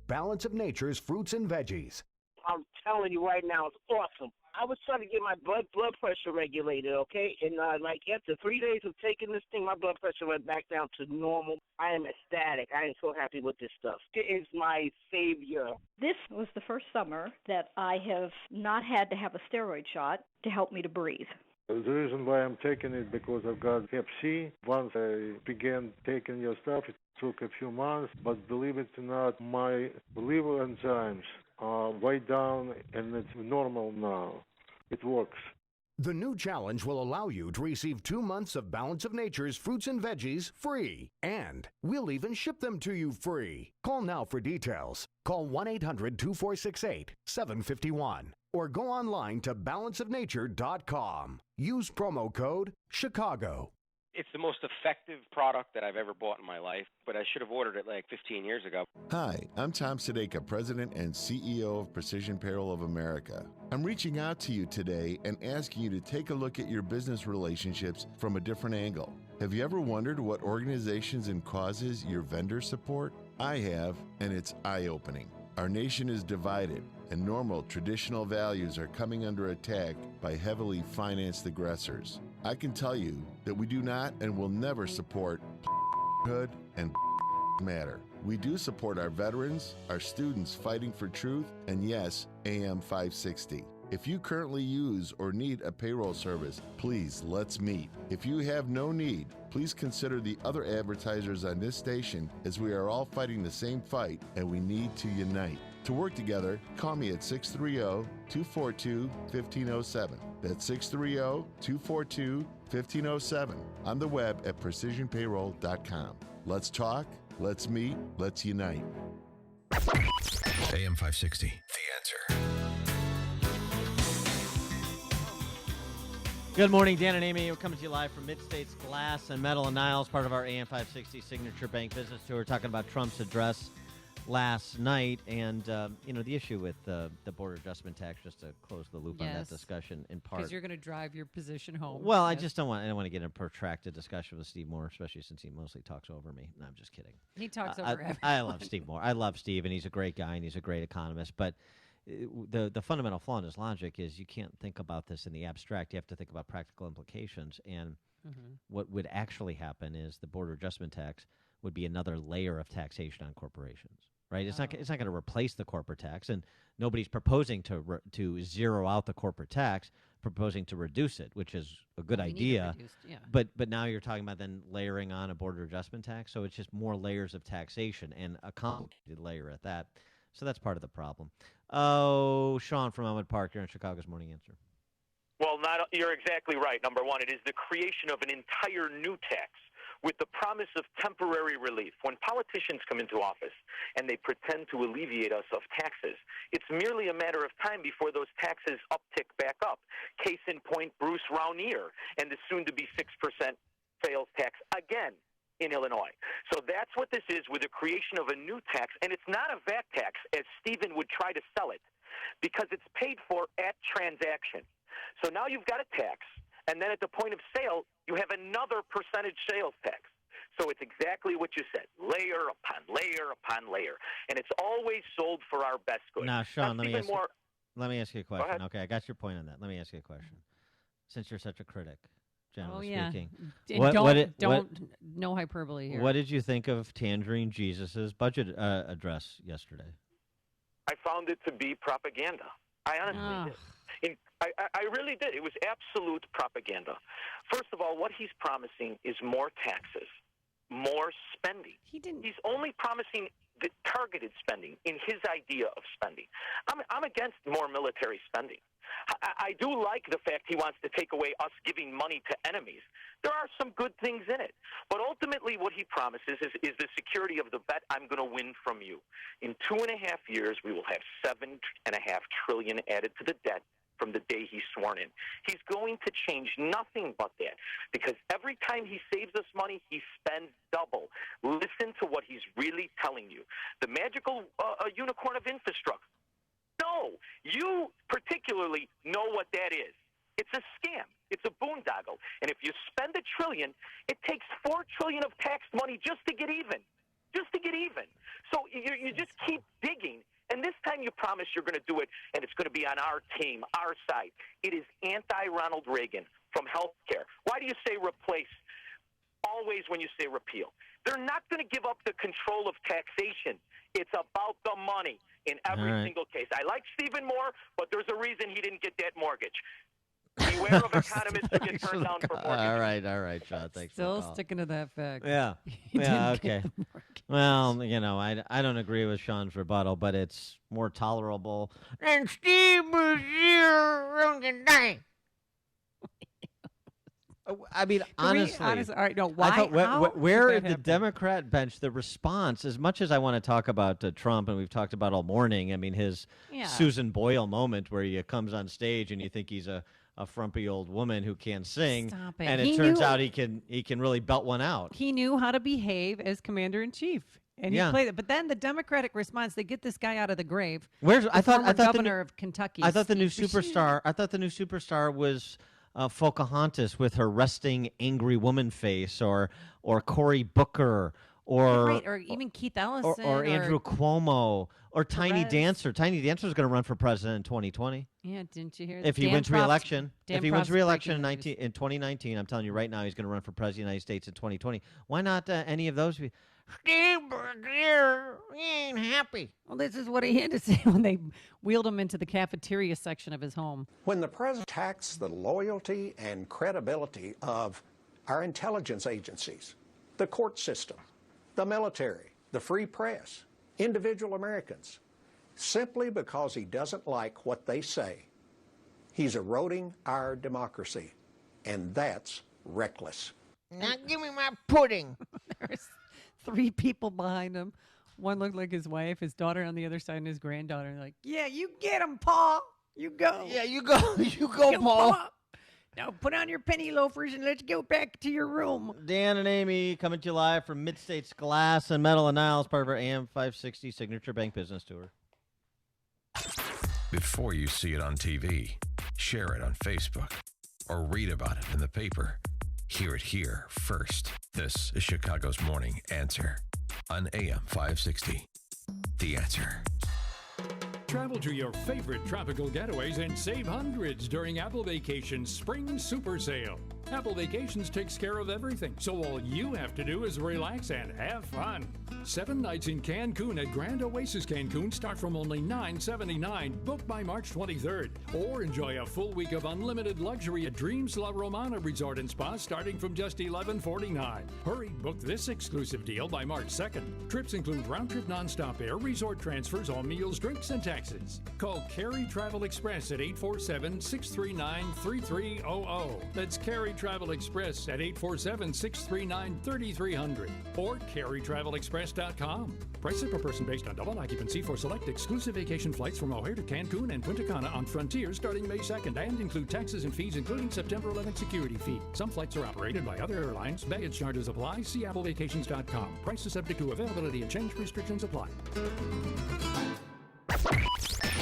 Balance of Nature's fruits and veggies. I'm telling you right now, it's awesome. I was trying to get my blood pressure regulated, okay? And like after 3 days of taking this thing, my blood pressure went back down to normal. I am ecstatic. I am so happy with this stuff. It is my savior. This was the first summer that I have not had to have a steroid shot to help me to breathe. The reason why I'm taking it because I've got Hep C. Once I began taking your stuff, it took a few months, but believe it or not, my liver enzymes are way down and it's normal now. It works. The new challenge will allow you to receive 2 months of Balance of Nature's fruits and veggies free. And we'll even ship them to you free. Call now for details. Call 1-800-2468-751 or go online to balanceofnature.com. Use promo code CHICAGO. It's the most effective product that I've ever bought in my life, but I should have ordered it like 15 years ago. Hi, I'm Tom Sadeka, President and CEO of Precision Payroll of America. I'm reaching out to you today and asking you to take a look at your business relationships from a different angle. Have you ever wondered what organizations and causes your vendors support? I have, and it's eye-opening. Our nation is divided, and normal traditional values are coming under attack by heavily financed aggressors. I can tell you that we do not and will never support hood and matter. We do support our veterans, our students fighting for truth, and yes, AM 560. If you currently use or need a payroll service, please let's meet. If you have no need, please consider the other advertisers on this station, as we are all fighting the same fight and we need to unite. To work together, call me at 630-242-1507. That's 630-242-1507. On the web at precisionpayroll.com. Let's talk, let's meet, let's unite. AM 560, The Answer. Good morning, Dan and Amy. We're coming to you live from Mid-States Glass and Metal and Niles, part of our AM 560 Signature Bank Business Tour. We're talking about Trump's address last night, and the issue with the border adjustment tax, just to close the loop on that discussion in part. Because you're going to drive your position home. Well, I don't want to get in a protracted discussion with Steve Moore, especially since he mostly talks over me. No, I'm just kidding. He talks over everyone. I love Steve Moore. I love Steve, and he's a great guy, and he's a great economist, but the fundamental flaw in his logic is you can't think about this in the abstract. You have to think about practical implications, and what would actually happen is the border adjustment tax would be another layer of taxation on corporations. Right, it's not going to replace the corporate tax, and nobody's proposing to zero out the corporate tax. proposing to reduce it, which is a good We need it idea. reduced, yeah. But now you're talking about then layering on a border adjustment tax, so it's just more layers of taxation and a complicated layer at that. So that's part of the problem. Oh, Sean from Elmwood Park, you're in Chicago's Morning Answer. Well, you're exactly right. Number one, it is the creation of an entire new tax with the promise of temporary relief. When politicians come into office and they pretend to alleviate us of taxes, it's merely a matter of time before those taxes uptick back up. Case in point, Bruce Raunier and the soon-to-be 6% sales tax again in Illinois. So that's what this is, with the creation of a new tax, and it's not a VAT tax, as Stephen would try to sell it, because it's paid for at transaction. So now you've got a tax, and then at the point of sale, you have another percentage sales tax. So it's exactly what you said, layer upon layer upon layer. And it's always sold for our best good. Now, Sean, let me ask you a question. ahead. Okay, I got your point on that. Let me ask you a question. Since you're such a critic, generally yeah. speaking. No hyperbole here. What did you think of Tangerine Jesus's budget address yesterday? I found it to be propaganda. I honestly did. I really did. It was absolute propaganda. First of all, what he's promising is more taxes, more spending. He's only promising the targeted spending in his idea of spending. I'm against more military spending. I do like the fact he wants to take away us giving money to enemies. There are some good things in it. But ultimately what he promises is the security of the bet I'm going to win from you. In 2.5 years, we will have $7.5 trillion added to the debt from the day he's sworn in. He's going to change nothing but that, because every time he saves us money, he spends double. Listen to what he's really telling you. The magical unicorn of infrastructure. No, you particularly know what that is. It's a scam. It's a boondoggle. And if you spend $1 trillion, it takes $4 trillion of tax money just to get even. Just to get even. So you just keep digging. And this time you promise you're going to do it, and it's going to be on our team, our side. It is anti-Ronald Reagan from health care. Why do you say replace always when you say repeal? They're not going to give up the control of taxation. It's about the money in every single case. I like Stephen Moore, but there's a reason he didn't get that mortgage. Beware of economists who get turned down for mortgages. All right, Sean. Thanks. Still sticking to that fact. Yeah. He Yeah. didn't get Okay. the mortgage. Well, I don't agree with Sean's rebuttal, but it's more tolerable. And Steve was here tonight. I mean, honestly, all right, no, I why? thought, where did in that the happen? Democrat bench, the response, as much as I want to talk about Trump, and we've talked about all morning, I mean, his Susan Boyle moment where he comes on stage and you think he's a frumpy old woman who can't sing, Stop it. and He it turns knew- out he can really belt one out. He knew how to behave as commander-in-chief. And he Yeah. played it. But then the Democratic response, they get this guy out of the grave. I thought former the governor new- of Kentucky. I thought the new Steve superstar. I thought the new superstar was Pocahontas with her resting angry woman face, or Cory Booker, or Right, or even Keith Ellison. or Andrew Cuomo, or Tiny Perez. Dancer. Tiny Dancer is going to run for president in 2020. Yeah, didn't you hear? If he Dan wins Proft's- re-election, Dan if he wins Proft's re-election breaking in 2019, I'm telling you right now, he's going to run for president of the United States in 2020. Why not any of those? Steve here, he ain't happy. Well, this is what he had to say when they wheeled him into the cafeteria section of his home. When the president attacks the loyalty and credibility of our intelligence agencies, the court system, the military, the free press, individual Americans, simply because he doesn't like what they say, he's eroding our democracy, and that's reckless. Now give me my pudding. There's 3 people behind him. One looked like his wife, his daughter on the other side, and his granddaughter. Like, yeah, you get him, Paul. You go. Yeah, you go. You go, Paul. Now put on your penny loafers and let's go back to your room. Dan and Amy coming to you live from Mid-States Glass and Metal and Niles, part of our AM 560 Signature Bank Business Tour. Before you see it on TV, share it on Facebook, or read about it in the paper. Hear it here first. This is Chicago's Morning Answer on AM 560. The Answer. Travel to your favorite tropical getaways and save hundreds during Apple Vacation's Spring Super Sale. Apple Vacations takes care of everything, so all you have to do is relax and have fun. 7 nights in Cancun at Grand Oasis Cancun start from only $9.79. Book by March 23rd. Or enjoy a full week of unlimited luxury at Dreams La Romana Resort and Spa starting from just $11.49. Hurry, book this exclusive deal by March 2nd. Trips include round-trip nonstop air, resort transfers, all meals, drinks, and taxes. Call Carey Travel Express at 847-639-3300. That's Carey Travel Express at 847-639-3300 or CareyTravelExpress.com. Prices per person based on double occupancy for select exclusive vacation flights from O'Hare to Cancun and Punta Cana on Frontier starting May 2nd and include taxes and fees including September 11th security fee. Some flights are operated by other airlines. Baggage charges apply. See AppleVacations.com. Prices subject to availability and change restrictions apply.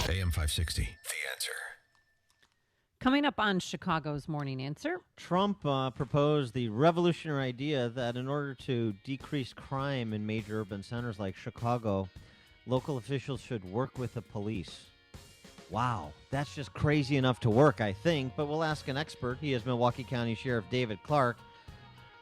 AM 560, The Answer. Coming up on Chicago's Morning Answer. Trump proposed the revolutionary idea that in order to decrease crime in major urban centers like Chicago, local officials should work with the police. Wow, that's just crazy enough to work, I think, but we'll ask an expert. He is Milwaukee County Sheriff David Clark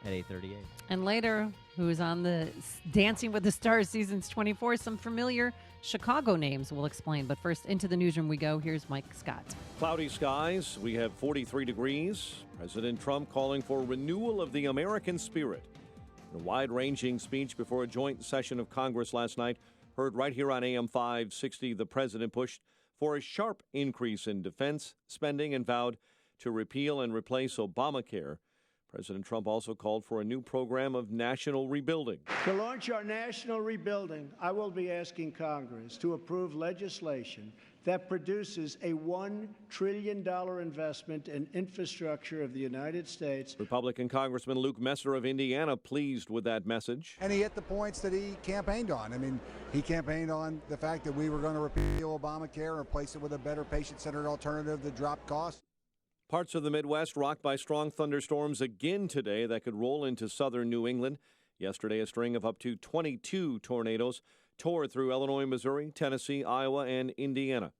at 8:38. And later, who is on the Dancing with the Stars Seasons 24, some familiar Chicago names we'll explain. But first, into the newsroom we go. Here's Mike Scott. Cloudy skies. We have 43 degrees. President Trump calling for renewal of the American spirit. In a wide-ranging speech before a joint session of Congress last night, heard right here on AM 560, the president pushed for a sharp increase in defense spending and vowed to repeal and replace Obamacare. President Trump also called for a new program of national rebuilding. To launch our national rebuilding, I will be asking Congress to approve legislation that produces a $1 trillion investment in infrastructure of the United States. Republican Congressman Luke Messer of Indiana pleased with that message. And he hit the points that he campaigned on. I mean, he campaigned on the fact that we were going to repeal Obamacare and replace it with a better patient-centered alternative that dropped costs. Parts of the Midwest rocked by strong thunderstorms again today that could roll into southern New England. Yesterday, a string of up to 22 tornadoes tore through Illinois, Missouri, Tennessee, Iowa, and Indiana.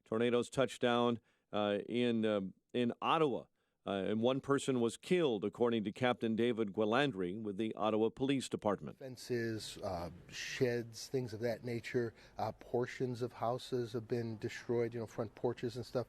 Tornadoes touched down in Ottawa, and one person was killed, according to Captain David Gualandri with the Ottawa Police Department. Fences, sheds, things of that nature. Portions of houses have been destroyed, front porches and stuff.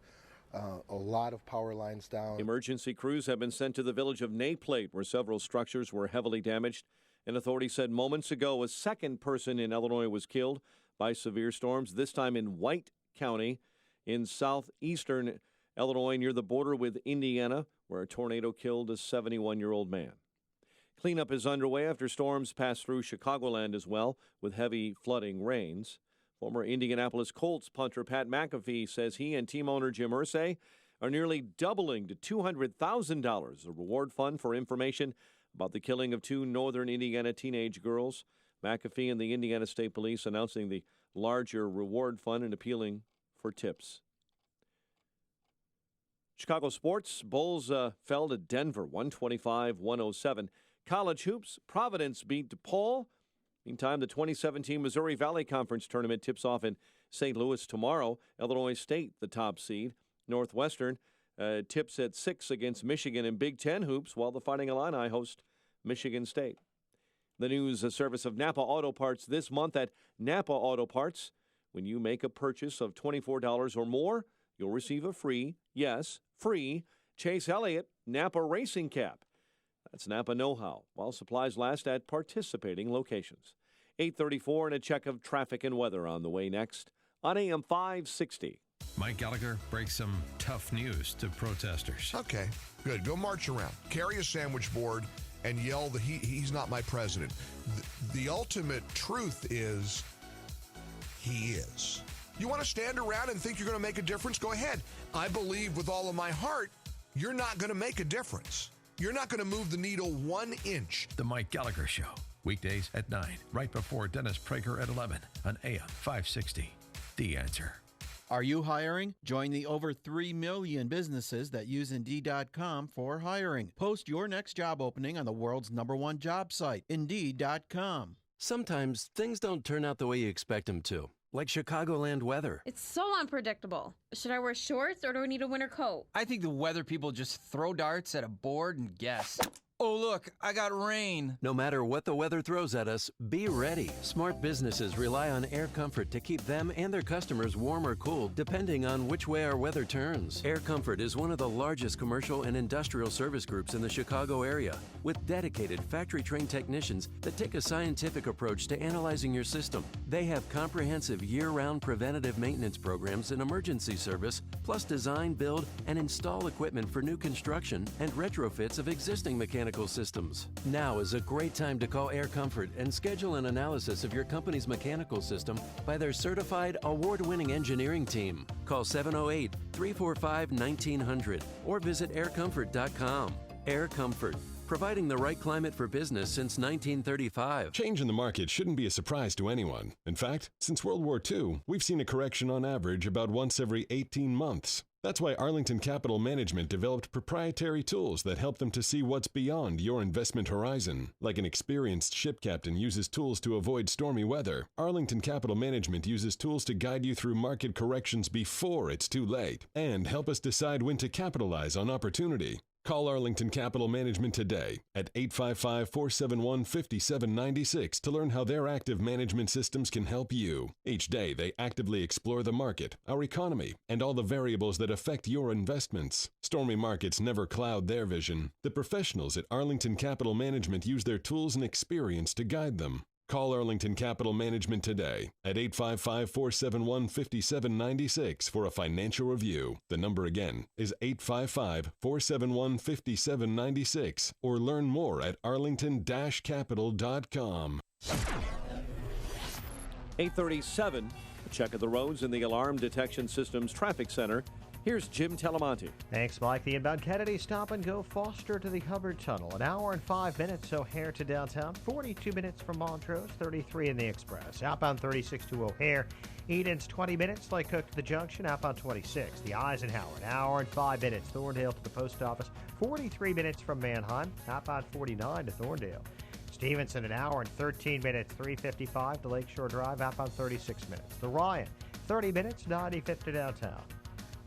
A lot of power lines down. Emergency crews have been sent to the village of Naplate, where several structures were heavily damaged. And authorities said moments ago a second person in Illinois was killed by severe storms, this time in White County in southeastern Illinois near the border with Indiana, where a tornado killed a 71-year-old man. Cleanup is underway after storms passed through Chicagoland as well, with heavy flooding rains. Former Indianapolis Colts punter Pat McAfee says he and team owner Jim Irsay are nearly doubling to $200,000, a reward fund for information about the killing of 2 northern Indiana teenage girls. McAfee and the Indiana State Police announcing the larger reward fund and appealing for tips. Chicago sports, Bulls fell to Denver 125-107. College hoops, Providence beat DePaul. Meantime, the 2017 Missouri Valley Conference tournament tips off in St. Louis tomorrow. Illinois State, the top seed. Northwestern tips at 6 against Michigan in Big Ten hoops, while the Fighting Illini host Michigan State. The news service of Napa Auto Parts this month at Napa Auto Parts. When you make a purchase of $24 or more, you'll receive a free, yes, free, Chase Elliott Napa Racing Cap. That's Napa know-how, while supplies last at participating locations. 8:34 and a check of traffic and weather on the way next on AM 560. Mike Gallagher breaks some tough news to protesters. Okay, good. Go march around. Carry a sandwich board and yell that he's not my president. The ultimate truth is he is. You want to stand around and think you're going to make a difference? Go ahead. I believe with all of my heart you're not going to make a difference. You're not going to move the needle 1 inch. The Mike Gallagher Show, weekdays at 9, right before Dennis Prager at 11 on AM 560. The Answer. Are you hiring? Join the over 3 million businesses that use Indeed.com for hiring. Post your next job opening on the world's #1 job site, Indeed.com. Sometimes things don't turn out the way you expect them to. like Chicagoland weather. It's so unpredictable. Should I wear shorts or do I need a winter coat? I think the weather people just throw darts at a board and guess. Oh, look, I got rain. No matter what the weather throws at us, be ready. Smart businesses rely on Air Comfort to keep them and their customers warm or cool, depending on which way our weather turns. Air Comfort is one of the largest commercial and industrial service groups in the Chicago area, with dedicated factory-trained technicians that take a scientific approach to analyzing your system. They have comprehensive year-round preventative maintenance programs and emergency service, plus design, build, and install equipment for new construction and retrofits of existing mechanical systems. Now is a great time to call Air Comfort and schedule an analysis of your company's mechanical system by their certified award-winning engineering team. Call 708-345-1900 or visit aircomfort.com. Air Comfort, providing the right climate for business since 1935. Change in the market shouldn't be a surprise to anyone. In fact, since World War II, we've seen a correction on average about once every 18 months. That's why Arlington Capital Management developed proprietary tools that help them to see what's beyond your investment horizon. Like an experienced ship captain uses tools to avoid stormy weather, Arlington Capital Management uses tools to guide you through market corrections before it's too late and help us decide when to capitalize on opportunity. Call Arlington Capital Management today at 855-471-5796 to learn how their active management systems can help you. Each day, they actively explore the market, our economy, and all the variables that affect your investments. Stormy markets never cloud their vision. The professionals at Arlington Capital Management use their tools and experience to guide them. Call Arlington Capital Management today at 855-471-5796 for a financial review. The number again is 855-471-5796 or learn more at arlington-capital.com. 8:37, a check of the roads in the Alarm Detection Systems Traffic Center. Here's Jim Telemonte. Thanks, Mike. The inbound Kennedy stop and go Foster to the Hubbard Tunnel. An hour and 5 minutes O'Hare to downtown. 42 minutes from Montrose. 33 in the Express. Outbound 36 to O'Hare. Edens 20 minutes. Lake Cook to the Junction. Outbound 26. The Eisenhower. An hour and 5 minutes. Thorndale to the Post Office. 43 minutes from Manheim. Outbound 49 to Thorndale. Stevenson, an hour and 13 minutes. 355 to Lakeshore Drive. Outbound 36 minutes. The Ryan. 30 minutes. 95th to downtown.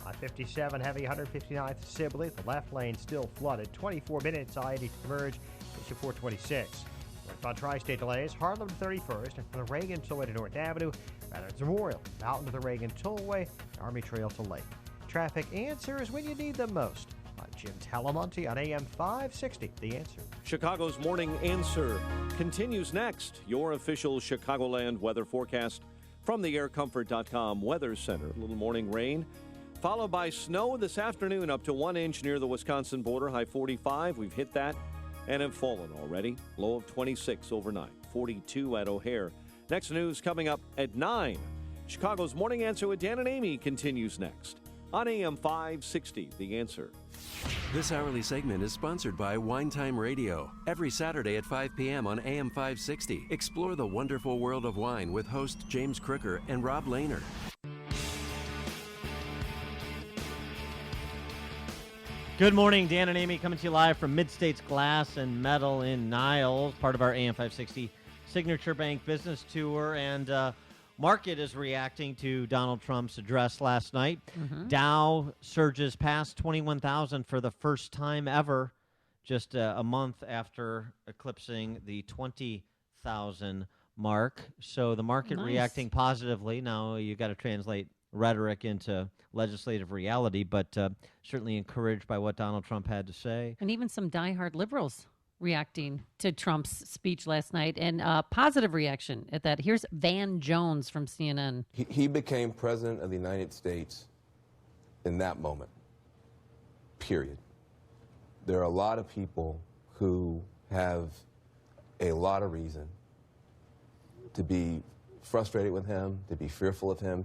I-57 heavy 159th Sibley. The left lane still flooded. 24 minutes. I-80 to Merge. Issue 426. Northbound Tri-State delays. Harlem to 31st. And from the Reagan Tollway to North Avenue. Veterans Memorial. Mountain to the Reagan Tollway. Army Trail to Lake. Traffic answers when you need them most. I'm Jim Talamonte on AM 560. The Answer. Chicago's Morning Answer continues next. Your official Chicagoland weather forecast from the aircomfort.com Weather Center. A little morning rain, followed by snow this afternoon up to 1 inch near the Wisconsin border. High 45. We've hit that and have fallen already. Low of 26 overnight. 42 at O'Hare. Next news coming up at 9. Chicago's Morning Answer with Dan and Amy continues next on AM 560. The Answer. This hourly segment is sponsored by Wine Time Radio. Every Saturday at 5 p.m. on AM 560. Explore the wonderful world of wine with host James Crooker and Rob Lehner. Good morning, Dan and Amy coming to you live from Mid-States Glass and Metal in Niles, part of our AM 560 Signature Bank Business Tour. And market is reacting to Donald Trump's address last night. Dow surges past 21,000 for the first time ever, just a month after eclipsing the 20,000 mark. So the market reacting positively. Now you got to translate rhetoric into legislative reality, but certainly encouraged by what Donald Trump had to say. And even some diehard liberals reacting to Trump's speech last night, and positive reaction at that. Here's Van Jones from CNN. He became president of the United States in that moment, period. There are a lot of people who have a lot of reason to be frustrated with him, to be fearful of him.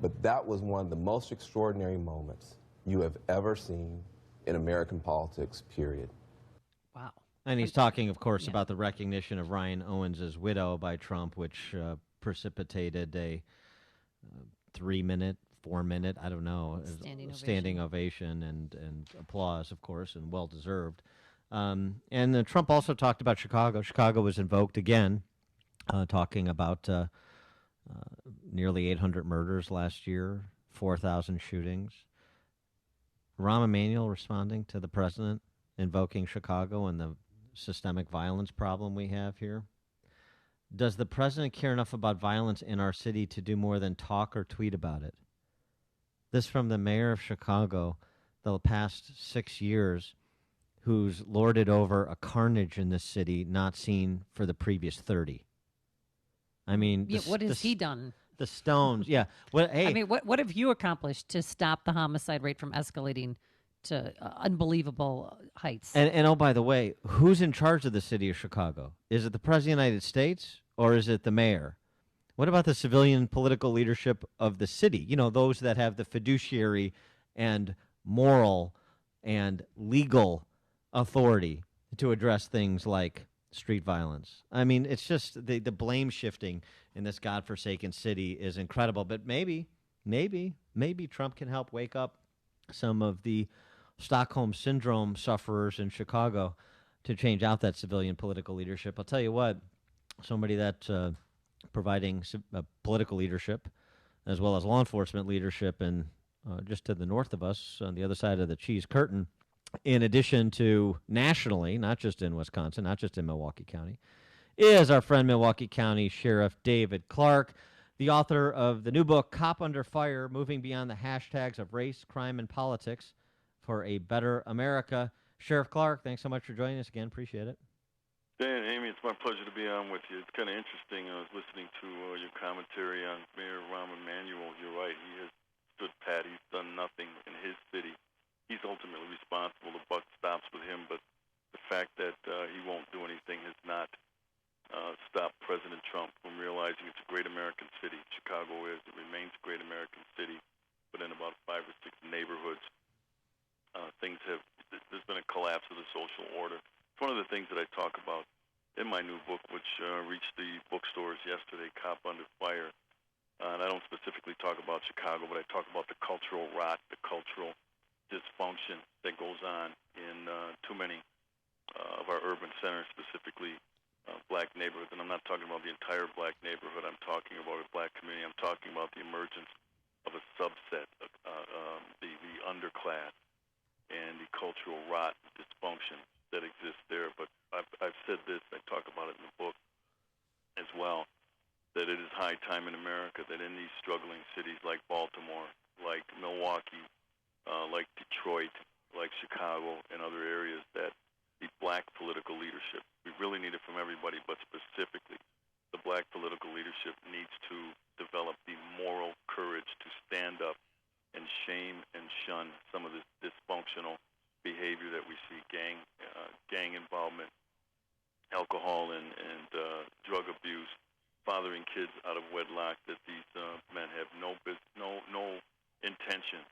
But that was one of the most extraordinary moments you have ever seen in American politics, period. Wow. And he's talking, of course, about the recognition of Ryan Owens' widow by Trump, which precipitated a 3-minute, 4-minute, I don't know, standing ovation and applause, of course, and well-deserved. And Trump also talked about Chicago. Chicago was invoked again talking about nearly 800 murders last year, 4,000 shootings. Rahm Emanuel responding to the president, invoking Chicago and the systemic violence problem we have here. Does the president care enough about violence in our city to do more than talk or tweet about it? This from the mayor of Chicago the past 6 years, who's lorded over a carnage in this city not seen for the previous 30. I mean, what has he done? The Stones, yeah. Well, hey, I mean, what have you accomplished to stop the homicide rate from escalating to unbelievable heights? And oh, by the way, who's in charge of the city of Chicago? Is it the President of the United States or is it the mayor? What about the civilian political leadership of the city? You know, those that have the fiduciary and moral and legal authority to address things like street violence. I mean, it's just the blame shifting in this godforsaken city is incredible. But maybe Trump can help wake up some of the Stockholm Syndrome sufferers in Chicago to change out that civilian political leadership. I'll tell you what, somebody that's providing political leadership as well as law enforcement leadership and just to the north of us on the other side of the cheese curtain, in addition to nationally, not just in Wisconsin, not just in Milwaukee County, is our friend Milwaukee County Sheriff David Clarke, the author of the new book, Cop Under Fire, Moving Beyond the Hashtags of Race, Crime, and Politics for a Better America. Sheriff Clarke, thanks so much for joining us again. Appreciate it. Dan, Amy, it's my pleasure to be on with you. It's kind of interesting. I was listening to your commentary on Mayor Rahm Emanuel. You're right. He has stood pat. He's done nothing in his city. He's ultimately responsible. The buck stops with him, but the fact that he won't do anything has not stopped President Trump from realizing it's a great American city. Chicago is. It remains a great American city, but in about 5 or 6 neighborhoods, there's been a collapse of the social order. It's one of the things that I talk about in my new book, which reached the bookstores yesterday, Cop Under Fire. And I don't specifically talk about Chicago, but I talk about the cultural rot, the cultural dysfunction that goes on in too many of our urban centers, specifically black neighborhoods. And I'm not talking about the entire black neighborhood. I'm talking about a black community. I'm talking about the emergence of a subset, the underclass, and the cultural rot, dysfunction that exists there. But I've said this, I talk about it in the book as well, that it is high time in America that in these struggling cities like Baltimore, like Milwaukee, like Detroit, like Chicago, and other areas, that the black political leadership, we really need it from everybody, but specifically the black political leadership needs to develop the moral courage to stand up and shame and shun some of this dysfunctional behavior that we see, gang involvement, alcohol and drug abuse, fathering kids out of wedlock that these men have no intention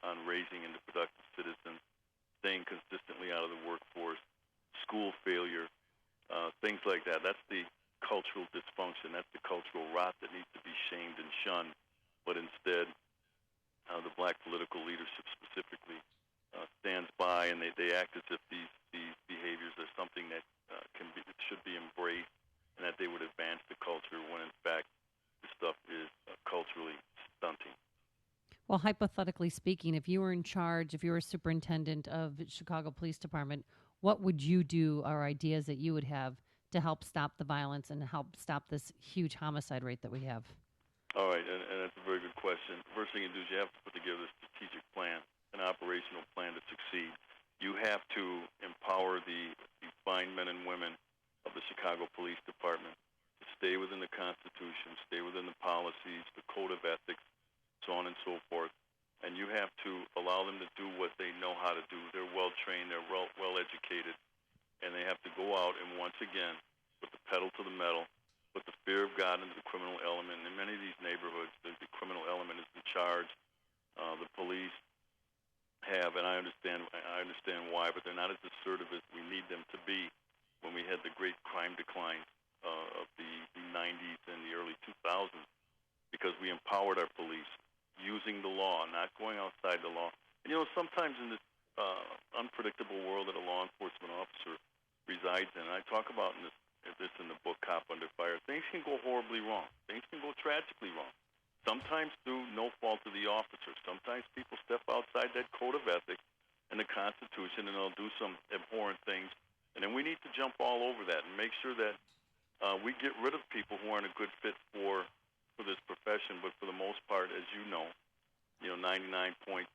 on raising into productive citizens, staying consistently out of the workforce, school failure, things like that. That's the cultural dysfunction. That's the cultural rot that needs to be shamed and shunned. But instead, the black political leadership specifically stands by, and they act as if these behaviors are something that should be embraced, and that they would advance the culture when in fact this stuff is culturally stunting. Well, hypothetically speaking, if you were in charge, if you were superintendent of the Chicago Police Department, what would you do, or ideas that you would have to help stop the violence and help stop this huge homicide rate that we have? All right, and that's a very good question. First thing you do is you have to put together a strategic plan, an operational plan to succeed. You have to empower the fine men and women of the Chicago Police Department to stay within the Constitution, stay within the policies, the code of ethics, so on and so forth. And you have to allow them to do what they know how to do. They're well-trained, they're well-educated, and they have to go out and once again put the pedal to the metal, put the fear of God into the criminal element. In many of these neighborhoods, the criminal element is in charge. The police have, and I understand why, but they're not as assertive as we need them to be. When we had the great crime decline of the 90s and the early 2000s, because we empowered our police, using the law, not going outside the law. And, sometimes in this unpredictable world that a law enforcement officer resides in, and I talk about in this this in the book, Cop Under Fire. Things can go horribly wrong. Things can go tragically wrong. Sometimes through no fault of the officer. Sometimes people step outside that code of ethics and the Constitution, and they'll do some abhorrent things. And then we need to jump all over that and make sure that we get rid of people who aren't a good fit for this profession. But for the most part, as you know, 99.9%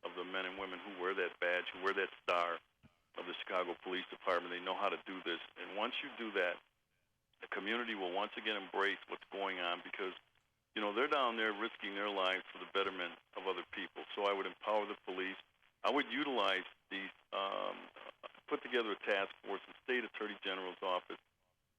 of the men and women who wear that badge, who wear that star of the Chicago Police Department, they know how to do this. And once you do that, the community will once again embrace what's going on because, they're down there risking their lives for the betterment of other people. So I would empower the police. I would utilize these, put together a task force, the State Attorney General's office,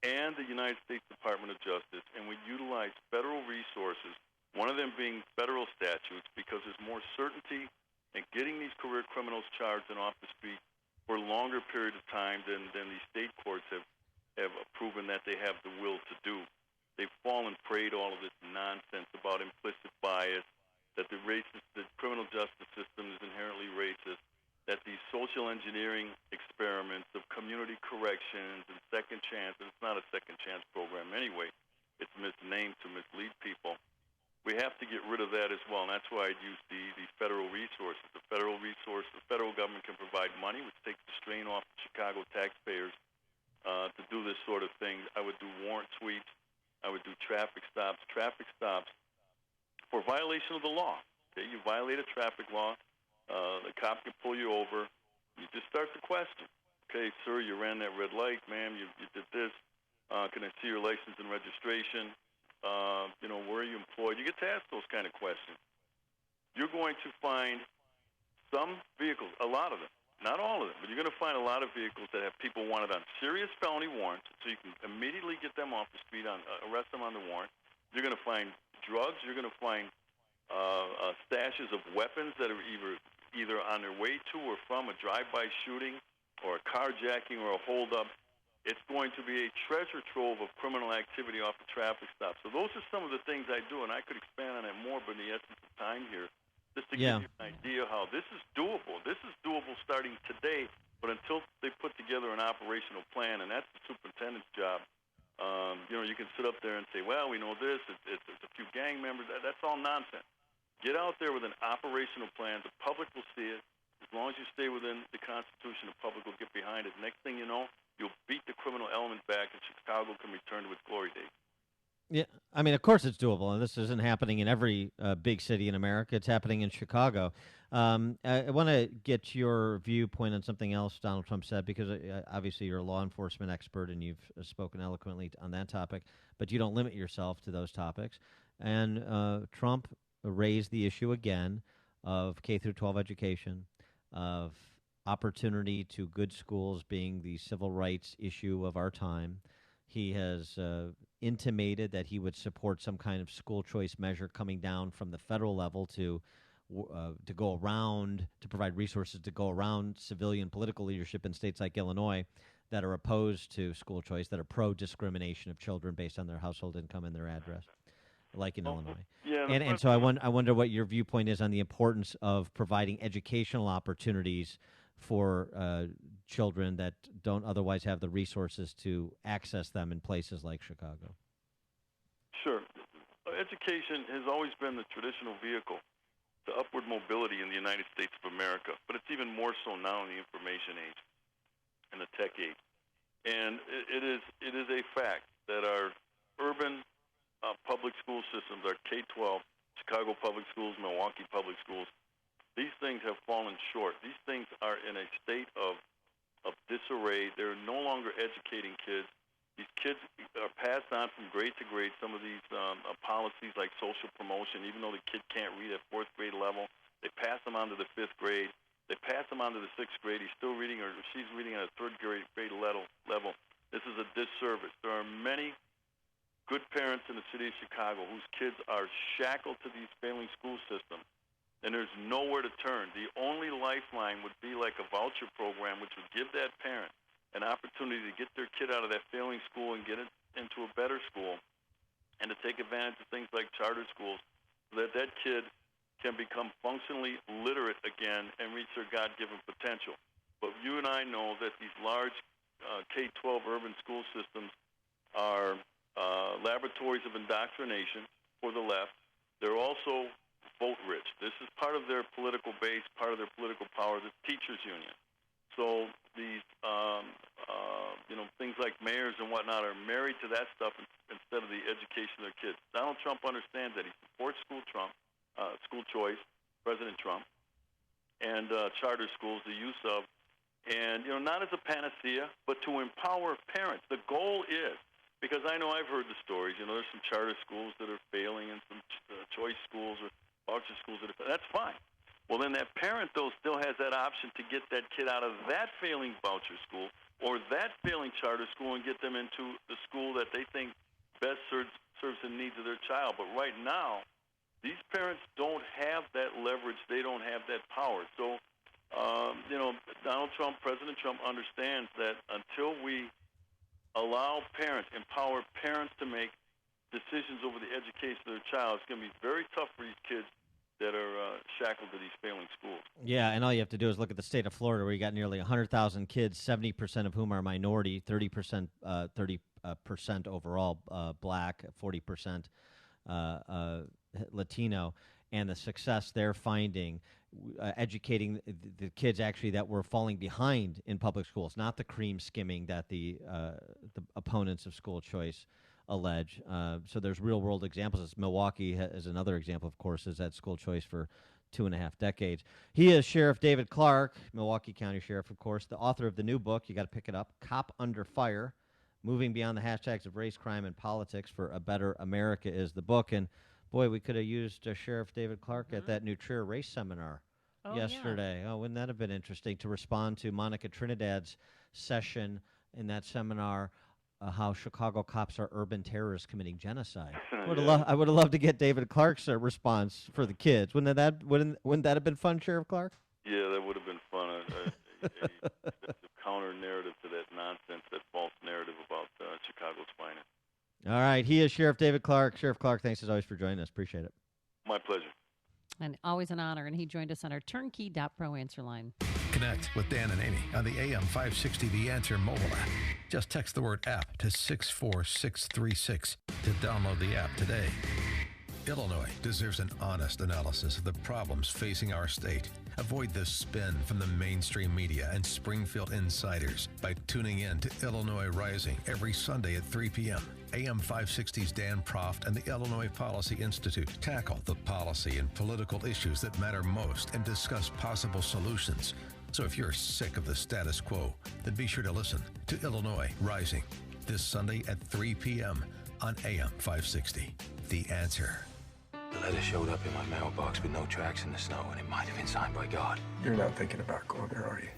and the United States Department of Justice, and we utilize federal resources, one of them being federal statutes, because there's more certainty in getting these career criminals charged and off the street for a longer period of time than these state courts have proven that they have the will to do. They've fallen prey to all of this nonsense about implicit bias, that the criminal justice system is inherently racist, that these social engineering experiments of community corrections and second chances, it's not a second chance program anyway, it's misnamed to mislead people. We have to get rid of that as well, and that's why I'd use the federal resources. The federal government can provide money, which takes the strain off the Chicago taxpayers to do this sort of thing. I would do warrant sweeps. I would do traffic stops. Traffic stops for violation of the law. Okay, you violate a traffic law, the cop can pull you over. You just start the question. Okay, sir, you ran that red light, ma'am. You did this. Can I see your license and registration? Where are you employed? You get to ask those kind of questions. You're going to find some vehicles, a lot of them, not all of them, but you're going to find a lot of vehicles that have people wanted on serious felony warrants, so you can immediately get them off the street, arrest them on the warrant. You're going to find drugs. You're going to find stashes of weapons that are either on their way to or from a drive-by shooting or a carjacking or a holdup. It's going to be a treasure trove of criminal activity off the traffic stop. So those are some of the things I do, and I could expand on it more, but in the essence of time here, just to give you an idea how this is doable. This is doable starting today, but until they put together an operational plan, and that's the superintendent's job. You can sit up there and say, well, we know this, it's a few gang members. That's all nonsense. Get out there with an operational plan. The public will see it. As long as you stay within the Constitution, the public will get behind it. Next thing you know, you'll beat the criminal element back, and Chicago can return to its glory days. Yeah, I mean, of course it's doable, and this isn't happening in every big city in America. It's happening in Chicago. I want to get your viewpoint on something else Donald Trump said, because obviously you're a law enforcement expert and you've spoken eloquently on that topic, but you don't limit yourself to those topics. And Trump raised the issue again of K-12 education, of opportunity to good schools being the civil rights issue of our time. He has intimated that he would support some kind of school choice measure coming down from the federal level to go around, to provide resources to go around civilian political leadership in states like Illinois that are opposed to school choice, that are pro-discrimination of children based on their household income and their address, like in Illinois. Yeah, and so I wonder what your viewpoint is on the importance of providing educational opportunities for children that don't otherwise have the resources to access them in places like Chicago. Sure. Education has always been the traditional vehicle to upward mobility in the United States of America, but it's even more so now in the information age and the tech age. And it is a fact that our urban public school systems, our K-12, Chicago Public Schools, Milwaukee Public Schools, these things have fallen short. These things are in a state of disarray. They're no longer educating kids. These kids are passed on from grade to grade. Some of these policies like social promotion, even though the kid can't read at fourth grade level, they pass them on to the fifth grade. They pass them on to the sixth grade. He's still reading, or she's reading at a third grade level. This is a disservice. There are many good parents in the city of Chicago whose kids are shackled to these failing school systems, and there's nowhere to turn. The only lifeline would be like a voucher program, which would give that parent an opportunity to get their kid out of that failing school and get it into a better school, and to take advantage of things like charter schools so that that kid can become functionally literate again and reach their God-given potential. But you and I know that these large K-12 urban school systems are laboratories of indoctrination for the left. They're also vote-rich. This is part of their political base, part of their political power, the teachers' union. So these, things like mayors and whatnot are married to that stuff instead of the education of their kids. Donald Trump understands that. He supports school choice, President Trump, and charter schools, the use of, and, not as a panacea, but to empower parents. The goal is, because I know I've heard the stories, there's some charter schools that are failing and some choice schools or voucher schools that are, that's fine. Well, then that parent, though, still has that option to get that kid out of that failing voucher school or that failing charter school and get them into the school that they think best serves the needs of their child. But right now, these parents don't have that leverage. They don't have that power. So, Donald Trump, President Trump understands that until we allow parents, empower parents to make decisions over the education of their child, it's going to be very tough for these kids that are shackled to these failing schools. Yeah, and all you have to do is look at the state of Florida, where you got nearly 100,000 kids, 70% of whom are minority, 30% overall black, 40% Latino, and the success they're finding educating the kids actually that were falling behind in public schools, not the cream skimming that the opponents of school choice allege. So there's real-world examples. Milwaukee is another example, of course, is at school choice for 2.5 decades. He is Sheriff David Clarke, Milwaukee County Sheriff, of course, the author of the new book. You got to pick it up, Cop Under Fire, Moving Beyond the Hashtags of Race, Crime, and Politics for a Better America is the book. And, boy, we could have used Sheriff David Clarke at that New Trier race seminar yesterday. Yeah. Oh, wouldn't that have been interesting to respond to Monica Trinidad's session in that seminar, how Chicago cops are urban terrorists committing genocide. I would have loved to get David Clarke's response for the kids. Wouldn't that have been fun, Sheriff Clarke? Yeah, that would have been fun. A counter narrative to that nonsense, that false narrative about Chicago's finest. All right, he is Sheriff David Clarke. Sheriff Clarke, thanks as always for joining us. Appreciate it. My pleasure. And always an honor. And he joined us on our turnkey.pro answer line. Connect with Dan and Amy on the AM 560 The Answer mobile app. Just text the word app to 64636 to download the app today. Illinois deserves an honest analysis of the problems facing our state. Avoid the spin from the mainstream media and Springfield insiders by tuning in to Illinois Rising every Sunday at 3 p.m. AM 560's Dan Proft and the Illinois Policy Institute tackle the policy and political issues that matter most and discuss possible solutions. So if you're sick of the status quo, then be sure to listen to Illinois Rising this Sunday at 3 p.m. on AM 560. The Answer. The letter showed up in my mailbox with no tracks in the snow, and it might have been signed by God. You're not thinking about going there, are you?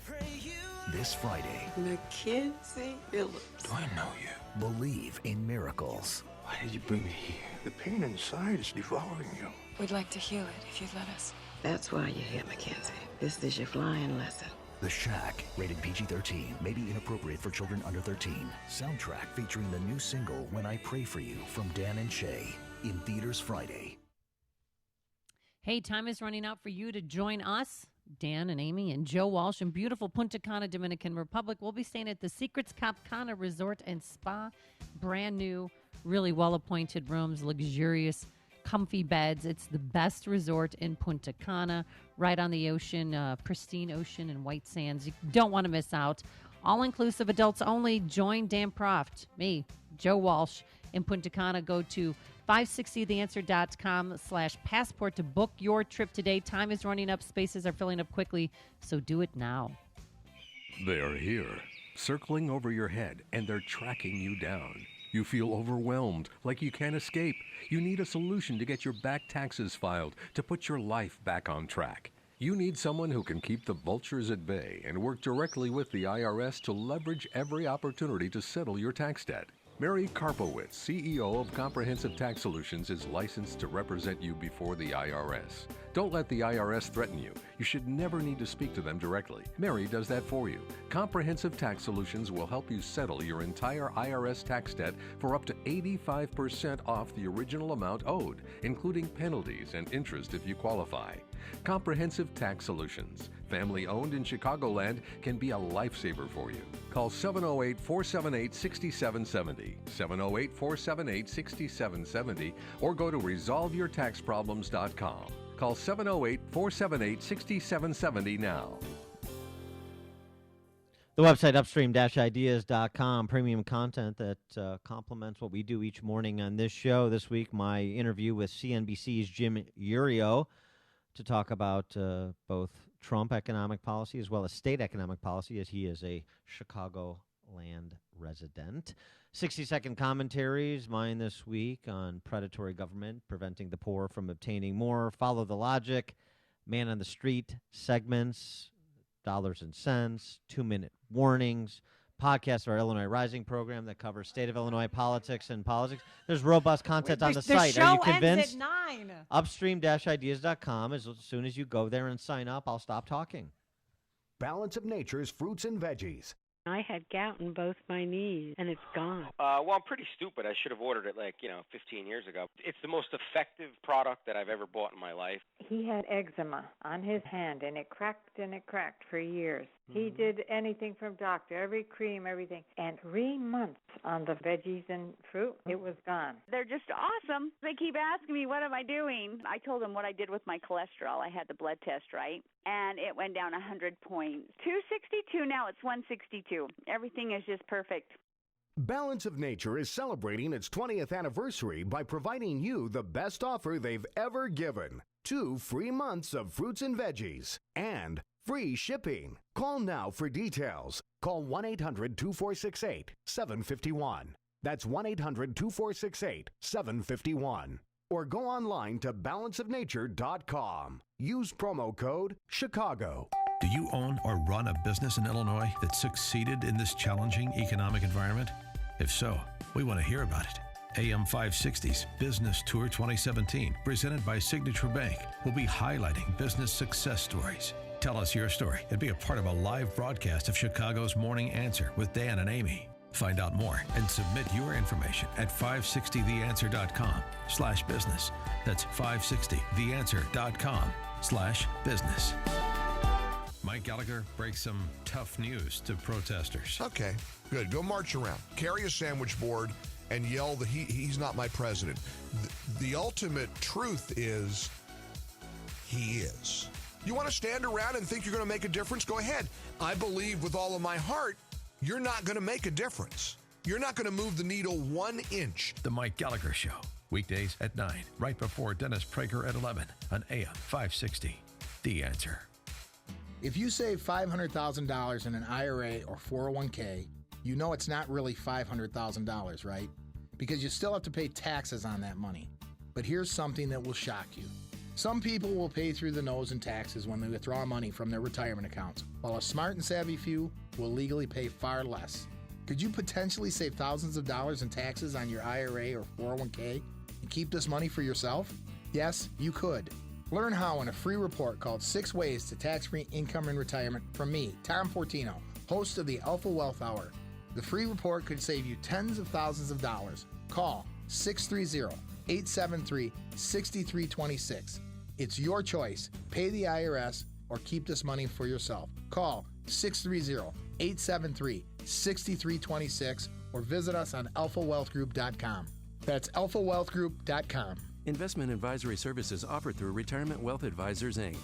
This Friday, Mackenzie Phillips. Do I know you? Believe in miracles. Why did you bring me here? The pain inside is devouring you. We'd like to heal it if you'd let us. That's why you're here, Mackenzie. This is your flying lesson. The Shack, rated PG-13, may be inappropriate for children under 13. Soundtrack featuring the new single, When I Pray For You, from Dan and Shay. In theaters Friday. Hey, time is running out for you to join us, Dan and Amy and Joe Walsh, in beautiful Punta Cana, Dominican Republic. We'll be staying at the Secrets Cap Cana Resort and Spa. Brand new, really well-appointed rooms, luxurious, comfy beds. It's the best resort in Punta Cana, right on the ocean, pristine ocean and white sands. You don't want to miss out. All-inclusive, adults only. Join Dan Proft, me, Joe Walsh, in Punta Cana. Go to 560theanswer.com/passport to book your trip today. Time is running up. Spaces are filling up quickly, so do it now. They're here, circling over your head, and they're tracking you down. You feel overwhelmed, like you can't escape. You need a solution to get your back taxes filed, to put your life back on track. You need someone who can keep the vultures at bay and work directly with the IRS to leverage every opportunity to settle your tax debt. Mary Karpowitz, CEO of Comprehensive Tax Solutions, is licensed to represent you before the IRS. Don't let the IRS threaten you. You should never need to speak to them directly. Mary does that for you. Comprehensive Tax Solutions will help you settle your entire IRS tax debt for up to 85% off the original amount owed, including penalties and interest if you qualify. Comprehensive Tax Solutions. family owned in Chicagoland, can be a lifesaver for you. Call 708-478-6770, 708-478-6770, or go to resolveyourtaxproblems.com. Call 708-478-6770 now. The website, upstream-ideas.com, premium content that complements what we do each morning on this show. This week, my interview with CNBC's Jim Iuorio to talk about both Trump economic policy as well as state economic policy, as he is a Chicagoland resident. 60-second commentaries, mine this week on predatory government, preventing the poor from obtaining more, follow the logic, man on the street segments, dollars and cents, 2-minute warnings, podcast of our Illinois Rising program that covers state of Illinois politics and politics. There's robust content on the site. Are you convinced? Ends at 9. Upstream-ideas.com. As soon as you go there and sign up, I'll stop talking. Balance of Nature's fruits and veggies. I had gout in both my knees, and it's gone. Well, I'm pretty stupid. I should have ordered it 15 years ago. It's the most effective product that I've ever bought in my life. He had eczema on his hand, and it cracked for years. He did anything from doctor, every cream, everything. And 3 months on the veggies and fruit, it was gone. They're just awesome. They keep asking me, what am I doing? I told them what I did with my cholesterol. I had the blood test, right? And it went down 100 points. 262, now it's 162. Everything is just perfect. Balance of Nature is celebrating its 20th anniversary by providing you the best offer they've ever given. 2 free months of fruits and veggies and free shipping. Call now for details. Call 1-800-2468-751. That's 1-800-2468-751. Or go online to balanceofnature.com. Use promo code Chicago. Do you own or run a business in Illinois that succeeded in this challenging economic environment? If so, we want to hear about it. AM 560's Business Tour 2017, presented by Signature Bank, will be highlighting business success stories. Tell us your story and be a part of a live broadcast of Chicago's Morning Answer with Dan and Amy. Find out more and submit your information at 560theanswer.com/business. That's 560theanswer.com/business. Mike Gallagher breaks some tough news to protesters. Okay, good. Go march around. Carry a sandwich board and yell that he's not my president. The ultimate truth is he is. You want to stand around and think you're going to make a difference? Go ahead. I believe with all of my heart you're not going to make a difference. You're not going to move the needle 1 inch. The Mike Gallagher Show, weekdays at 9, right before Dennis Prager at 11 on AM 560. The Answer. If you save $500,000 in an IRA or 401k, you know it's not really $500,000, right? Because you still have to pay taxes on that money. But here's something that will shock you. Some people will pay through the nose in taxes when they withdraw money from their retirement accounts, while a smart and savvy few will legally pay far less. Could you potentially save thousands of dollars in taxes on your IRA or 401k and keep this money for yourself? Yes, you could. Learn how in a free report called 6 Ways to Tax-Free Income in Retirement from me, Tom Fortino, host of the Alpha Wealth Hour. The free report could save you tens of thousands of dollars. Call 630-873-6326. It's your choice. Pay the IRS or keep this money for yourself. Call 630-873-6326 or visit us on alphawealthgroup.com. That's alphawealthgroup.com. Investment advisory services offered through Retirement Wealth Advisors, Inc.